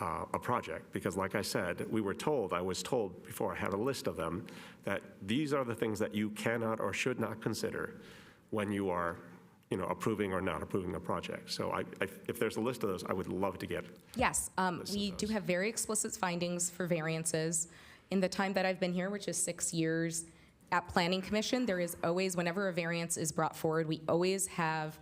a project? Because like I said, I was told before I had a list of them, that these are the things that you cannot or should not consider when you are approving or not approving a project. So if there's a list of those, I would love to get. Yes, we do have very explicit findings for variances. In the time that I've been here, which is 6 years, at Planning Commission, there is always, whenever a variance is brought forward, we always have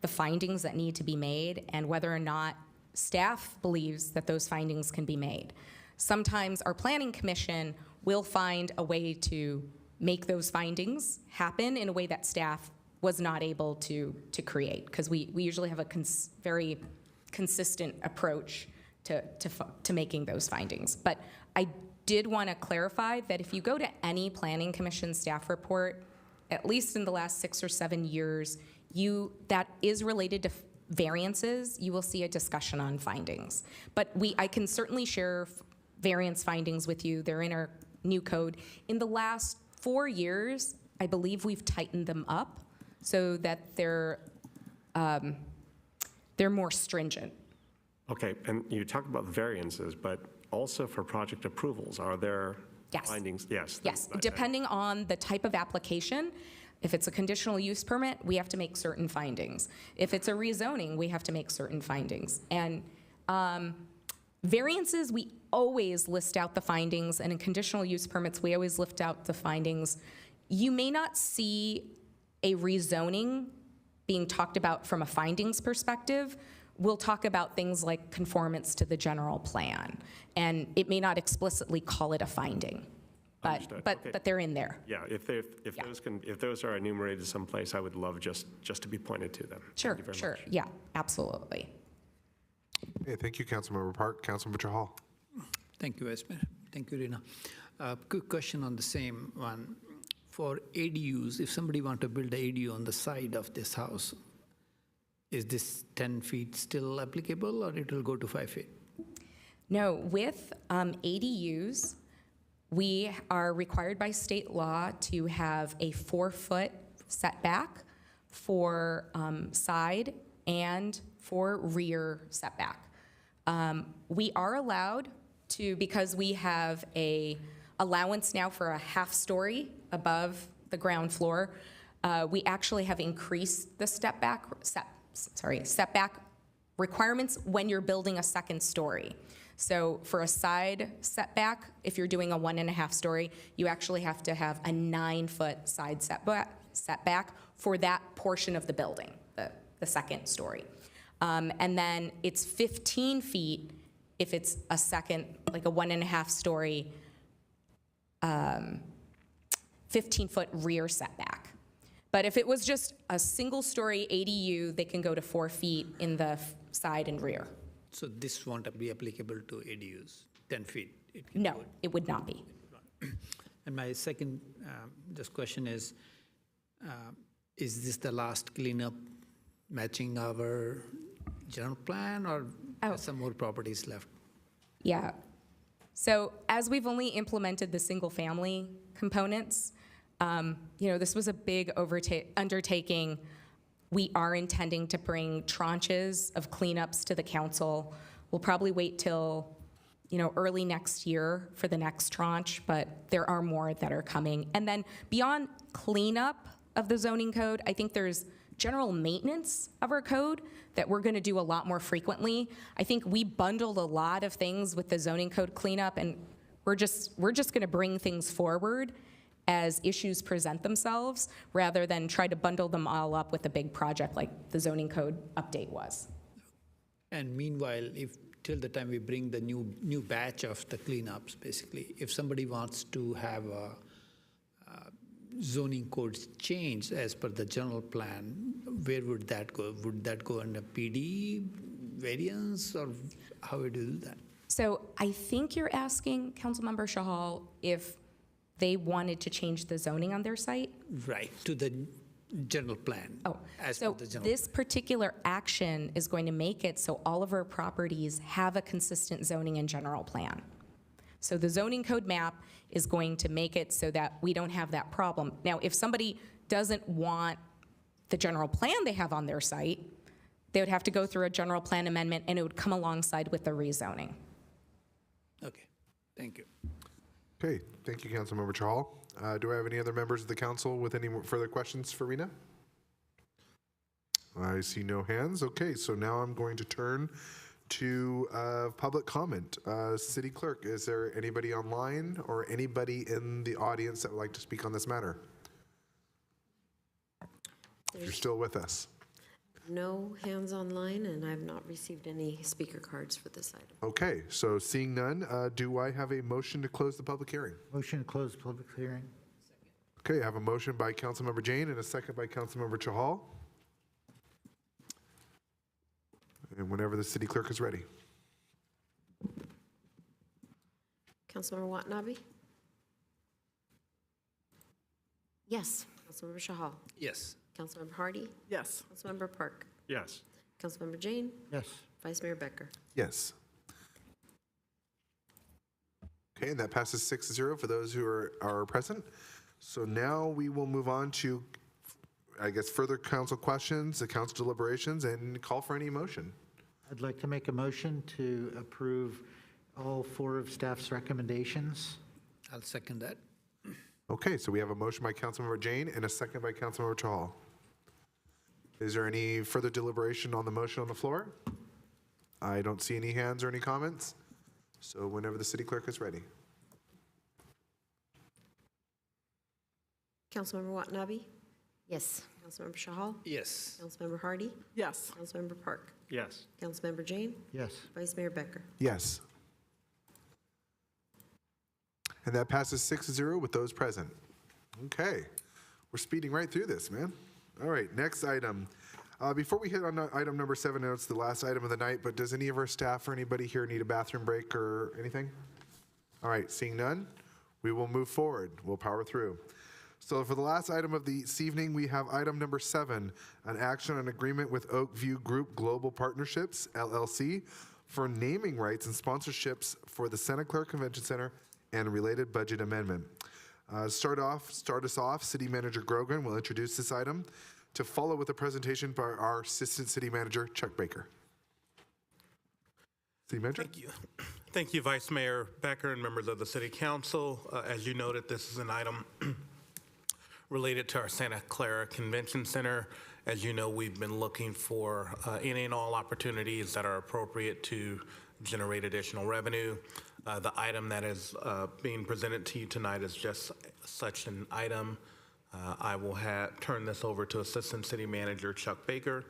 the findings that need to be made and whether or not staff believes that those findings can be made. Sometimes our Planning Commission will find a way to make those findings happen in a way that staff was not able to create, because we usually have a very consistent approach to making those findings. But I did want to clarify that if you go to any Planning Commission staff report, at least in the last 6 or 7 years, that is related to variances, you will see a discussion on findings. But I can certainly share variance findings with you. They're in our new code. In the last 4 years, I believe we've tightened them up so that they're more stringent. Okay, and you talked about variances, but also for project approvals, are there findings? Yes. Yes, depending on the type of application. If it's a conditional use permit, we have to make certain findings. If it's a rezoning, we have to make certain findings. And variances, we always list out the findings, and in conditional use permits, we always list out the findings. You may not see a rezoning being talked about from a findings perspective. We'll talk about things like conformance to the general plan, and it may not explicitly call it a finding. But they're in there. Yeah, if those are enumerated someplace, I would love just to be pointed to them. Sure, Thank you very sure, much. yeah, absolutely. Okay, thank you, Councilmember Park. Councilmember Chahal. Thank you, Vice Mayor. Thank you, Rina. Quick question on the same one. For ADUs, if somebody want to build an ADU on the side of this house, is this 10 feet still applicable, or it will go to 5 feet? No, with ADUs, we are required by state law to have a 4-foot setback for side and for rear setback. We are allowed to, because we have a allowance now for a half-story above the ground floor, we actually have increased the setback requirements when you're building a second story. So for a side setback, if you're doing a 1.5 story, you actually have to have a 9-foot side setback for that portion of the building, the second story. And then it's 15 feet if it's a second, like a 1.5 story, 15-foot rear setback. But if it was just a single-story ADU, they can go to 4 feet in the side and rear. So this won't be applicable to ADUs, 10 feet? No, it would not be. And my second just question is this the last cleanup matching our general plan, or are some more properties left? Yeah. So as we've only implemented the single-family components, this was a big undertaking. We are intending to bring tranches of cleanups to the council. We'll probably wait till, early next year for the next tranche, but there are more that are coming. And then beyond cleanup of the zoning code, I think there's general maintenance of our code that we're going to do a lot more frequently. I think we bundled a lot of things with the zoning code cleanup, and we're just going to bring things forward as issues present themselves, rather than try to bundle them all up with a big project like the zoning code update was. And meanwhile, if till the time we bring the new batch of the cleanups, basically, if somebody wants to have a zoning codes changed as per the general plan, where would that go? Would that go in a PD variance, or how would you do that? So I think you're asking, Councilmember Shahal, if they wanted to change the zoning on their site? Right, to the general plan. Oh, as so per the general this particular action is going to make it so all of our properties have a consistent zoning and general plan. So the zoning code map is going to make it so that we don't have that problem. Now, if somebody doesn't want the general plan they have on their site, they would have to go through a general plan amendment, and it would come alongside with the rezoning. Okay, thank you. Okay, thank you, Councilmember Chahal. Do I have any other members of the council with any further questions for Rena? I see no hands. Okay, so now I'm going to turn to public comment. City Clerk, is there anybody online or anybody in the audience that would like to speak on this matter? If you're still with us. No hands online, and I've not received any speaker cards for this item. Okay, so seeing none, do I have a motion to close the public hearing? Motion to close public hearing. Okay, I have a motion by Councilmember Jane and a second by Councilmember Chahal. And whenever the city clerk is ready. Councilmember Watanabe? Yes. Councilmember Shahal? Yes. Councilmember Hardy? Yes. Councilmember Park? Yes. Councilmember Jane? Yes. Vice Mayor Becker? Yes. Okay, and that passes 6-0 for those who are present. So now we will move on to, I guess, further council questions, the council deliberations, and call for any motion. I'd like to make a motion to approve all 4 of staff's recommendations. I'll second that. Okay, so we have a motion by Councilmember Jane and a second by Councilmember Chahal. Is there any further deliberation on the motion on the floor? I don't see any hands or any comments. So whenever the city clerk is ready. Councilmember Watanabe? Yes. Councilmember Shahal? Yes. Councilmember Hardy? Yes. Councilmember Park? Yes. Councilmember Jane? Yes. Vice Mayor Becker? Yes. And that passes 6-0 with those present. Okay, we're speeding right through this, man. All right, next item. Before we hit on item number 7, I know it's the last item of the night, but does any of our staff or anybody here need a bathroom break or anything? All right, seeing none, we will move forward. We'll power through. So for the last item of this evening, we have item number 7, an action on agreement with Oakview Group Global Partnerships, LLC, for naming rights and sponsorships for the Santa Clara Convention Center and related budget amendment. Start us off, City Manager Grogan will introduce this item, to follow with a presentation by our Assistant City Manager, Chuck Baker. City Manager? Thank you. Thank you, Vice Mayor Becker and members of the City Council. As you noted, this is an item related to our Santa Clara Convention Center. As you know, we've been looking for any and all opportunities that are appropriate to generate additional revenue. The item that is being presented to you tonight is just such an item. I will turn this over to Assistant City Manager Chuck Baker.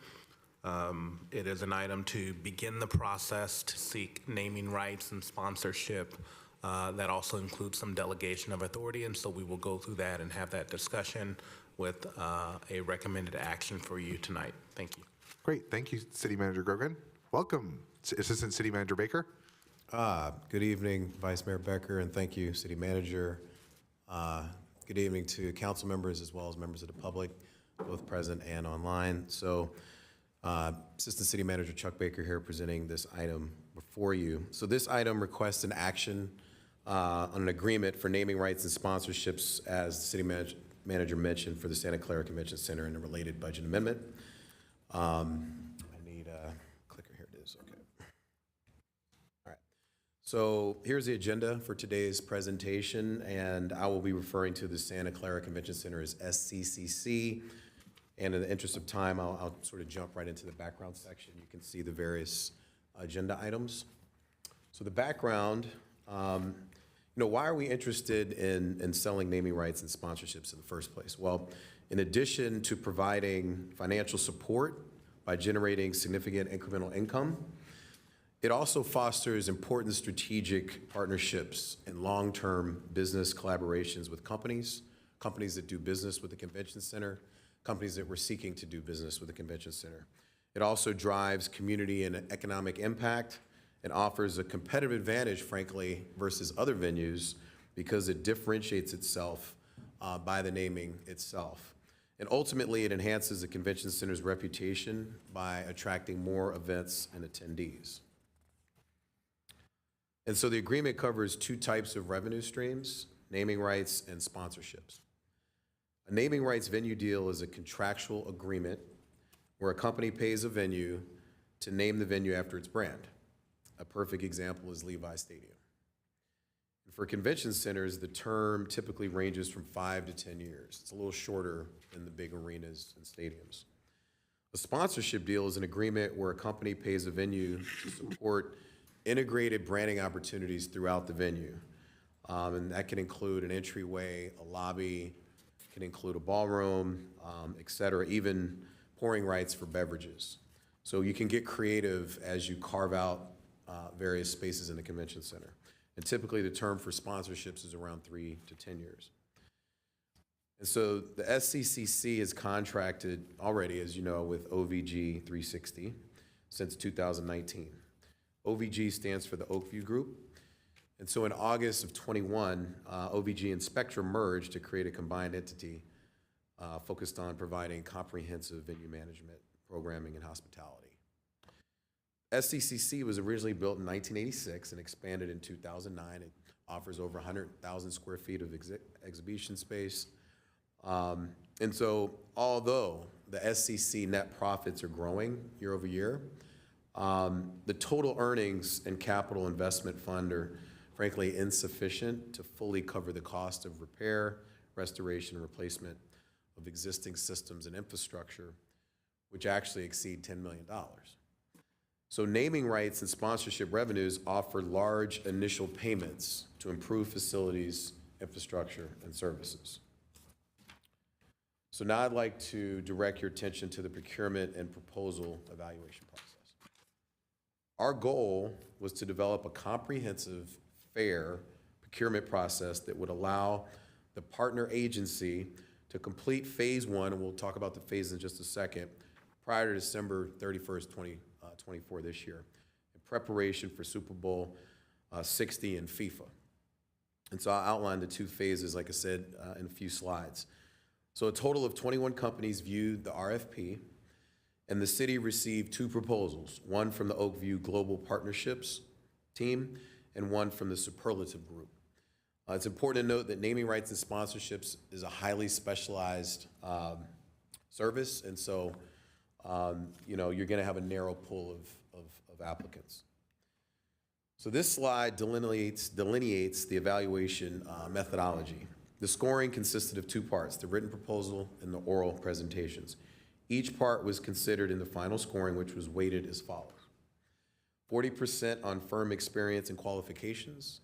It is an item to begin the process to seek naming rights and sponsorship. That also includes some delegation of authority, and so we will go through that and have that discussion with a recommended action for you tonight. Thank you. Great. Thank you, City Manager Grogan. Welcome, Assistant City Manager Baker. Good evening, Vice Mayor Becker, and thank you, City Manager. Good evening to council members as well as members of the public, both present and online. So, Assistant City Manager Chuck Baker here presenting this item before you. So this item requests an action on an agreement for naming rights and sponsorships, as the City Manager mentioned, for the Santa Clara Convention Center and a related budget amendment. I need a clicker. Here it is. Okay. All right. So here's the agenda for today's presentation, and I will be referring to the Santa Clara Convention Center as SCCC. And in the interest of time, I'll sort of jump right into the background section. You can see the various agenda items. So the background, why are we interested in selling naming rights and sponsorships in the first place? Well, in addition to providing financial support by generating significant incremental income, it also fosters important strategic partnerships and long-term business collaborations with companies that do business with the convention center, companies that we're seeking to do business with the convention center. It also drives community and economic impact and offers a competitive advantage, frankly, versus other venues because it differentiates itself by the naming itself. And ultimately, it enhances the convention center's reputation by attracting more events and attendees. And so the agreement covers two types of revenue streams: naming rights and sponsorships. A naming rights venue deal is a contractual agreement where a company pays a venue to name the venue after its brand. A perfect example is Levi Stadium. And for convention centers, the term typically ranges from 5 to 10 years. It's a little shorter than the big arenas and stadiums. A sponsorship deal is an agreement where a company pays a venue to support integrated branding opportunities throughout the venue. And that can include an entryway, a lobby, can include a ballroom, et cetera, even pouring rights for beverages. So you can get creative as you carve out various spaces in the convention center. And typically the term for sponsorships is around 3 to 10 years. And so the SCCC has contracted already, as you know, with OVG 360 since 2019. OVG stands for the Oakview Group. And so in August of 21, OVG and Spectrum merged to create a combined entity focused on providing comprehensive venue management, programming, and hospitality. SCCC was originally built in 1986 and expanded in 2009. It offers over 100,000 square feet of exhibition space. And so although the SCC net profits are growing year over year, the total earnings and capital investment fund are frankly insufficient to fully cover the cost of repair, restoration, and replacement of existing systems and infrastructure, which actually exceed $10 million. So naming rights and sponsorship revenues offer large initial payments to improve facilities, infrastructure, and services. So now I'd like to direct your attention to the procurement and proposal evaluation process. Our goal was to develop a comprehensive, fair procurement process that would allow the partner agency to complete phase one, and we'll talk about the phase in just a second, prior to December 31st, 2024 this year, in preparation for Super Bowl 60 and FIFA. And so I'll outline the two phases, like I said, in a few slides. So a total of 21 companies viewed the RFP, and the city received two proposals, one from the Oakview Global Partnerships team and one from the Superlative Group. It's important to note that naming rights and sponsorships is a highly specialized service, and so you're going to have a narrow pool of applicants. So this slide delineates the evaluation methodology. The scoring consisted of two parts, the written proposal and the oral presentations. Each part was considered in the final scoring, which was weighted as follows. 40% on firm experience and qualifications,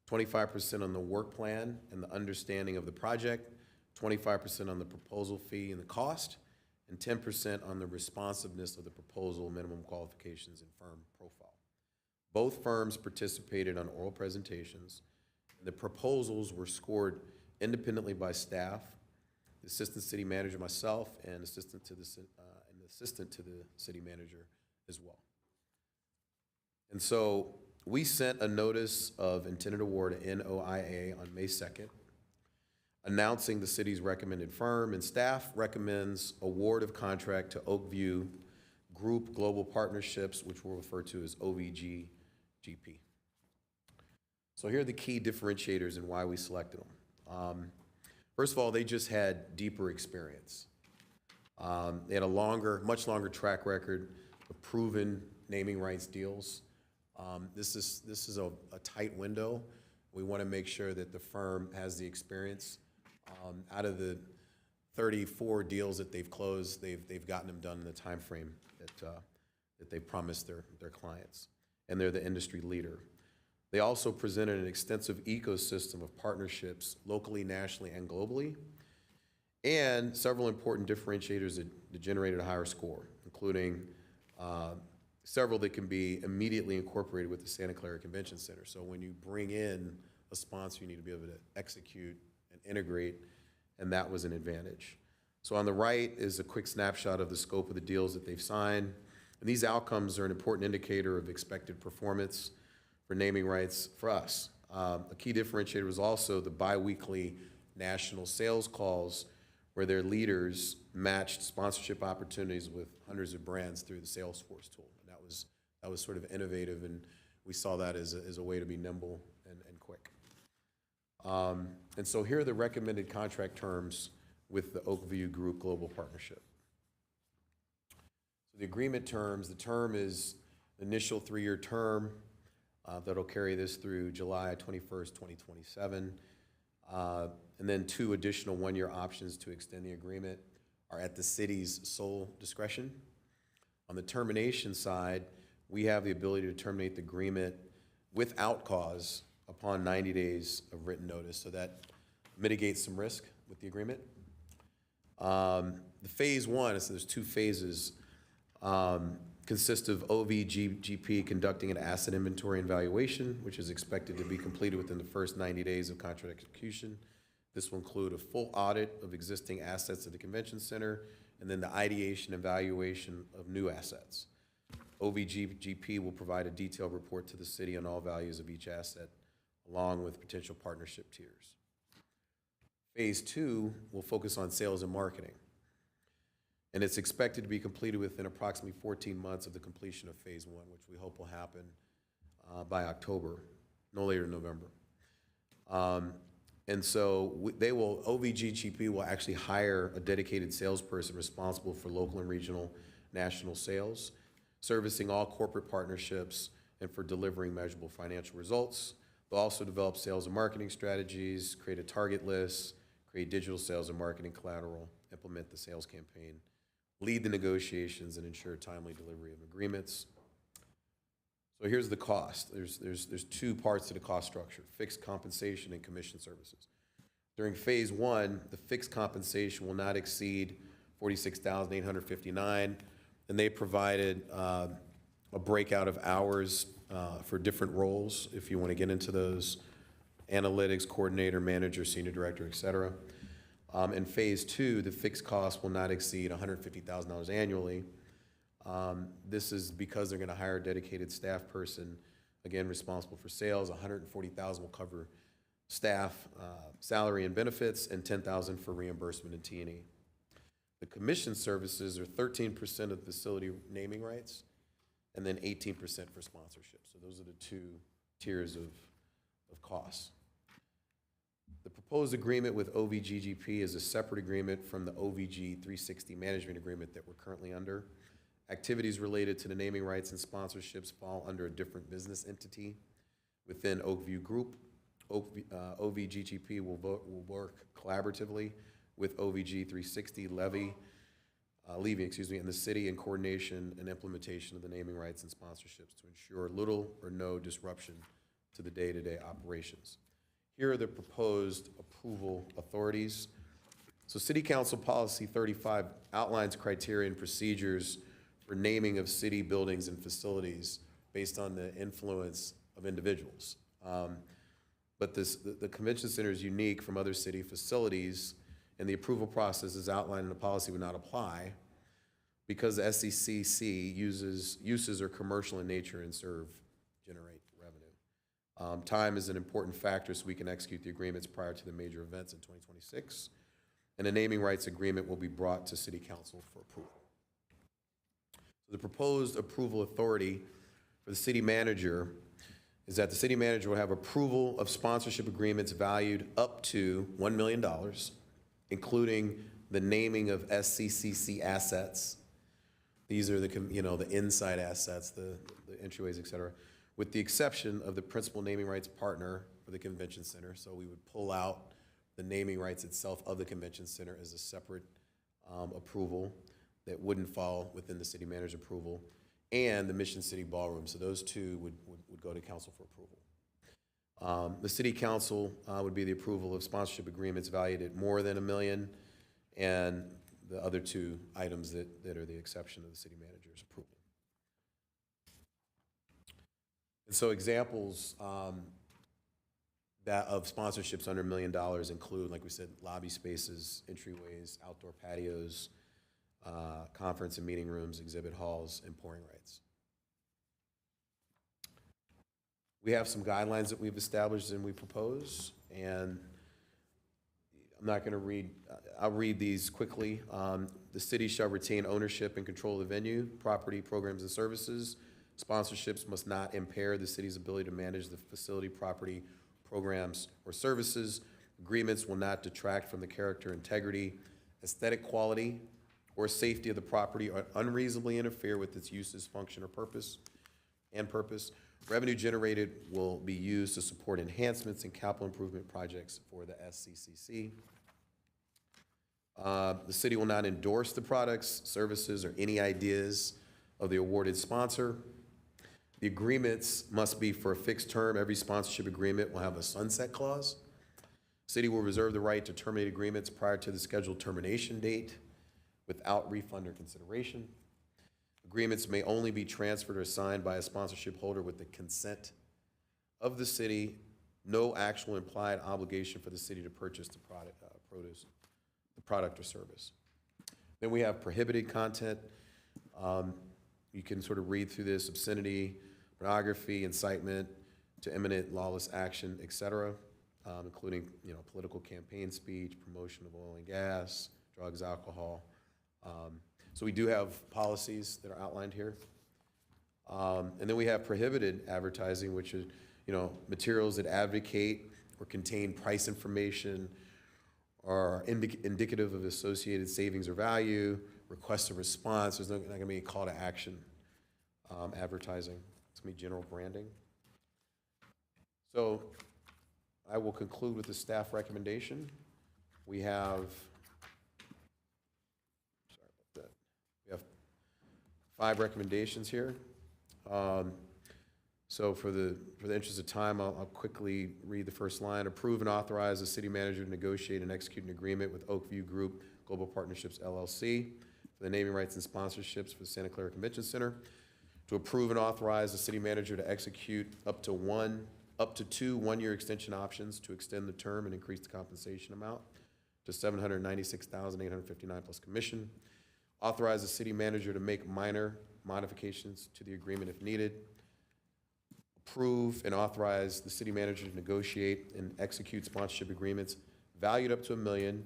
25% on the work plan and the understanding of the project, 25% on the proposal fee and the cost, and 10% on the responsiveness of the proposal, minimum qualifications, and firm profile. Both firms participated on oral presentations. The proposals were scored independently by staff, the assistant city manager, myself, and assistant to the city manager as well. And so we sent a notice of intended award, NOIA, on May 2nd, announcing the city's recommended firm, and staff recommends award of contract to Oakview Group Global Partnerships, which we'll refer to as OVG GP. So here are the key differentiators and why we selected them. First of all, they just had deeper experience. They had a much longer track record of proven naming rights deals. This is a tight window. We want to make sure that the firm has the experience. Out of the 34 deals that they've closed, they've gotten them done in the time frame that they promised their clients, and they're the industry leader. They also presented an extensive ecosystem of partnerships locally, nationally, and globally, and several important differentiators that generated a higher score, including several that can be immediately incorporated with the Santa Clara Convention Center. So when you bring in a sponsor, you need to be able to execute and integrate, and that was an advantage. So on the right is a quick snapshot of the scope of the deals that they've signed, and these outcomes are an important indicator of expected performance for naming rights for us. A key differentiator was also the bi-weekly national sales calls, where their leaders matched sponsorship opportunities with hundreds of brands through the Salesforce tool. And that was sort of innovative, and we saw that as a way to be nimble and quick. And so here are the recommended contract terms with the Oakview Group Global Partnership. So the agreement terms, the term is the initial 3-year term that'll carry this through July 21st, 2027. And then 2 additional 1-year options to extend the agreement are at the city's sole discretion. On the termination side, we have the ability to terminate the agreement without cause upon 90 days of written notice, so that mitigates some risk with the agreement. The phase 1, so there's 2 phases, consists of OVGP conducting an asset inventory and valuation, which is expected to be completed within the first 90 days of contract execution. This will include a full audit of existing assets at the convention center, and then the ideation and valuation of new assets. OVGP will provide a detailed report to the city on all values of each asset, along with potential partnership tiers. Phase 2 will focus on sales and marketing, and it's expected to be completed within approximately 14 months of the completion of phase 1, which we hope will happen by October, no later than November. And so OVGGP will actually hire a dedicated salesperson responsible for local and regional national sales, servicing all corporate partnerships and for delivering measurable financial results. They'll also develop sales and marketing strategies, create a target list, create digital sales and marketing collateral, implement the sales campaign, lead the negotiations, and ensure timely delivery of agreements. So here's the cost. There's 2 parts to the cost structure: fixed compensation and commission services. During phase 1, the fixed compensation will not exceed $46,859, and they provided a breakout of hours for different roles, if you want to get into those: analytics, coordinator, manager, senior director, et cetera. In phase 2, the fixed cost will not exceed $150,000 annually. This is because they're going to hire a dedicated staff person, again, responsible for sales. $140,000 will cover staff, salary and benefits, and $10,000 for reimbursement and T&E. The commission services are 13% of facility naming rights, and then 18% for sponsorship. So those are the 2 tiers of costs. The proposed agreement with OVGGP is a separate agreement from the OVG 360 management agreement that we're currently under. Activities related to the naming rights and sponsorships fall under a different business entity within Oakview Group. OVGTP will work collaboratively with OVG 360 Levy, and the city in coordination and implementation of the naming rights and sponsorships to ensure little or no disruption to the day-to-day operations. Here are the proposed approval authorities. So City Council Policy 35 outlines criteria and procedures for naming of city buildings and facilities based on the influence of individuals. But the convention center is unique from other city facilities, and the approval process as outlined in the policy would not apply because the SCCC uses are commercial in nature and generate revenue. Time is an important factor so we can execute the agreements prior to the major events in 2026, and a naming rights agreement will be brought to City Council for approval. So the proposed approval authority for the city manager is that the city manager will have approval of sponsorship agreements valued up to $1 million, including the naming of SCCC assets. These are the inside assets, the entryways, et cetera, with the exception of the principal naming rights partner for the convention center. So we would pull out the naming rights itself of the convention center as a separate approval that wouldn't fall within the city manager's approval, and the Mission City Ballroom. So those two would go to council for approval. The city council would be the approval of sponsorship agreements valued at more than $1 million, and the other two items that are the exception of the city manager's approval. And so examples that of sponsorships under $1 million include, like we said, lobby spaces, entryways, outdoor patios, conference and meeting rooms, exhibit halls, and pouring rights. We have some guidelines that we've established and we propose, and I'm not going to read, I'll read these quickly. The city shall retain ownership and control of the venue, property, programs, and services. Sponsorships must not impair the city's ability to manage the facility, property, programs, or services. Agreements will not detract from the character, integrity, aesthetic quality, or safety of the property, or unreasonably interfere with its uses, function, or purpose. Revenue generated will be used to support enhancements and capital improvement projects for the SCCC. The city will not endorse the products, services, or any ideas of the awarded sponsor. The agreements must be for a fixed term. Every sponsorship agreement will have a sunset clause. City will reserve the right to terminate agreements prior to the scheduled termination date without refund or consideration. Agreements may only be transferred or signed by a sponsorship holder with the consent of the city. No actual implied obligation for the city to purchase the product or service. Then we have prohibited content. You can sort of read through this: obscenity, pornography, incitement to imminent lawless action, et cetera, including political campaign speech, promotion of oil and gas, drugs, alcohol. So we do have policies that are outlined here. And then we have prohibited advertising, which is materials that advocate or contain price information or indicative of associated savings or value, requests of response. There's not going to be a call to action advertising. It's going to be general branding. So I will conclude with the staff recommendation. We have 5 recommendations here. So for the interest of time, I'll quickly read the first line. Approve and authorize the city manager to negotiate and execute an agreement with Oakview Group Global Partnerships, LLC, for the naming rights and sponsorships for the Santa Clara Convention Center. To approve and authorize the city manager to execute up to 2 one-year extension options to extend the term and increase the compensation amount to $796,859 plus commission. Authorize the city manager to make minor modifications to the agreement if needed. Approve and authorize the city manager to negotiate and execute sponsorship agreements valued up to $1 million,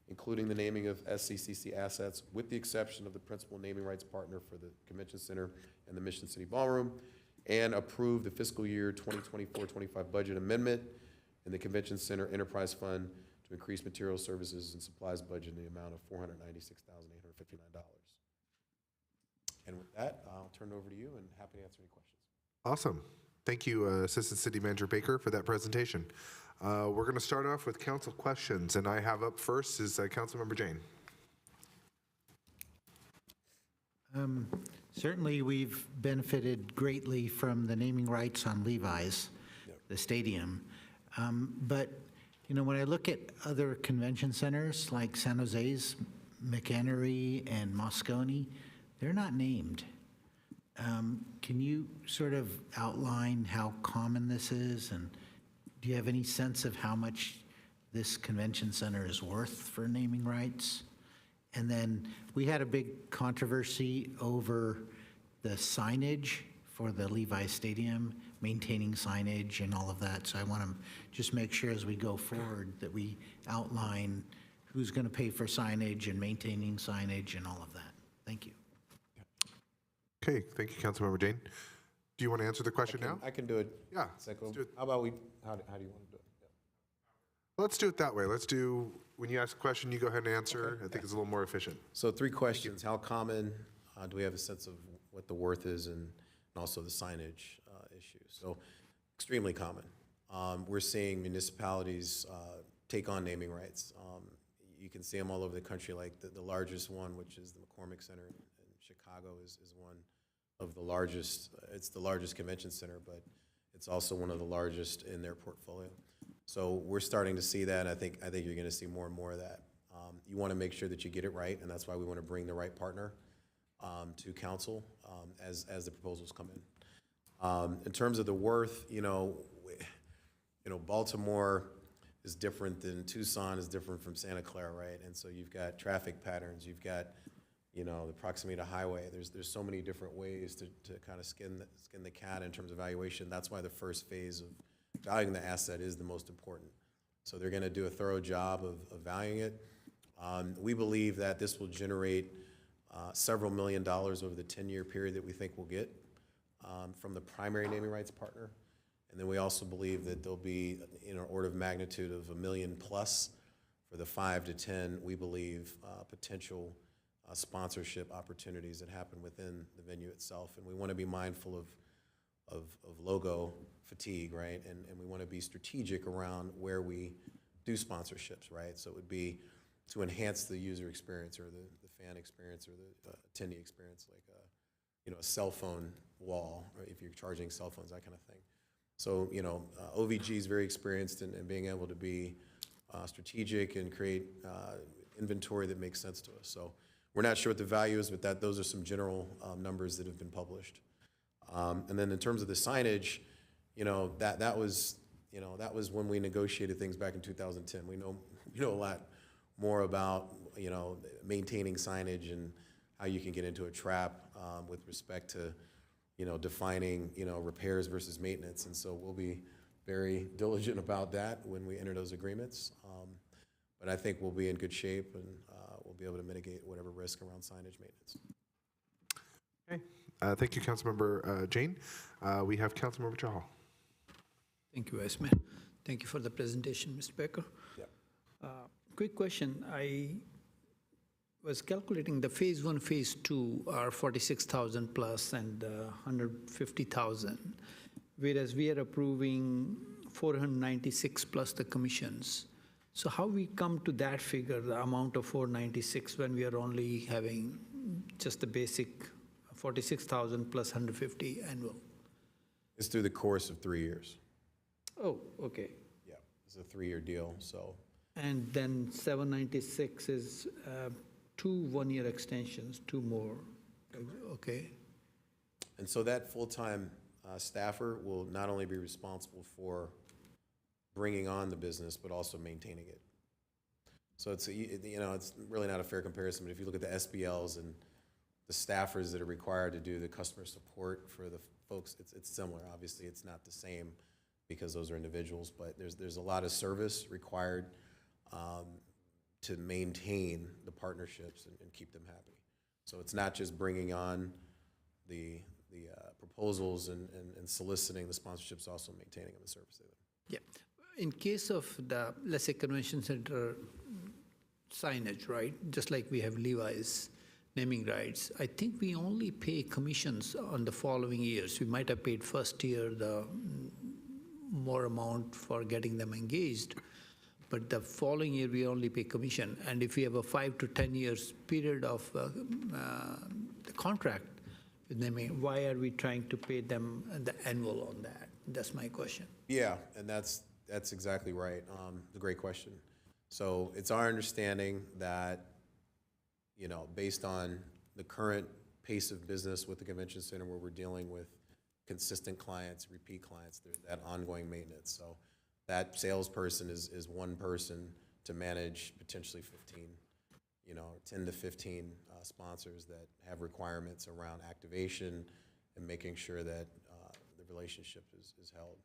including the naming of SCCC assets, with the exception of the principal naming rights partner for the Convention Center and the Mission City Ballroom. And approve the fiscal year 2024-25 budget amendment in the Convention Center Enterprise Fund to increase materials, services, and supplies budget in the amount of $496,859. And with that, I'll turn it over to you and happy to answer any questions. Awesome. Thank you, Assistant City Manager Baker, for that presentation. We're going to start off with council questions, and I have up first is Councilmember Jane. Certainly, we've benefited greatly from the naming rights on Levi's, the stadium. But, you know, when I look at other convention centers like San Jose's, McHenry, and Moscone, they're not named. Can you sort of outline how common this is? And do you have any sense of how much this convention center is worth for naming rights? And then we had a big controversy over the signage for the Levi Stadium, maintaining signage and all of that. So I want to just make sure as we go forward that we outline who's going to pay for signage and maintaining signage and all of that. Thank you. Okay, thank you, Councilmember Jane. Do you want to answer the question now? I can do it. Yeah. Let's do it. How about how do you want to do it? Let's do it that way. Let's do, when you ask a question, you go ahead and answer. Okay. I think it's a little more efficient. So 3 questions. How common do we have a sense of what the worth is and also the signage issue? So extremely common. We're seeing municipalities take on naming rights. You can see them all over the country, like the largest one, which is the McCormick Center in Chicago is one of the largest. It's the largest convention center, but it's also one of the largest in their portfolio. So we're starting to see that. I think you're going to see more and more of that. You want to make sure that you get it right, and that's why we want to bring the right partner to council as the proposals come in. In terms of the worth, Baltimore is different than Tucson, is different from Santa Clara, right? And so you've got traffic patterns, you've got the proximity to highway. There's so many different ways to kind of skin the cat in terms of valuation. That's why the first phase of valuing the asset is the most important. So they're going to do a thorough job of valuing it. We believe that this will generate several $1 million over the 10-year period that we think we'll get from the primary naming rights partner. And then we also believe that there'll be in an order of magnitude of $1 million plus for the 5 to 10, we believe, potential sponsorship opportunities that happen within the venue itself. And we want to be mindful of logo fatigue, right? And we want to be strategic around where we do sponsorships, right? So it would be to enhance the user experience or the fan experience or the attendee experience, like a cell phone wall, or if you're charging cell phones, that kind of thing. So, OVG is very experienced in being able to be strategic and create inventory that makes sense to us. So we're not sure what the value is, but those are some general numbers that have been published. And then in terms of the signage, that was when we negotiated things back in 2010. We know a lot more about maintaining signage and how you can get into a trap with respect to defining repairs versus maintenance. And so we'll be very diligent about that when we enter those agreements. But I think we'll be in good shape and we'll be able to mitigate whatever risk around signage maintenance. Okay. Thank you, Councilmember Jane. We have Councilmember Chahal. Thank you, Vice Mayor. Thank you for the presentation, Mr. Becker. Yeah. Quick question. I was calculating the phase 1, phase 2 are 46,000 plus and 150,000, whereas we are approving 496 plus the commissions. So how we come to that figure, the amount of 496, when we are only having just the basic 46,000 plus 150 annual? It's through the course of 3 years. Oh, okay. Yeah, it's a 3-year deal, so. And then 796 is 2 one-year extensions, 2 more, okay? And so that full-time staffer will not only be responsible for bringing on the business, but also maintaining it. So it's really not a fair comparison, but if you look at the SBLs and the staffers that are required to do the customer support for the folks, it's similar. Obviously, it's not the same because those are individuals, but there's a lot of service required to maintain the partnerships and keep them happy. So it's not just bringing on the proposals and soliciting the sponsorships, also maintaining them and servicing them. Yeah. In case of the, let's say, convention center signage, right? Just like we have Levi's naming rights, I think we only pay commissions on the following years. We might have paid first year the more amount for getting them engaged, but the following year we only pay commission. And if we have a 5 to 10 years period of the contract with naming, why are we trying to pay them the annual on that? That's my question. Yeah, and that's exactly right. It's a great question. So it's our understanding that, based on the current pace of business with the convention center, where we're dealing with consistent clients, repeat clients, there's that ongoing maintenance. So that salesperson is one person to manage potentially 10 to 15 sponsors that have requirements around activation and making sure that the relationship is held.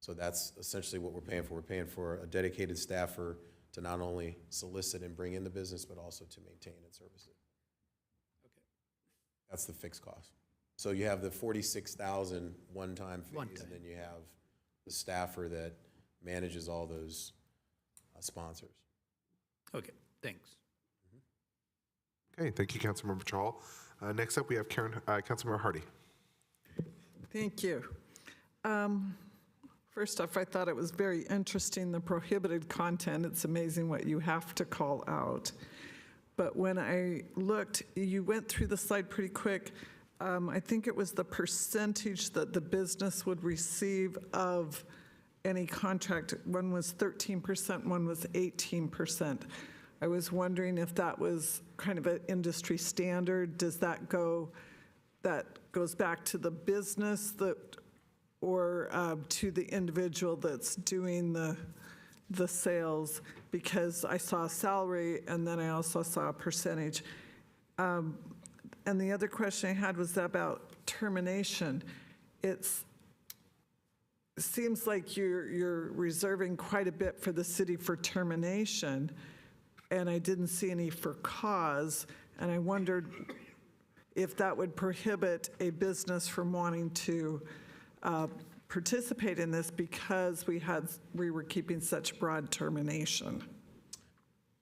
So that's essentially what we're paying for. We're paying for a dedicated staffer to not only solicit and bring in the business, but also to maintain and service it. Okay. That's the fixed cost. So you have the $46,000 one-time fees, and then you have the staffer that manages all those sponsors. Okay, thanks. Okay, thank you, Councilmember Chahal. Next up, we have Councilmember Hardy. Thank you. First off, I thought it was very interesting, the prohibited content. It's amazing what you have to call out. But when I looked, you went through the slide pretty quick. I think it was the percentage that the business would receive of any contract. One was 13%, one was 18%. I was wondering if that was kind of an industry standard. Does that goes back to the business or to the individual that's doing the sales? Because I saw a salary and then I also saw a percentage. And the other question I had was about termination. It seems like you're reserving quite a bit for the city for termination, and I didn't see any for cause, and I wondered if that would prohibit a business from wanting to participate in this because we were keeping such broad termination.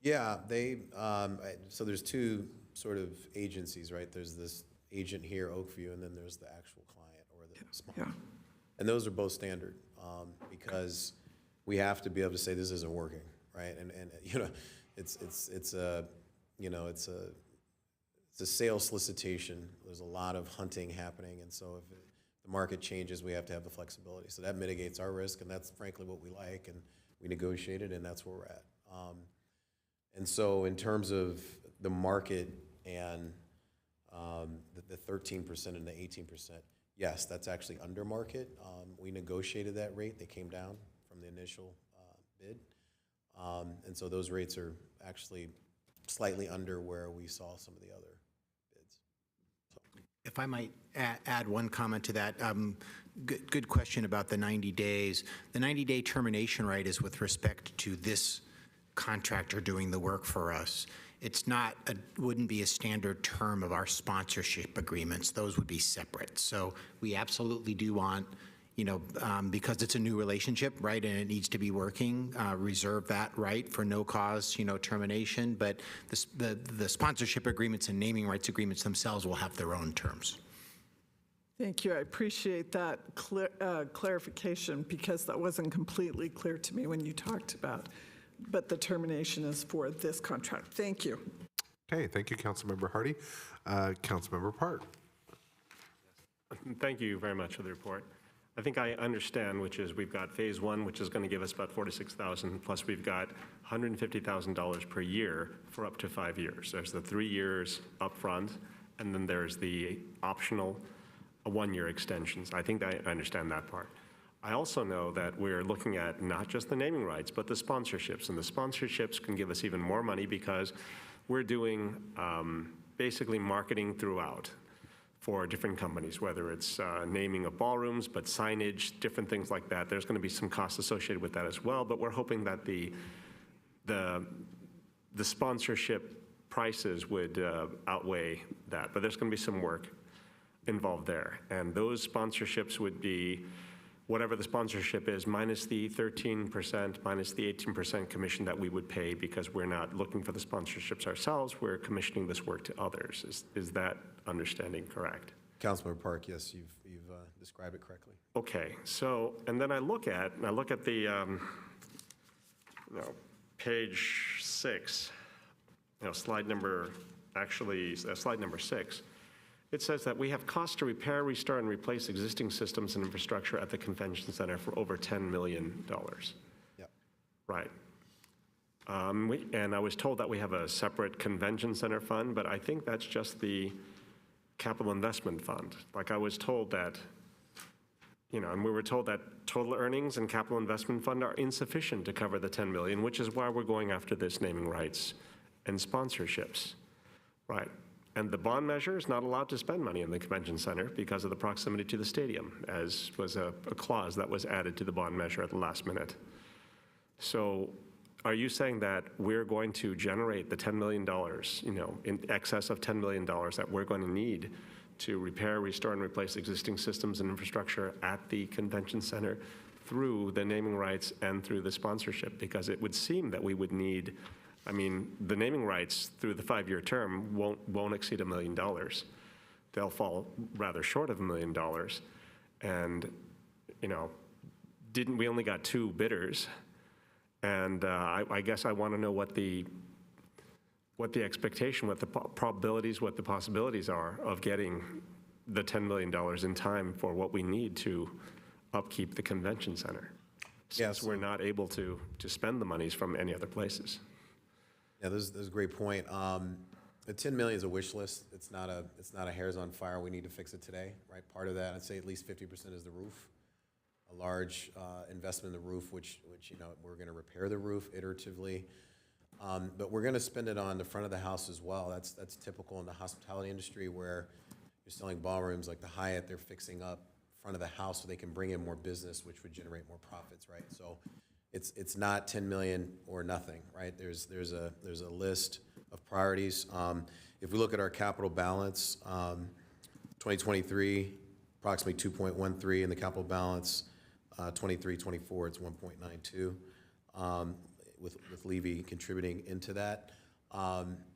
Yeah, so there's two sort of agencies, right? There's this agent here, Oakview, and then there's the actual client or the sponsor. Yeah. And those are both standard because we have to be able to say this isn't working, right? And it's a sales solicitation. There's a lot of hunting happening, and so if the market changes, we have to have the flexibility. So that mitigates our risk, and that's frankly what we like, and we negotiated, and that's where we're at. And so in terms of the market and the 13% and the 18%, yes, that's actually under market. We negotiated that rate. They came down from the initial bid. And so those rates are actually slightly under where we saw some of the other bids. So. If I might add one comment to that, good question about the 90 days. The 90-day termination right is with respect to this contractor doing the work for us. It's not, wouldn't be a standard term of our sponsorship agreements. Those would be separate. So we absolutely do want, because it's a new relationship, right, and it needs to be working, reserve that right for no cause, termination. But the sponsorship agreements and naming rights agreements themselves will have their own terms. Thank you. I appreciate that clarification because that wasn't completely clear to me when you talked about. But the termination is for this contract. Thank you. Okay, thank you, Councilmember Hardy. Councilmember Park. Thank you very much for the report. I think I understand, which is we've got phase one, which is going to give us about $46,000, plus we've got $150,000 per year for up to 5 years. There's the 3 years upfront, and then there's the optional 1-year extensions. I think I understand that part. I also know that we're looking at not just the naming rights, but the sponsorships. And the sponsorships can give us even more money because we're doing basically marketing throughout for different companies, whether it's naming of ballrooms, but signage, different things like that. There's going to be some costs associated with that as well, but we're hoping that the sponsorship prices would outweigh that. But there's going to be some work involved there. And those sponsorships would be whatever the sponsorship is, minus the 13%, minus the 18% commission that we would pay because we're not looking for the sponsorships ourselves, we're commissioning this work to others. Is that understanding correct? Councilmember Park, yes, you've described it correctly. Okay, so, and then I look at the, page 6, slide number 6. It says that we have costs to repair, restore, and replace existing systems and infrastructure at the convention center for over $10 million. Yep. Right. And I was told that we have a separate convention center fund, but I think that's just the capital investment fund. Like I was told that, and we were told that total earnings and capital investment fund are insufficient to cover the $10 million, which is why we're going after this naming rights and sponsorships. Right. And the bond measure is not allowed to spend money in the convention center because of the proximity to the stadium, as was a clause that was added to the bond measure at the last minute. So are you saying that we're going to generate the $10 million, in excess of $10 million that we're going to need to repair, restore, and replace existing systems and infrastructure at the convention center through the naming rights and through the sponsorship? Because it would seem that we would need, the naming rights through the 5-year term won't exceed $1 million. They'll fall rather short of $1 million. And, we only got 2 bidders. And I guess I want to know what the expectation, what the probabilities, what the possibilities are of getting the $10 million in time for what we need to upkeep the convention center, since we're not able to spend the monies from any other places. Yeah, this is a great point. The 10 million is a wish list. It's not a hairs on fire. We need to fix it today, right? Part of that, I'd say at least 50% is the roof. A large investment in the roof, which we're going to repair the roof iteratively. But we're going to spend it on the front of the house as well. That's typical in the hospitality industry where you're selling ballrooms like the Hyatt. They're fixing up front of the house so they can bring in more business, which would generate more profits, right? So it's not 10 million or nothing, right? There's a list of priorities. If we look at our capital balance, 2023, approximately 2.13 in the capital balance. 23-24, it's 1.92. With Levy contributing into that.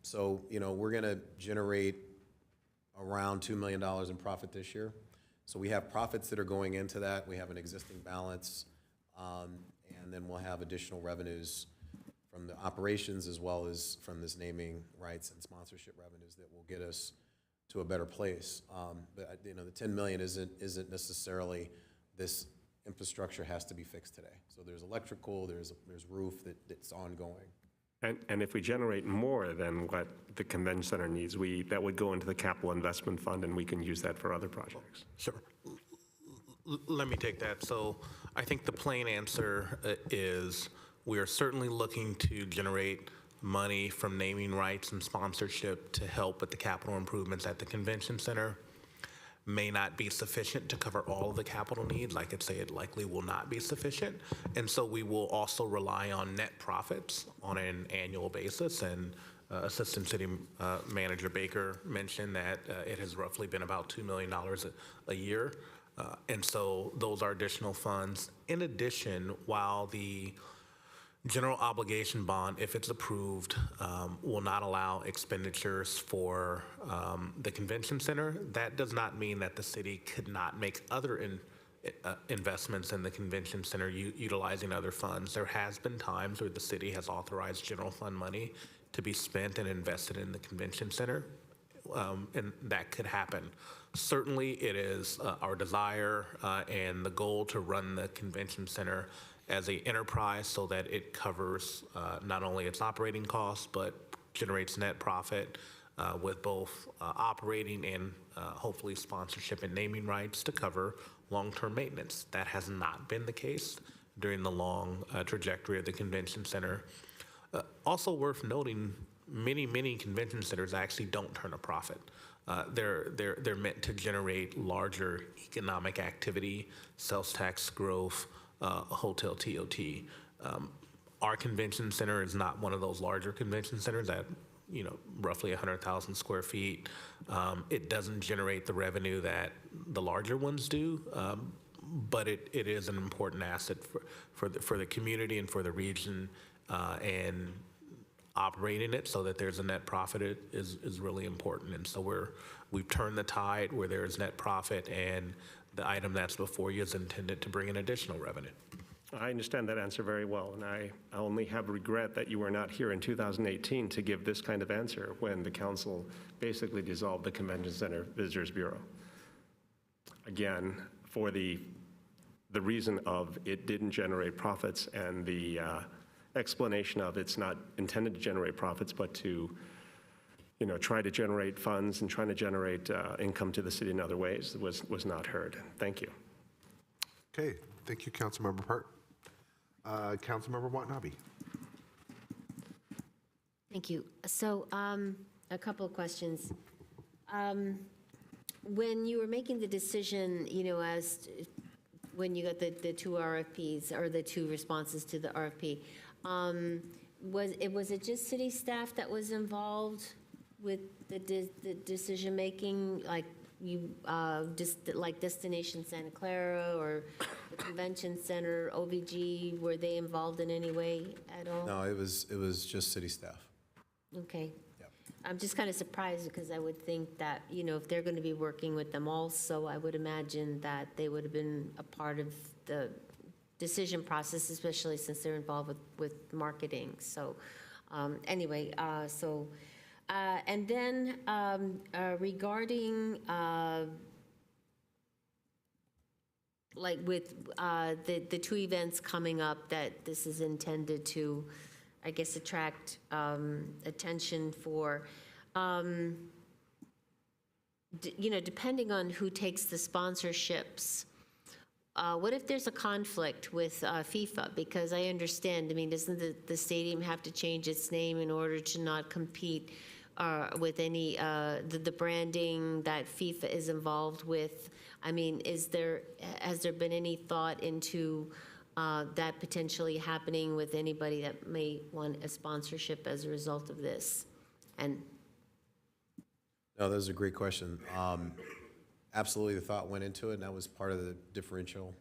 So, we're going to generate around $2 million in profit this year. So we have profits that are going into that. We have an existing balance, and then we'll have additional revenues from the operations as well as from this naming rights and sponsorship revenues that will get us to a better place. But the 10 million isn't necessarily this infrastructure has to be fixed today. So there's electrical, there's roof that's ongoing. And if we generate more than what the convention center needs, that would go into the capital investment fund, and we can use that for other projects. Sure. Let me take that. So I think the plain answer is we are certainly looking to generate money from naming rights and sponsorship to help with the capital improvements at the convention center. May not be sufficient to cover all of the capital needs. Like I say, it likely will not be sufficient. And so we will also rely on net profits on an annual basis. And Assistant City Manager Baker mentioned that it has roughly been about $2 million a year. And so those are additional funds. In addition, while the general obligation bond, if it's approved, will not allow expenditures for the convention center. That does not mean that the city could not make other investments in the convention center utilizing other funds. There has been times where the city has authorized general fund money to be spent and invested in the convention center, and that could happen. Certainly, it is our desire and the goal to run the convention center as an enterprise so that it covers not only its operating costs, but generates net profit with both operating and hopefully sponsorship and naming rights to cover long-term maintenance. That has not been the case during the long trajectory of the convention center. Also worth noting, many convention centers actually don't turn a profit. They're meant to generate larger economic activity, sales tax growth, hotel TOT. Our convention center is not one of those larger convention centers at roughly 100,000 square feet. It doesn't generate the revenue that the larger ones do, but it is an important asset for the community and for the region, and operating it so that there's a net profit is really important. And so we've turned the tide where there's net profit, and the item that's before you is intended to bring in additional revenue. I understand that answer very well, and I only have regret that you were not here in 2018 to give this kind of answer when the council basically dissolved the Convention Center Visitors Bureau. Again, for the reason of it didn't generate profits, and the explanation of it's not intended to generate profits, but to try to generate funds and trying to generate income to the city in other ways was not heard. Thank you. Okay, thank you, Councilmember Park. Councilmember Watanabe. Thank you. So a couple of questions. When you were making the decision, when you got the two RFPs or the two responses to the RFP, was it just city staff that was involved with the decision-making, like like Destination Santa Clara or the Convention Center, OVG, were they involved in any way at all? No, it was just city staff. Okay. I'm just kind of surprised because I would think that, if they're going to be working with them also, I would imagine that they would have been a part of the decision process, especially since they're involved with marketing. So anyway, and then regarding like with the two events coming up that this is intended to, I guess, attract attention for, depending on who takes the sponsorships, what if there's a conflict with FIFA? Because I understand, doesn't the stadium have to change its name in order to not compete with any, the branding that FIFA is involved with? Has there been any thought into that potentially happening with anybody that may want a sponsorship as a result of this? And No, that was a great question. Absolutely, the thought went into it, and that was part of the differential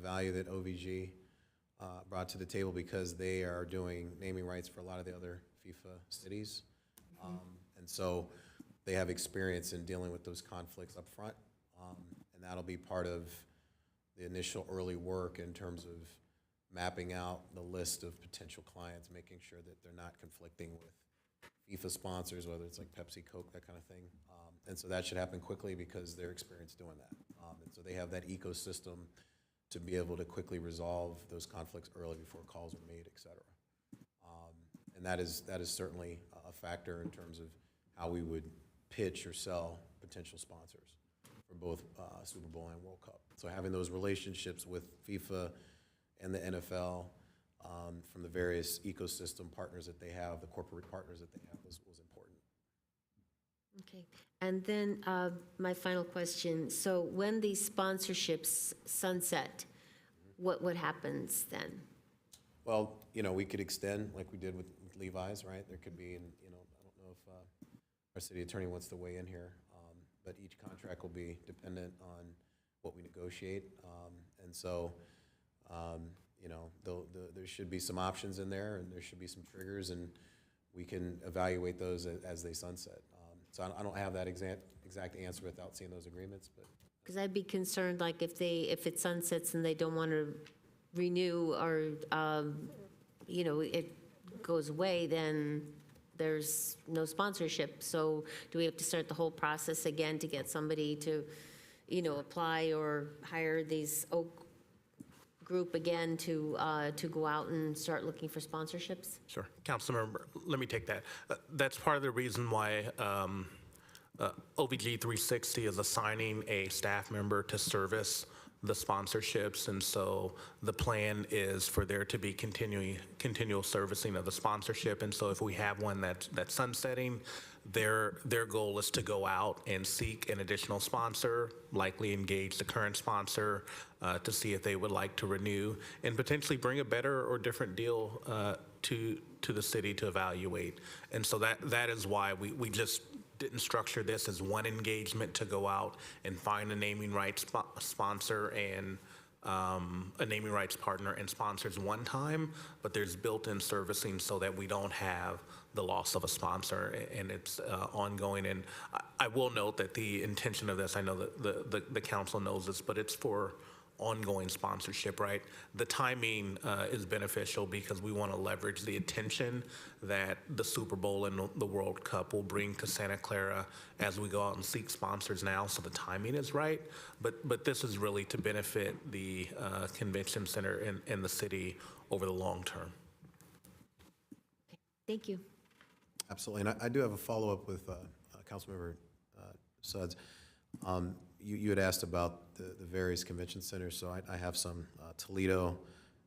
value that OVG brought to the table, because they are doing naming rights for a lot of the other FIFA cities. And so they have experience in dealing with those conflicts up front, and that'll be part of the initial early work in terms of mapping out the list of potential clients, making sure that they're not conflicting with FIFA sponsors, whether it's like Pepsi, Coke, that kind of thing. And so that should happen quickly because they're experienced doing that. And so they have that ecosystem to be able to quickly resolve those conflicts early before calls are made, et cetera. And that is certainly a factor in terms of how we would pitch or sell potential sponsors for both Super Bowl and World Cup. So having those relationships with FIFA and the NFL from the various ecosystem partners that they have, the corporate partners that they have, was important. okay. And then my final question. So when these sponsorships sunset, what happens then? Well, we could extend like we did with Levi's, right? There could be, and I don't know if our city attorney wants to weigh in here, but each contract will be dependent on what we negotiate. And so, there should be some options in there, and there should be some triggers, and we can evaluate those as they sunset. So I don't have that exact answer without seeing those agreements, but. Because I'd be concerned, like if it sunsets and they don't want to renew, or it goes away, then there's no sponsorship. So do we have to start the whole process again to get somebody to, apply or hire these Oak group again to go out and start looking for sponsorships? Sure. Councilmember, let me take that. That's part of the reason why OVG 360 is assigning a staff member to service the sponsorships, and so the plan is for there to be continual servicing of the sponsorship. And so if we have one that's sunsetting, their goal is to go out and seek an additional sponsor, likely engage the current sponsor to see if they would like to renew, and potentially bring a better or different deal to the city to evaluate. And so that is why we just didn't structure this as one engagement to go out and find a naming rights sponsor and a naming rights partner and sponsors one time, but there's built-in servicing so that we don't have the loss of a sponsor, and it's ongoing. And I will note that the intention of this, I know that the council knows this, but it's for ongoing sponsorship, right? The timing is beneficial because we want to leverage the attention that the Super Bowl and the World Cup will bring to Santa Clara as we go out and seek sponsors now. So the timing is right, but this is really to benefit the convention center and the city over the long term. Thank you. Absolutely, and I do have a follow-up with Councilmember Suggs. You had asked about the various convention centers, so I have some. Toledo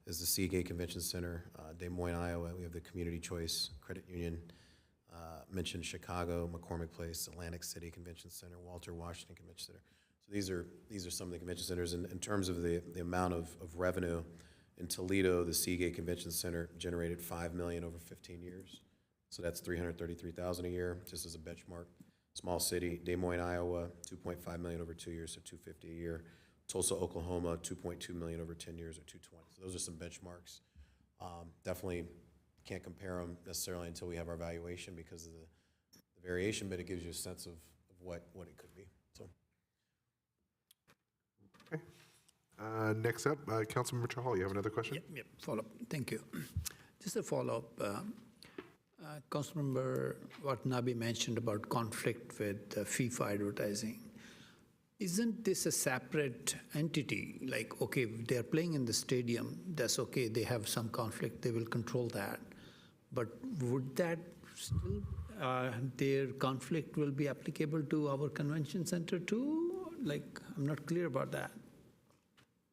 is the Seagate Convention Center. Des Moines, Iowa, we have the Community Choice Credit Union. Mentioned Chicago, McCormick Place, Atlantic City Convention Center, Walter Washington Convention Center. So these are some of the convention centers. And in terms of the amount of revenue, in Toledo, the Seagate Convention Center generated $5 million over 15 years. So that's $333,000 a year, just as a benchmark. Small city, Des Moines, Iowa, $2.5 million over 2 years, so $250 a year. Tulsa, Oklahoma, $2.2 million over 10 years, or $220. So those are some benchmarks. Definitely can't compare them necessarily until we have our valuation because of the variation, but it gives you a sense of what it could be. So. Okay. Next up, Councilmember Chahal, you have another question? Yep, follow-up. Thank you. Just a follow-up. Councilmember Watanabe mentioned about conflict with FIFA advertising. Isn't this a separate entity? Like, okay, they're playing in the stadium, that's okay, they have some conflict, they will control that. But would that still, their conflict will be applicable to our convention center too? Like, I'm not clear about that.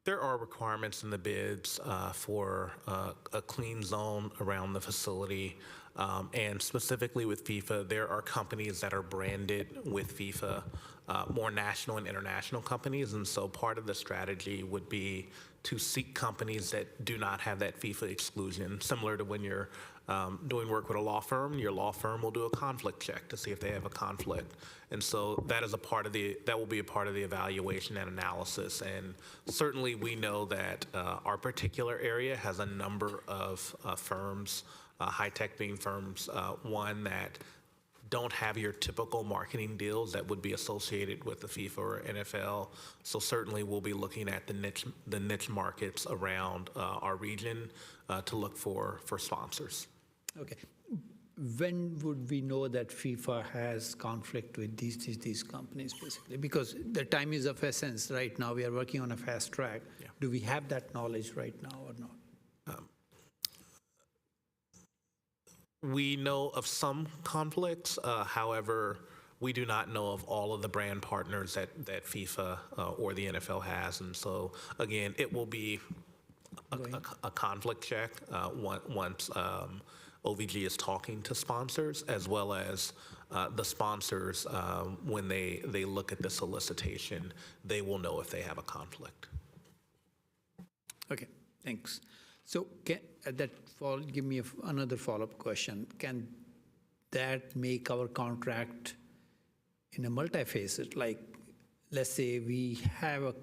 There are requirements in the bids for a clean zone around the facility. And specifically with FIFA, there are companies that are branded with FIFA, more national and international companies. And so part of the strategy would be to seek companies that do not have that FIFA exclusion, similar to when you're doing work with a law firm. Your law firm will do a conflict check to see if they have a conflict. And so that is that will be a part of the evaluation and analysis. And certainly we know that our particular area has a number of firms, high-tech being firms, one that don't have your typical marketing deals that would be associated with the FIFA or NFL. So certainly we'll be looking at the niche markets around our region to look for sponsors. Okay. When would we know that FIFA has conflict with these companies, basically? Because the time is of essence right now. We are working on a fast track. Yeah. Do we have that knowledge right now or not? We know of some conflicts. However, we do not know of all of the brand partners that FIFA or the NFL has. And so, again, it will be a conflict check once OVG is talking to sponsors, as well as the sponsors, when they look at the solicitation, they will know if they have a conflict. Okay, thanks. So give me another follow-up question. Can that make our contract in a multi-facet? Like, let's say we have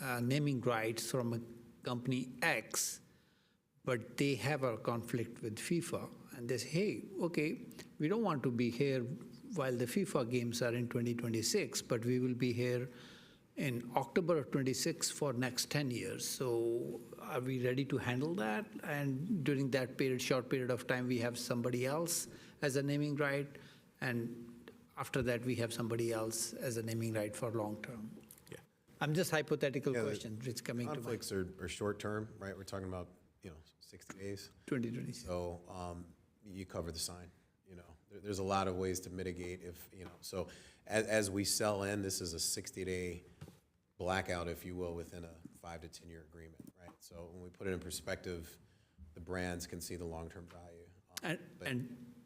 a naming rights from a company X, but they have a conflict with FIFA, and they say, hey, okay, we don't want to be here while the FIFA games are in 2026, but we will be here in October of 26 for next 10 years. So are we ready to handle that? And during that short period of time, we have somebody else as a naming right, and after that, we have somebody else as a naming right for long term. Yeah. I'm just hypothetical question. It's coming to mind. Conflicts are short term, right? We're talking about 60 days. 2026. So you cover the sign. There's a lot of ways to mitigate So as we sell in, this is a 60-day blackout, if you will, within a 5 to 10 year agreement, right? So when we put it in perspective, the brands can see the long-term value.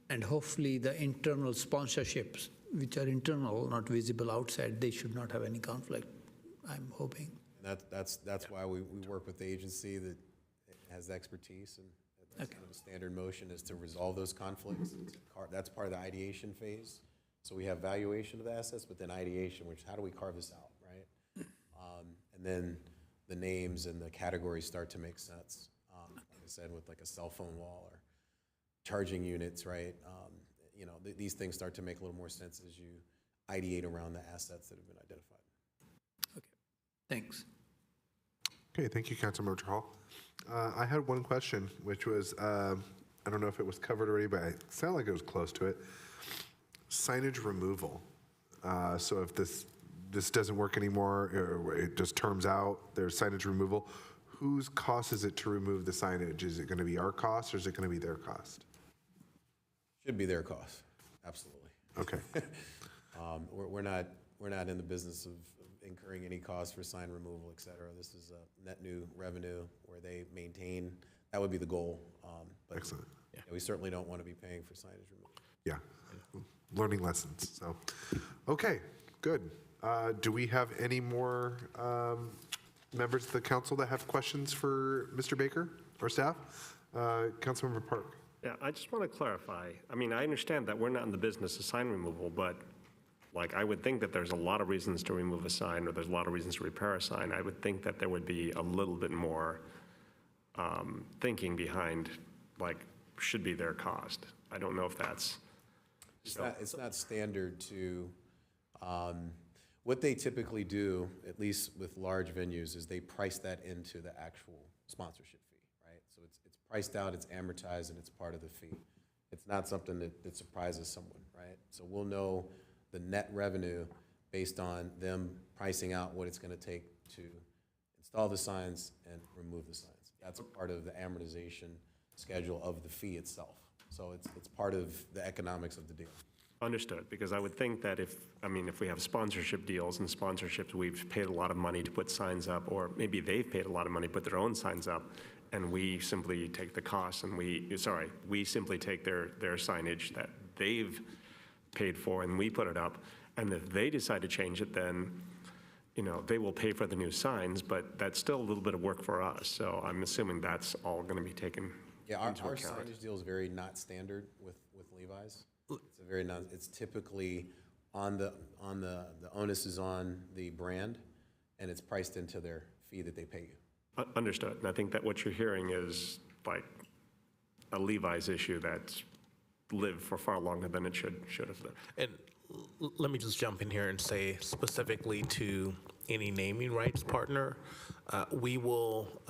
And hopefully the internal sponsorships, which are internal, not visible outside, they should not have any conflict, I'm hoping. That's why we work with the agency that has the expertise, and that's kind of a standard motion is to resolve those conflicts. That's part of the ideation phase. So we have valuation of the assets, but then ideation, which how do we carve this out, right? And then the names and the categories start to make sense. Like I said, with like a cell phone wall or charging units, right? You know, these things start to make a little more sense as you ideate around the assets that have been identified. Thanks. Okay, thank you, Councilmember Hall. I had one question, which was, I don't know if it was covered already, but it sounded like it was close to it. Signage removal. So if this doesn't work anymore, or it just terms out, there's signage removal, whose cost is it to remove the signage? Is it going to be our cost, or is it going to be their cost? Should be their cost, absolutely. Okay. We're not in the business of incurring any cost for sign removal, et cetera. This is a net new revenue where they maintain. That would be the goal. But excellent. Yeah, we certainly don't want to be paying for signage removal. Yeah, learning lessons. So, okay, good. Do we have any more members of the council that have questions for Mr. Baker or staff? Councilmember Park. Yeah, I just want to clarify. I mean, I understand that we're not in the business of sign removal, but like, I would think that there's a lot of reasons to remove a sign, or there's a lot of reasons to repair a sign. I would think that there would be a little bit more thinking behind, like, should be their cost. I don't know if that's. It's not standard to, what they typically do, at least with large venues, is they price that into the actual sponsorship fee, right? So it's priced out, it's amortized, and it's part of the fee. It's not something that surprises someone, right? So we'll know the net revenue based on them pricing out what it's going to take to install the signs and remove the signs. That's a part of the amortization schedule of the fee itself. So it's part of the economics of the deal. Understood, because I would think that if we have sponsorship deals and sponsorships, we've paid a lot of money to put signs up, or maybe they've paid a lot of money to put their own signs up, and we simply take the cost and we simply take their signage that they've paid for and we put it up. And if they decide to change it, then, you know, they will pay for the new signs, but that's still a little bit of work for us. So I'm assuming that's all going to be taken Yeah, into our account. signage deal is very not standard with Levi's. It's a very it's typically on the onus is on the brand, and it's priced into their fee that they pay you. Understood. And I think that what you're hearing is like a Levi's issue that's lived for far longer than it should have lived. And let me just jump in here and say specifically to any naming rights partner, we will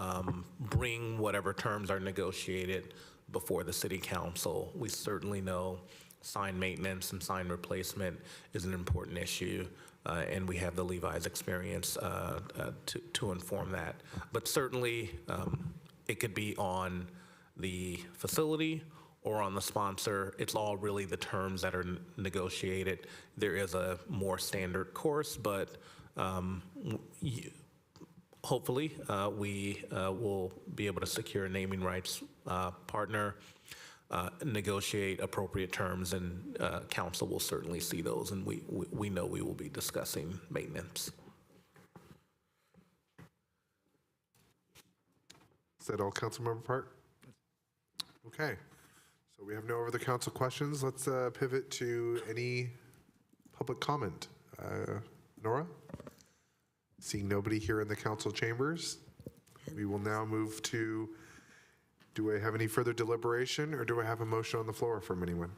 bring whatever terms are negotiated before the city council. We certainly know sign maintenance and sign replacement is an important issue, and we have the Levi's experience to inform that. But certainly, it could be on the facility or on the sponsor. It's all really the terms that are negotiated. There is a more standard course, but hopefully we will be able to secure a naming rights partner, negotiate appropriate terms, and council will certainly see those, and we know we will be discussing maintenance. Is that all, Councilmember Park? Okay. So we have no other council questions. Let's pivot to any public comment. Nora? Seeing nobody here in the council chambers, we will now move to, do I have any further deliberation, or do I have a motion on the floor from anyone?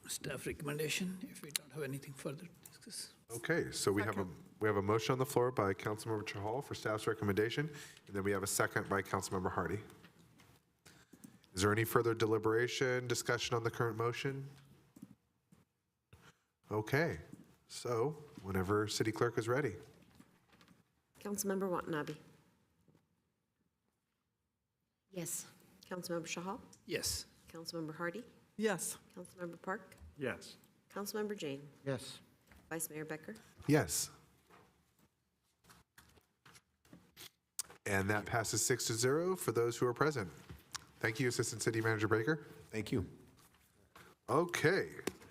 Staff recommendation, if we don't have anything further to discuss. Okay, so we have a motion on the floor by Councilmember Chahal for staff's recommendation, and then we have a second by Councilmember Hardy. Is there any further deliberation, discussion on the current motion? Okay, so whenever City Clerk is ready. Councilmember Watanabe. Yes. Councilmember Shahal. Yes. Councilmember Hardy. Yes. Councilmember Park. Yes. Councilmember Jane. Yes. Vice Mayor Becker. Yes. And that passes 6-0 for those who are present. Thank you, Assistant City Manager Baker. Thank you. Okay,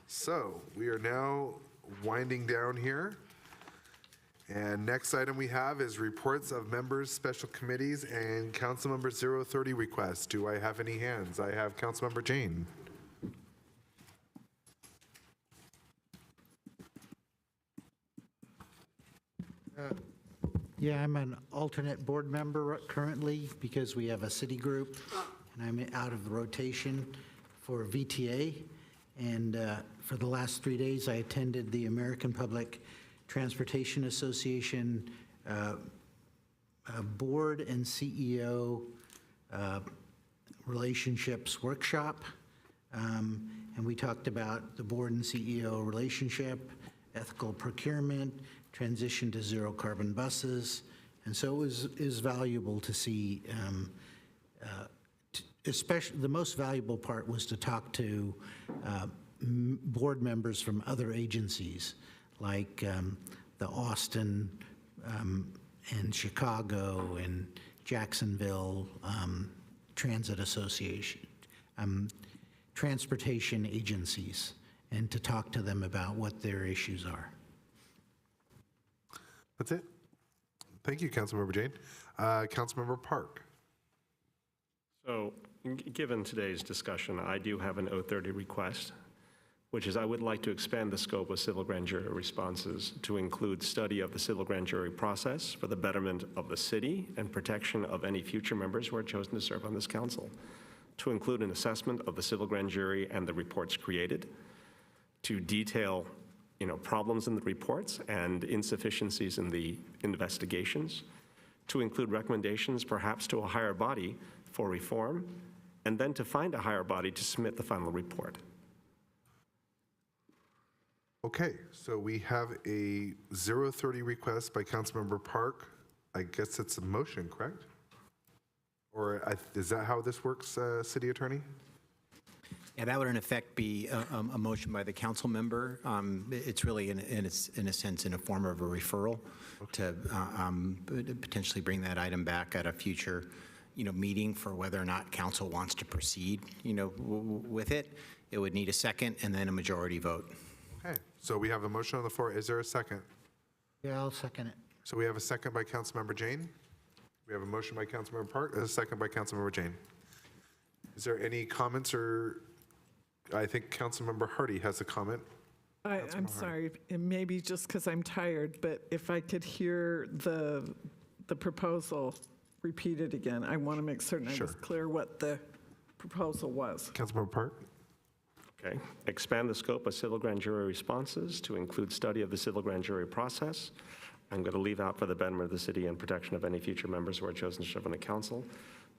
so we are now winding down here. And next item we have is reports of members, special committees, and Councilmember 030 requests. Do I have any hands? I have Councilmember Jane. Yeah, I'm an alternate board member currently because we have a city group, and I'm out of rotation for VTA. And for the last 3 days, I attended the American Public Transportation Association Board and CEO Relationships Workshop. And we talked about the board and CEO relationship, ethical procurement, transition to zero carbon buses. And so it is valuable to see, especially the most valuable part was to talk to board members from other agencies like the Austin and Chicago and Jacksonville Transit Association, transportation agencies, and to talk to them about what their issues are. That's it. Thank you, Councilmember Jane. Councilmember Park. So, given today's discussion, I do have an 030 request, which is I would like to expand the scope of civil grand jury responses to include study of the civil grand jury process for the betterment of the city and protection of any future members who are chosen to serve on this council, to include an assessment of the civil grand jury and the reports created, to detail problems in the reports and insufficiencies in the investigations, to include recommendations perhaps to a higher body for reform, and then to find a higher body to submit the final report. Okay, so we have a 030 request by Councilmember Park. I guess it's a motion, correct? Or is that how this works, City Attorney? Yeah, that would in effect be a motion by the council member. It's really, in a sense, in a form of a referral to potentially bring that item back at a future, meeting for whether or not council wants to proceed, with it. It would need a second and then a majority vote. Okay, so we have a motion on the floor. Is there a second? Yeah, I'll second it. So we have a second by Councilmember Jane. We have a motion by Councilmember Park and a second by Councilmember Jane. Is there any comments or, I think Councilmember Hardy has a comment. I'm sorry, it may be just because I'm tired, but if I could hear the proposal repeated again, I want to make certain I was clear what the proposal was. Councilmember Park. Okay. Expand the scope of civil grand jury responses to include study of the civil grand jury process. I'm going to leave out for the betterment of the city and protection of any future members who are chosen to serve on the council,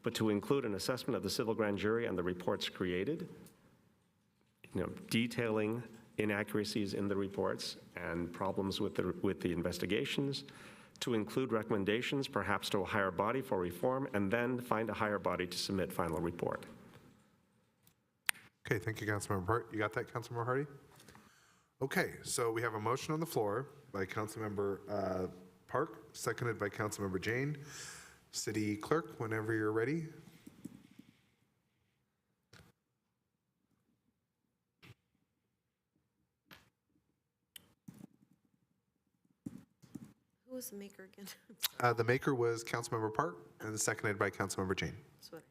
but to include an assessment of the civil grand jury and the reports created, detailing inaccuracies in the reports and problems with the investigations, to include recommendations perhaps to a higher body for reform, and then find a higher body to submit final report. Okay, thank you, Councilmember Park. You got that, Councilmember Hardy? Okay, so we have a motion on the floor by Councilmember Park, seconded by Councilmember Jane. City Clerk, whenever you're ready. Who was the maker again? The maker was Councilmember Park and seconded by Councilmember Jane. That's what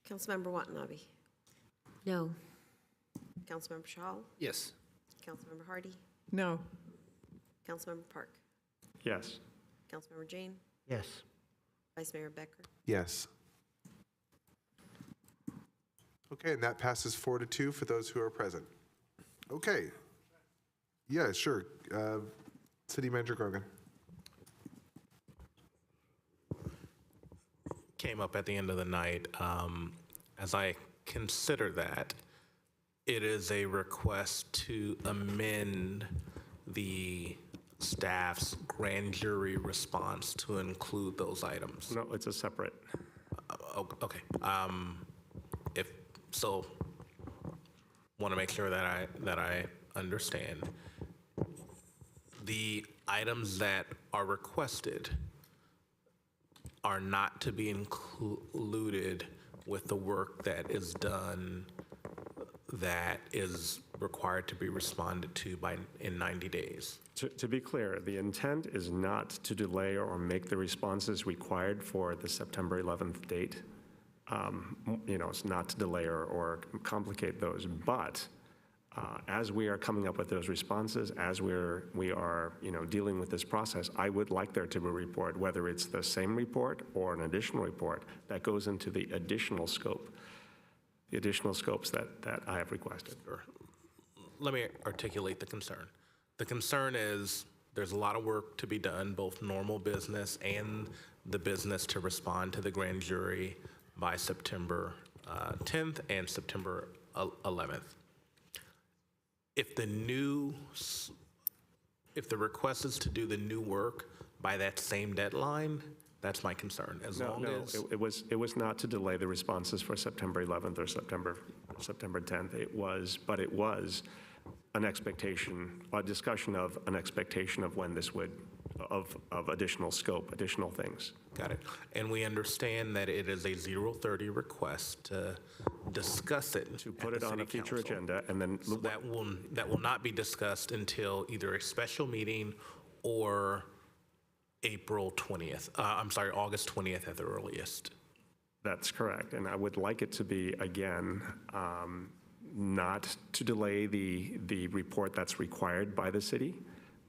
Councilmember Watanabe. No. Councilmember Shaw. Yes. Councilmember Hardy. No. Councilmember Park. Yes. Councilmember Jane. Yes. Vice Mayor Becker. Yes. Okay, and that passes 4-2 for those who are present. Okay. Yeah, sure. City Manager Grogan. Came up at the end of the night. As I consider that, it is a request to amend the staff's grand jury response to include those items. No, it's a separate. Okay. If so, want to make sure that I understand. The items that are requested are not to be included with the work that is done that is required to be responded to in 90 days. To be clear, the intent is not to delay or make the responses required for the September 11th date. It's not to delay or complicate those, but as we are coming up with those responses, as we are dealing with this process, I would like there to be a report, whether it's the same report or an additional report that goes into the additional scope, the additional scopes that I have requested. Let me articulate the concern. The concern is there's a lot of work to be done, both normal business and the business to respond to the grand jury by September 10th and September 11th. If the request is to do the new work by that same deadline, that's my concern. It was not to delay the responses for September 11th or September 10th. It was an expectation, a discussion of an expectation of when this would, of additional scope, additional things. Got it. And we understand that it is a 030 request to discuss it. To put it on a future agenda, and then. So that will not be discussed until either a special meeting or August 20th at the earliest. That's correct. And I would like it to be, again, not to delay the report that's required by the city,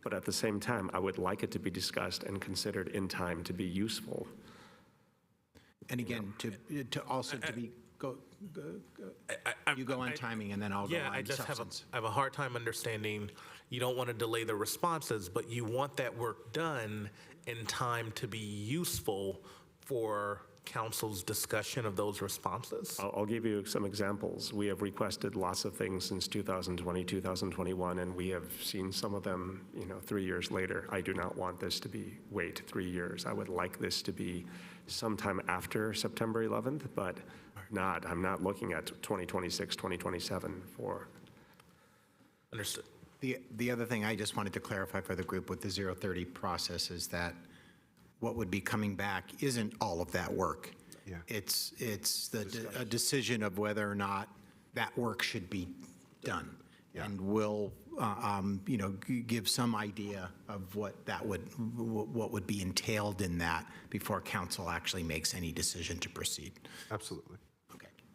but at the same time, I would like it to be discussed and considered in time to be useful. And again, to be, you go on timing and then I'll go on substance. I have a hard time understanding, you don't want to delay the responses, but you want that work done in time to be useful for council's discussion of those responses? I'll give you some examples. We have requested lots of things since 2020, 2021, and we have seen some of them, 3 years later. I do not want this to be wait 3 years. I would like this to be sometime after September 11th, but I'm not looking at 2026, 2027 for. Understood. The other thing I just wanted to clarify for the group with the 030 process is that what would be coming back isn't all of that work. Yeah. It's a decision of whether or not that work should be done. Yeah. And we'll, give some idea of what would be entailed in that before council actually makes any decision to proceed. Absolutely.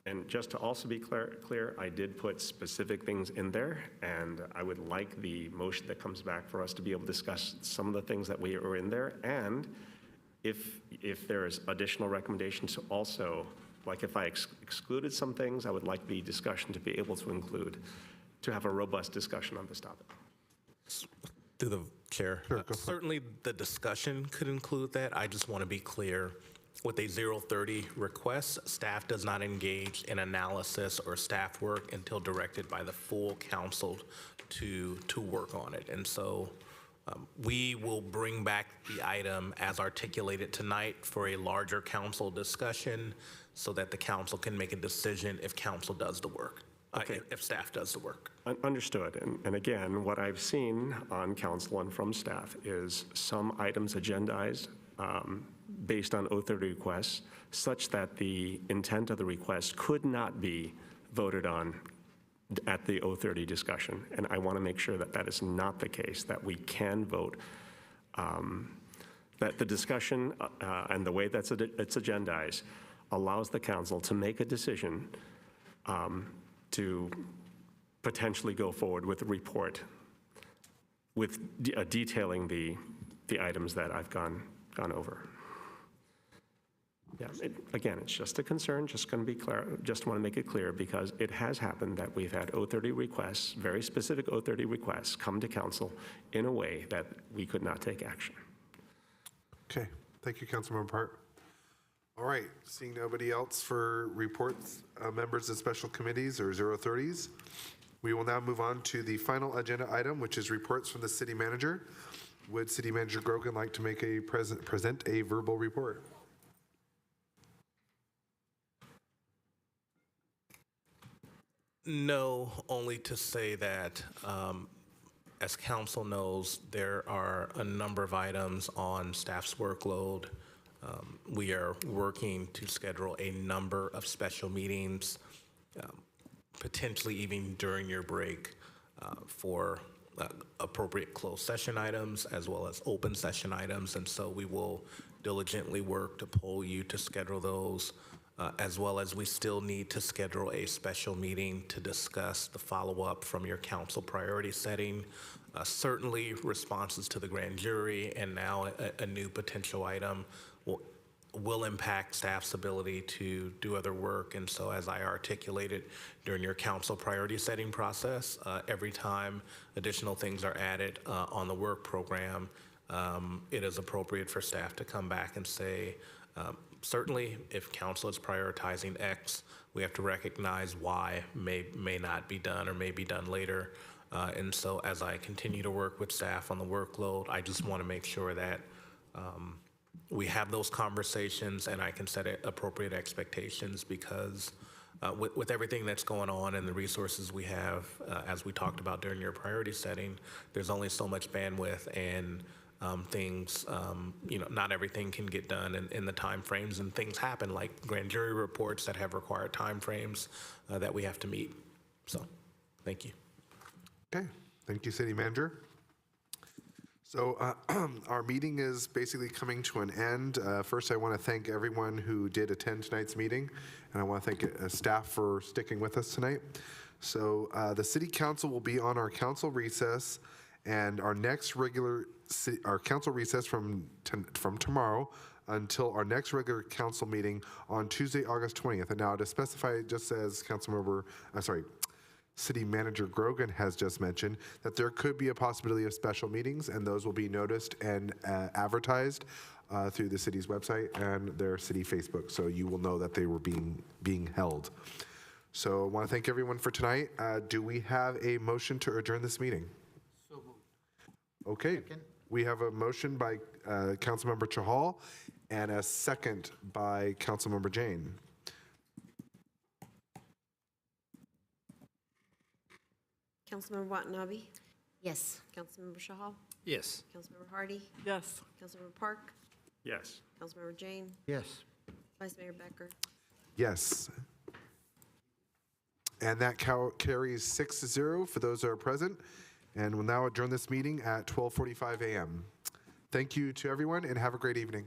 And just to also be clear, I did put specific things in there, and I would like the motion that comes back for us to be able to discuss some of the things that we are in there, and if there's additional recommendations to also, like if I excluded some things, I would like the discussion to be able to include, to have a robust discussion on this topic. Through the chair, Sure, go for it. certainly the discussion could include that. I just want to be clear. With a 030 request, staff does not engage in analysis or staff work until directed by the full council to work on it. And so we will bring back the item as articulated tonight for a larger council discussion so that the council can make a decision if council does the work, if staff does the work. Understood. And again, what I've seen on council and from staff is some items agendized based on 030 requests, such that the intent of the request could not be voted on at the 030 discussion. And I want to make sure that that is not the case, that we can vote, that the discussion and the way that's it's agendized allows the council to make a decision to potentially go forward with a report with detailing the items that I've gone over. Yeah, again, it's just a concern, just going to be clear, just want to make it clear because it has happened that we've had 030 requests, very specific 030 requests come to council in a way that we could not take action. Okay, thank you, Councilmember Park. All right, seeing nobody else for reports, members of special committees or 030s, we will now move on to the final agenda item, which is reports from the city manager. Would City Manager Grogan like to make present a verbal report? No, only to say that, as council knows, there are a number of items on staff's workload. We are working to schedule a number of special meetings, potentially even during your break. for appropriate closed session items as well as open session items. And so we will diligently work to poll you to schedule those, as well as we still need to schedule a special meeting to discuss the follow-up from your council priority setting, certainly responses to the grand jury, and now a new potential item will impact staff's ability to do other work. And so as I articulated during your council priority setting process, every time additional things are added on the work program, it is appropriate for staff to come back and say, certainly if council is prioritizing X, we have to recognize Y may not be done or may be done later. And so as I continue to work with staff on the workload, I just want to make sure that we have those conversations and I can set appropriate expectations, because with everything that's going on and the resources we have, as we talked about during your priority setting, there's only so much bandwidth, and things, not everything can get done in the time frames, and things happen like grand jury reports that have required time frames that we have to meet. So, thank you. Okay, thank you, City Manager. So our meeting is basically coming to an end. First, I want to thank everyone who did attend tonight's meeting, and I want to thank staff for sticking with us tonight. So the City Council will be on our council recess, and our next our council recess from tomorrow until our next regular council meeting on Tuesday, August 20th. And now to specify, just as City Manager Grogan has just mentioned, that there could be a possibility of special meetings, and those will be noticed and advertised through the city's website and their city Facebook, so you will know that they were being held. So I want to thank everyone for tonight. Do we have a motion to adjourn this meeting? So moved. Okay. Second. We have a motion by Councilmember Chahal and a second by Councilmember Jane. Councilmember Watanabe? Yes. Councilmember Shahal? Yes. Councilmember Hardy? Yes. Councilmember Park? Yes. Councilmember Jane? Yes. Vice Mayor Becker? Yes. And that carries 6-0 for those that are present. And we'll now adjourn this meeting at 12:45 a.m. Thank you to everyone, and have a great evening.